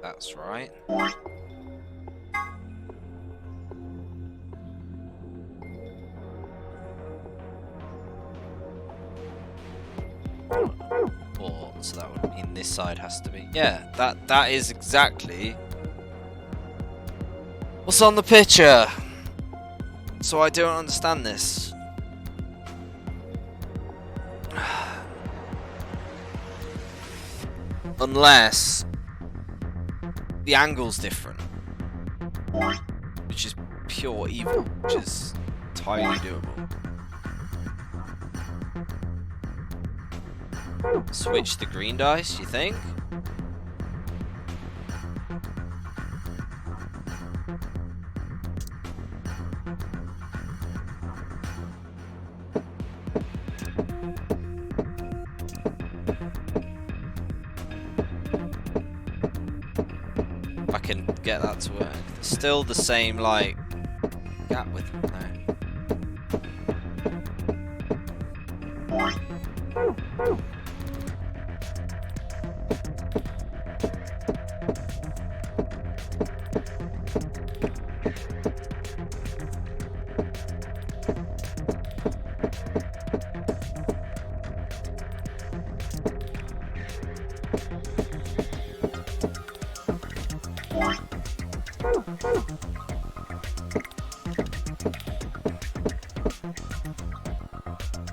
That's right. Four, so that would mean this side has to be. Yeah, that is exactly what's on the picture. So I don't understand this. Unless the angle's different, which is pure evil, which is entirely doable. Switch the green dice, you think? I can get that to work. Still the same, like, gap width. No.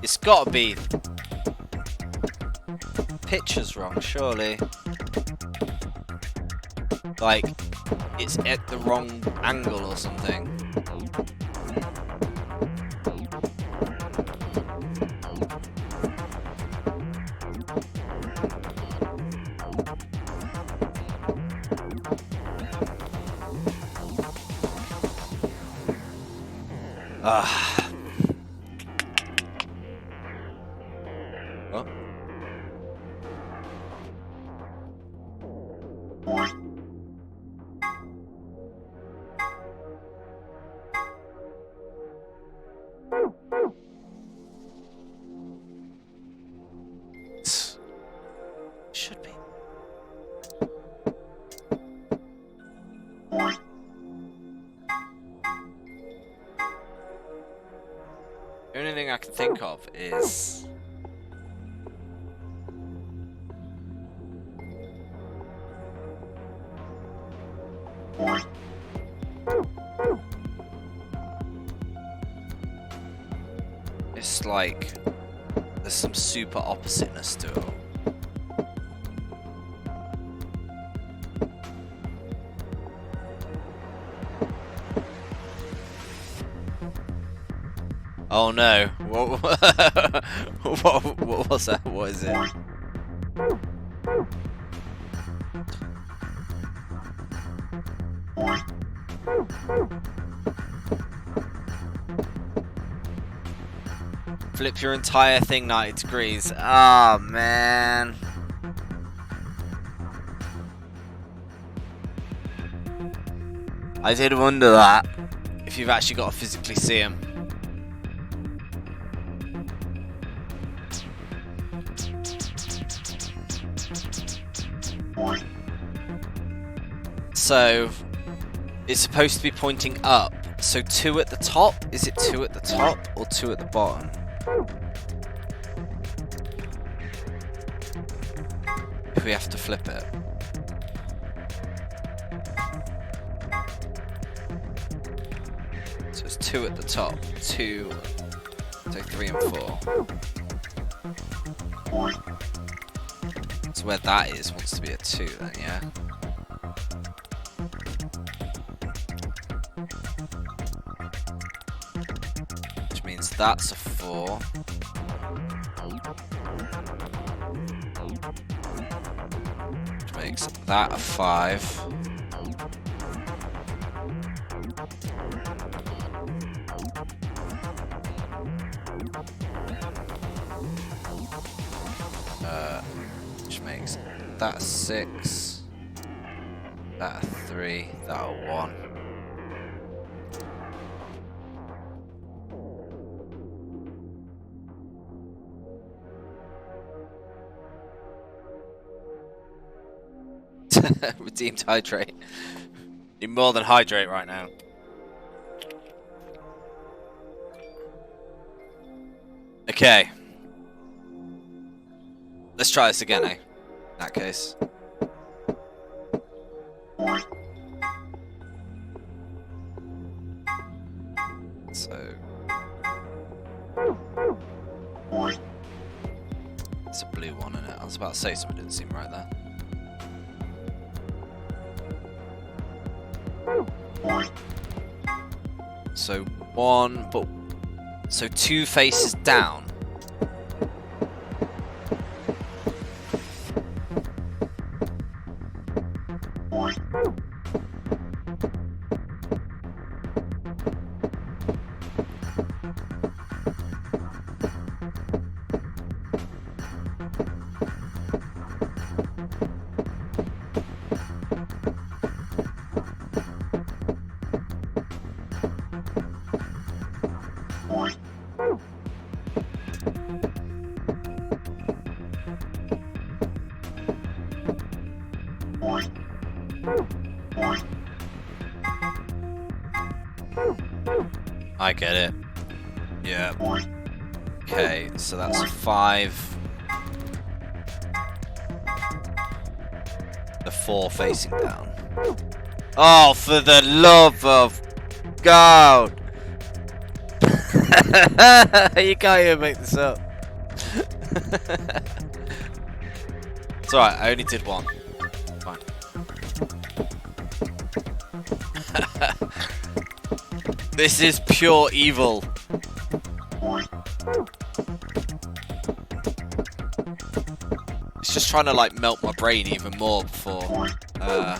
It's gotta be picture's wrong, surely. Like, it's at the wrong angle or something. Ah. What? Should be. The only thing I can think of is it's like there's some super oppositeness to it. Oh no! What was that? What is it? Flip your entire thing 90 degrees. Ah, man. I did wonder that. If you've actually got to physically see him. So, it's supposed to be pointing up. So 2 at the top? Is it 2 at the top or 2 at the bottom? we have to flip it. So it's 2 at the top, 2, so 3 and 4. So where that is wants to be a 2 then, yeah? Which means that's a 4. Which makes that a 5. Which makes that a 6, that a 3, that a 1. Redeemed hydrate. Need more than hydrate right now. Okay. Let's try this again, eh? In that case. So. It's a blue one in it. I was about to say something didn't seem right there. So 1, but so 2 faces down. I get it. Yeah. Okay, so that's a 5. The 4 facing down. Oh, for the love of God! You can't even make this up. It's alright, I only did 1. Fine. This is pure evil. It's just trying to like melt my brain even more before I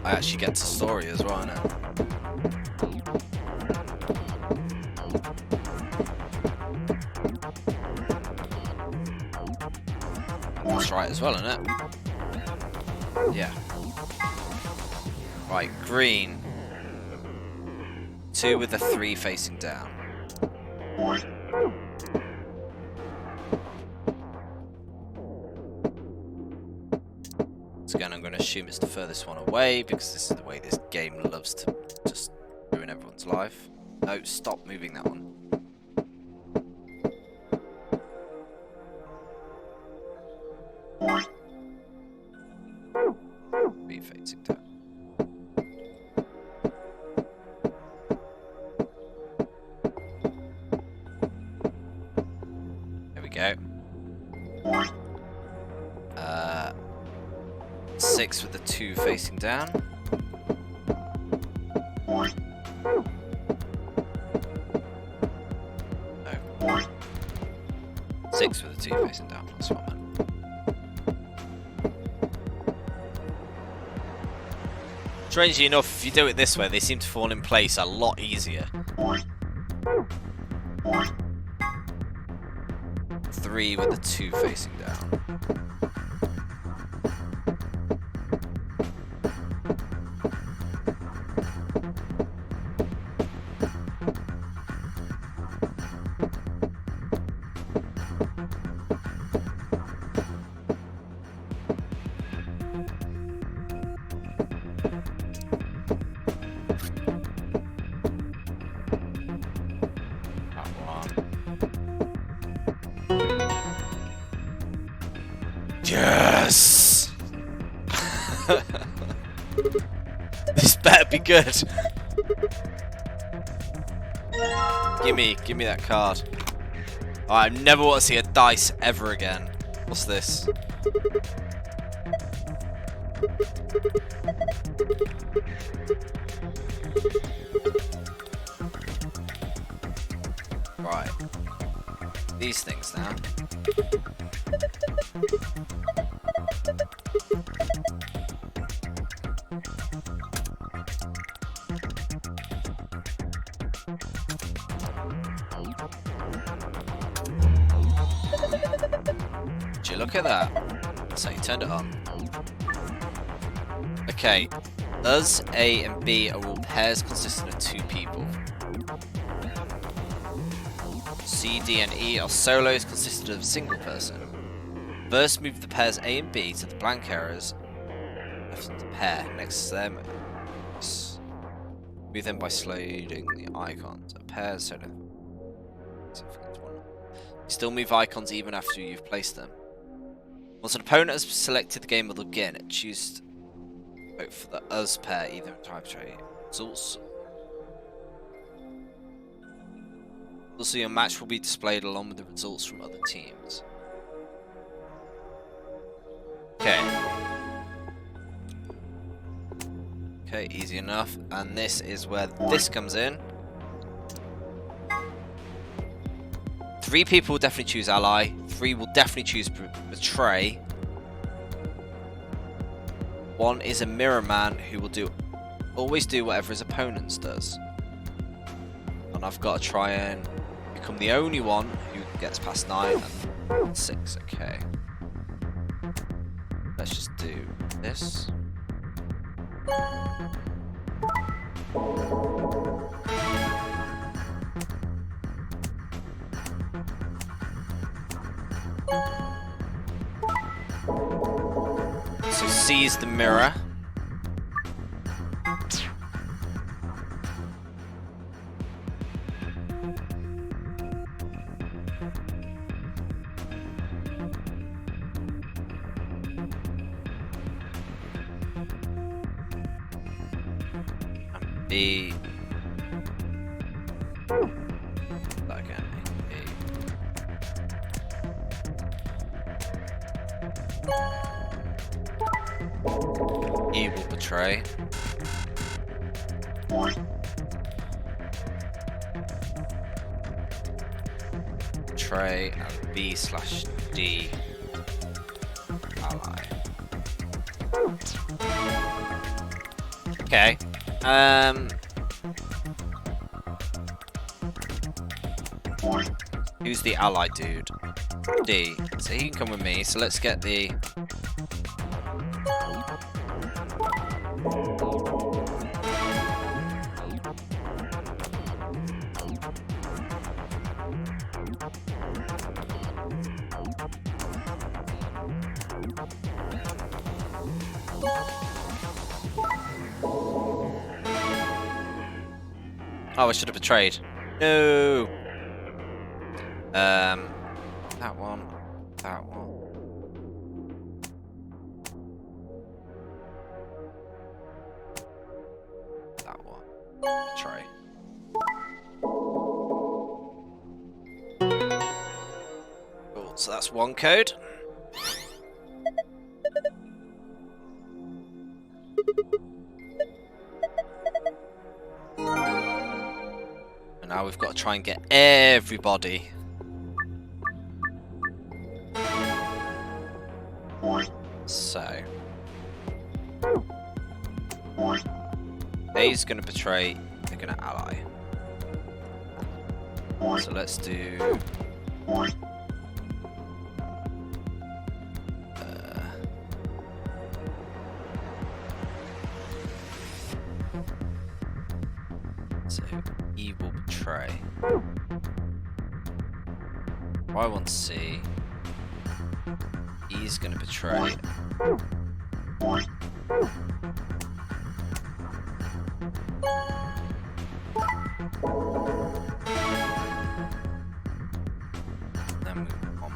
actually get to story as well, innit? That's right as well, isn't it? Yeah. Right, green. 2 with a 3 facing down. So again, I'm going to assume it's the furthest one away because this is the way this game loves to just ruin everyone's life. No, stop moving that one. Be facing down. There we go. 6 with the 2 facing down. No. 6 with the 2 facing down. That's what I meant. Strangely enough, if you do it this way, they seem to fall in place a lot easier. 3 with the 2 facing down. This better be good. Give me that card. Oh, I never want to see a dice ever again. What's this? Right. These things now. Would you look at that? So you turned it on. Okay. Us, A and B are all pairs consisting of 2 people. C, D and E are solos consisting of a single person. First move the pairs A and B to the blank areas left of the pair next to them. Move them by sliding the icons. A pair solo. You still move icons even after you've placed them. Once an opponent has selected the game will begin, choose vote for the us pair, either type trade. Results. Also, your match will be displayed along with the results from other teams. Okay. Okay, easy enough. And this is where this comes in. 3 people will definitely choose ally. 3 will definitely choose betray. 1 is a mirror man who will always do whatever his opponent does. And I've got to try and become the only one who gets past 9 and 6. Okay. Let's just do this. So C is the mirror. And B. That again. E will betray. Betray and B/D ally. Okay. Who's the ally dude? D. So he can come with me. So let's get the. Oh, I should have betrayed. No. That one. That one. That one. Betray. Cool. So that's one code. And now we've got to try and get everybody. So A's gonna betray, they're gonna ally. So let's do so E will betray. I want C. E's gonna betray. Then move on.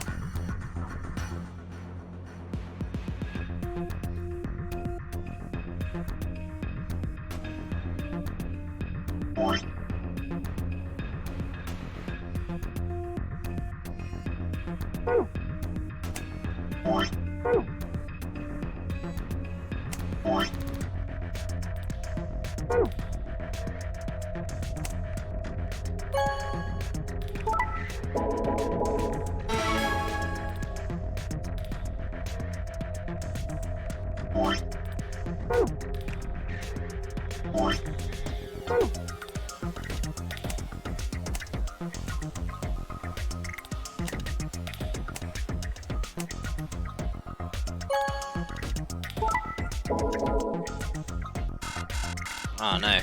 Oh no.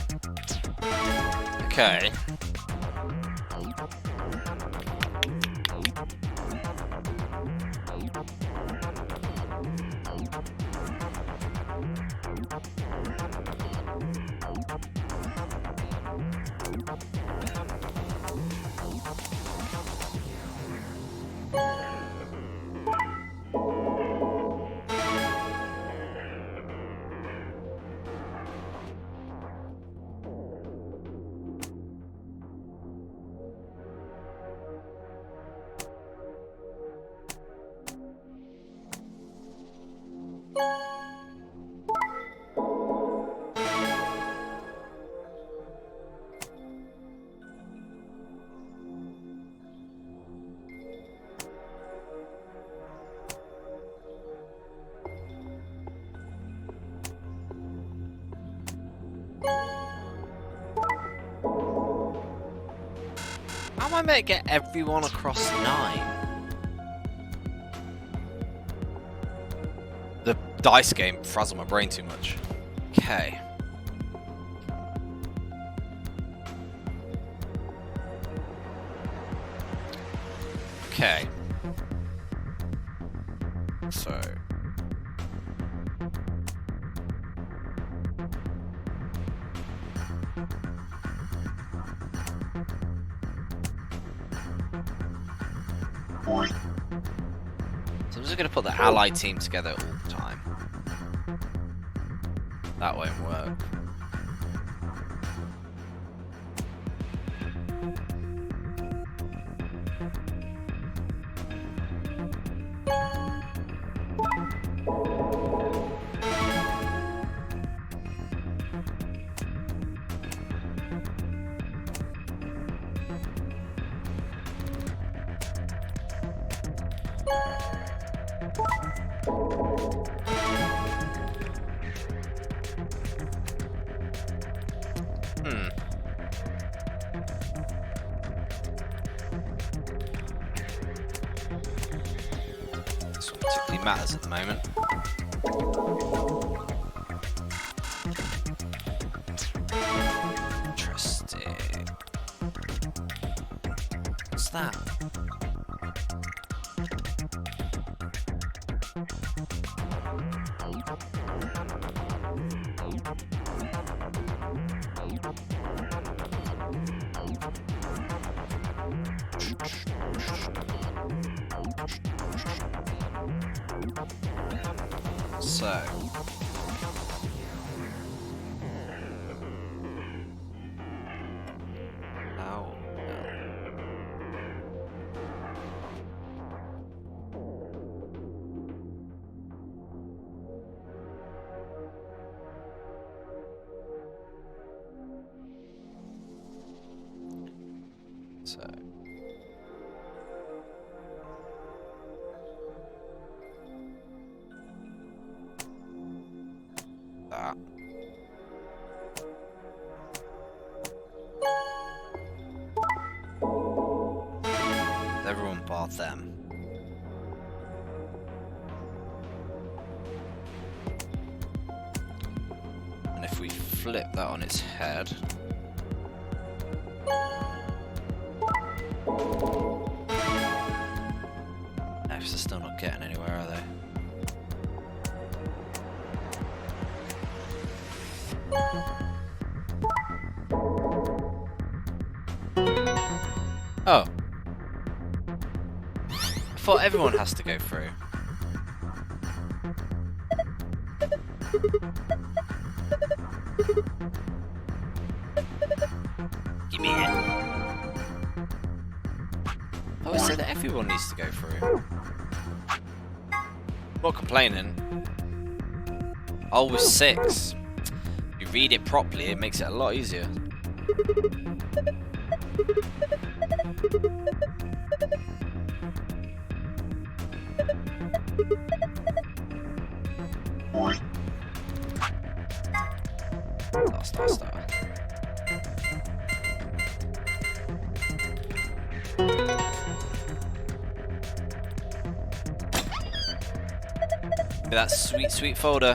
Okay. How am I meant to get everyone across 9? The dice game frazzled my brain too much. Okay. Okay. So. So I'm just going to put the allied team together all the time. That won't work. This one particularly matters at the moment. Interesting. What's that? So. Now. So. That. Everyone bought them. And if we flip that on its head. F's are still not getting anywhere, are they? Oh. I thought everyone has to go through. say that everyone needs to go through. Not complaining. Oh, with 6. If you read it properly, it makes it a lot easier. Star. That sweet folder.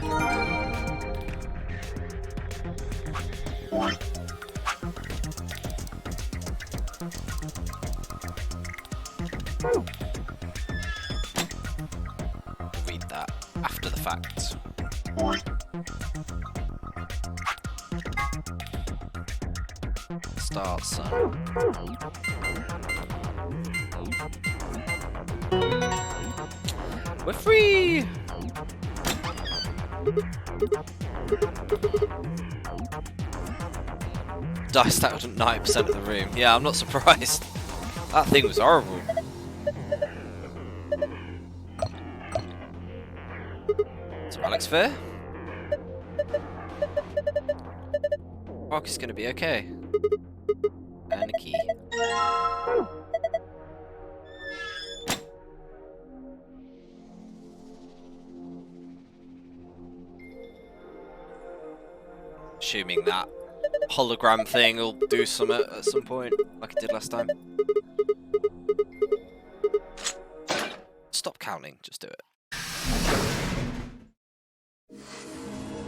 Read that after the fact. Start, son. We're free! Dice out 9% of the room. Yeah, I'm not surprised. That thing was horrible. So Alex Fair? Rock is gonna be okay. And a key. Assuming that hologram thing will do something at some point, like it did last time. Stop counting, just do it.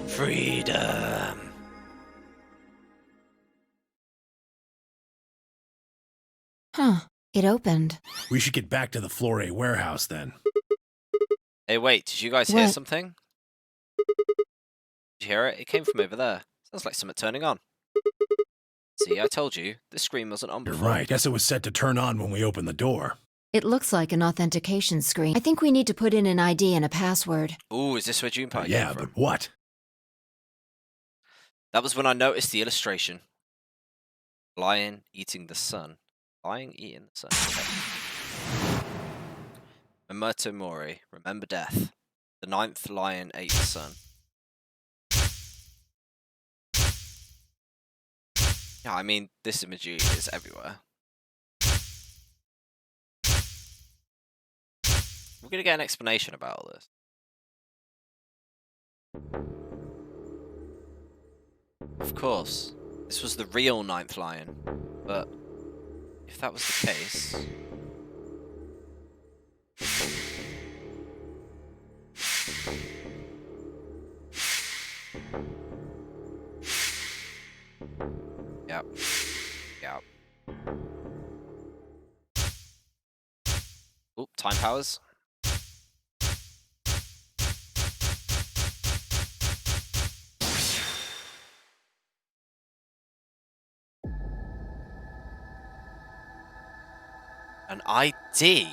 Freedom! Huh, it opened. We should get back to the Floor A warehouse then. Hey, wait, did you guys hear something? Did you hear it? It came from over there. Sounds like something turning on. See, I told you, this screen wasn't on before. You're right. Guess it was set to turn on when we opened the door. It looks like an authentication screen. I think we need to put in an ID and a password. Ooh, is this where Junpei came Yeah, from? but what? That was when I noticed the illustration. Lion eating the sun. Lion eating the sun. Okay. Memento Mori. Remember death. The 9th lion ate the sun. Yeah, I mean, this imagery is everywhere. We're gonna get an explanation about all this. Of course, this was the real 9th lion, but if that was the case... Yep. Oop, time powers. An ID?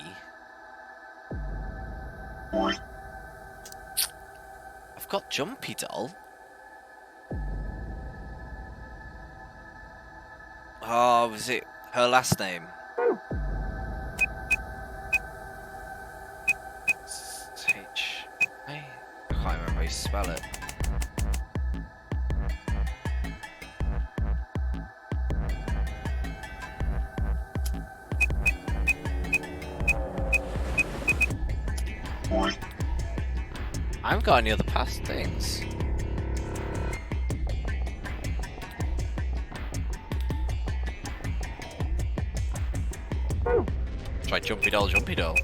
I've got Jumpy Doll. Oh, was it her last name? I can't remember how you spell it. I haven't got any other past things. Try Jumpy Doll, Jumpy Doll.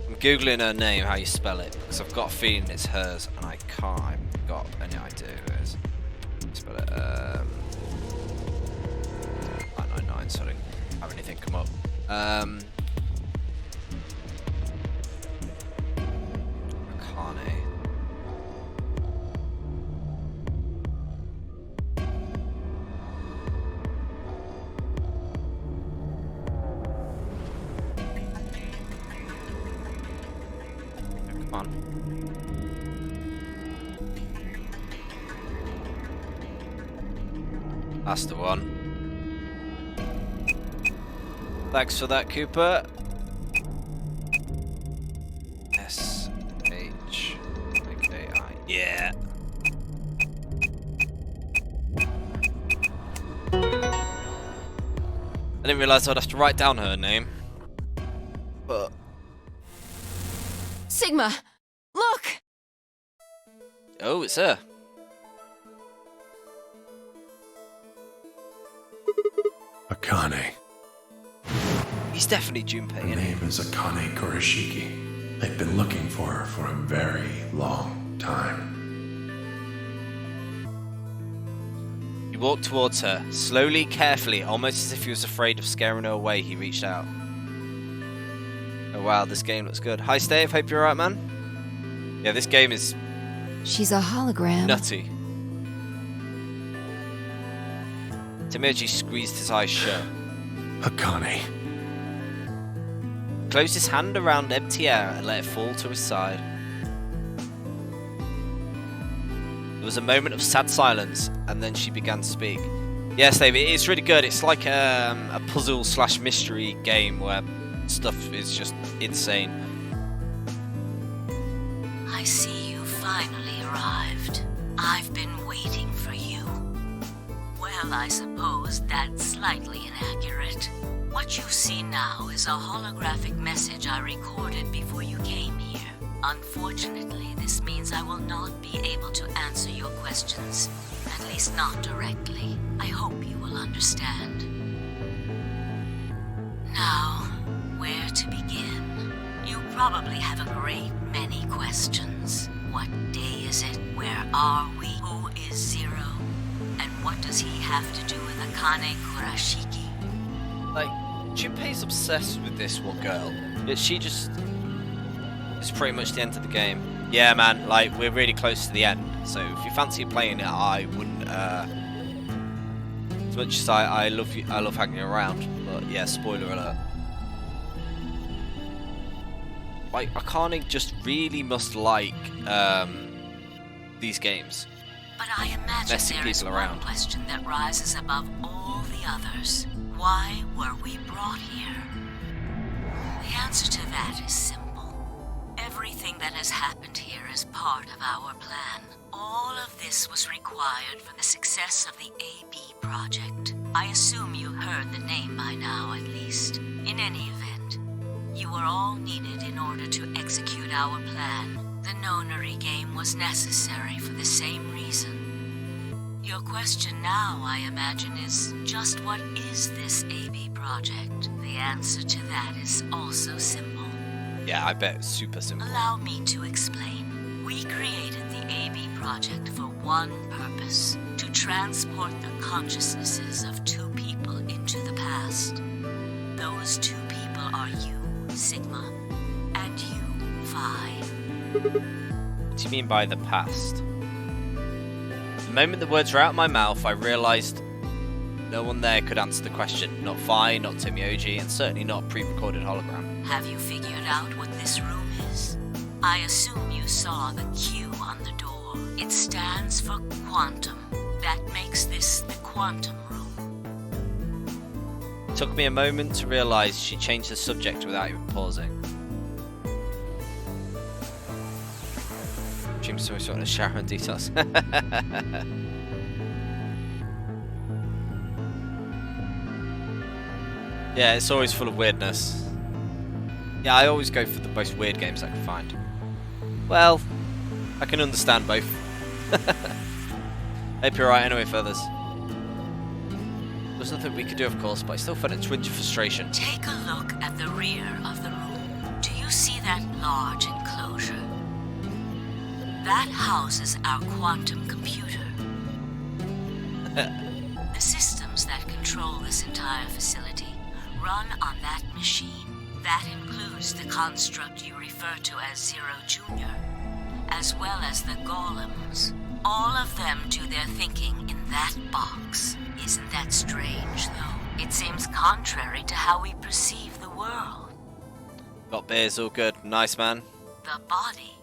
I'm googling her name, how you spell it, because I've got a feeling it's hers, and I can't. I've got any idea who it is. Spell it. 999. Sorry, have anything come up? Akane. Come on. That's the one. Thanks for that, Cooper. S-H-A-K-I. Yeah. I didn't realise I'd have to write down her name. But... Sigma! Look! Oh, it's her. Akane. He's definitely Junpei, Her isn't he? name is Akane Kurashiki. They've been looking for her for a very long time. He walked towards her, slowly, carefully, almost as if he was afraid of scaring her away. He reached out. Oh wow, this game looks good. Hi Stave, hope you're alright, man. Yeah, this game is... She's a hologram. nutty. Tomoji squeezed his eyes shut. Akane. Closed his hand around empty air and let it fall to his side. There was a moment of sad silence, and then she began to speak. Yes, David, it's really good. It's like a puzzle / mystery game where stuff is just insane. I see you finally arrived. I've been waiting for you. Well, I suppose that's slightly inaccurate. What you see now is a holographic message I recorded before you came here. Unfortunately, this means I will not be able to answer your questions, at least not directly. I hope you will understand. Now, where to begin? You probably have a great many questions. What day is it? Where are we? Who is Zero? And what does he have to do with Akane Kurashiki? Like, Junpei's obsessed with this one girl, yet she just... It's pretty much the end of the game. Yeah, man, like, we're really close to the end, so if you fancy playing it, I wouldn't, as much as I love hanging around, but yeah, spoiler alert. Like, Akane just really must like, these games. But I imagine Messing there is people one around. question that rises above all the others. Why were we brought here? The answer to that is simple. Everything that has happened here is part of our plan. All of this was required for the success of the AB project. I assume you heard the name by now, at least. In any event, you were all needed in order to execute our plan. The Nonary game was necessary for the same reason. Your question now, I imagine, is just what is this AB project? The answer to that is also simple. Yeah, I bet it's super simple. Allow me to explain. We created the AB project for one purpose: to transport the consciousnesses of two people into the past. Those two people are you, Sigma, and you, Phi. What do you mean by the past? The moment the words were out of my mouth, I realised no one there could answer the question. Not Phi, not Tomoji, and certainly not a pre-recorded hologram. Have you figured out what this room is? I assume you saw the Q on the door. It stands for quantum. That makes this the quantum room. It took me a moment to realise she changed the subject without even pausing. Jim's always wanting to share her details. Yeah, it's always full of weirdness. Yeah, I always go for the most weird games I can find. Well, I can understand both. Hope you're right anyway, feathers. There's nothing we could do, of course, but I still felt a twinge of frustration. Take a look at the rear of the room. Do you see that large enclosure? That houses our quantum computer. The systems that control this entire facility run on that machine. That includes the construct you refer to as Zero Jr., as well as the golems. All of them do their thinking in that box. Isn't that strange, though? It seems contrary to how we perceive the world. Got beers, all good. Nice, man. The body,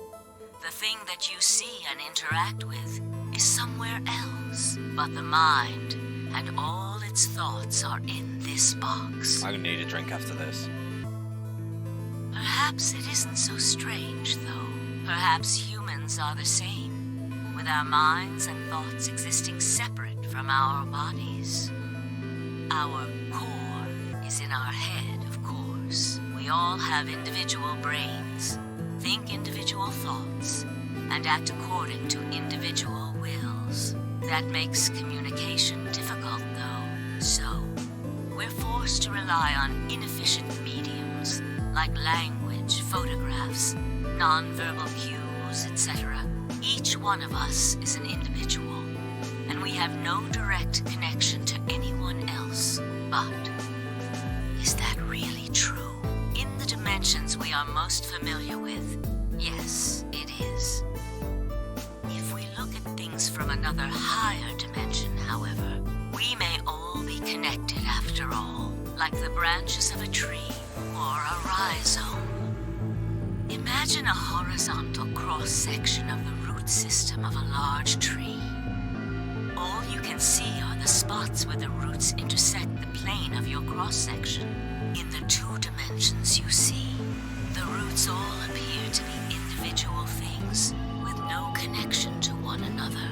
the thing that you see and interact with, is somewhere else. But the mind, and all its thoughts are in this box. I'm gonna need a drink after this. Perhaps it isn't so strange, though. Perhaps humans are the same, with our minds and thoughts existing separate from our bodies. Our core is in our head, of course. We all have individual brains, think individual thoughts, and act according to individual wills. That makes communication difficult, though. So, we're forced to rely on inefficient mediums, like language, photographs, non-verbal cues, etc. Each one of us is an individual, and we have no direct connection to anyone else. But, is that really true? In the dimensions we are most familiar with, yes, it is. If we look at things from another higher dimension, however, we may all be connected after all, like the branches of a tree or a rhizome. Imagine a horizontal cross-section of the root system of a large tree. All you can see are the spots where the roots intersect the plane of your cross-section. In the two dimensions you see, the roots all appear to be individual things with no connection to one another.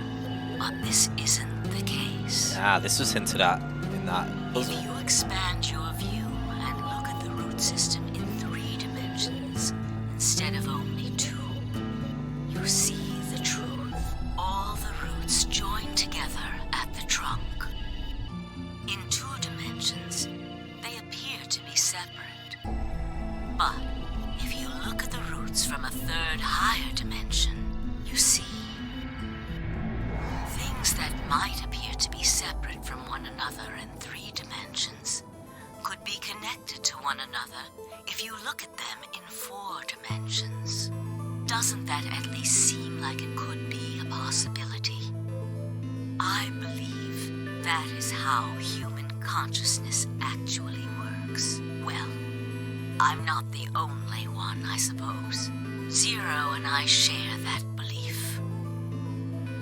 But this isn't the case. Ah, this was hinted at in that If puzzle. you expand your view and look at the root system in 3 dimensions instead of only 2, you see the truth. All the roots join together at the trunk. In 2 dimensions, they appear to be separate. But if you look at the roots from a 3rd higher dimension, you see things that might appear to be separate from one another in 3 dimensions could be connected to one another if you look at them in 4 dimensions. Doesn't that at least seem like it could be a possibility? I believe that is how human consciousness actually works. Well, I'm not the only one, I suppose. Zero and I share that belief.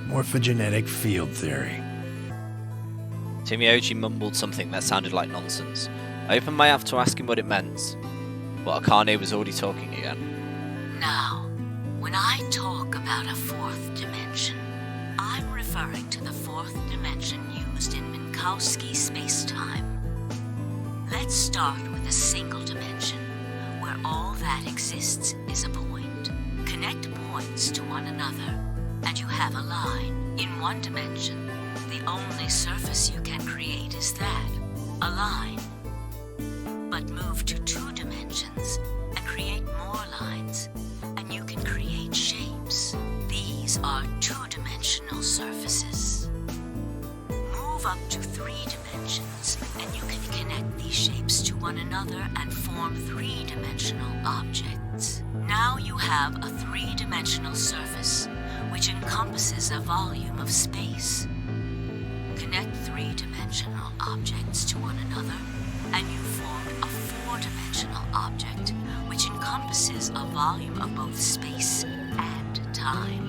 Morphogenetic field theory. Timioji mumbled something that sounded like nonsense. I opened my mouth to ask him what it meant, but Akane was already talking again. Now, when I talk about a 4th dimension, I'm referring to the 4th dimension used in Minkowski space-time. Let's start with a single dimension, where all that exists is a point. Connect points to one another, and you have a line. In 1 dimension, the only surface you can create is that, a line. But move to 2 dimensions and create more lines, and you can create shapes. These are 2-dimensional surfaces. Move up to 3 dimensions, and you can connect these shapes to one another and form 3-dimensional objects. Now you have a 3-dimensional surface, which encompasses a volume of space. Connect 3-dimensional objects to one another, and you formed a 4-dimensional object, which encompasses a volume of both space and time.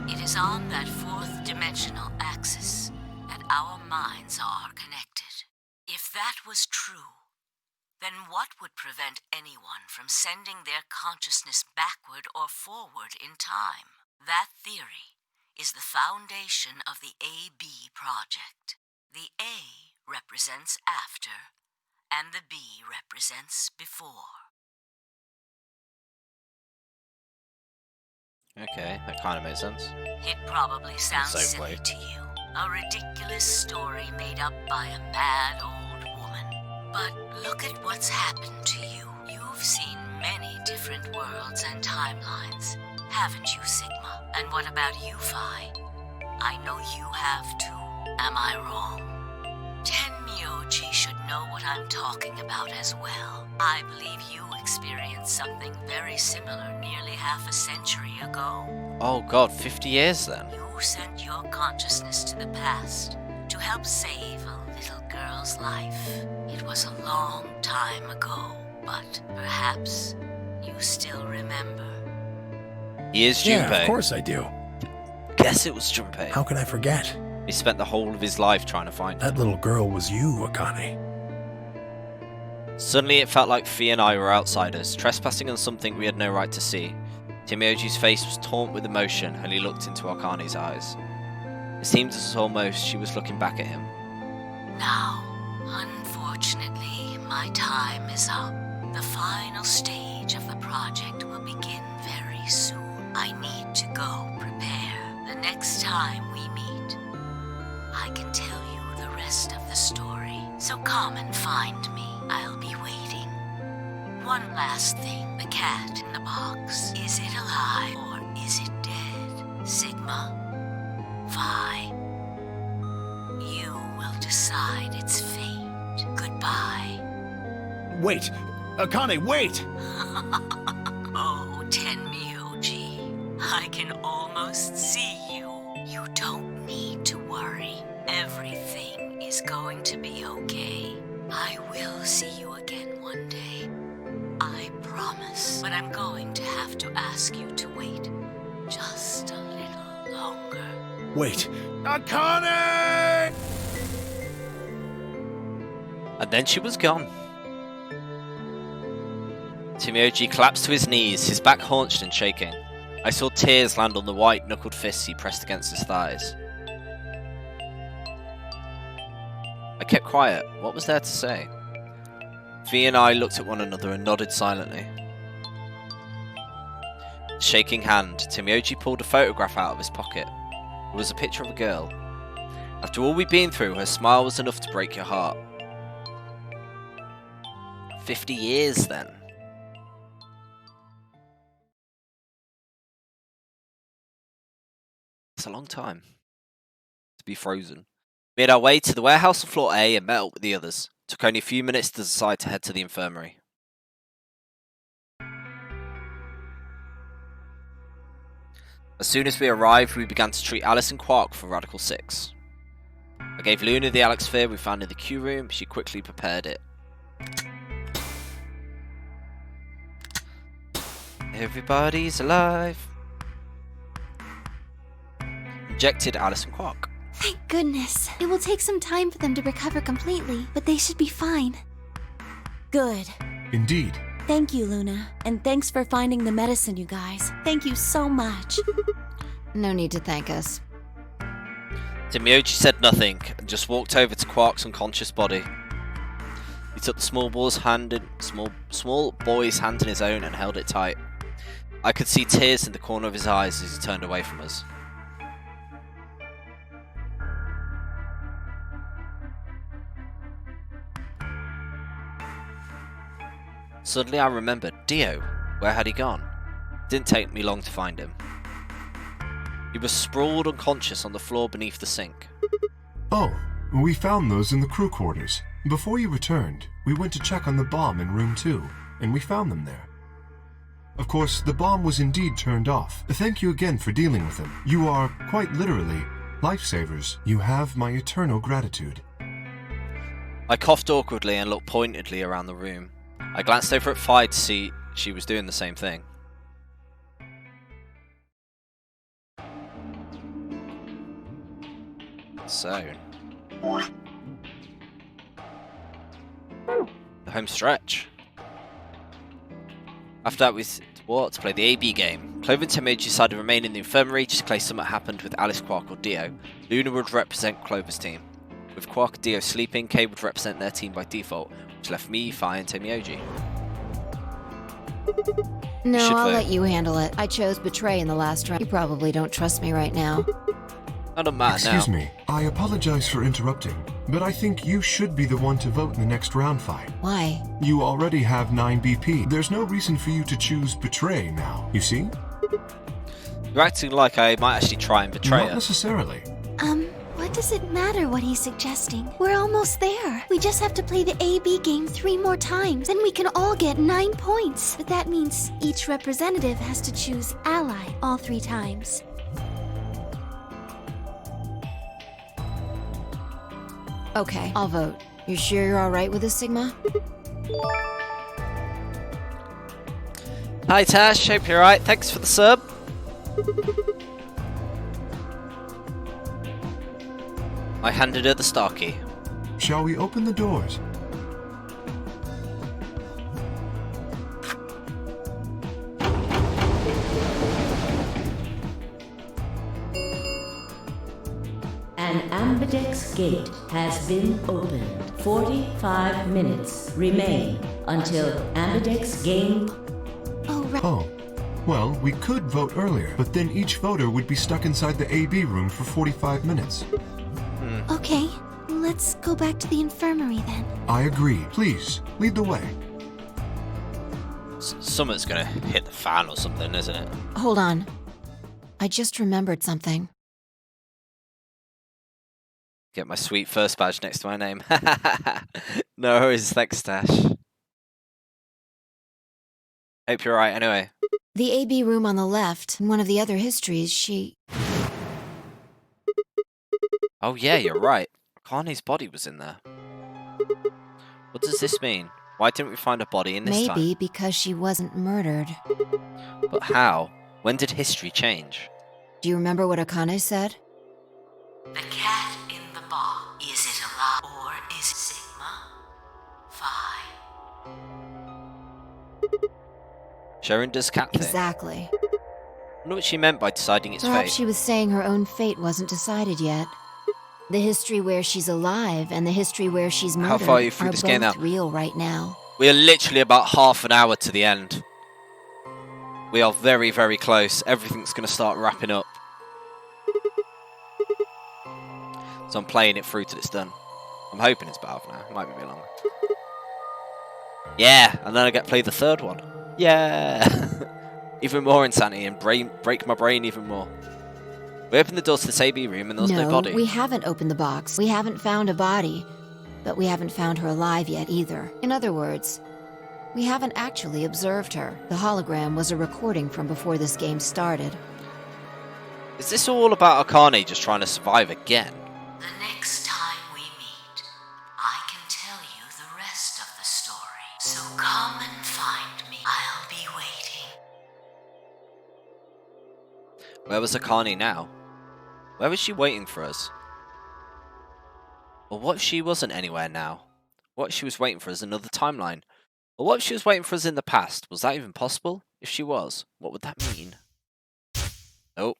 It is on that 4th dimensional axis that our minds are connected. If that was true, then what would prevent anyone from sending their consciousness backward or forward in time? That theory is the foundation of the AB project. The A represents after, and the B represents before. Okay, that kind of makes sense. It probably sounds So silly played. to you. A ridiculous story made up by a mad old woman. But look at what's happened to you. You've seen many different worlds and timelines, haven't you, Sigma? And what about you, Phi? I know you have too. Am I wrong? Tenmyoji should know what I'm talking about as well. I believe you experienced something very similar nearly half a century ago. Oh god, 50 years then? You sent your consciousness to the past to help save a little girl's life. It was a long time ago, but perhaps you still remember. He is Junpei. Yeah, of course I do. Guess it was Junpei. How could I forget? He spent the whole of his life trying to find her. That little girl was you, Akane. Suddenly it felt like Fee and I were outsiders, trespassing on something we had no right to see. Timioji's face was taut with emotion, and he looked into Akane's eyes. It seemed as almost she was looking back at him. Now, unfortunately, my time is up. The final stage of the project will begin very soon. I need to go prepare. The next time we meet, I can tell you the rest of the story. So come and find me. I'll be waiting. One last thing. The cat in the box. Is it alive or is it dead? Sigma? Phi? You will decide its fate. Goodbye. Wait! Akane, wait! Oh, Tenmyoji. I can almost see you. You don't need to worry. Everything is going to be okay. I will see you again one day. I promise. But I'm going to have to ask you to wait just a little longer. Wait! Akane! And then she was gone. Timioji collapsed to his knees, his back hunched and shaking. I saw tears land on the white-knuckled fists he pressed against his thighs. I kept quiet. What was there to say? Fee and I looked at one another and nodded silently. Shaking hand, Timioji pulled a photograph out of his pocket. It was a picture of a girl. After all we'd been through, her smile was enough to break your heart. 50 years then. It's a long time to be frozen. We made our way to the warehouse on floor A and met up with the others. Took only a few minutes to decide to head to the infirmary. As soon as we arrived, we began to treat Alice and Quark for Radical 6. I gave Luna the Alex sphere we found in the queue room. She quickly prepared it. Everybody's alive. Injected Alice and Quark. Thank goodness. It will take some time for them to recover completely, but they should be fine. Good. Indeed. Thank you, Luna. And thanks for finding the medicine, you guys. Thank you so much. No need to thank us. Timioji said nothing and just walked over to Quark's unconscious body. He took the small boy's hand in his own and held it tight. I could see tears in the corner of his eyes as he turned away from us. Suddenly I remembered. Dio. Where had he gone? It didn't take me long to find him. He was sprawled unconscious on the floor beneath the sink. Oh, we found those in the crew quarters. Before you returned, we went to check on the bomb in room 2, and we found them there. Of course, the bomb was indeed turned off. Thank you again for dealing with them. You are, quite literally, lifesavers. You have my eternal gratitude. I coughed awkwardly and looked pointedly around the room. I glanced over at Phi to see she was doing the same thing. So, the home stretch. After that, we to play the AB game. Clover and Timioji decided to remain in the infirmary just in case something happened with Alice, Quark, or Dio. Luna would represent Clover's team. With Quark and Dio sleeping, Kay would represent their team by default, which left me, Phi, and Timioji. No, I'll let you handle it. I chose Betray in the last round. You probably don't trust me right now. I don't matter now. Excuse me, I apologize for interrupting, but I think you should be the one to vote in the next round fight. Why? You already have 9 BP. There's no reason for you to choose Betray now, you see? You're acting like I might actually try and betray her. Not necessarily. What does it matter what he's suggesting? We're almost there. We just have to play the AB game 3 more times, then we can all get 9 points. But that means each representative has to choose ally all 3 times. Okay, I'll vote. You sure you're alright with this, Sigma? Hi Tash, hope you're alright. Thanks for the sub. I handed her the star key. Shall we open the doors? An ambidex gate has been opened. 45 minutes remain until ambidex game. Oh. Well, we could vote earlier, but then each voter would be stuck inside the AB room for 45 minutes. Okay, let's go back to the infirmary then. I agree. Please, lead the way. Something's gonna hit the fan or something, isn't it? Hold on. I just remembered something. Get my sweet first badge next to my name. No worries, thanks, Stash. Hope you're right, anyway. The AB room on the left, in one of the other histories, she... Oh yeah, you're right. Akane's body was in there. What does this mean? Why didn't we find a body in this time? Maybe because she wasn't murdered. But how? When did history change? Do you remember what Akane said? The cat in the box. Is it alive or is it Sigma? Phi. Shorinda's cat thing? Exactly. I wonder what she meant by deciding its Perhaps fate. she was saying her own fate wasn't decided yet. The history where she's alive and the history where she's murdered How far are you through this game now? both real right now. We are literally about half an hour to the end. We are very, very close. Everything's going to start wrapping up. So I'm playing it through till it's done. I'm hoping it's about half an hour. It might be a bit longer. Yeah, and then I get to play the third one. Yeah! Even more insanity and break my brain even more. We opened the doors to this AB room and there was no body. We haven't opened the box. We haven't found a body. But we haven't found her alive yet either. In other words, we haven't actually observed her. The hologram was a recording from before this game started. Is this all about Akane just trying to survive again? The next time we meet, I can tell you the rest of the story. So come and find me. I'll be waiting. Where was Akane now? Where was she waiting for us? Or what if she wasn't anywhere now? What if she was waiting for us in another timeline? Or what if she was waiting for us in the past? Was that even possible? If she was, what would that mean? Oh,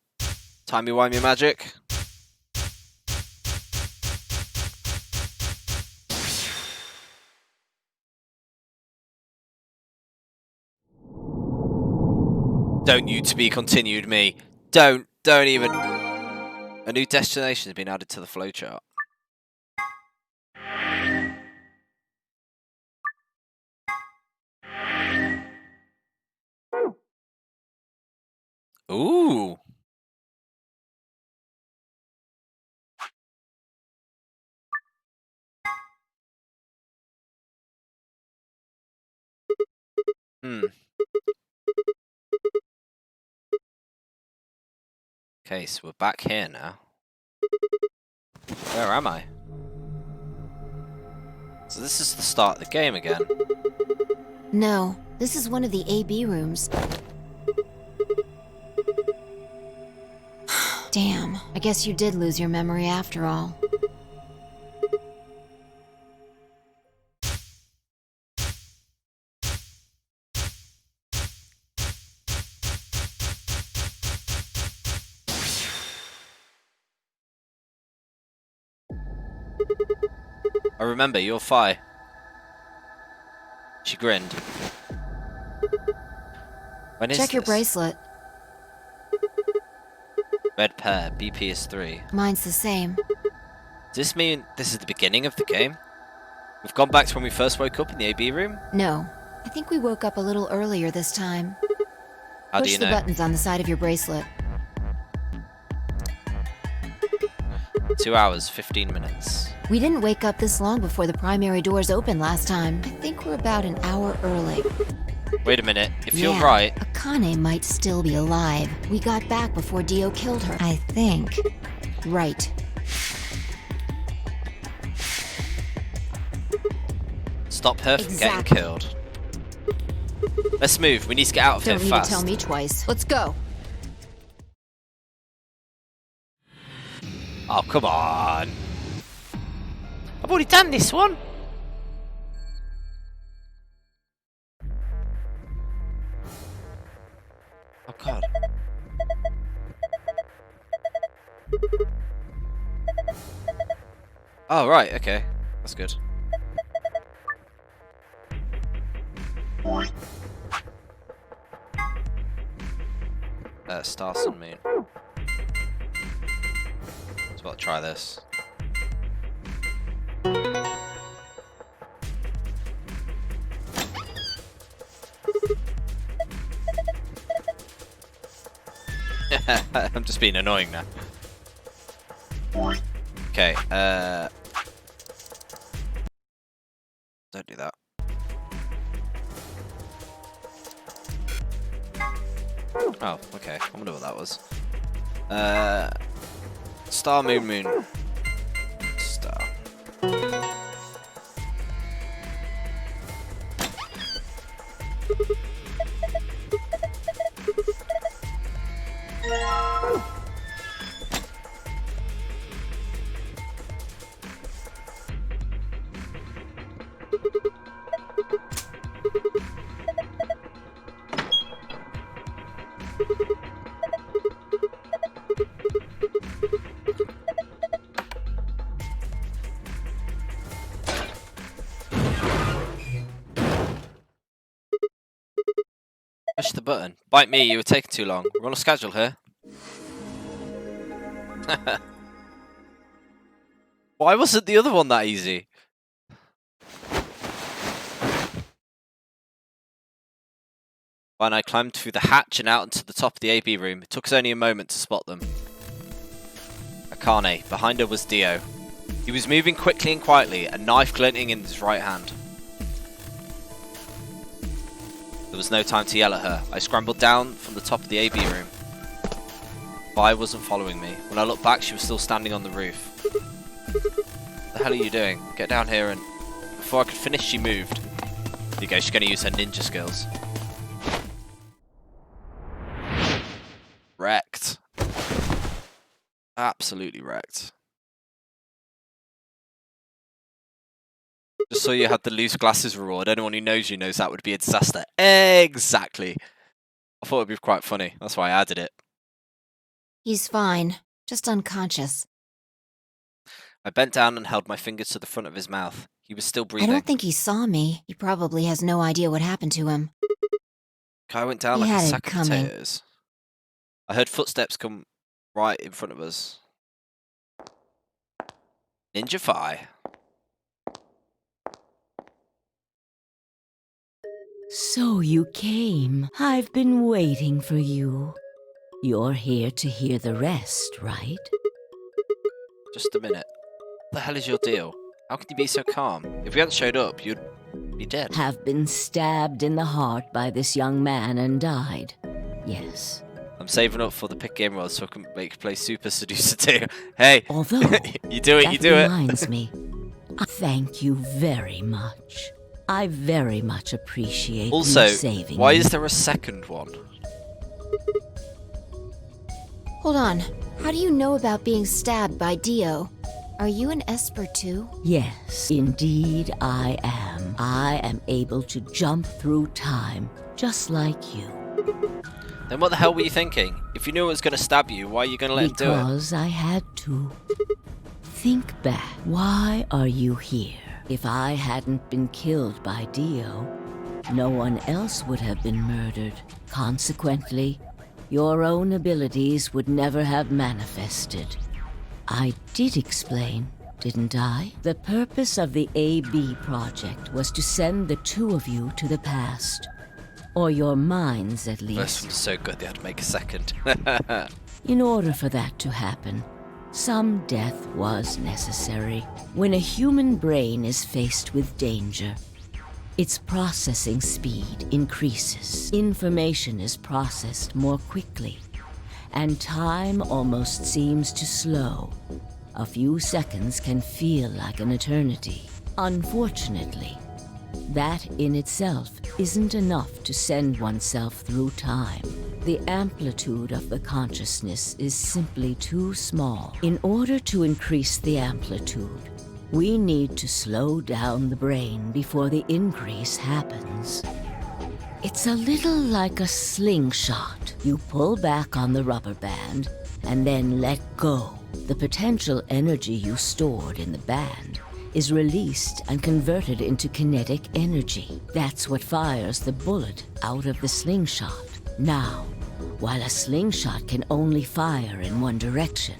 timey-wimey magic. Don't you to be continued me. Don't even. A new destination has been added to the flowchart. Ooh. Okay, so we're back here now. Where am I? So this is the start of the game again. No, this is one of the AB rooms. Damn, I guess you did lose your memory after all. I remember, you're Phi. She grinned. When is Check your this? bracelet. Red pair, BP is 3. Mine's the same. Does this mean this is the beginning of the game? We've gone back to when we first woke up in the AB room? No, I think we woke up a little earlier this time. How do you know? Push the buttons on the side of your bracelet. 2 hours, 15 minutes. We didn't wake up this long before the primary doors opened last time. I think we're about an hour early. Wait a minute, if you're right... Akane might still be alive. We got back before Dio killed her. I think. Right. Stop her from getting killed. Let's move, we need to get out of here Don't need fast. to tell me twice. Let's go. Oh, come on. I've already done this one. Oh god. Oh right, okay. That's good. Star, Sun, Moon. So I'll try this. I'm just being annoying now. Okay, don't do that. Oh, okay. I wonder what that was. Star, Moon, Moon. Star. Push the button. Bite me, you were taking too long. We're on a schedule here. Why wasn't the other one that easy? When I climbed through the hatch and out into the top of the AB room, it took us only a moment to spot them. Akane. Behind her was Dio. He was moving quickly and quietly, a knife glinting in his right hand. There was no time to yell at her. I scrambled down from the top of the AB room. Vi wasn't following me. When I looked back, she was still standing on the roof. What the hell are you doing? Get down here and... Before I could finish, she moved. There you go, she's going to use her ninja skills. Wrecked. Absolutely wrecked. Just so you had the loose glasses reward. Anyone who knows you knows that would be a disaster. Exactly. I thought it would be quite funny. That's why I added it. He's fine. Just unconscious. I bent down and held my fingers to the front of his mouth. He was still breathing. I don't think he saw me. He probably has no idea what happened to him. Kai went down He like a had it sack of coming. potatoes. I heard footsteps come right in front of us. Ninja Fi. So you came. I've been waiting for you. You're here to hear the rest, right? Just a minute. What the hell is your deal? How can you be so calm? If we hadn't showed up, you'd be dead. Have been stabbed in the heart by this young man and died. Yes. I'm saving up for the pick game world so I can make play Super Seducer 2. Hey, although you do it, you do it. That reminds me. Thank you very much. I very much appreciate you saving Also, why me. is there a second one? Hold on. How do you know about being stabbed by Dio? Are you an Esper too? Yes, indeed I am. I am able to jump through time, just like you. Then what the hell were you thinking? If you knew it was going to stab you, why are you going to let him do it? Because I had to. Think back. Why are you here? If I hadn't been killed by Dio, no one else would have been murdered. Consequently, your own abilities would never have manifested. I did explain, didn't I? The purpose of the AB project was to send the two of you to the past. Or your minds, at least. This one's so good they had to make a second. In order for that to happen, some death was necessary. When a human brain is faced with danger, its processing speed increases. Information is processed more quickly, and time almost seems to slow. A few seconds can feel like an eternity. Unfortunately, that in itself isn't enough to send oneself through time. The amplitude of the consciousness is simply too small. In order to increase the amplitude, We need to slow down the brain before the increase happens. It's a little like a slingshot. You pull back on the rubber band and then let go. The potential energy you stored in the band is released and converted into kinetic energy. That's what fires the bullet out of the slingshot. Now, while a slingshot can only fire in one direction,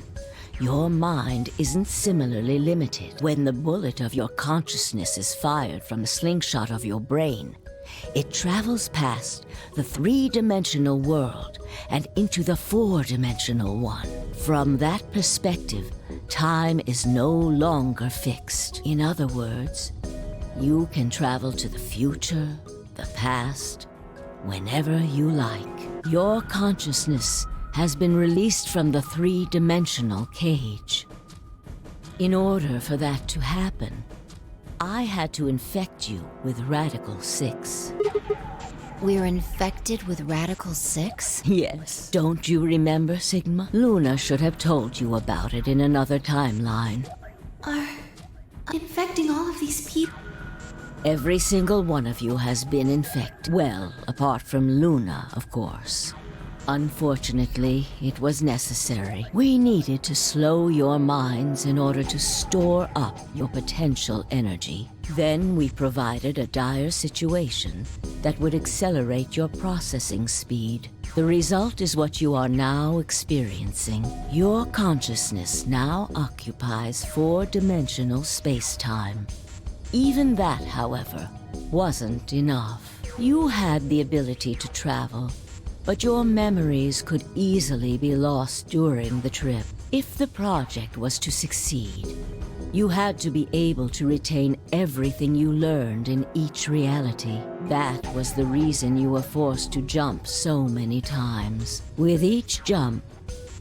your mind isn't similarly limited. When the bullet of your consciousness is fired from the slingshot of your brain, it travels past the three-dimensional world and into the four-dimensional one. From that perspective, time is no longer fixed. In other words, you can travel to the future, the past, whenever you like. Your consciousness has been released from the three-dimensional cage. In order for that to happen, I had to infect you with Radical 6. We're infected with Radical 6? Yes. Don't you remember, Sigma? Luna should have told you about it in another timeline. Are infecting all of these people? Every single one of you has been infected. Well, apart from Luna, of course. Unfortunately, it was necessary. We needed to slow your minds in order to store up your potential energy. Then we provided a dire situation that would accelerate your processing speed. The result is what you are now experiencing. Your consciousness now occupies four-dimensional space-time. Even that, however, wasn't enough. You had the ability to travel, but your memories could easily be lost during the trip. If the project was to succeed, you had to be able to retain everything you learned in each reality. That was the reason you were forced to jump so many times. With each jump,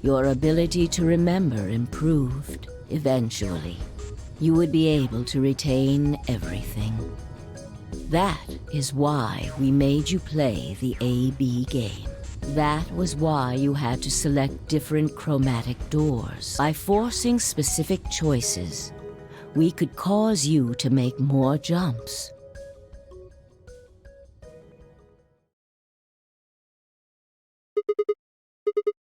your ability to remember improved. Eventually, you would be able to retain everything. That is why we made you play the A-B game. That was why you had to select different chromatic doors. By forcing specific choices, we could cause you to make more jumps.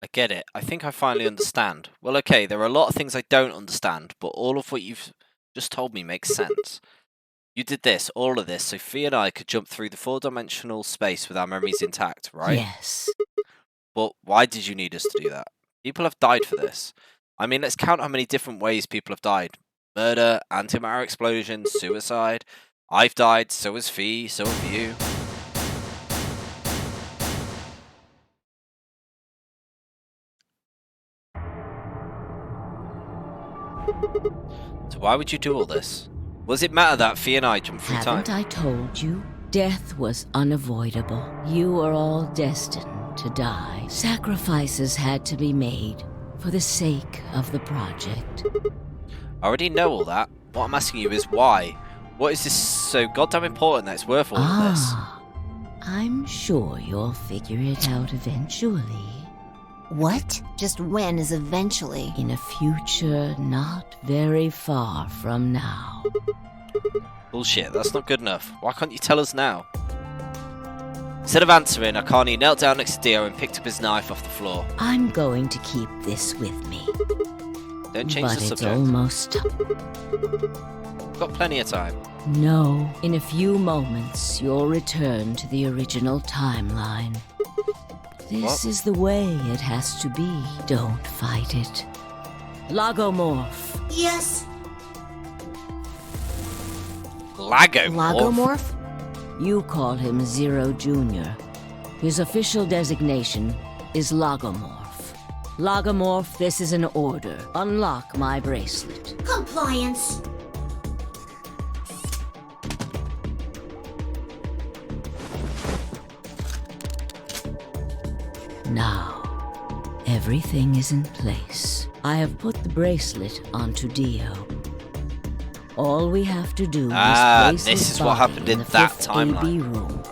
I get it. I think I finally understand. Well, okay, there are a lot of things I don't understand, but all of what you've just told me makes sense. You did this, all of this, so Fee and I could jump through the four-dimensional space with our memories intact, right? Yes. But why did you need us to do that? People have died for this. I mean, let's count how many different ways people have died. Murder, antimatter explosion, suicide. I've died, so has Fee, so have you. So why would you do all this? Was it matter that Fee and I jumped through time? Haven't I told you? Death was unavoidable. You were all destined to die. Sacrifices had to be made for the sake of the project. I already know all that. What I'm asking you is why? What is this so goddamn important that it's worth all of this? I'm sure you'll figure it out eventually. What? Just when is eventually? In a future not very far from now. Bullshit, that's not good enough. Why can't you tell us now? Instead of answering, Akane knelt down next to Dio and picked up his knife off the floor. I'm going to keep this with me. Don't change but the subject. It's almost We've got plenty of time. No. In a few moments, you'll return to the original timeline. This is the way it has to be. Don't fight it. Lagomorph. Yes. Lagomorph? You call him Zero Jr. His official designation is Lagomorph. Lagomorph, this is an order. Unlock my bracelet. Compliance. Now, everything is in place. I have put the bracelet onto Dio. All we have to do is place this his is what body happened in the that fifth timeline. AB room.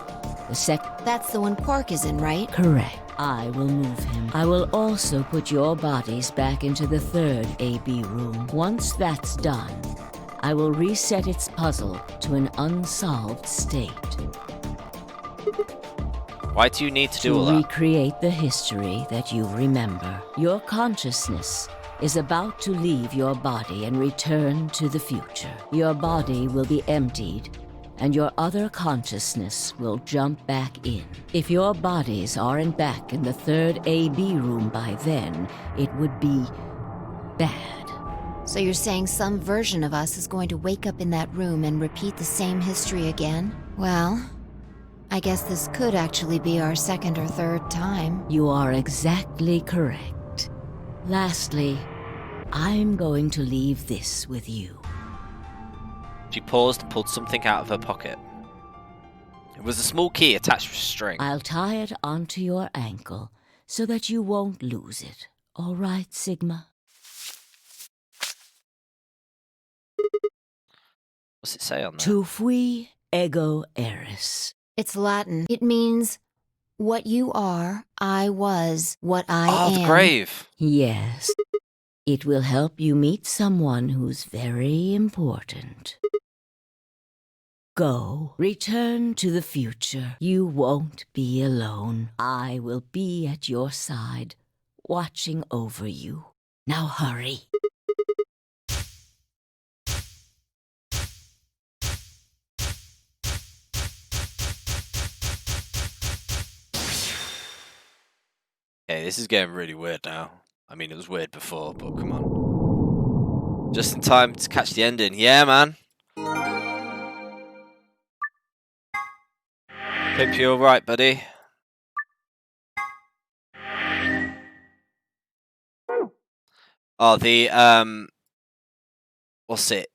That's the one Quark is in, right? Correct. I will move him. I will also put your bodies back into the third AB room. Once that's done, I will reset its puzzle to an unsolved state. Why do you need to do all To that? recreate the history that you remember, your consciousness is about to leave your body and return to the future. Your body will be emptied, and your other consciousness will jump back in. If your bodies aren't back in the third AB room by then, it would be bad. So you're saying some version of us is going to wake up in that room and repeat the same history again? Well, I guess this could actually be our second or third time. You are exactly correct. Lastly, I'm going to leave this with you. She paused and pulled something out of her pocket. It was a small key attached to a string. I'll tie it onto your ankle so that you won't lose it. All right, Sigma? What's it say on there? Tu fui ego eris. It's Latin. It means, what you are, I was, what I am. The grave. Yes. It will help you meet someone who's very important. Go. Return to the future. You won't be alone. I will be at your side, watching over you. Now hurry. Okay, this is getting really weird now. I mean, it was weird before, but come on. Just in time to catch the ending. Yeah, man. Hope you're alright, buddy. Oh, what's it?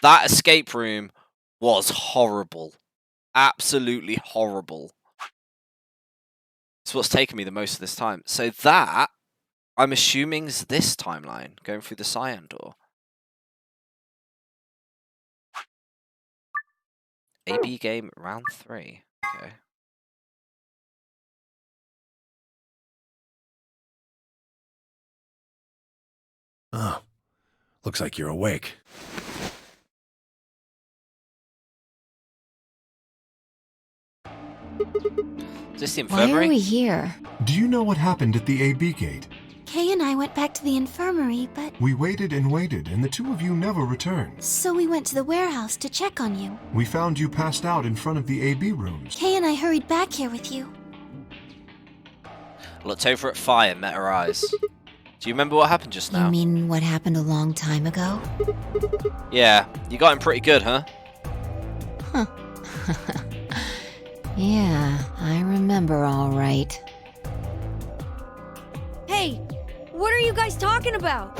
That escape room was horrible. Absolutely horrible. It's what's taken me the most of this time. So that, I'm assuming, is this timeline, going through the cyan door. AB game round 3. Okay. Oh, looks like you're awake. Is this the Why infirmary? are we here? Do you know what happened at the AB gate? Kay and I went back to the infirmary, but... We waited and waited, and the two of you never returned. So we went to the warehouse to check on you. We found you passed out in front of the AB rooms. Kay and I hurried back here with you. I looked over at Fi and met her eyes. Do you remember what happened just now? You mean what happened a long time ago? Yeah, you got him pretty good, huh? Huh. Yeah, I remember all right. Hey, what are you guys talking about?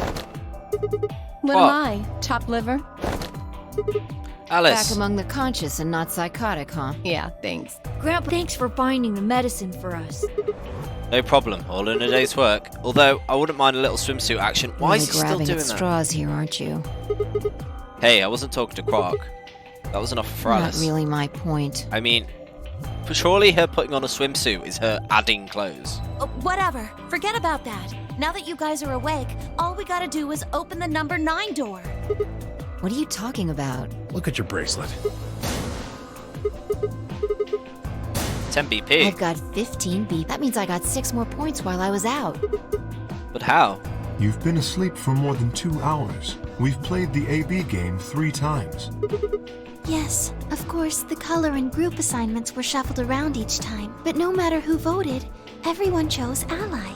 What am I? Chopped liver? Alice. Back among the conscious and not psychotic, huh? Yeah, thanks. Grandpa, thanks for finding the medicine for us. No problem, all in a day's work. Although, I wouldn't mind a little swimsuit action. Why is he still grabbing doing at that? straws here, aren't you? Hey, I wasn't talking to Quark. That was an offer for Not Alice. really my point. I mean, surely her putting on a swimsuit is her adding clothes. Whatever. Forget about that. Now that you guys are awake, all we gotta do is open the number 9 door. What are you talking about? Look at your bracelet. 10 BP. I've got 15 beat. That means I got 6 more points while I was out. But how? You've been asleep for more than 2 hours. We've played the AB game 3 times. Yes, of course, the color and group assignments were shuffled around each time. But no matter who voted, everyone chose Ally.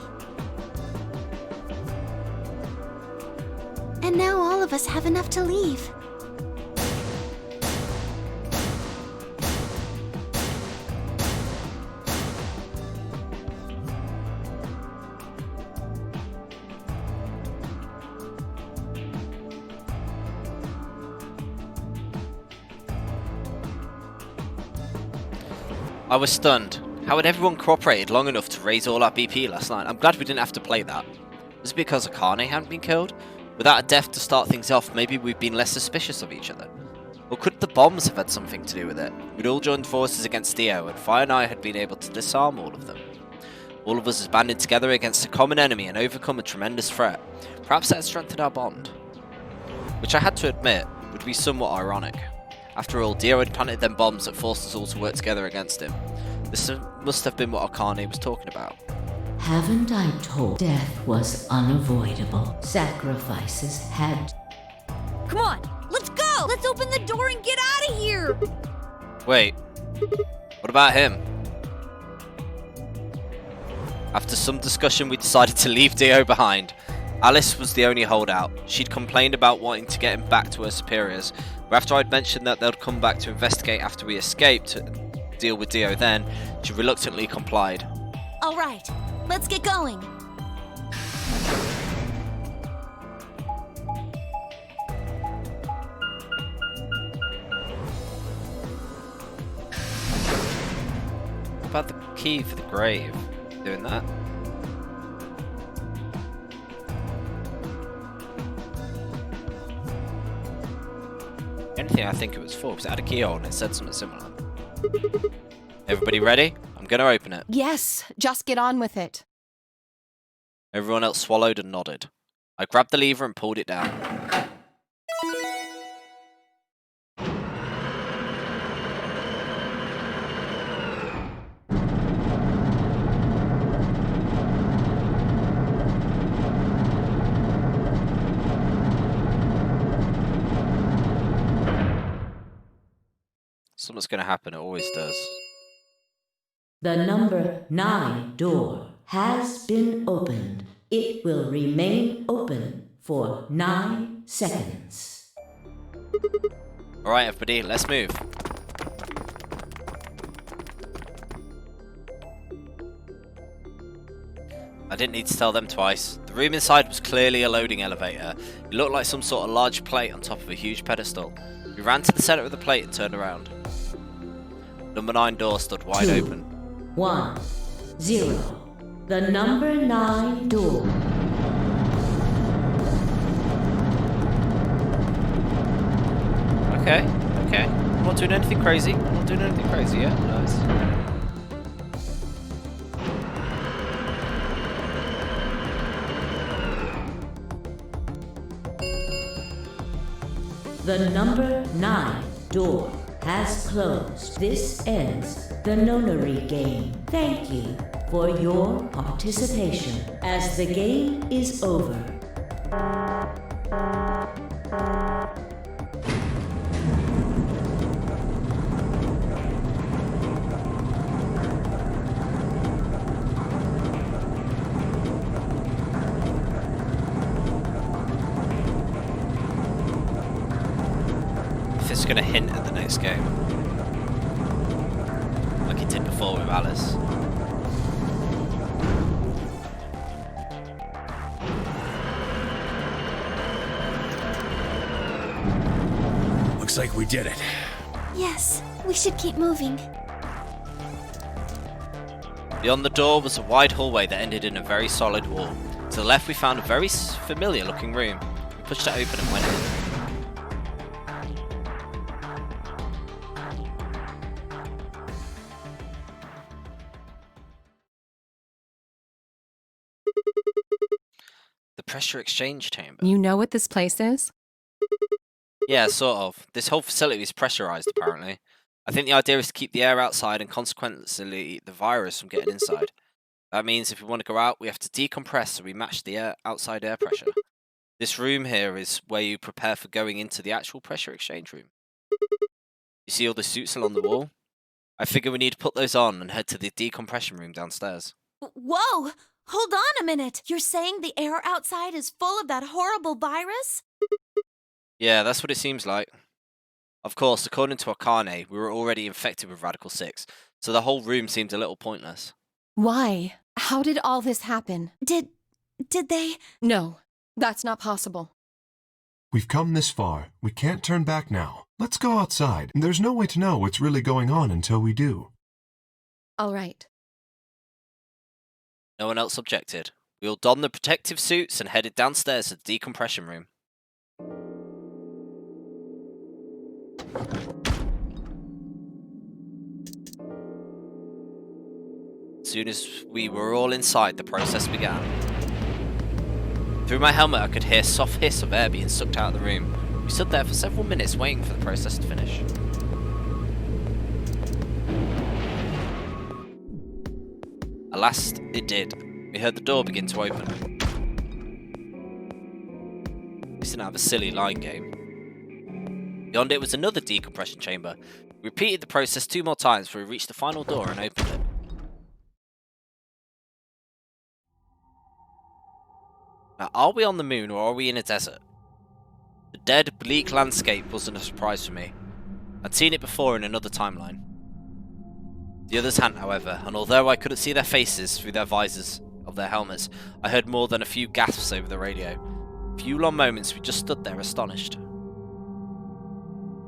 And now all of us have enough to leave. I was stunned. How had everyone cooperated long enough to raise all our BP last night? I'm glad we didn't have to play that. Was it because Akane hadn't been killed? Without a death to start things off, maybe we've been less suspicious of each other. Or could the bombs have had something to do with it? We'd all joined forces against Dio, and Fi and I had been able to disarm all of them. All of us had banded together against a common enemy and overcome a tremendous threat. Perhaps that had strengthened our bond. Which I had to admit, would be somewhat ironic. After all, Dio had planted them bombs that forced us all to work together against him. This must have been what Akane was talking about. Haven't I told death was unavoidable? Sacrifices had... Come on, let's go! Let's open the door and get out of here! Wait, what about him? After some discussion, we decided to leave Dio behind. Alice was the only holdout. She'd complained about wanting to get him back to her superiors, but after I'd mentioned that they'd come back to investigate after we escaped to deal with Dio then, she reluctantly complied. All right, let's get going. What about the key for the grave? Doing that? Anything I think it was for, because it had a keyhole and it said something similar. Everybody ready? I'm gonna open it. Yes, just get on with it. Everyone else swallowed and nodded. I grabbed the lever and pulled it down. Something's gonna happen, it always does. The number 9 door has been opened. It will remain open for 9 seconds. Alright everybody, let's move. I didn't need to tell them twice. The room inside was clearly a loading elevator. It looked like some sort of large plate on top of a huge pedestal. We ran to the center of the plate and turned around. Number 9 door stood wide 2, open. 1, 0. The number 9 door. Okay. I'm not doing anything crazy. Yeah, nice. The number 9 door has closed. This ends the Nonary game. Thank you for your participation. As the game is over. If it's going to hint at the next game, like it did before with Alice. Looks like we did it. Yes, we should keep moving. Beyond the door was a wide hallway that ended in a very solid wall. To the left we found a very familiar looking room. We pushed it open and went in. The pressure exchange chamber. You know what this place is? Yeah, sort of. This whole facility is pressurized, apparently. I think the idea is to keep the air outside and consequently the virus from getting inside. That means if we want to go out, we have to decompress so we match the outside air pressure. This room here is where you prepare for going into the actual pressure exchange room. You see all the suits along the wall? I figure we need to put those on and head to the decompression room downstairs. Whoa! Hold on a minute. You're saying the air outside is full of that horrible virus? Yeah, that's what it seems like. Of course, according to Akane, we were already infected with Radical 6, so the whole room seemed a little pointless. Why? How did all this happen? Did they? No, that's not possible. We've come this far. We can't turn back now. Let's go outside. There's no way to know what's really going on until we do. All right. No one else objected. We all donned the protective suits and headed downstairs to the decompression room. As soon as we were all inside, the process began. Through my helmet, I could hear soft hiss of air being sucked out of the room. We stood there for several minutes waiting for the process to finish. At last, it did. We heard the door begin to open. We didn't have a silly line game. Beyond it was another decompression chamber. We repeated the process 2 more times before we reached the final door and opened it. Now, are we on the moon or are we in a desert? The dead, bleak landscape wasn't a surprise for me. I'd seen it before in another timeline. The others hadn't, however, and although I couldn't see their faces through their visors of their helmets, I heard more than a few gasps over the radio. A few long moments we just stood there astonished.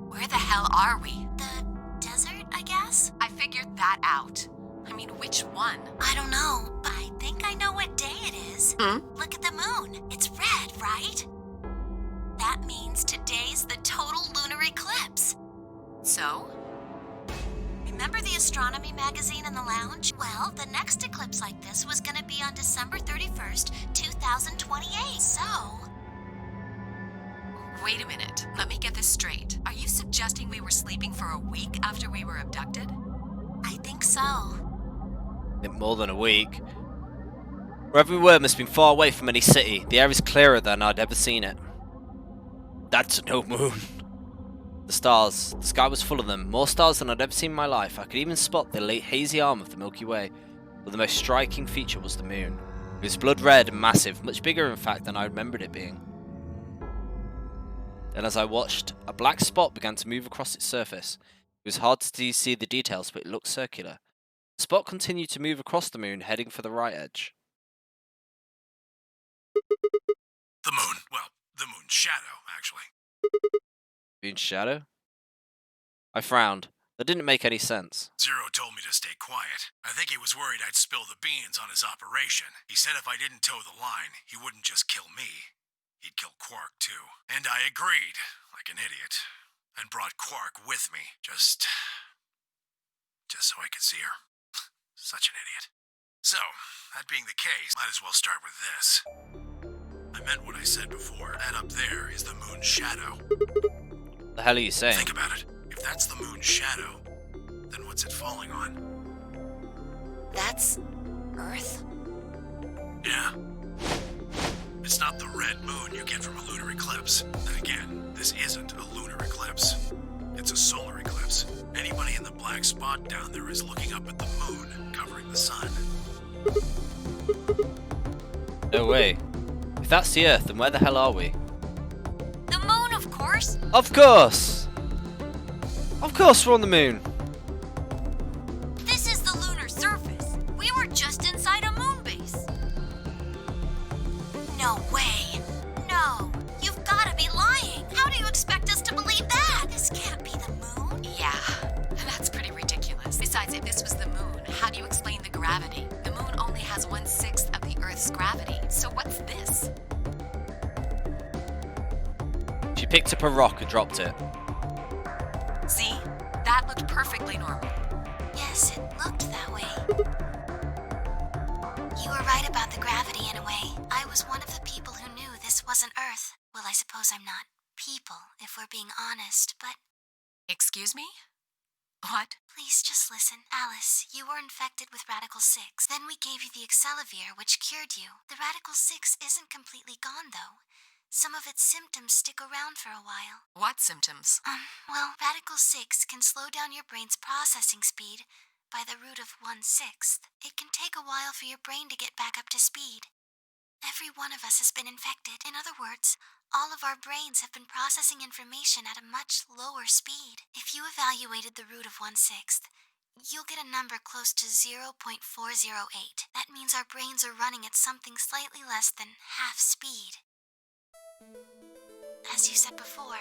Where the hell are we? The desert, I guess? I figured that out. I mean, which one? I don't know, but I think I know what day it is. Look at the moon. It's red, right? That means today's the total lunar eclipse. So? Remember the astronomy magazine in the lounge? Well, the next eclipse like this was gonna be on December 31st, 2028, so... Wait a minute. Let me get this straight. Are you suggesting we were sleeping for a week after we were abducted? I think so. More than a week. Wherever we were must have been far away from any city. The air is clearer than I'd ever seen it. That's no moon. The stars. The sky was full of them. More stars than I'd ever seen in my life. I could even spot the late hazy arm of the Milky Way. But the most striking feature was the moon. It was blood red and massive, much bigger in fact than I remembered it being. Then as I watched, a black spot began to move across its surface. It was hard to see the details, but it looked circular. The spot continued to move across the moon, heading for the right edge. The moon. Well, the moon's shadow, actually. Moon's shadow? I frowned. That didn't make any sense. Zero told me to stay quiet. I think he was worried I'd spill the beans on his operation. He said if I didn't toe the line, he wouldn't just kill me. He'd kill Quark, too. And I agreed, like an idiot. And brought Quark with me, just so I could see her. Such an idiot. So, that being the case, might as well start with this. I meant what I said before. That up there is the moon's shadow. The hell are you saying? Think about it. If that's the moon's shadow, then what's it falling on? That's... Earth? Yeah. It's not the red moon you get from a lunar eclipse. And again, this isn't a lunar eclipse. It's a solar eclipse. Anybody in the black spot down there is looking up at the moon, covering the sun. No way. If that's the Earth, then where the hell are we? The moon, of course! Of course! Of course we're on the moon! This is the lunar surface. We were just inside a moon base. No way. No. You've gotta be lying. How do you expect us to believe that? This can't be the moon. Yeah, that's pretty ridiculous. Besides, if this was the moon, how do you explain the gravity? The moon only has 1/6 of the Earth's gravity, so what's this? She picked up a rock and dropped it. See? That looked perfectly normal. Yes, it looked that way. You were right about the gravity in a way. I was one of the people who knew this wasn't Earth. Well, I suppose I'm not people, if we're being honest, but... Excuse me? What? Please just listen. Alice, you were infected with Radical 6. Then we gave you the Excelavir, which cured you. The Radical 6 isn't completely gone, though. Some of its symptoms stick around for a while. What symptoms? Well, Radical 6 can slow down your brain's processing speed by the root of 1/6. It can take a while for your brain to get back up to speed. Every one of us has been infected. In other words, all of our brains have been processing information at a much lower speed. If you evaluated the root of 1/6, you'll get a number close to 0.408. That means our brains are running at something slightly less than half speed. As you said before,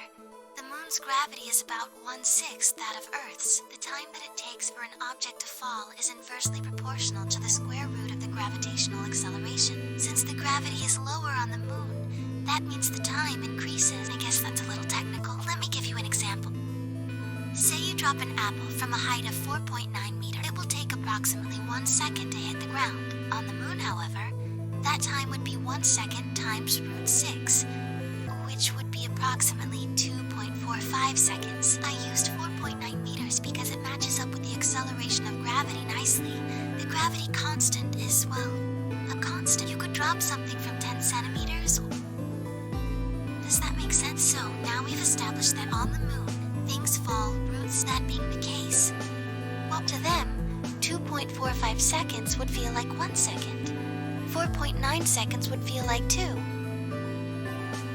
the moon's gravity is about 1/6 that of Earth's. The time that it takes for an object to fall is inversely proportional to the square root of the gravitational acceleration. Since the gravity is lower on the moon, that means the time increases. I guess that's a little technical. Let me give you an example. Say you drop an apple from a height of 4.9 meters. It will take approximately 1 second to hit the ground. On the moon, however, that time would be 1 second times root 6, which would be be approximately 2.45 seconds. I used 4.9 meters because it matches up with the acceleration of gravity nicely. The gravity constant is, well, a constant. You could drop something from 10 centimeters. Does that make sense? So, now we've established that on the moon, things fall, roots that being the case. Well, to them, 2.45 seconds would feel like 1 second. 4.9 seconds would feel like 2.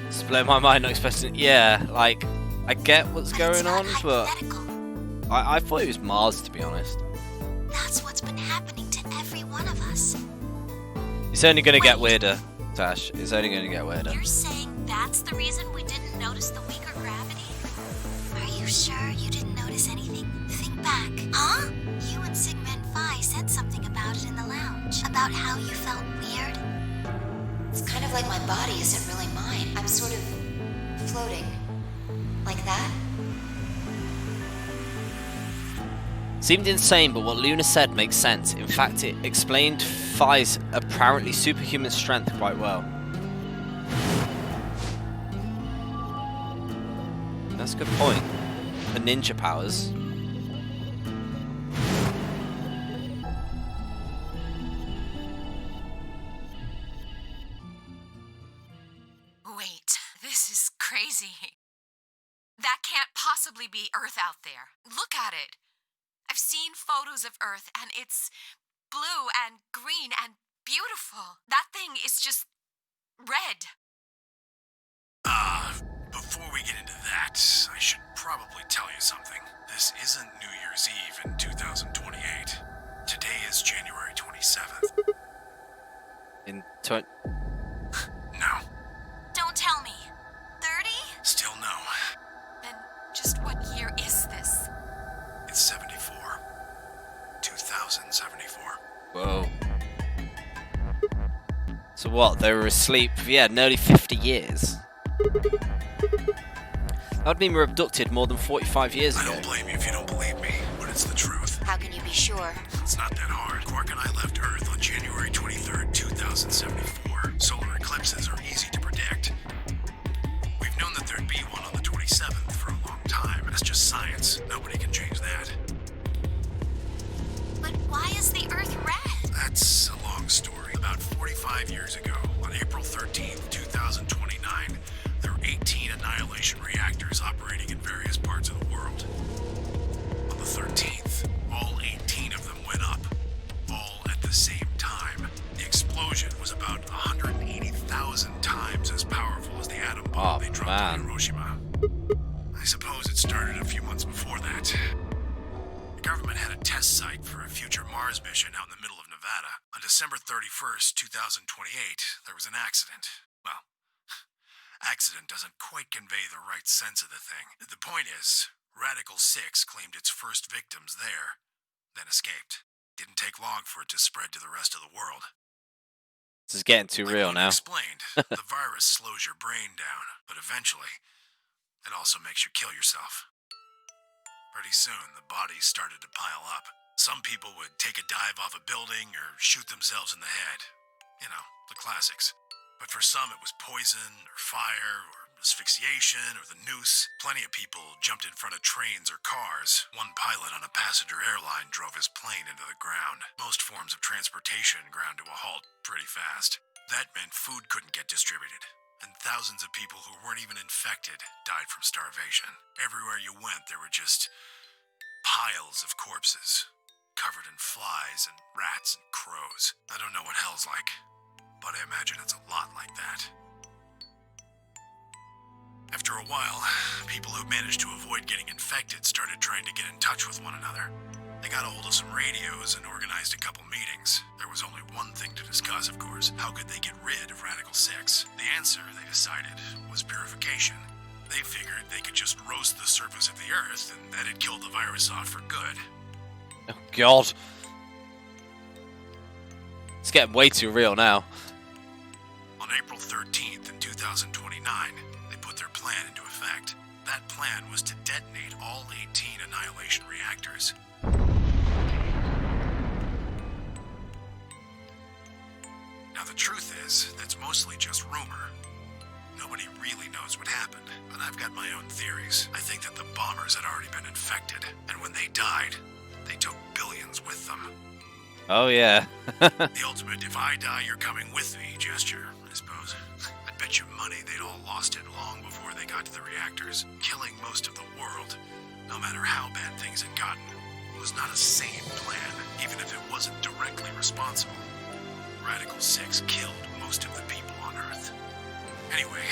It's blown my mind, not expecting. Yeah, like, I get what's going on, but I thought it was Mars, to be honest. That's what's been happening to every one of us. It's only going to get weirder, Tash. It's only going to get weirder. You're saying that's the reason we didn't notice the weaker gravity? Are you sure you didn't notice anything? Think back. Huh? You and Sigmund Phi said something about it in the lounge. About how you felt weird. It's kind of like my body isn't really mine. I'm sort of floating. Like that? Seemed insane, but what Luna said makes sense. In fact, it explained Phi's apparently superhuman strength quite well. That's a good point. The ninja powers. Wait, this is crazy. That can't possibly be Earth out there. Look at it. I've seen photos of Earth, and it's blue and green and beautiful. That thing is just red. Before we get into that, I should probably tell you something. This isn't New Year's Eve in 2028. Today is January 27th. No. Don't tell me. 30? Still no. Then just what year is this? It's 74. 2074. Whoa. So what, they were asleep for, nearly 50 years. That would mean we were abducted more than 45 years ago. I don't blame you if you don't believe me, but it's the truth. How can you be sure? It's not that hard. Quark and I left Earth on January 23rd, 2074. Solar eclipses are easy to predict. We've known that there'd be one on the 27th for a long time. That's just science. Nobody can change that. But why is the Earth red? That's a long story. About 45 years ago, on April 13th, 2029, there were 18 annihilation reactors operating in various parts of the world. On the 13th, all 18 of them went up, all at the same time. The explosion was about 180,000 times as powerful as the atom bomb they dropped on Hiroshima. I suppose it started a few months before that. The government had a test site for a future Mars mission out in the middle of Nevada. On December 31st, 2028, there was an accident. Well, accident doesn't quite convey the right sense of the thing. The point is, Radical 6 claimed its first victims there, then escaped. Didn't take long for it to spread to the rest of the world. This is getting too real now. Explained, the virus slows your brain down, but eventually, it also makes you kill yourself. Pretty soon, the bodies started to pile up. Some people would take a dive off a building or shoot themselves in the head. You know, the classics. But for some, it was poison, or fire, or asphyxiation, or the noose. Plenty of people jumped in front of trains or cars. One pilot on a passenger airline drove his plane into the ground. Most forms of transportation ground to a halt pretty fast. That meant food couldn't get distributed. And thousands of people who weren't even infected died from starvation. Everywhere you went, there were just piles of corpses, covered in flies and rats and crows. I don't know what hell's like, but I imagine it's a lot like that. After a while, people who managed to avoid getting infected started trying to get in touch with one another. They got a hold of some radios and organized a couple meetings. There was only one thing to discuss, of course. How could they get rid of Radical 6? The answer, they decided, was purification. They figured they could just roast the surface of the Earth and that'd kill the virus off for good. Oh, God. It's getting way too real now. On April 13th in 2029, they put their plan into effect. That plan was to detonate all 18 annihilation reactors. Now the truth is, that's mostly just rumor. Nobody really knows what happened, but I've got my own theories. I think that the bombers had already been infected, and when they died, they took billions with them. Oh, yeah. The ultimate if I die, you're coming with me gesture, I suppose. I'd bet you money they'd all lost it long before they got to the reactors. Killing most of the world, no matter how bad things had gotten, was not a sane plan, even if it wasn't directly responsible. Radical 6 killed most of the people on Earth. Anyway,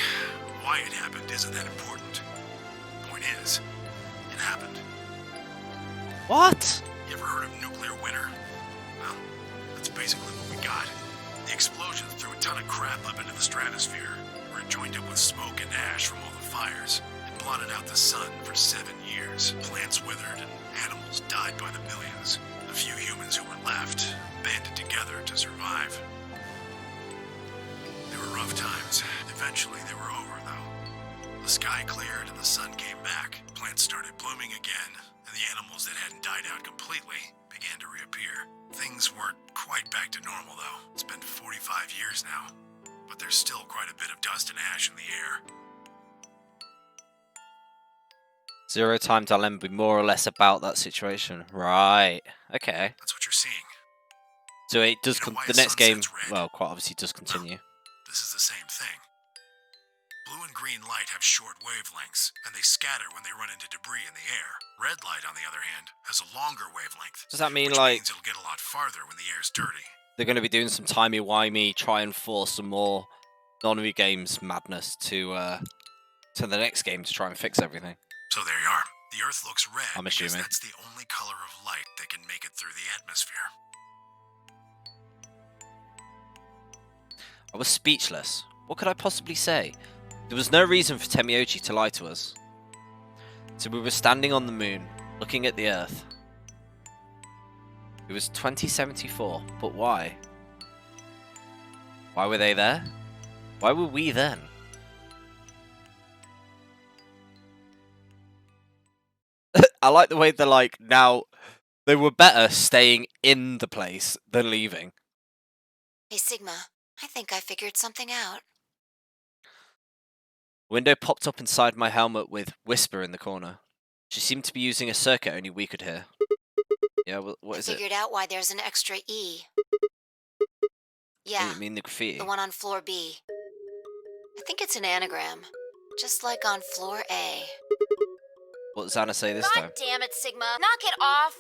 why it happened isn't that important. Point is, it happened. What? You ever heard of nuclear winter? Well, that's basically what we got. The explosion threw a ton of crap up into the stratosphere, where it joined up with smoke and ash from all the fires. It blotted out the sun for 7 years. Plants withered and animals died by the millions. The few humans who were left banded together to survive. They were rough times. Eventually they were over, though. The sky cleared and the sun came back. Plants started blooming again, and the animals that hadn't died out completely began to reappear. Things weren't quite back to normal, though. It's been 45 years now, but there's still quite a bit of dust and ash in the air. Zero time to be more or less about that situation. Right. Okay. That's what you're seeing. So it does. You know why The the next sun game, sets red? well, quite obviously does continue. This is the same thing. Blue and green light have short wavelengths, and they scatter when they run into debris in the air. Red light, on the other hand, has a longer wavelength. Does that mean which like means it'll get a lot farther when the air's dirty? they're going to be doing some timey-wimey, try and force some more Nonary games madness to the next game to try and fix everything? So there you are. The Earth looks red I'm because assuming. that's the only color of light that can make it through the atmosphere. I was speechless. What could I possibly say? There was no reason for Temioji to lie to us. So we were standing on the moon, looking at the Earth. It was 2074, but why? Why were they there? Why were we then? I like the way they're like, now, they were better staying in the place than leaving. Hey, Sigma, I think I figured something out. Window popped up inside my helmet with Whisper in the corner. She seemed to be using a circuit only we could hear. Yeah, what is I it? figured out why there's an extra E. Yeah, You mean the graffiti? the one on floor B. I think it's an anagram, just like on floor A. What does Anna say this time? God damn it, Sigma! Knock it off!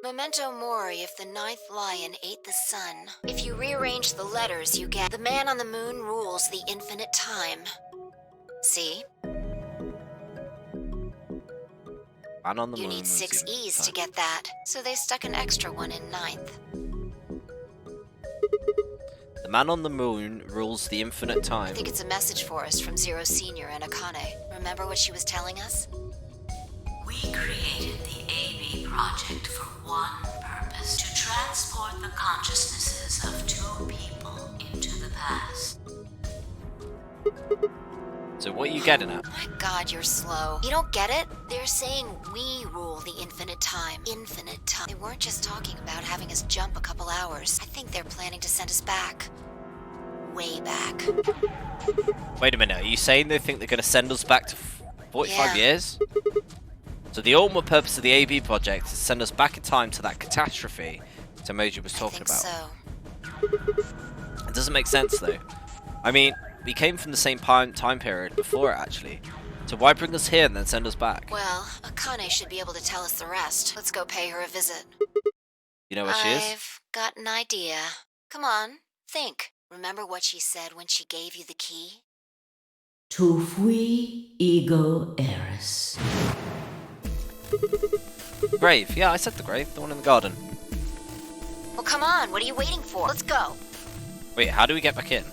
Memento mori if the ninth lion ate the sun. If you rearrange the letters, you get the man on the moon rules the infinite time. See? Man on the You moon need was 6 the E's time. to get that, so they stuck an extra one in ninth. The man on the moon rules the infinite I time. think it's a message for us from Zero Senior and Akane. Remember what she was telling us? We created the AB project for one purpose: to transport the consciousnesses of 2 people into the past. So what are you getting at? My God, you're slow. You don't get it? They're saying we rule the infinite time. Infinite time. They weren't just talking about having us jump a couple hours. I think they're planning to send us back. Way back. Wait a minute, are you saying they think they're going to send us back to 45 Yeah. years? So the ultimate purpose of the AB project is to send us back in time to that catastrophe Tomoji was talking about. So. It doesn't make sense though. I mean, we came from the same time period before it actually. So why bring us here and then send us back? Well, Akane should be able to tell us the rest. Let's go pay her a visit. You know where she is? I've got an idea. Come on, think. Remember what she said when she gave you the key? Tu fui ego eris. Grave. Yeah, I said the grave. The one in the garden. Well, come on. What are you waiting for? Let's go. Wait, how do we get back in?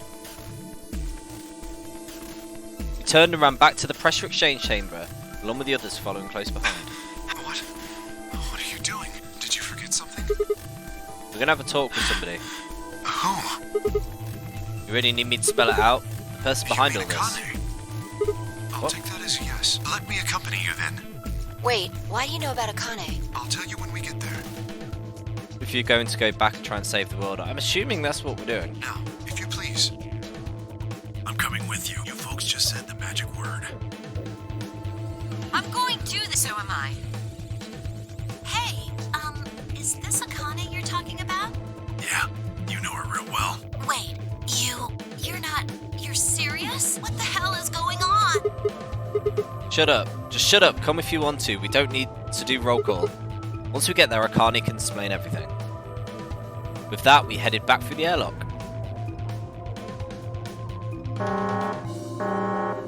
We turned and ran back to the pressure exchange chamber, along with the others following close behind. What? What are you doing? Did you forget something? We're gonna have a talk with somebody. Who? You really need me to spell it out? The person behind all this. I'll take that as a yes. Let me accompany you then. Wait, why do you know about Akane? I'll tell you when we get there. If you're going to go back and try and save the world, I'm assuming that's what we're doing. Now, if you please. I'm coming with you. You folks just said the magic word. I'm going to the so am I. Hey, is this Akane you're talking about? Yeah, you know her real well. Wait, you're serious? What the hell is going on? Shut up. Just shut up. Come if you want to. We don't need to do roll call. Once we get there, Akane can explain everything. With that, we headed back through the airlock.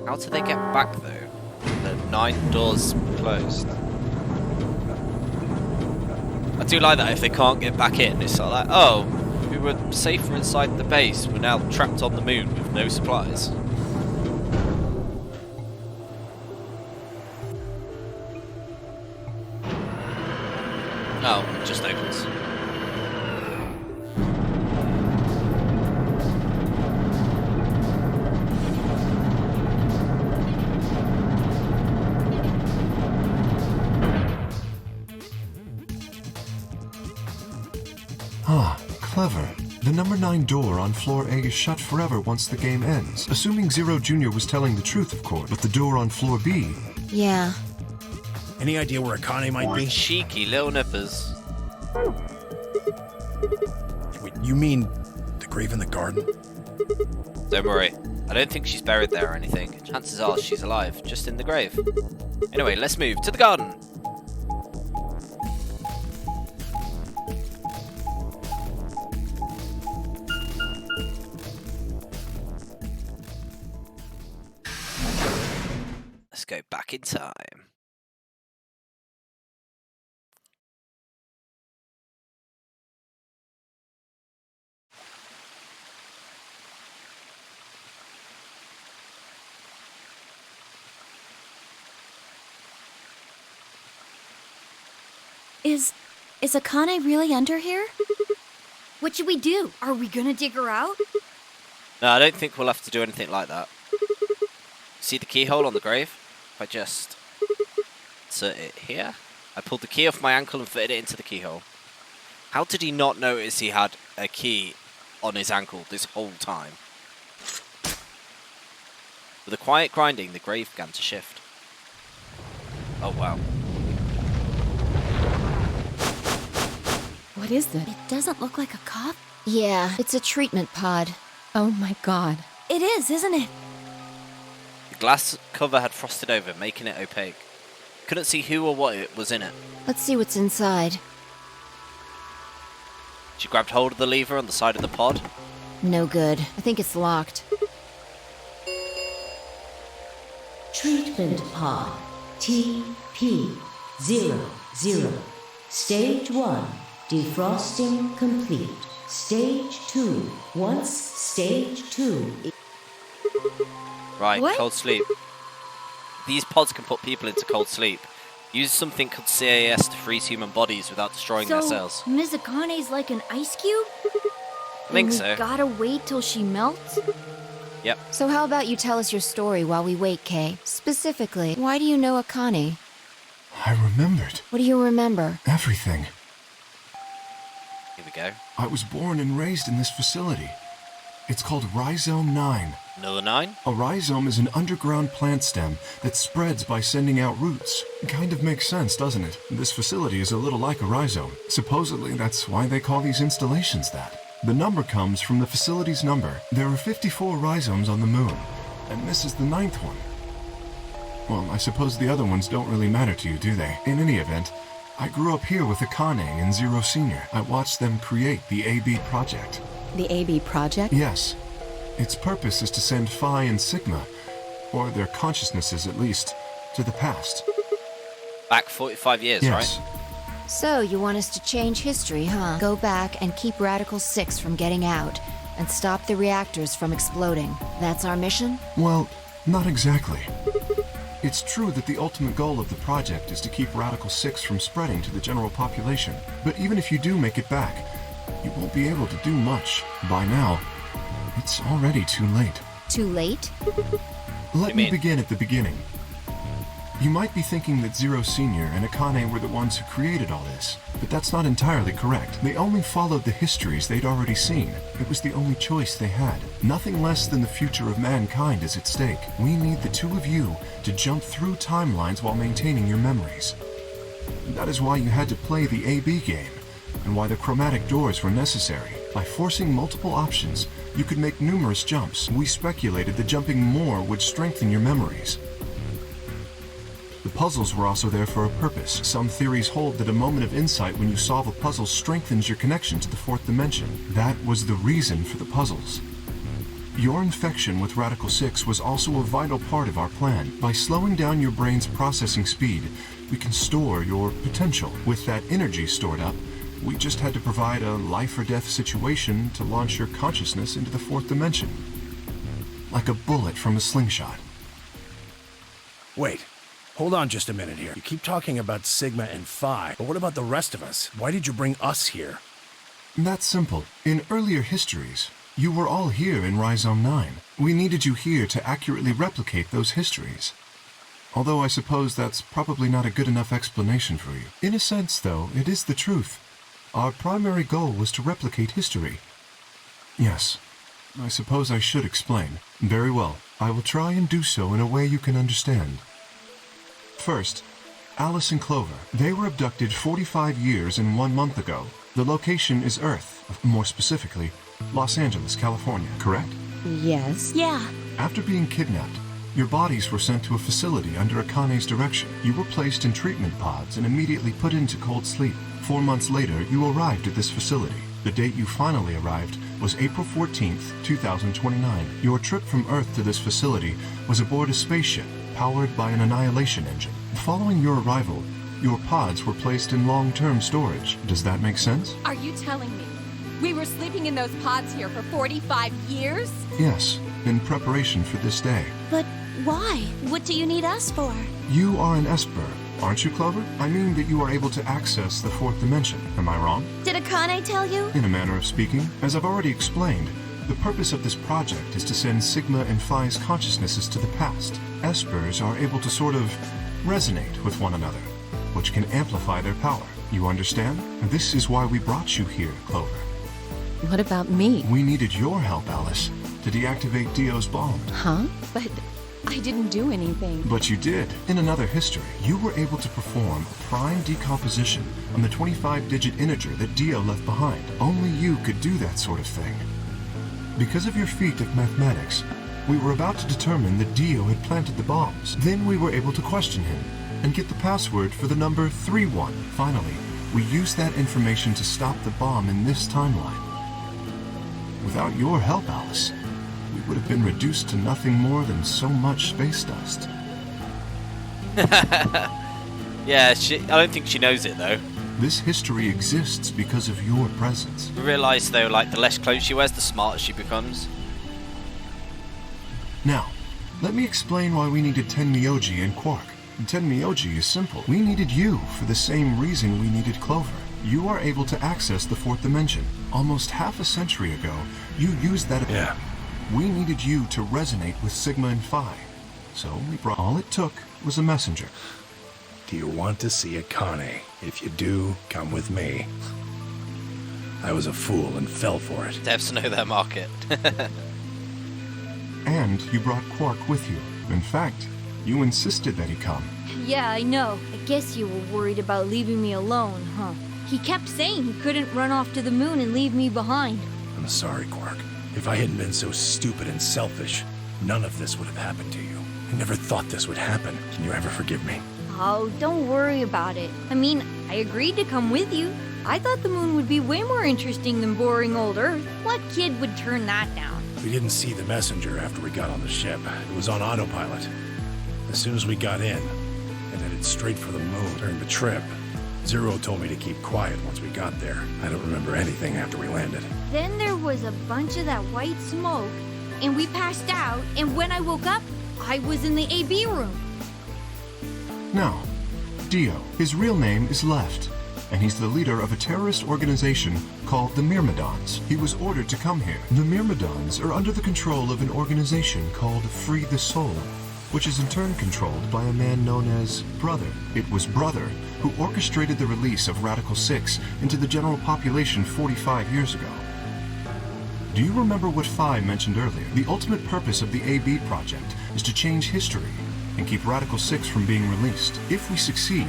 How do they get back, though? The 9 doors closed. I do like that if they can't get back in, it's sort of like, oh, we were safer inside the base, we're now trapped on the moon with no supplies. Oh, it just opens. Ah, clever. The number 9 door on floor A is shut forever once the game ends. Assuming Zero Jr. was telling the truth, of course. But the door on floor B... Yeah. Any idea where Akane might be? Cheeky little nippers. Wait, you mean the grave in the garden? Don't worry. I don't think she's buried there or anything. Chances are she's alive, just in the grave. Anyway, let's move to the garden. Let's go back in time. Is Akane really under here? What should we do? Are we gonna dig her out? No, I don't think we'll have to do anything like that. See the keyhole on the grave? If I just insert it here. I pulled the key off my ankle and fitted it into the keyhole. How did he not notice he had a key on his ankle this whole time? With a quiet grinding, the grave began to shift. Oh wow. What is it? It doesn't look like a coffin. Yeah, it's a treatment pod. Oh my god. It is, isn't it? The glass cover had frosted over, making it opaque. Couldn't see who or what it was in it. Let's see what's inside. She grabbed hold of the lever on the side of the pod. No good. I think it's locked. Treatment pod TP00. Stage 1. Defrosting complete. Stage 2. Once stage 2. Right, What? cold sleep. These pods can put people into cold sleep. Use something called CAS to freeze human bodies without destroying their cells. Ms. Akane's like an ice cube? I think And so. we gotta wait till she melts? Yep. So how about you tell us your story while we wait, Kay? Specifically, why do you know Akane? I remembered. What do you remember? Everything. Here we go. I was born and raised in this facility. It's called Rhizome 9. Another 9? A rhizome is an underground plant stem that spreads by sending out roots. Kind of makes sense, doesn't it? This facility is a little like a rhizome. Supposedly, that's why they call these installations that. The number comes from the facility's number. There are 54 rhizomes on the moon, and this is the 9th one. Well, I suppose the other ones don't really matter to you, do they? In any event, I grew up here with Akane and Zero Sr. I watched them create the AB project. The AB project? Yes. Its purpose is to send Phi and Sigma, or their consciousnesses at least, to the past. Back 45 years, Yes. right? So, you want us to change history, huh? Go back and keep Radical 6 from getting out, and stop the reactors from exploding. That's our mission? Well, not exactly. It's true that the ultimate goal of the project is to keep Radical 6 from spreading to the general population. But even if you do make it back, you won't be able to do much. By now, it's already too late. Too late? Let me begin at the beginning. You might be thinking that Zero Sr. and Akane were the ones who created all this, but that's not entirely correct. They only followed the histories they'd already seen. It was the only choice they had. Nothing less than the future of mankind is at stake. We need the two of you to jump through timelines while maintaining your memories. That is why you had to play the AB game, and why the chromatic doors were necessary. By forcing multiple options, you could make numerous jumps. We speculated that jumping more would strengthen your memories. The puzzles were also there for a purpose. Some theories hold that a moment of insight when you solve a puzzle strengthens your connection to the fourth dimension. That was the reason for the puzzles. Your infection with Radical 6 was also a vital part of our plan. By slowing down your brain's processing speed, we can store your potential. With that energy stored up, we just had to provide a life or death situation to launch your consciousness into the fourth dimension. Like a bullet from a slingshot. Wait. Hold on just a minute here. You keep talking about Sigma and Phi, but what about the rest of us? Why did you bring us here? That's simple. In earlier histories, you were all here in Rhizome 9. We needed you here to accurately replicate those histories. Although I suppose that's probably not a good enough explanation for you. In a sense, though, it is the truth. Our primary goal was to replicate history. Yes, I suppose I should explain. Very well. I will try and do so in a way you can understand. First, Alice and Clover. They were abducted 45 years and 1 month ago. The location is Earth, more specifically, Los Angeles, California, correct? Yes. Yeah. After being kidnapped, your bodies were sent to a facility under Akane's direction. You were placed in treatment pods and immediately put into cold sleep. 4 months later, you arrived at this facility. The date you finally arrived was April 14th, 2029. Your trip from Earth to this facility was aboard a spaceship powered by an annihilation engine. Following your arrival, your pods were placed in long-term storage. Does that make sense? Are you telling me we were sleeping in those pods here for 45 years? Yes, in preparation for this day. But why? What do you need us for? You are an Esper, aren't you, Clover? I mean that you are able to access the fourth dimension. Am I wrong? Did Akane tell you? In a manner of speaking. As I've already explained, the purpose of this project is to send Sigma and Phi's consciousnesses to the past. Espers are able to sort of resonate with one another, which can amplify their power. You understand? This is why we brought you here, Clover. What about me? We needed your help, Alice, to deactivate Dio's bomb. Huh? But I didn't do anything. But you did. In another history, you were able to perform a prime decomposition on the 25-digit integer that Dio left behind. Only you could do that sort of thing. Because of your feat of mathematics, we were about to determine that Dio had planted the bombs. Then we were able to question him and get the password for the number 31. Finally, we used that information to stop the bomb in this timeline. Without your help, Alice, we would have been reduced to nothing more than so much space dust. Yeah, I don't think she knows it, though. This history exists because of your presence. You realise, though, like, the less clothes she wears, the smarter she becomes. Now, let me explain why we needed Tenmyoji and Quark. Tenmyoji is simple. We needed you for the same reason we needed Clover. You are able to access the fourth dimension. Almost half a century ago, you used that... Yeah. We needed you to resonate with Sigma and Phi. So we brought... All it took was a messenger. Do you want to see Akane? If you do, come with me. I was a fool and fell for it. Devs know their market. And you brought Quark with you. In fact, you insisted that he come. Yeah, I know. I guess you were worried about leaving me alone, huh? He kept saying he couldn't run off to the moon and leave me behind. I'm sorry, Quark. If I hadn't been so stupid and selfish, none of this would have happened to you. I never thought this would happen. Can you ever forgive me? Oh, don't worry about it. I mean, I agreed to come with you. I thought the moon would be way more interesting than boring old Earth. What kid would turn that down? We didn't see the messenger after we got on the ship. It was on autopilot. As soon as we got in, it headed straight for the moon. During the trip, Zero told me to keep quiet once we got there. I don't remember anything after we landed. Then there was a bunch of that white smoke, and we passed out, and when I woke up, I was in the AB room. Now, Dio. His real name is Left, and he's the leader of a terrorist organization called the Myrmidons. He was ordered to come here. The Myrmidons are under the control of an organization called Free the Soul. which is in turn controlled by a man known as Brother. It was Brother who orchestrated the release of Radical 6 into the general population 45 years ago. Do you remember what Phi mentioned earlier? The ultimate purpose of the AB project is to change history and keep Radical 6 from being released. If we succeed,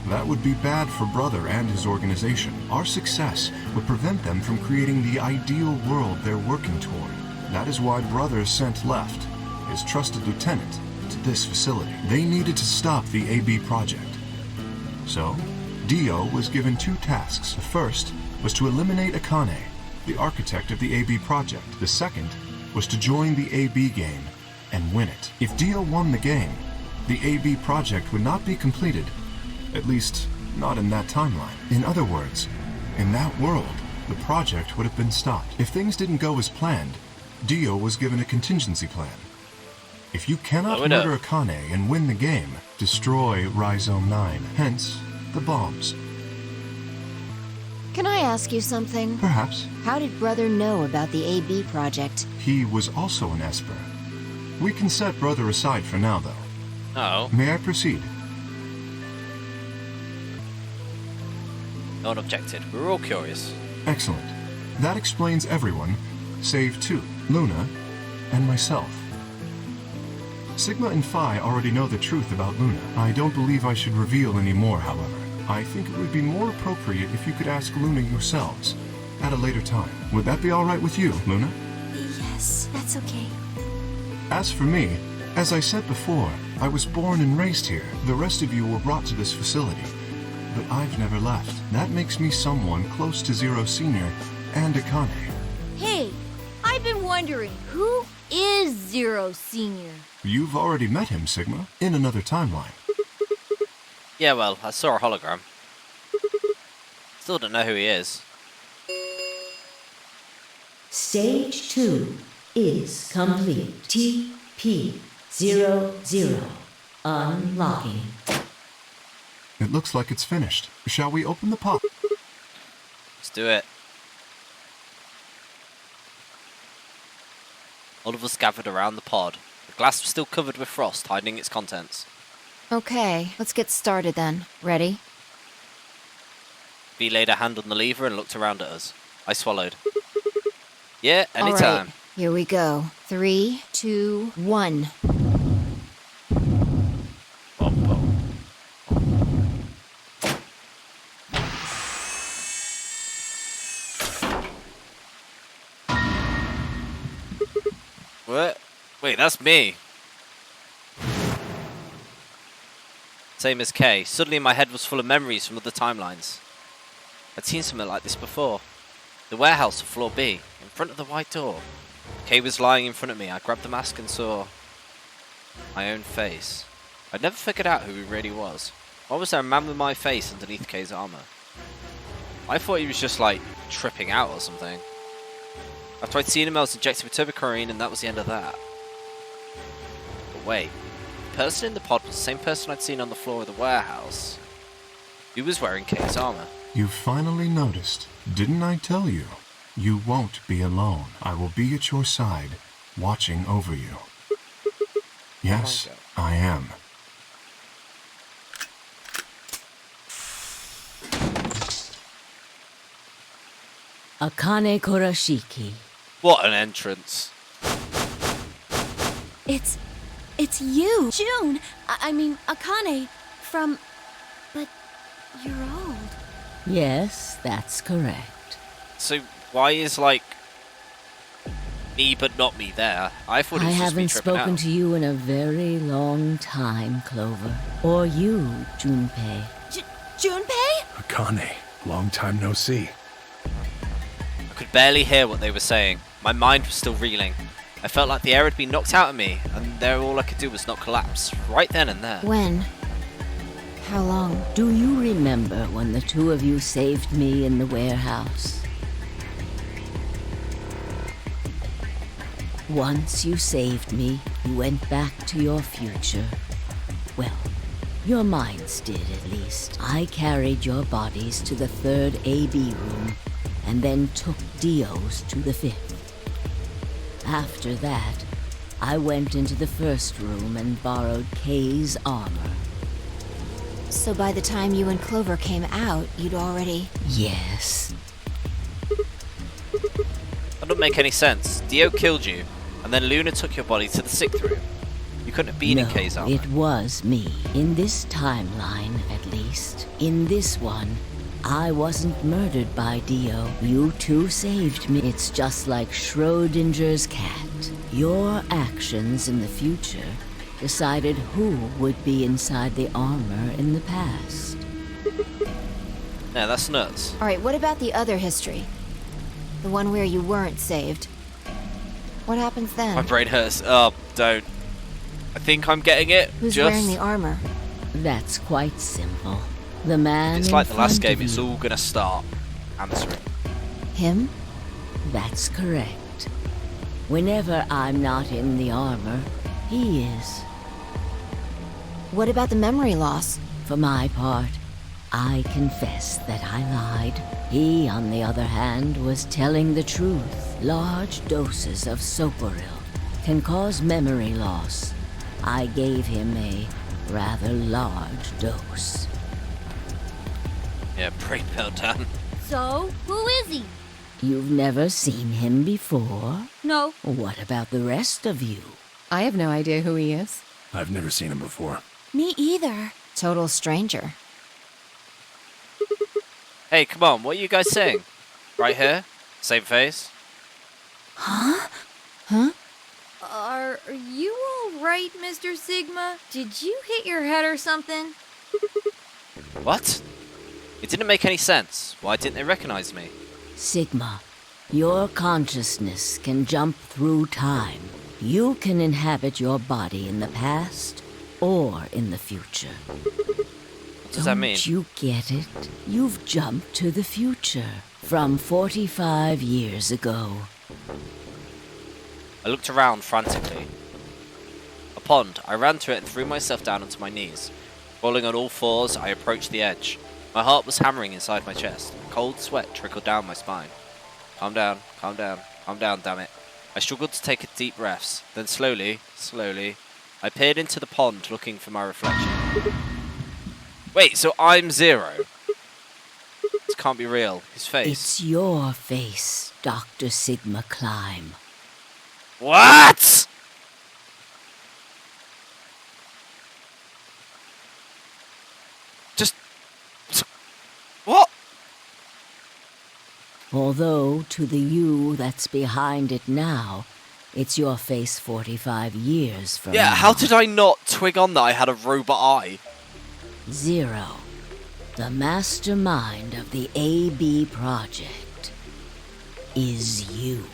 that would be bad for Brother and his organization. Our success would prevent them from creating the ideal world they're working toward. That is why Brother sent Left, his trusted lieutenant, to this facility. They needed to stop the AB project. So, Dio was given 2 tasks. The first was to eliminate Akane, the architect of the AB project. The second was to join the AB game and win it. If Dio won the game, the AB project would not be completed, at least not in that timeline. In other words, in that world, the project would have been stopped. If things didn't go as planned, Dio was given a contingency plan. If you cannot murder Akane and win the game, destroy Rhizome 9, hence the bombs. Can I ask you something? Perhaps. How did Brother know about the AB project? He was also an Esper. We can set Brother aside for now, though. Oh. May I proceed? No one objected. We were all curious. Excellent. That explains everyone, save 2, Luna and myself. Sigma and Phi already know the truth about Luna. I don't believe I should reveal any more, however. I think it would be more appropriate if you could ask Luna yourselves at a later time. Would that be all right with you, Luna? Yes, that's okay. As for me, as I said before, I was born and raised here. The rest of you were brought to this facility, but I've never left. That makes me someone close to Zero Senior and Akane. Hey, I've been wondering, who is Zero Senior? You've already met him, Sigma, in another timeline. Yeah, well, I saw a hologram. Still don't know who he is. Stage 2 is complete. TP00 unlocking. It looks like it's finished. Shall we open the pod? Let's do it. All of us gathered around the pod. The glass was still covered with frost, hiding its contents. Okay, let's get started then. Ready? V laid a hand on the lever and looked around at us. I swallowed. Yeah, All anytime. right, here we go. 3, 2, 1. What? Wait, that's me. Same as Kay. Suddenly my head was full of memories from other timelines. I'd seen something like this before. The warehouse of floor B, in front of the white door. Kay was lying in front of me. I grabbed the mask and saw my own face. I'd never figured out who he really was. Why was there a man with my face underneath Kay's armor? I thought he was just like tripping out or something. After I'd seen him, I was injected with turbochlorine and that was the end of that. But wait. The person in the pod was the same person I'd seen on the floor of the warehouse. He was wearing Kay's armor. You finally noticed. Didn't I tell you? You won't be alone. I will be at your side, watching over you. Yes, I am. Akane Kurashiki. What an entrance. It's you, June. I mean, Akane, from... But you're old. Yes, that's correct. So why is like me but not me there? I thought it was I just me haven't tripping spoken out. to you in a very long time, Clover. Or you, Junpei. Junpei? Akane, long time no see. I could barely hear what they were saying. My mind was still reeling. I felt like the air had been knocked out of me, and there all I could do was not collapse, right then and there. When? How long? Do you remember when the two of you saved me in the warehouse? Once you saved me, you went back to your future. Well, your minds did at least. I carried your bodies to the 3rd AB room, and then took Dio's to the 5th. After that, I went into the first room and borrowed Kay's armor. So by the time you and Clover came out, you'd already... Yes. That don't make any sense. Dio killed you, and then Luna took your body to the 6th room. You couldn't have been in Kay's armor. It was me. In this timeline, at least. In this one, I wasn't murdered by Dio. You two saved me. It's just like Schrodinger's cat. Your actions in the future decided who would be inside the armor in the past. No, that's nuts. Alright, what about the other history? The one where you weren't saved. What happens then? My brain hurts. Oh, don't. I think I'm getting it. Who's wearing the armor? That's quite simple. The man It's in like the last front game, of it's you. all gonna start answering. Him? That's correct. Whenever I'm not in the armor, he is. What about the memory loss? For my part, I confess that I lied. He, on the other hand, was telling the truth. Large doses of soporil can cause memory loss. I gave him a rather large dose. Yeah, pretty well done. So, who is he? You've never seen him before? No. What about the rest of you? I have no idea who he is. I've never seen him before. Me either. Total stranger. Hey, come on, what are you guys saying? Right here? Same face? Huh? Huh? Are you alright, Mr. Sigma? Did you hit your head or something? What? It didn't make any sense. Why didn't they recognize me? Sigma, your consciousness can jump through time. You can inhabit your body in the past or in the future. What does that mean? Don't you get it? You've jumped to the future from 45 years ago. I looked around frantically. A pond. I ran to it and threw myself down onto my knees. Falling on all fours, I approached the edge. My heart was hammering inside my chest. A cold sweat trickled down my spine. Calm down, calm down, calm down, damn it. I struggled to take deep breaths. Then slowly, I peered into the pond looking for my reflection. Wait, so I'm Zero? This can't be real. His face. It's your face, Dr. Sigma Climb. What? What? Although, to the you that's behind it now, it's your face 45 years from Yeah, now. how did I not twig on that I had a robot eye? Zero, the mastermind of the AB project, is you.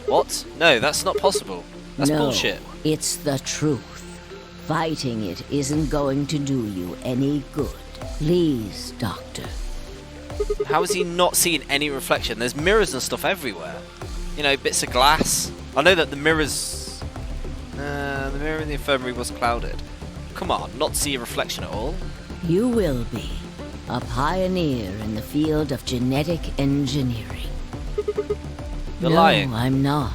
What? No, that's not possible. That's No, bullshit. It's the truth. Fighting it isn't going to do you any good. Please, Doctor. How is he not seeing any reflection? There's mirrors and stuff everywhere. You know, bits of glass. I know that the mirrors... the mirror in the infirmary was clouded. Come on, not see a reflection at all? You will be a pioneer in the field of genetic engineering. You're no, lying. I'm not.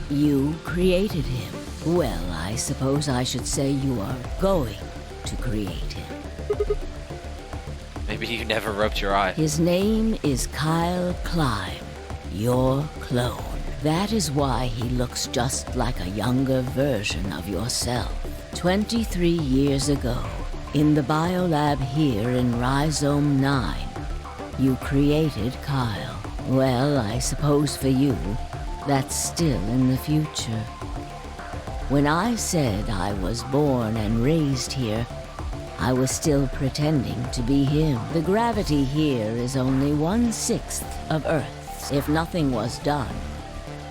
You created him. Well, I suppose I should say you are going to create him. Maybe you never rubbed your eye. His name is Kyle Climb, your clone. That is why he looks just like a younger version of yourself. 23 years ago, in the biolab here in Rhizome 9, you created Kyle. Well, I suppose for you, that's still in the future. When I said I was born and raised here, I was still pretending to be him. The gravity here is only 1/6 of Earth's. If nothing was done,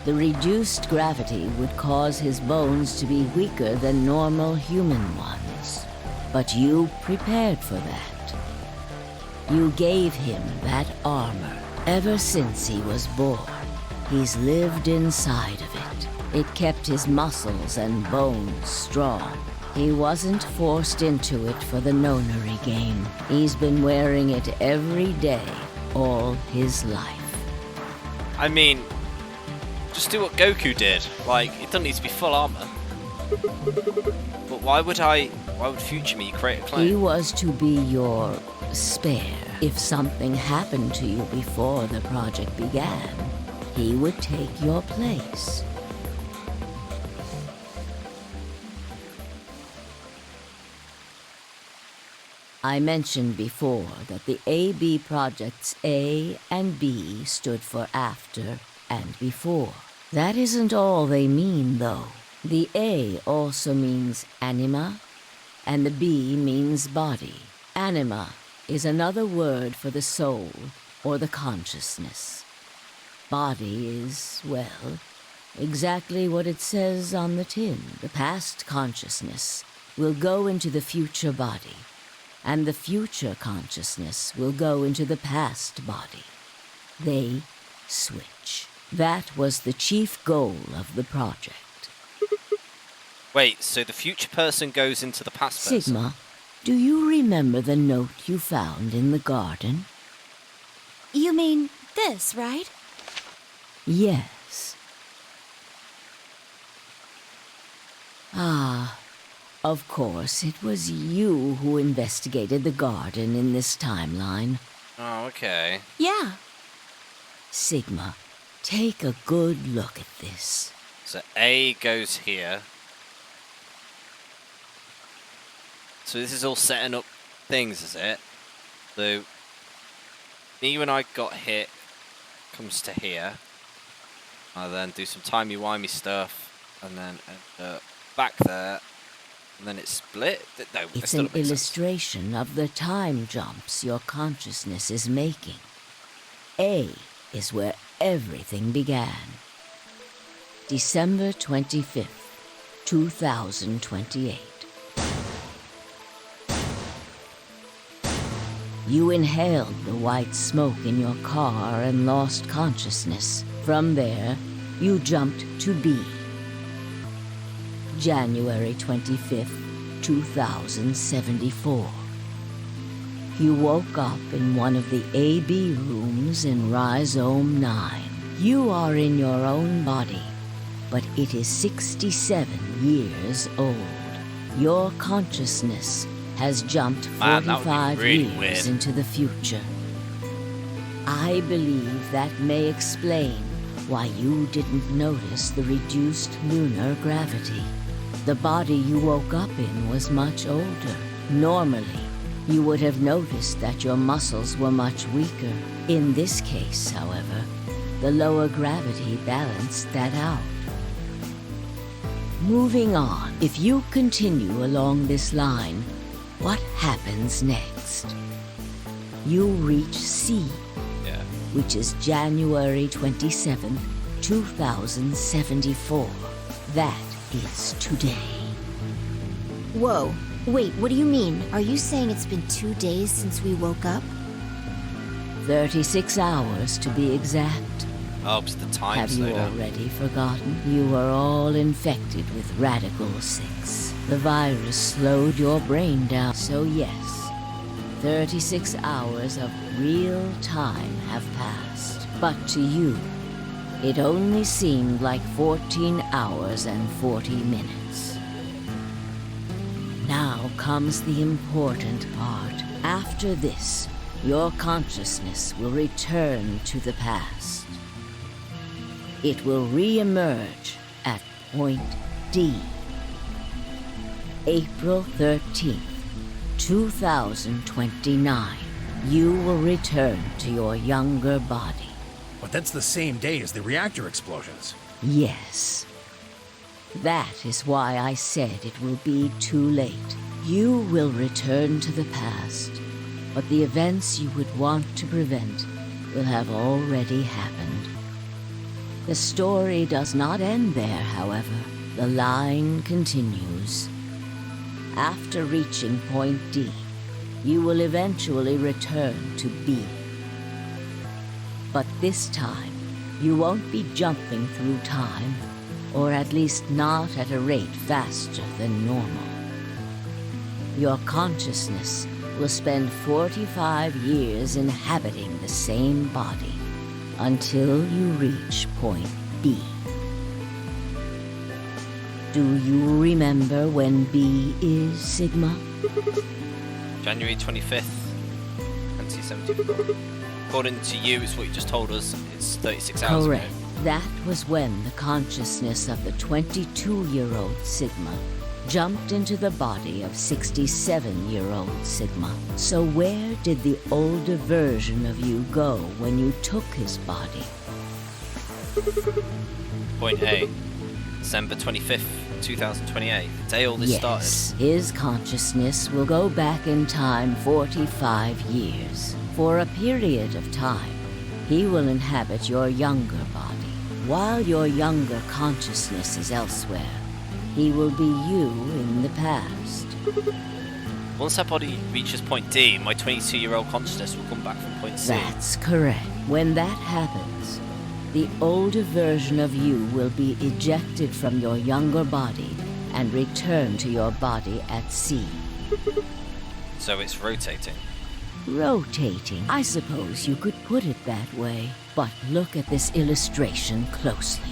the reduced gravity would cause his bones to be weaker than normal human ones. But you prepared for that. You gave him that armor. Ever since he was born, he's lived inside of it. It kept his muscles and bones strong. He wasn't forced into it for the Nonary game. He's been wearing it every day, all his life. I mean, just do what Goku did. Like, it doesn't need to be full armor. But why would future me create a clone? He was to be your spare. If something happened to you before the project began, he would take your place. I mentioned before that the AB projects A and B stood for after and before. That isn't all they mean, though. The A also means anima, and the B means body. Anima is another word for the soul or the consciousness. Body is, well, exactly what it says on the tin. The past consciousness will go into the future body, and the future consciousness will go into the past body. They switch. That was the chief goal of the project. Wait, so the future person goes into the past person? Sigma, do you remember the note you found in the garden? You mean this, right? Yes. Ah, of course, it was you who investigated the garden in this timeline. Oh, okay. Yeah. Sigma, take a good look at this. So A goes here. So this is all setting up things, is it? So me when I got hit comes to here. I then do some timey-wimey stuff, and then back there, and then it's split. No, it's an illustration of the time jumps your consciousness is making. A is where everything began. December 25th, 2028. You inhaled the white smoke in your car and lost consciousness. From there, you jumped to B. January 25th, 2074. You woke up in one of the AB rooms in Rhizome 9. You are in your own body, but it is 67 years old. Your consciousness has jumped 45 years into the future. I believe that may explain why you didn't notice the reduced lunar gravity. The body you woke up in was much older. Normally, you would have noticed that your muscles were much weaker. In this case, however, the lower gravity balanced that out. Moving on, if you continue along this line, what happens next? You reach C, which is January 27th, 2074. That is today. Whoa. Wait, what do you mean? Are you saying it's been 2 days since we woke up? 36 hours to be exact. Oh, it's the time. Have you already forgotten? You were all infected with Radical 6. The virus slowed your brain down. So yes, 36 hours of real time have passed. But to you, it only seemed like 14 hours and 40 minutes. Now comes the important part. After this, your consciousness will return to the past. It will re-emerge at point D. April 13th, 2029. You will return to your younger body. But that's the same day as the reactor explosions. Yes. That is why I said it will be too late. You will return to the past, but the events you would want to prevent will have already happened. The story does not end there, however. The line continues. After reaching point D, you will eventually return to B. But this time, you won't be jumping through time, or at least not at a rate faster than normal. Your consciousness will spend 45 years inhabiting the same body, until you reach point B. Do you remember when B is Sigma? January 25th, 2074. According to you, it's what you just told us. It's 36 hours Correct. ago. That was when the consciousness of the 22-year-old Sigma jumped into the body of 67-year-old Sigma. So where did the older version of you go when you took his body? Point A, December 25th, 2028. The day all this started. Yes, his consciousness will go back in time 45 years. For a period of time, he will inhabit your younger body. While your younger consciousness is elsewhere, he will be you in the past. Once that body reaches point D, my 22-year-old consciousness will come back from point C. That's correct. When that happens, the older version of you will be ejected from your younger body and return to your body at C. So it's rotating. Rotating, I suppose you could put it that way. But look at this illustration closely.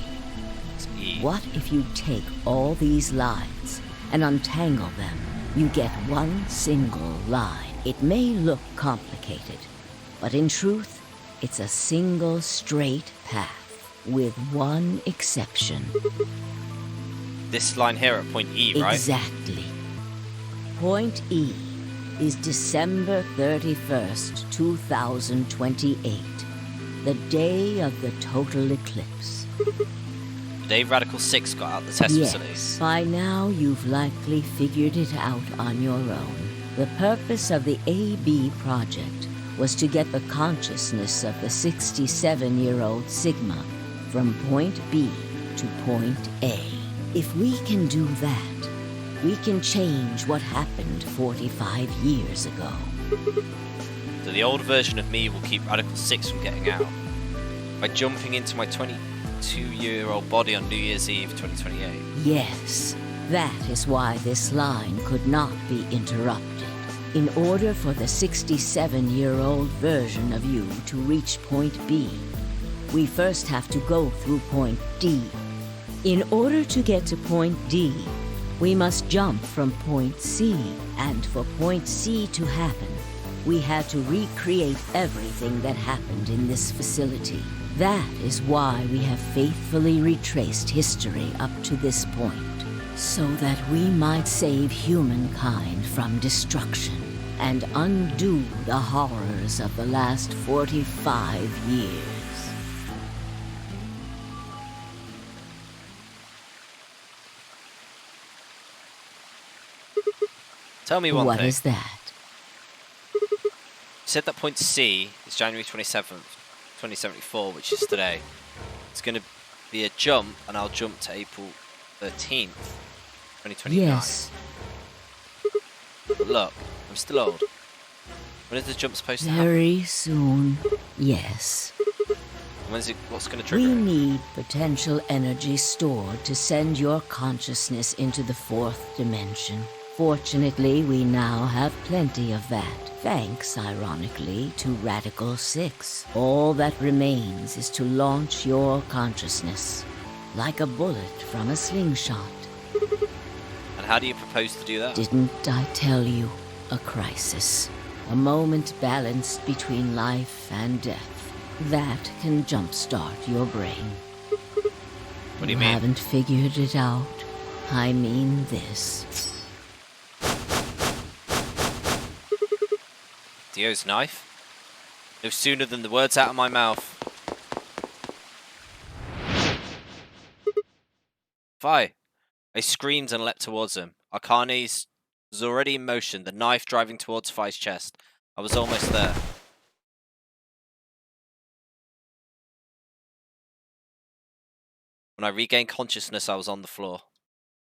What if you take all these lines and untangle them? You get one single line. It may look complicated, but in truth, it's a single straight path, with one exception. This line here at point E, right? Exactly. Point E is December 31st, 2028, the day of the total eclipse. The day Radical 6 got out the test facility. Yes, by now you've likely figured it out on your own. The purpose of the AB project was to get the consciousness of the 67-year-old Sigma from point B to point A. If we can do that, we can change what happened 45 years ago. So the old version of me will keep Radical 6 from getting out by jumping into my 22-year-old body on New Year's Eve 2028. Yes, that is why this line could not be interrupted. In order for the 67-year-old version of you to reach point B, we first have to go through point D. In order to get to point D, we must jump from point C, and for point C to happen, we had to recreate everything that happened in this facility. That is why we have faithfully retraced history up to this point, so that we might save humankind from destruction and undo the horrors of the last 45 years. Tell me one thing. What is that? You said that point C is January 27th, 2074, which is today. It's going to be a jump, and I'll jump to April 13th, 2029. Yes. But look, I'm still old. When is the jump supposed to happen? Very soon, yes. When's it? What's going to trigger We it? need potential energy stored to send your consciousness into the fourth dimension. Fortunately, we now have plenty of that, thanks, ironically, to Radical 6. All that remains is to launch your consciousness, like a bullet from a slingshot. And how do you propose to do that? Didn't I tell you? A crisis. A moment balanced between life and death. That can jumpstart your brain. What do you mean? Haven't figured it out? I mean this. Dio's knife? No sooner than the words out of my mouth. Fi! I screamed and leapt towards him. Arcanes was already in motion, the knife driving towards Fi's chest. I was almost there. When I regained consciousness, I was on the floor.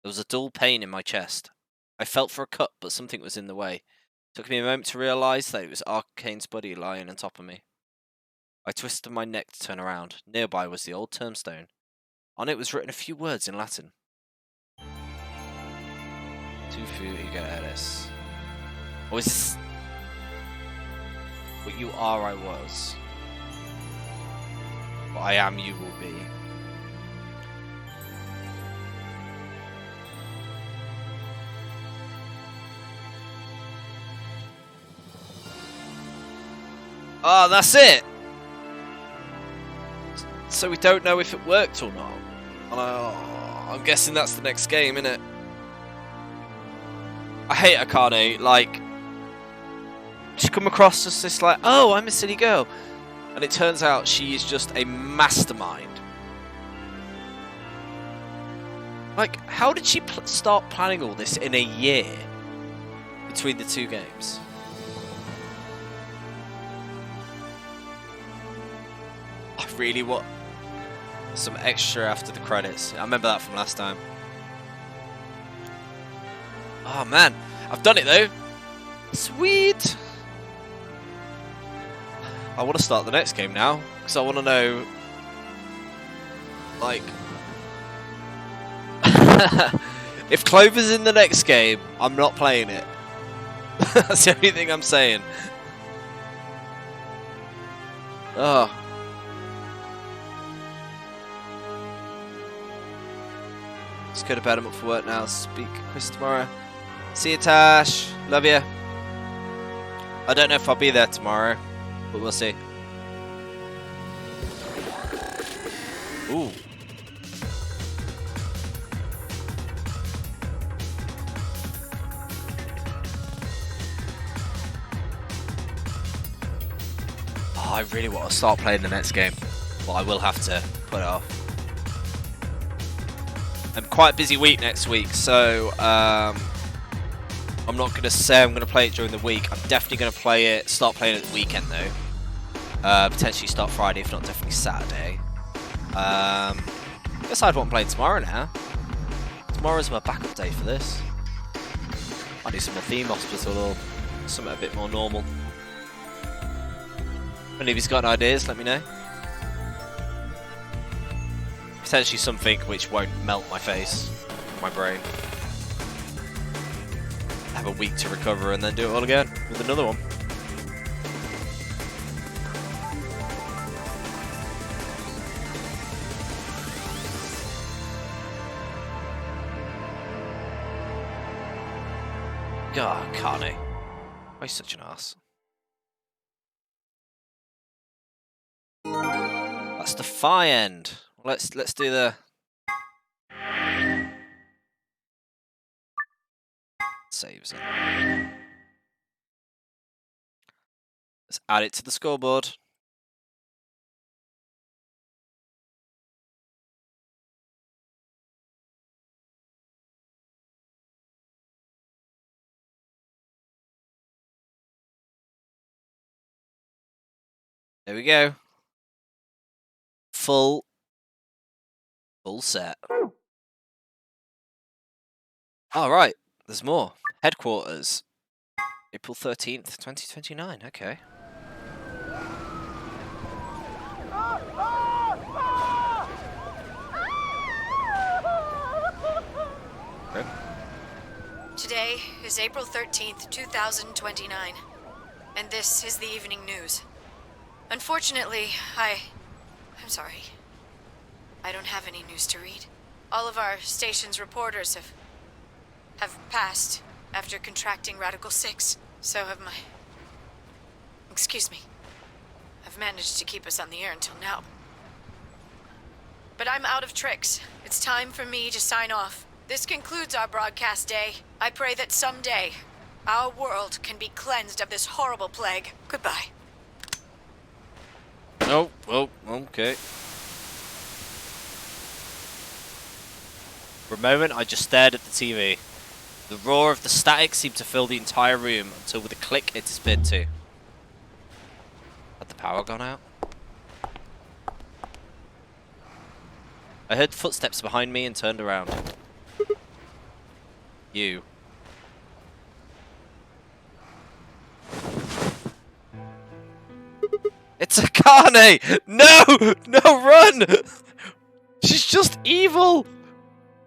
There was a dull pain in my chest. I felt for a cut, but something was in the way. It took me a moment to realise that it was Arcane's body lying on top of me. I twisted my neck to turn around. Nearby was the old tombstone. On it was written a few words in Latin. Tufu ego eris. Or is this what you are I was? What I am, you will be. Oh, that's it! So we don't know if it worked or not. I'm guessing that's the next game, innit? I hate Akane, like... She come across as this like, oh, I'm a silly girl. And it turns out she is just a mastermind. Like, how did she start planning all this in a year? Between the two games? I really want some extra after the credits. I remember that from last time. Oh man, I've done it though. Sweet. I want to start the next game now because I want to know, like, if Clover's in the next game, I'm not playing it. That's the only thing I'm saying. Oh. Just go to bed. I'm up for work now. Speak Chris tomorrow. See you, Tash. Love you. I don't know if I'll be there tomorrow, but we'll see. Ooh. Oh, I really want to start playing the next game, but I will have to put it off. I'm quite a busy week next week, so I'm not going to say I'm going to play it during the week. I'm definitely going to start playing it at the weekend though. Potentially start Friday, if not definitely Saturday. Decide what I'm playing tomorrow now. Tomorrow's my backup day for this. I do some more Theme Hospital or something a bit more normal. If any of you's got ideas, let me know. Potentially something which won't melt my face, my brain. Have a week to recover and then do it all again with another one. God, Kane. Why are you such an ass? That's the Phi end. Let's do the saves it. Let's add it to the scoreboard. There we go. Full set. All right, there's more. Headquarters. April 13th, 2029. Okay. Okay. Today is April 13th, 2029, and this is the evening news. Unfortunately, I'm sorry. I don't have any news to read. All of our station's reporters have passed after contracting Radical 6. So have my... Excuse me. I've managed to keep us on the air until now. But I'm out of tricks. It's time for me to sign off. This concludes our broadcast day. I pray that someday our world can be cleansed of this horrible plague. Goodbye. Oh, well, okay. For a moment, I just stared at the TV. The roar of the static seemed to fill the entire room until with a click it disappeared too. Had the power gone out? I heard footsteps behind me and turned around. You. It's Akane! No! No, run! She's just evil!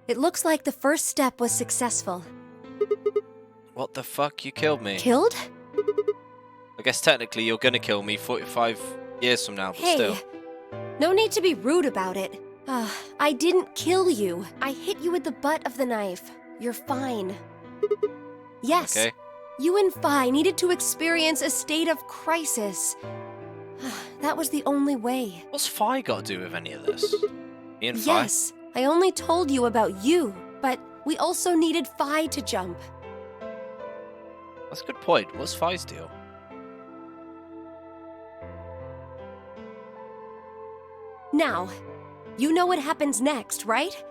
It looks like the first step was successful. What the fuck? You killed me. Killed? I guess technically you're gonna kill me 45 years from now, but Hey, still. No need to be rude about it. I didn't kill you. I hit you with the butt of the knife. You're fine. Yes, Okay. you and Phi needed to experience a state of crisis. That was the only way. What's Phi got to do with any of this? Me and Phi? Yes, I only told you about you, but we also needed Phi to jump. That's a good point. What's Phi's deal? Now, you know what happens next, right?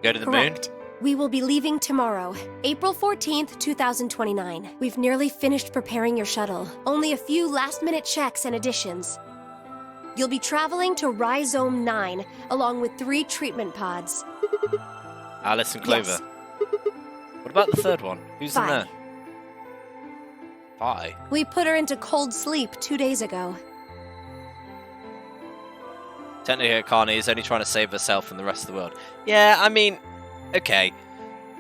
Go to the Correct. We will be leaving tomorrow, April 14th, 2029. We've nearly finished preparing your shuttle. Only a few last-minute checks and additions. You'll be traveling to Rhizome 9, along with 3 treatment pods. Alice and Clover. Yes. What about the third one? Who's in Phi. there? Phi. We put her into cold sleep 2 days ago. Technically, Akane is only trying to save herself and the rest of the world. Yeah, I mean, okay.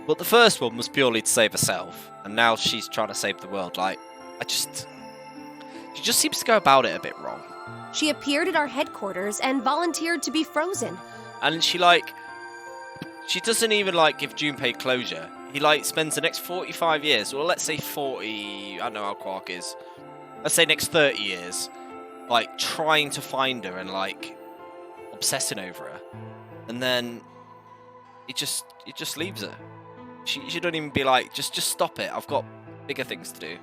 But the first one was purely to save herself, and now she's trying to save the world. Like, she just seems to go about it a bit wrong. She appeared at our headquarters and volunteered to be frozen. And she doesn't even, give Junpei closure. He, spends the next 45 years, or let's say 40, I don't know how Quark is. Let's say next 30 years, trying to find her and, obsessing over her. And then it just leaves her. She don't even be just stop it. I've got bigger things to do.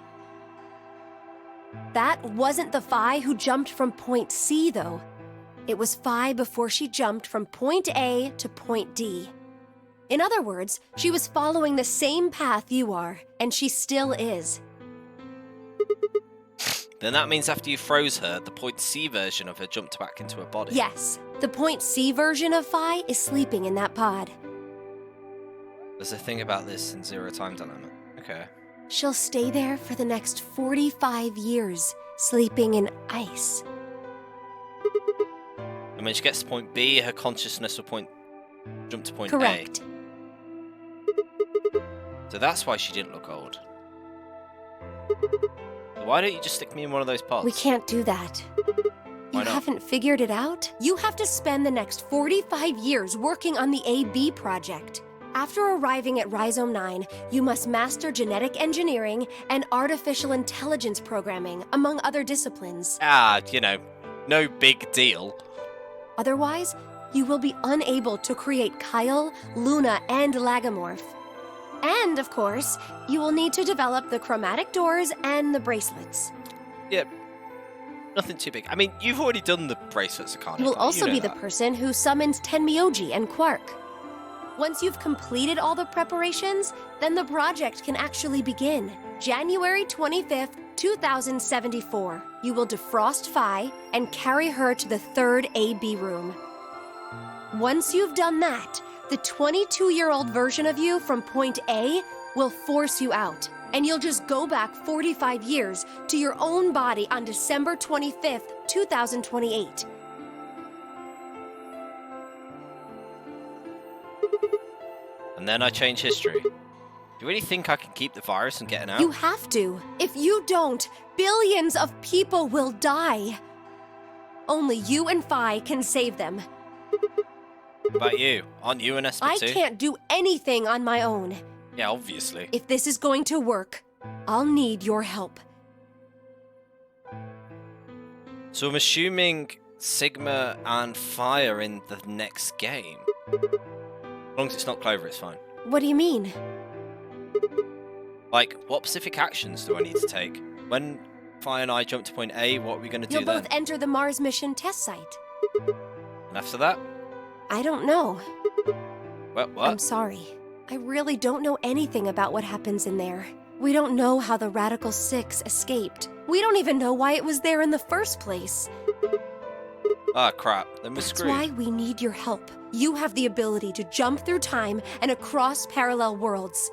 That wasn't the Phi who jumped from point C, though. It was Phi before she jumped from point A to point D. In other words, she was following the same path you are, and she still is. Then that means after you froze her, the point C version of her jumped back into her body. Yes, the point C version of Phi is sleeping in that pod. There's a thing about this in Zero Time Dilemma. Okay. She'll stay there for the next 45 years, sleeping in ice. And when she gets to point B, her consciousness will jump to point Correct. A. So that's why she didn't look old. Why don't you just stick me in one of those pods? We can't do that. Why You not? haven't figured it out? You have to spend the next 45 years working on the AB project. After arriving at Rhizome 9, you must master genetic engineering and artificial intelligence programming, among other disciplines. No big deal. Otherwise, you will be unable to create Kyle, Luna, and Lagomorph. And, of course, you will need to develop the chromatic doors and the bracelets. Yeah, nothing too big. I mean, you've already done the bracelets, Akane. You will also be the that. person who summons Tenmyoji and Quark. Once you've completed all the preparations, then the project can actually begin. January 25th, 2074. You will defrost Phi and carry her to the 3rd AB room. Once you've done that, the 22-year-old version of you from point A will force you out, and you'll just go back 45 years to your own body on December 25th, 2028. And then I change history. Do you really think I can keep the virus from getting out? You have to. If you don't, billions of people will die. Only you and Phi can save them. What about you? Aren't you an SP2? I can't do anything on my own. Yeah, obviously. If this is going to work, I'll need your help. So I'm assuming Sigma and Phi are in the next game. As long as it's not Clover, it's fine. What do you mean? What specific actions do I need to take? When Phi and I jump to point A, what are we going to do You'll both then? enter the Mars mission test site. And after that? I don't know. What? I'm sorry. I really don't know anything about what happens in there. We don't know how the Radical Six escaped. We don't even know why it was there in the first place. Ah, crap. Then we're That's screwed. why we need your help. You have the ability to jump through time and across parallel worlds.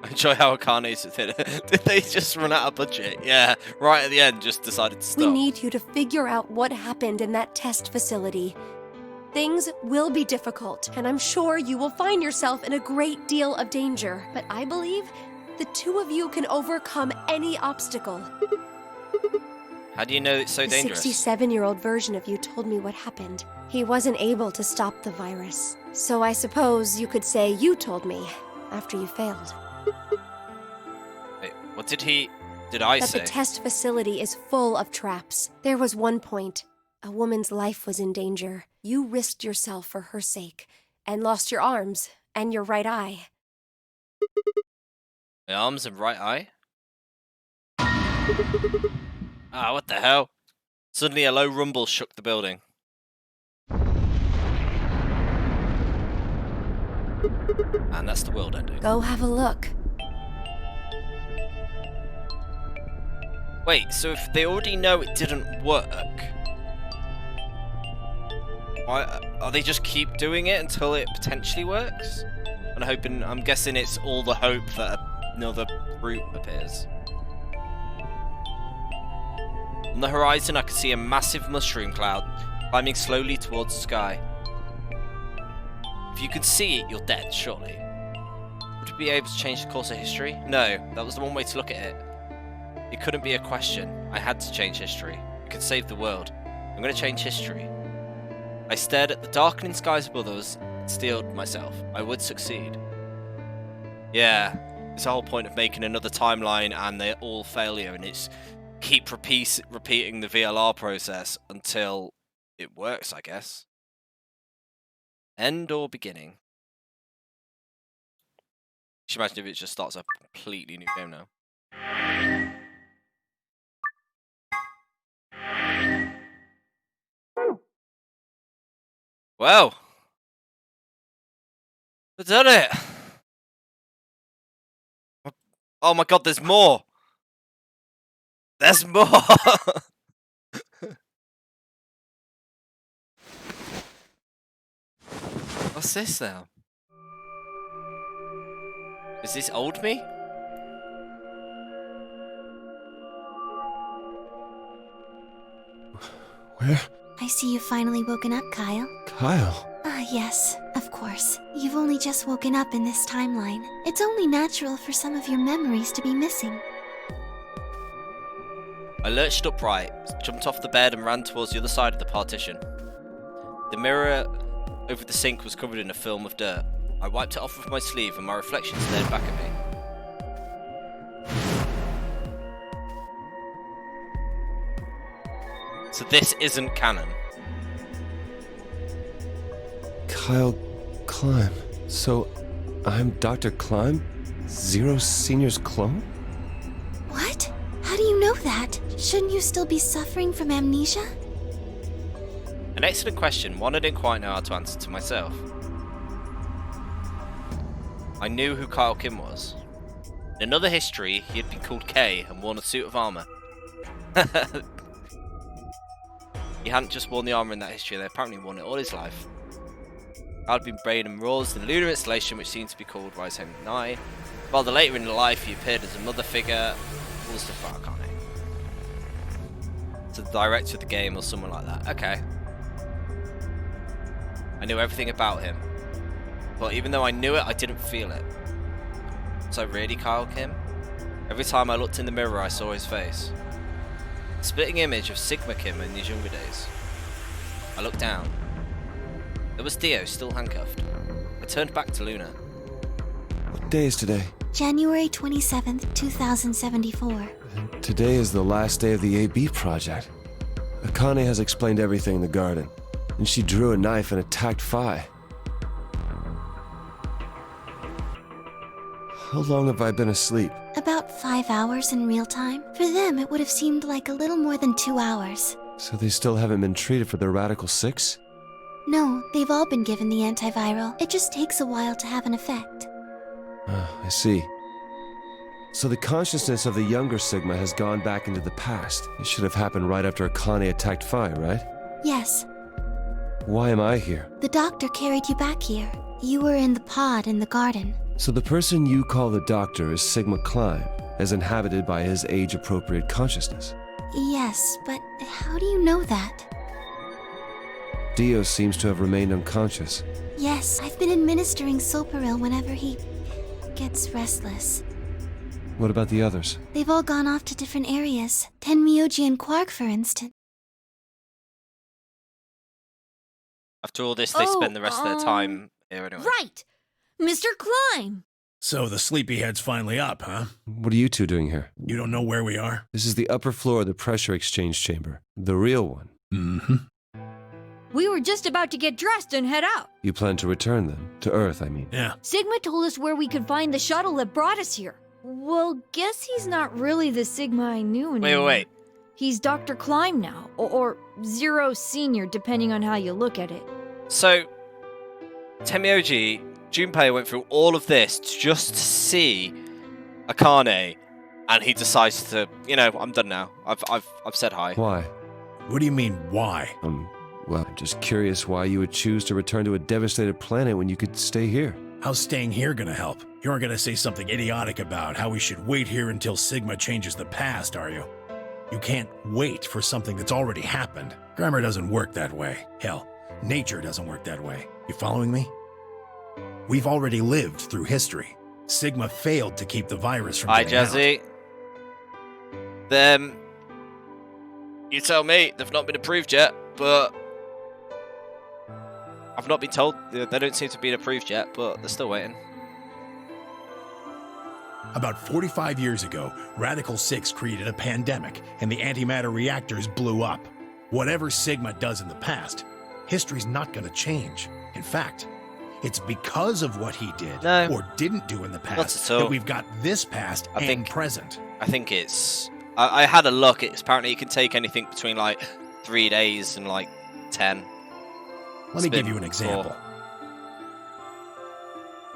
I enjoy how Akane's did it. Did they just run out of budget? Yeah, right at the end, just decided to stop. We need you to figure out what happened in that test facility. Things will be difficult, and I'm sure you will find yourself in a great deal of danger. But I believe the two of you can overcome any obstacle. How do you know it's so The dangerous? 67-year-old version of you told me what happened. He wasn't able to stop the virus. So I suppose you could say you told me after you failed. Wait, what did I That say? the test facility is full of traps. There was one point. A woman's life was in danger. You risked yourself for her sake and lost your arms and your right eye. My arms and right eye? Ah, what the hell? Suddenly a low rumble shook the building. And that's the world ending. Go have a look. Wait, so if they already know it didn't work, why are they just keep doing it until it potentially works? I'm guessing it's all the hope that another route appears. On the horizon, I could see a massive mushroom cloud climbing slowly towards the sky. If you could see it, you're dead, surely. Would you be able to change the course of history? No, that was the one way to look at it. It couldn't be a question. I had to change history. I could save the world. I'm going to change history. I stared at the darkening skies above us and steeled myself. I would succeed. Yeah, it's the whole point of making another timeline and they're all failure, and it's keep repeating the VLR process until it works, I guess. End or beginning? Just imagine if it just starts a completely new game now. Well, we've done it. Oh my god, there's more. There's more. What's this now? Is this old me? Where? I see you've finally woken up, Kyle. Kyle? Ah, yes, of course. You've only just woken up in this timeline. It's only natural for some of your memories to be missing. I lurched upright, jumped off the bed and ran towards the other side of the partition. The mirror over the sink was covered in a film of dirt. I wiped it off with my sleeve and my reflection stared back at me. So this isn't canon. Kyle Climb. So, I'm Dr. Climb? Zero Senior's clone? What? How do you know that? Shouldn't you still be suffering from amnesia? An excellent question, one I didn't quite know how to answer to myself. I knew who Kyle Kim was. In another history, he had been called K and worn a suit of armor. He hadn't just worn the armor in that history, they apparently worn it all his life. Kyle had been brain and roles in the lunar installation which seemed to be called Rise Home 9. Rather later in life, he appeared as a mother figure, all the stuff I can't name. To the director of the game or someone like that. Okay. I knew everything about him. But even though I knew it, I didn't feel it. Was I really Kyle Kim? Every time I looked in the mirror, I saw his face. A splitting image of Sigma Kim in his younger days. I looked down. There was Theo, still handcuffed. I turned back to Luna. What day is today? January 27th, 2074. Today is the last day of the AB project. Akane has explained everything in the garden, and she drew a knife and attacked Phi. How long have I been asleep? About 5 hours in real time. For them, it would have seemed like a little more than 2 hours. So they still haven't been treated for their Radical 6? No, they've all been given the antiviral. It just takes a while to have an effect. I see. So the consciousness of the younger Sigma has gone back into the past. It should have happened right after Akane attacked Phi, right? Yes. Why am I here? The doctor carried you back here. You were in the pod in the garden. So the person you call the doctor is Sigma Climb, as inhabited by his age-appropriate consciousness. Yes, but how do you know that? Dio seems to have remained unconscious. Yes, I've been administering Soparil whenever he gets restless. What about the others? They've all gone off to different areas. Tenmyoji and Quark, for instance. After all this, they spend the rest of their time here anyway. Right! Mr. Klein! So the sleepyhead's finally up, huh? What are you two doing here? You don't know where we are? This is the upper floor of the pressure exchange chamber. The real one. Mm-hmm. We were just about to get dressed and head out. You plan to return them? To Earth, I mean. Yeah. Sigma told us where we could find the shuttle that brought us here. Well, guess he's not really the Sigma I knew anymore. Wait. He's Dr. Klein now, or Zero Senior, depending on how you look at it. So, Tenmyoji, Junpei went through all of this just to see Akane, and he decides to, I'm done now. I've said hi. Why? What do you mean, why? Well, I'm just curious why you would choose to return to a devastated planet when you could stay here. How's staying here gonna help? You aren't gonna say something idiotic about how we should wait here until Sigma changes the past, are you? You can't wait for something that's already happened. Grammar doesn't work that way. Hell, nature doesn't work that way. You following me? We've already lived through history. Sigma failed to keep the virus from getting out. Hi, Jazzy. You tell me. They've not been approved yet, but I've not been told. They don't seem to be approved yet, but they're still waiting. About 45 years ago, Radical 6 created a pandemic, and the antimatter reactors blew up. Whatever Sigma does in the past, history's not going to change. In fact, it's because of what he did or didn't do in the past that we've got this past and present. I think it's... I had a look. It's apparently it can take anything between, 3 days and, 10. Let me give you an example.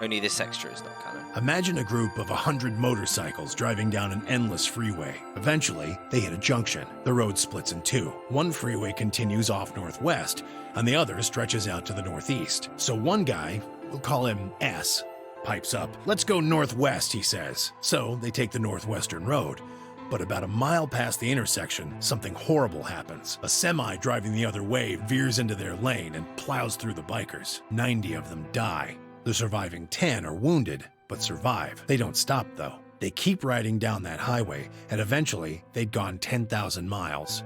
Only this extra is not canon. Imagine a group of 100 motorcycles driving down an endless freeway. Eventually, they hit a junction. The road splits in two. One freeway continues off northwest, and the other stretches out to the northeast. So one guy, we'll call him S, pipes up. "Let's go northwest," he says. So they take the northwestern road. But about a mile past the intersection, something horrible happens. A semi driving the other way veers into their lane and plows through the bikers. 90 of them die. The surviving 10 are wounded, but survive. They don't stop, though. They keep riding down that highway, and eventually they'd gone 10,000 miles.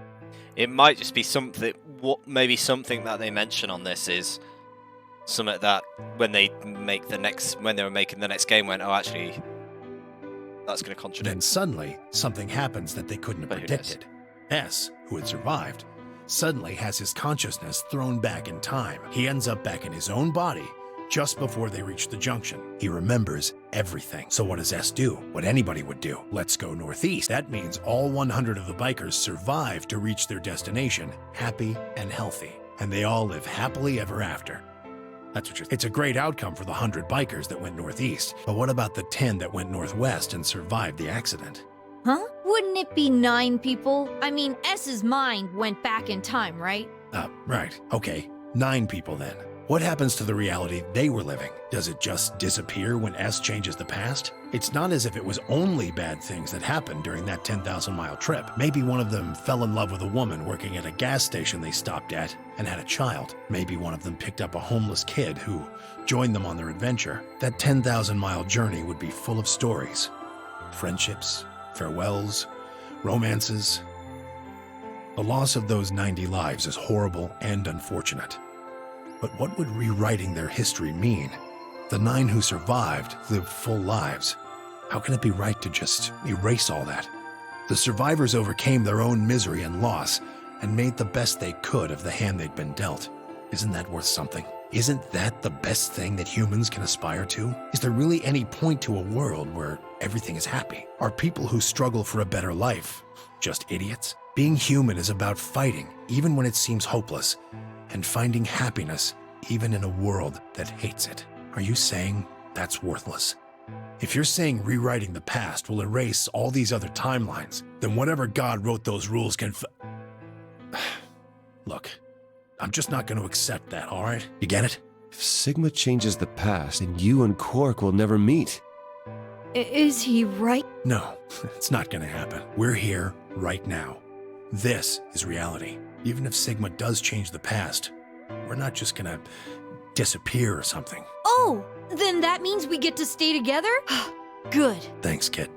It might just be something, maybe something that they mention on this is something that when they were making the next game went, oh, actually, that's going to contradict. Then suddenly, something happens that they couldn't have predicted. S, who had survived, suddenly has his consciousness thrown back in time. He ends up back in his own body just before they reach the junction. He remembers everything. So what does S do? What anybody would do. Let's go northeast. That means all 100 of the bikers survive to reach their destination, happy and healthy. And they all live happily ever after. That's what it's a great outcome for the 100 bikers that went northeast. But what about the 10 that went northwest and survived the accident? Huh? Wouldn't it be 9 people? I mean, S's mind went back in time, right? Right. Okay, 9 people then. What happens to the reality they were living? Does it just disappear when S changes the past? It's not as if it was only bad things that happened during that 10,000-mile trip. Maybe one of them fell in love with a woman working at a gas station they stopped at and had a child. Maybe one of them picked up a homeless kid who joined them on their adventure. That 10,000-mile journey would be full of stories. Friendships, farewells, romances. The loss of those 90 lives is horrible and unfortunate. But what would rewriting their history mean? The 9 who survived lived full lives. How can it be right to just erase all that? The survivors overcame their own misery and loss and made the best they could of the hand they'd been dealt. Isn't that worth something? Isn't that the best thing that humans can aspire to? Is there really any point to a world where everything is happy? Are people who struggle for a better life just idiots? Being human is about fighting, even when it seems hopeless, and finding happiness even in a world that hates it. Are you saying that's worthless? If you're saying rewriting the past will erase all these other timelines, then whatever God wrote those rules can Look, I'm just not going to accept that, all right? You get it? If Sigma changes the past, then you and Quark will never meet. Is he right? No, it's not going to happen. We're here right now. This is reality. Even if Sigma does change the past, we're not just gonna disappear or something. Oh, then that means we get to stay together? Good. Thanks, kid.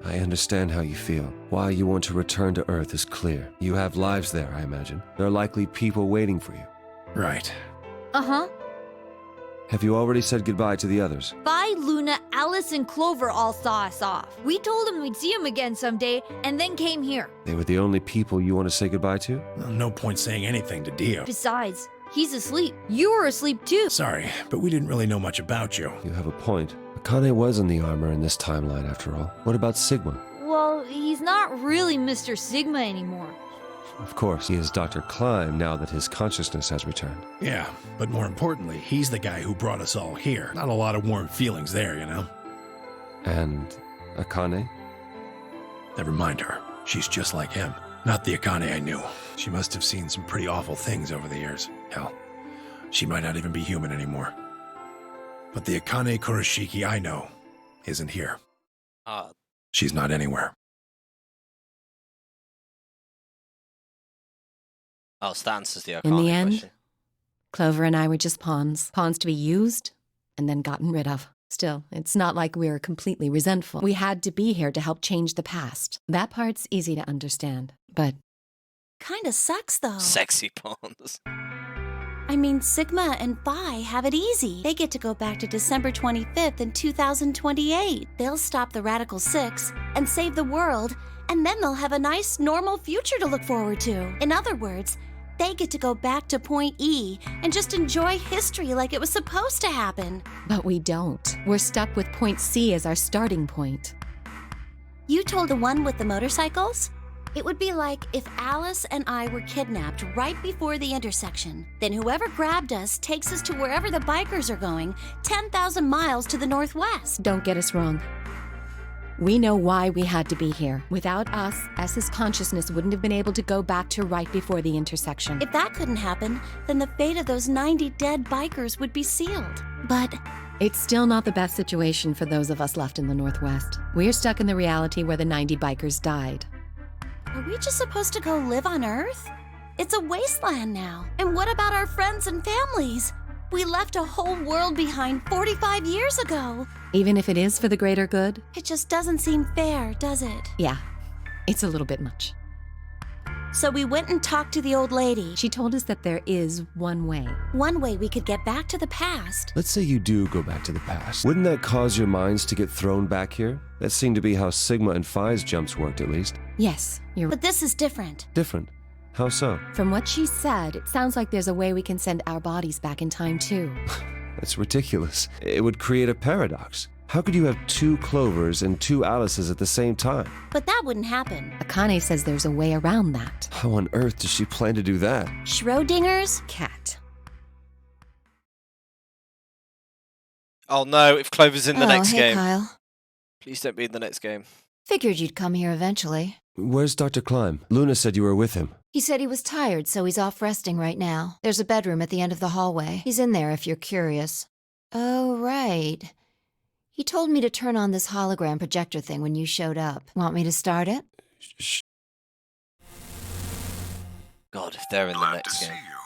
I understand how you feel. Why you want to return to Earth is clear. You have lives there, I imagine. There are likely people waiting for you. Right. Uh-huh. Have you already said goodbye to the others? Vi, Luna, Alice, and Clover all saw us off. We told them we'd see them again someday, and then came here. They were the only people you want to say goodbye to? Well, no point saying anything to Dio. Besides, he's asleep. You were asleep too. Sorry, but we didn't really know much about you. You have a point. Akane was in the armor in this timeline, after all. What about Sigma? Well, he's not really Mr. Sigma anymore. Of course, he is Dr. Klein now that his consciousness has returned. Yeah, but more importantly, he's the guy who brought us all here. Not a lot of warm feelings there, you know? And Akane? Never mind her. She's just like him. Not the Akane I knew. She must have seen some pretty awful things over the years. Hell, she might not even be human anymore. But the Akane Kurashiki I know isn't here. She's not anywhere. Oh, so that answers the Akane In the end, question. Clover and I were just pawns. Pawns to be used and then gotten rid of. Still, it's not like we're completely resentful. We had to be here to help change the past. That part's easy to understand, but... Kinda sucks, though. Sexy pawns. I mean, Sigma and Phi have it easy. They get to go back to December 25th in 2028. They'll stop the Radical Six and save the world, and then they'll have a nice, normal future to look forward to. In other words, they get to go back to Point E and just enjoy history like it was supposed to happen. But we don't. We're stuck with Point C as our starting point. You told the one with the motorcycles? It would be like if Alice and I were kidnapped right before the intersection. Then whoever grabbed us takes us to wherever the bikers are going, 10,000 miles to the northwest. Don't get us wrong. We know why we had to be here. Without us, S's consciousness wouldn't have been able to go back to right before the intersection. If that couldn't happen, then the fate of those 90 dead bikers would be sealed. But it's still not the best situation for those of us left in the Northwest. We're stuck in the reality where the 90 bikers died. are we just supposed to go live on Earth? It's a wasteland now. And what about our friends and families? We left a whole world behind 45 years ago. Even if it is for the greater good? It just doesn't seem fair, does it? Yeah, it's a little bit much. So we went and talked to the old lady. She told us that there is one way. One way we could get back to the past. Let's say you do go back to the past. Wouldn't that cause your minds to get thrown back here? That seemed to be how Sigma and Phi's jumps worked, at least. Yes, you're But this is different. Different? How so? From what she said, it sounds like there's a way we can send our bodies back in time, too. That's ridiculous. It would create a paradox. How could you have two Clovers and two Alices at the same time? But that wouldn't happen. Akane says there's a way around that. How on earth does she plan to do that? Schrodinger's cat. Oh no, if Clover's in the next hey, game. Kyle. Please don't be in the next game. Figured you'd come here eventually. Where's Dr. Klein? Luna said you were with him. He said he was tired, so he's off resting right now. There's a bedroom at the end of the hallway. He's in there if you're curious. Oh, right. He told me to turn on this hologram projector thing when you showed up. Want me to start it? God, if they're in the Glad next to game. see you.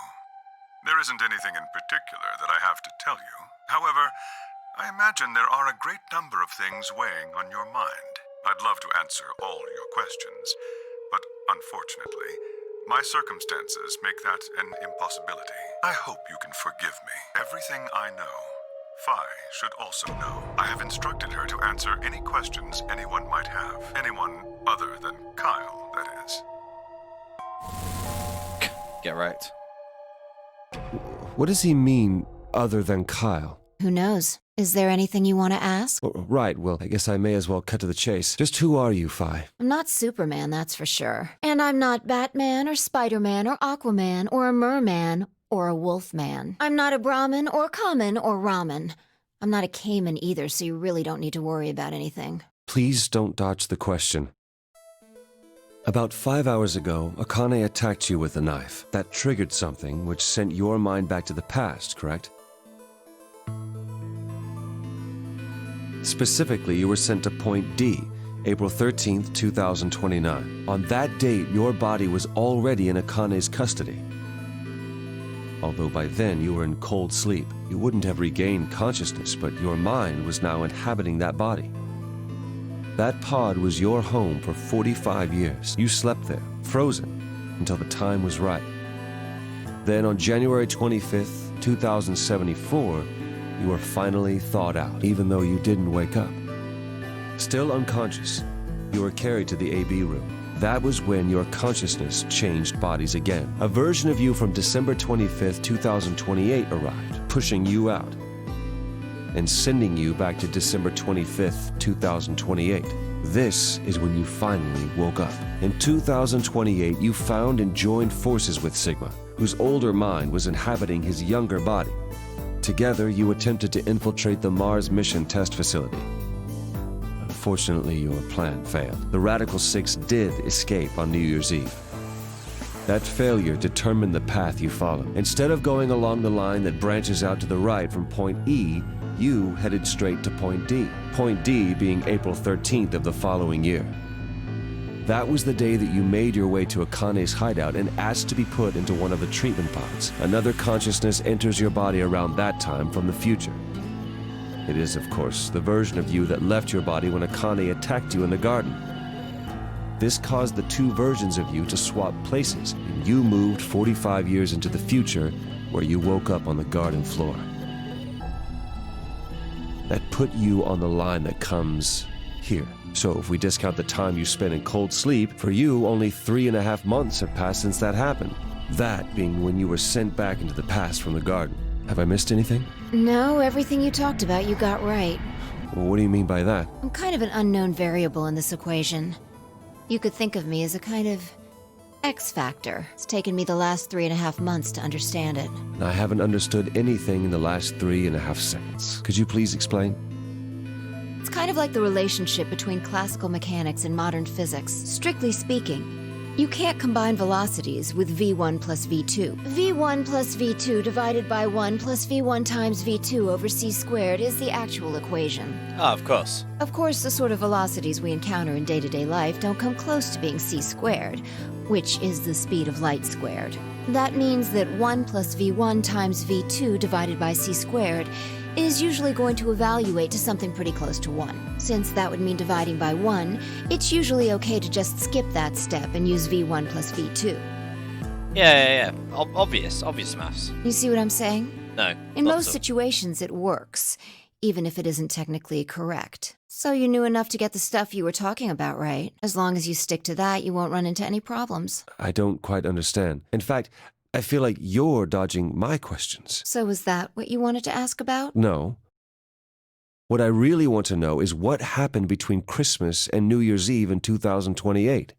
There isn't anything in particular that I have to tell you. However, I imagine there are a great number of things weighing on your mind. I'd love to answer all your questions, but unfortunately, my circumstances make that an impossibility. I hope you can forgive me. Everything I know, Phi should also know. I have instructed her to answer any questions anyone might have. Anyone other than Kyle, that is. Get wrecked. What does he mean, other than Kyle? Who knows? Is there anything you want to ask? Oh, right, well, I guess I may as well cut to the chase. Just who are you, Phi? I'm not Superman, that's for sure. And I'm not Batman or Spider-Man or Aquaman or a Merman or a Wolfman. I'm not a Brahmin or Kamen or Ramen. I'm not a Cayman either, so you really don't need to worry about anything. Please don't dodge the question. About 5 hours ago, Akane attacked you with a knife. That triggered something which sent your mind back to the past, correct? Specifically, you were sent to Point D, April 13th, 2029. On that date, your body was already in Akane's custody. Although by then you were in cold sleep, you wouldn't have regained consciousness, but your mind was now inhabiting that body. That pod was your home for 45 years. You slept there, frozen, until the time was right. Then on January 25th, 2074, you were finally thawed out, even though you didn't wake up. Still unconscious, you were carried to the AB room. That was when your consciousness changed bodies again. A version of you from December 25th, 2028 arrived, pushing you out and sending you back to December 25th, 2028. This is when you finally woke up. In 2028, you found and joined forces with Sigma, whose older mind was inhabiting his younger body. Together, you attempted to infiltrate the Mars mission test facility. Unfortunately, your plan failed. The Radical Six did escape on New Year's Eve. That failure determined the path you followed. Instead of going along the line that branches out to the right from point E, you headed straight to point D. Point D being April 13th of the following year. That was the day that you made your way to Akane's hideout and asked to be put into one of the treatment pods. Another consciousness enters your body around that time from the future. It is, of course, the version of you that left your body when Akane attacked you in the garden. This caused the two versions of you to swap places, and you moved 45 years into the future, where you woke up on the garden floor. That put you on the line that comes here. So if we discount the time you spent in cold sleep, for you, only 3.5 months have passed since that happened. That being when you were sent back into the past from the garden. Have I missed anything? No, everything you talked about you got right. Well, what do you mean by that? I'm kind of an unknown variable in this equation. You could think of me as a kind of X factor. It's taken me the last 3.5 months to understand it. I haven't understood anything in the last 3.5 seconds. Could you please explain? It's kind of like the relationship between classical mechanics and modern physics. Strictly speaking, you can't combine velocities with v1 plus v2. v1 plus v2 divided by 1 plus v1 times v2 over c squared is the actual equation. Oh, of course. Of course, the sort of velocities we encounter in day-to-day life don't come close to being c squared, which is the speed of light squared. That means that 1 plus v1 times v2 divided by c squared is usually going to evaluate to something pretty close to 1. Since that would mean dividing by 1, it's usually okay to just skip that step and use v1 plus v2. Yeah. Obvious maths. You see what I'm saying? No. In most situations, it works, even if it isn't technically correct. So you knew enough to get the stuff you were talking about right. As long as you stick to that, you won't run into any problems. I don't quite understand. In fact, I feel like you're dodging my questions. So was that what you wanted to ask about? No. What I really want to know is what happened between Christmas and New Year's Eve in 2028.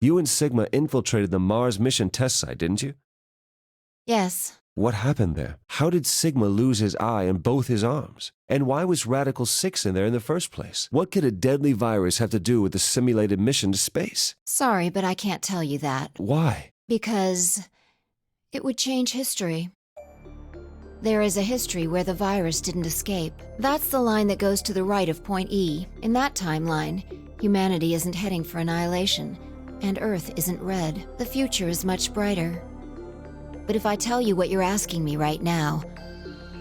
You and Sigma infiltrated the Mars mission test site, didn't you? Yes. What happened there? How did Sigma lose his eye and both his arms? And why was Radical 6 in there in the first place? What could a deadly virus have to do with the simulated mission to space? Sorry, but I can't tell you that. Why? Because it would change history. There is a history where the virus didn't escape. That's the line that goes to the right of point E. In that timeline, humanity isn't heading for annihilation, and Earth isn't red. The future is much brighter. But if I tell you what you're asking me right now,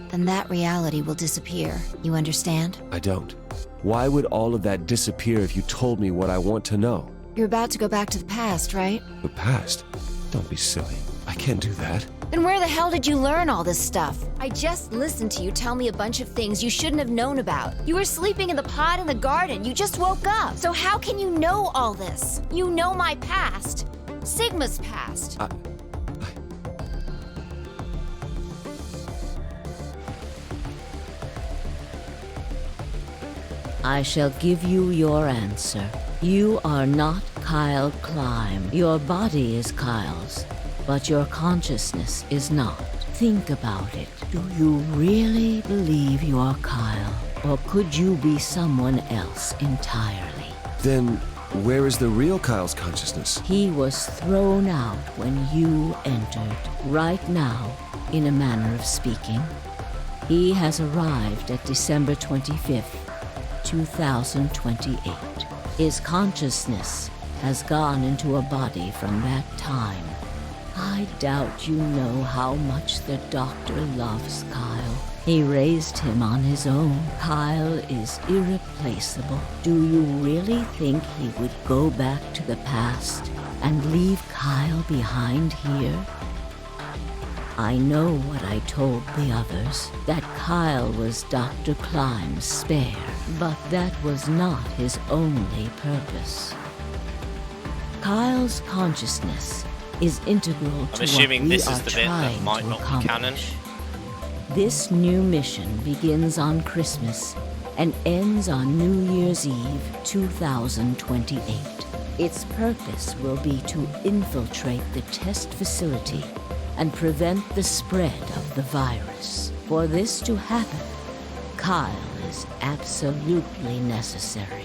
then that reality will disappear. You understand? I don't. Why would all of that disappear if you told me what I want to know? You're about to go back to the past, right? The past? Don't be silly. I can't do that. Then where the hell did you learn all this stuff? I just listened to you tell me a bunch of things you shouldn't have known about. You were sleeping in the pod in the garden. You just woke up. So how can you know all this? You know my past. Sigma's past. I shall give you your answer. You are not Kyle Climb. Your body is Kyle's, but your consciousness is not. Think about it. Do you really believe you are Kyle? Or could you be someone else entirely? Then, where is the real Kyle's consciousness? He was thrown out when you entered. Right now, in a manner of speaking. He has arrived at December 25th. 2028. His consciousness has gone into a body from that time. I doubt you know how much the doctor loves Kyle. He raised him on his own. Kyle is irreplaceable. Do you really think he would go back to the past and leave Kyle behind here? I know what I told the others, that Kyle was Dr. Klime's spare, but that was not his only purpose. Kyle's consciousness is integral to what we this are is the bit trying that might to not be canon. accomplish. This new mission begins on Christmas and ends on New Year's Eve 2028. Its purpose will be to infiltrate the test facility and prevent the spread of the virus. For this to happen, Kyle is absolutely necessary.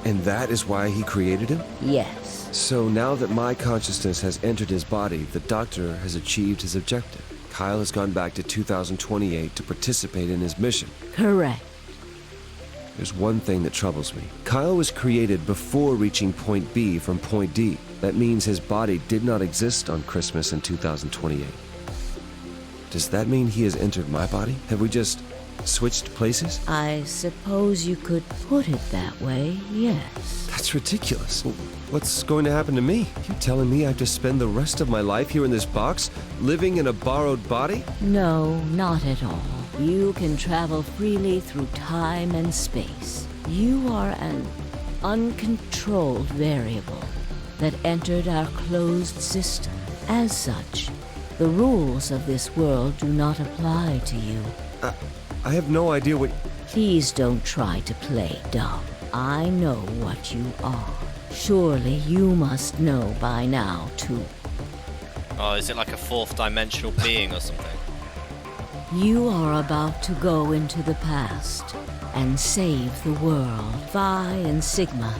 And that is why he created him? Yes. So now that my consciousness has entered his body, the Doctor has achieved his objective. Kyle has gone back to 2028 to participate in his mission. Correct. There's one thing that troubles me. Kyle was created before reaching point B from point D. That means his body did not exist on Christmas in 2028. Does that mean he has entered my body? Have we just switched places? I suppose you could put it that way, yes. That's ridiculous. What's going to happen to me? You telling me I have to spend the rest of my life here in this box, living in a borrowed body? No, not at all. You can travel freely through time and space. You are an uncontrolled variable that entered our closed system. As such, the rules of this world do not apply to you. I have no idea what... Please don't try to play dumb. I know what you are. Surely you must know by now, too. Oh, is it like a fourth dimensional being or something? You are about to go into the past and save the world. Phi and Sigma,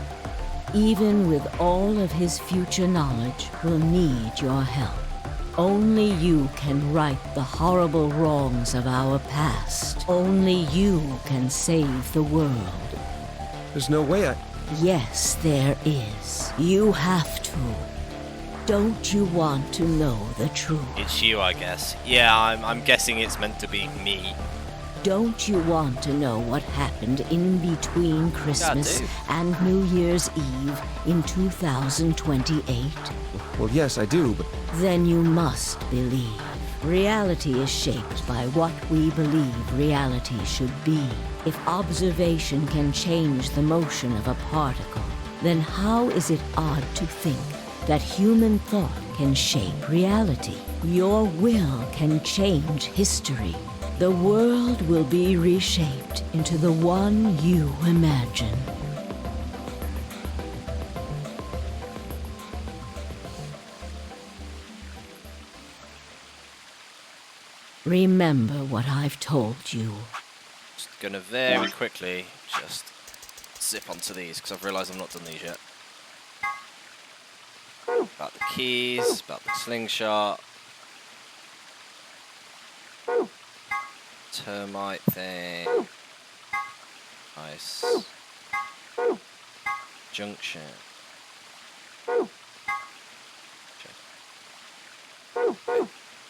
even with all of his future knowledge, will need your help. Only you can right the horrible wrongs of our past. Only you can save the world. There's no way I... Yes, there is. You have to. Don't you want to know the truth? It's you, I guess. Yeah, I'm guessing it's meant to be me. Don't you want to know what happened in between Christmas and New Year's Eve in 2028? Well, yes, I do, but... Then you must believe. Reality is shaped by what we believe reality should be. If observation can change the motion of a particle, then how is it odd to think that human thought can shape reality? Your will can change history. The world will be reshaped into the one you imagine. Remember what I've told you. Just gonna very quickly just zip onto these because I've realised I've not done these yet. About the keys, about the slingshot. Termite thing. Nice. Junction.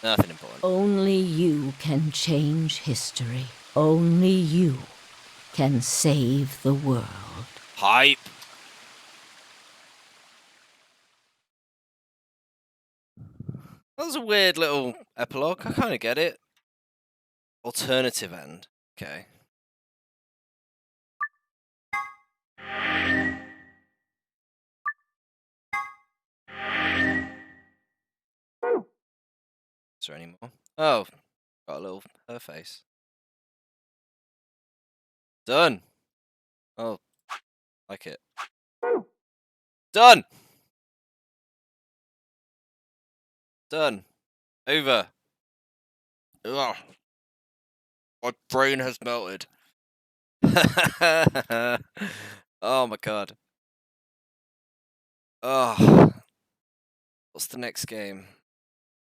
Nothing important. Only you can change history. Only you can save the world. Hype. That was a weird little epilogue. I kind of get it. Alternative end. Okay. Is there any more? Oh, got a little her face. Done. Oh, like it. Done. Done. Over. Ugh. My brain has melted. Oh my god. Oh. What's the next game?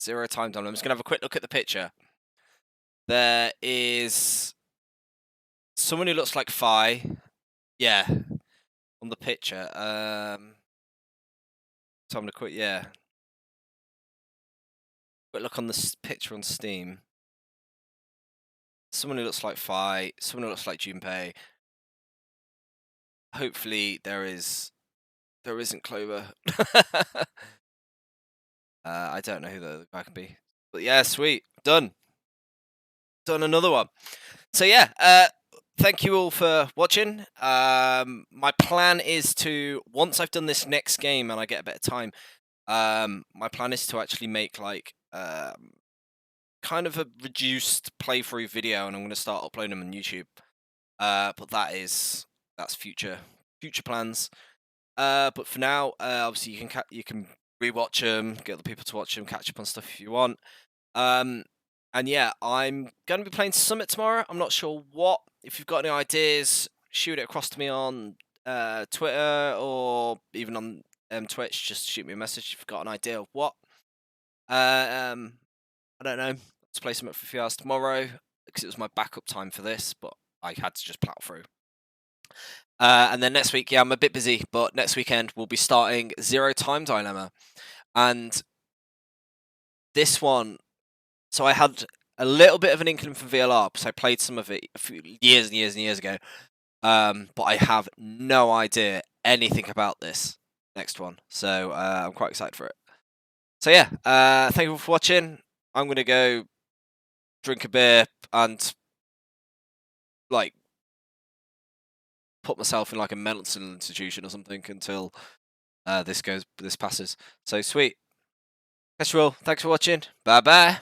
Zero time down. I'm just gonna have a quick look at the picture. There is someone who looks like Phi. Yeah. On the picture. So I'm gonna quit, yeah. Quick look on this picture on Steam. Someone who looks like Fi, someone who looks like Junpei. Hopefully there isn't Clover. I don't know who the guy can be. But yeah, sweet. Done another one. So yeah, thank you all for watching. My plan is to, once I've done this next game and I get a bit of time, my plan is to actually make like kind of a reduced playthrough video, and I'm going to start uploading them on YouTube. But that's future plans. But for now, obviously you can rewatch them, get other people to watch them, catch up on stuff if you want. And yeah, I'm going to be playing Summit tomorrow. I'm not sure what. If you've got any ideas, shoot it across to me on Twitter or even on Twitch. Just shoot me a message if you've got an idea of what. I don't know. Let's play Summit for a few hours tomorrow because it was my backup time for this, but I had to just plow through. And then next week, yeah, I'm a bit busy, but next weekend we'll be starting Zero Time Dilemma. And this one, so I had a little bit of an inkling from VLR because I played some of it a few years and years and years ago. But I have no idea anything about this next one. So I'm quite excited for it. So yeah, thank you for watching. I'm going to go drink a beer and like put myself in like a mental institution or something until this passes. So sweet. That's all. Thanks for watching. Bye bye.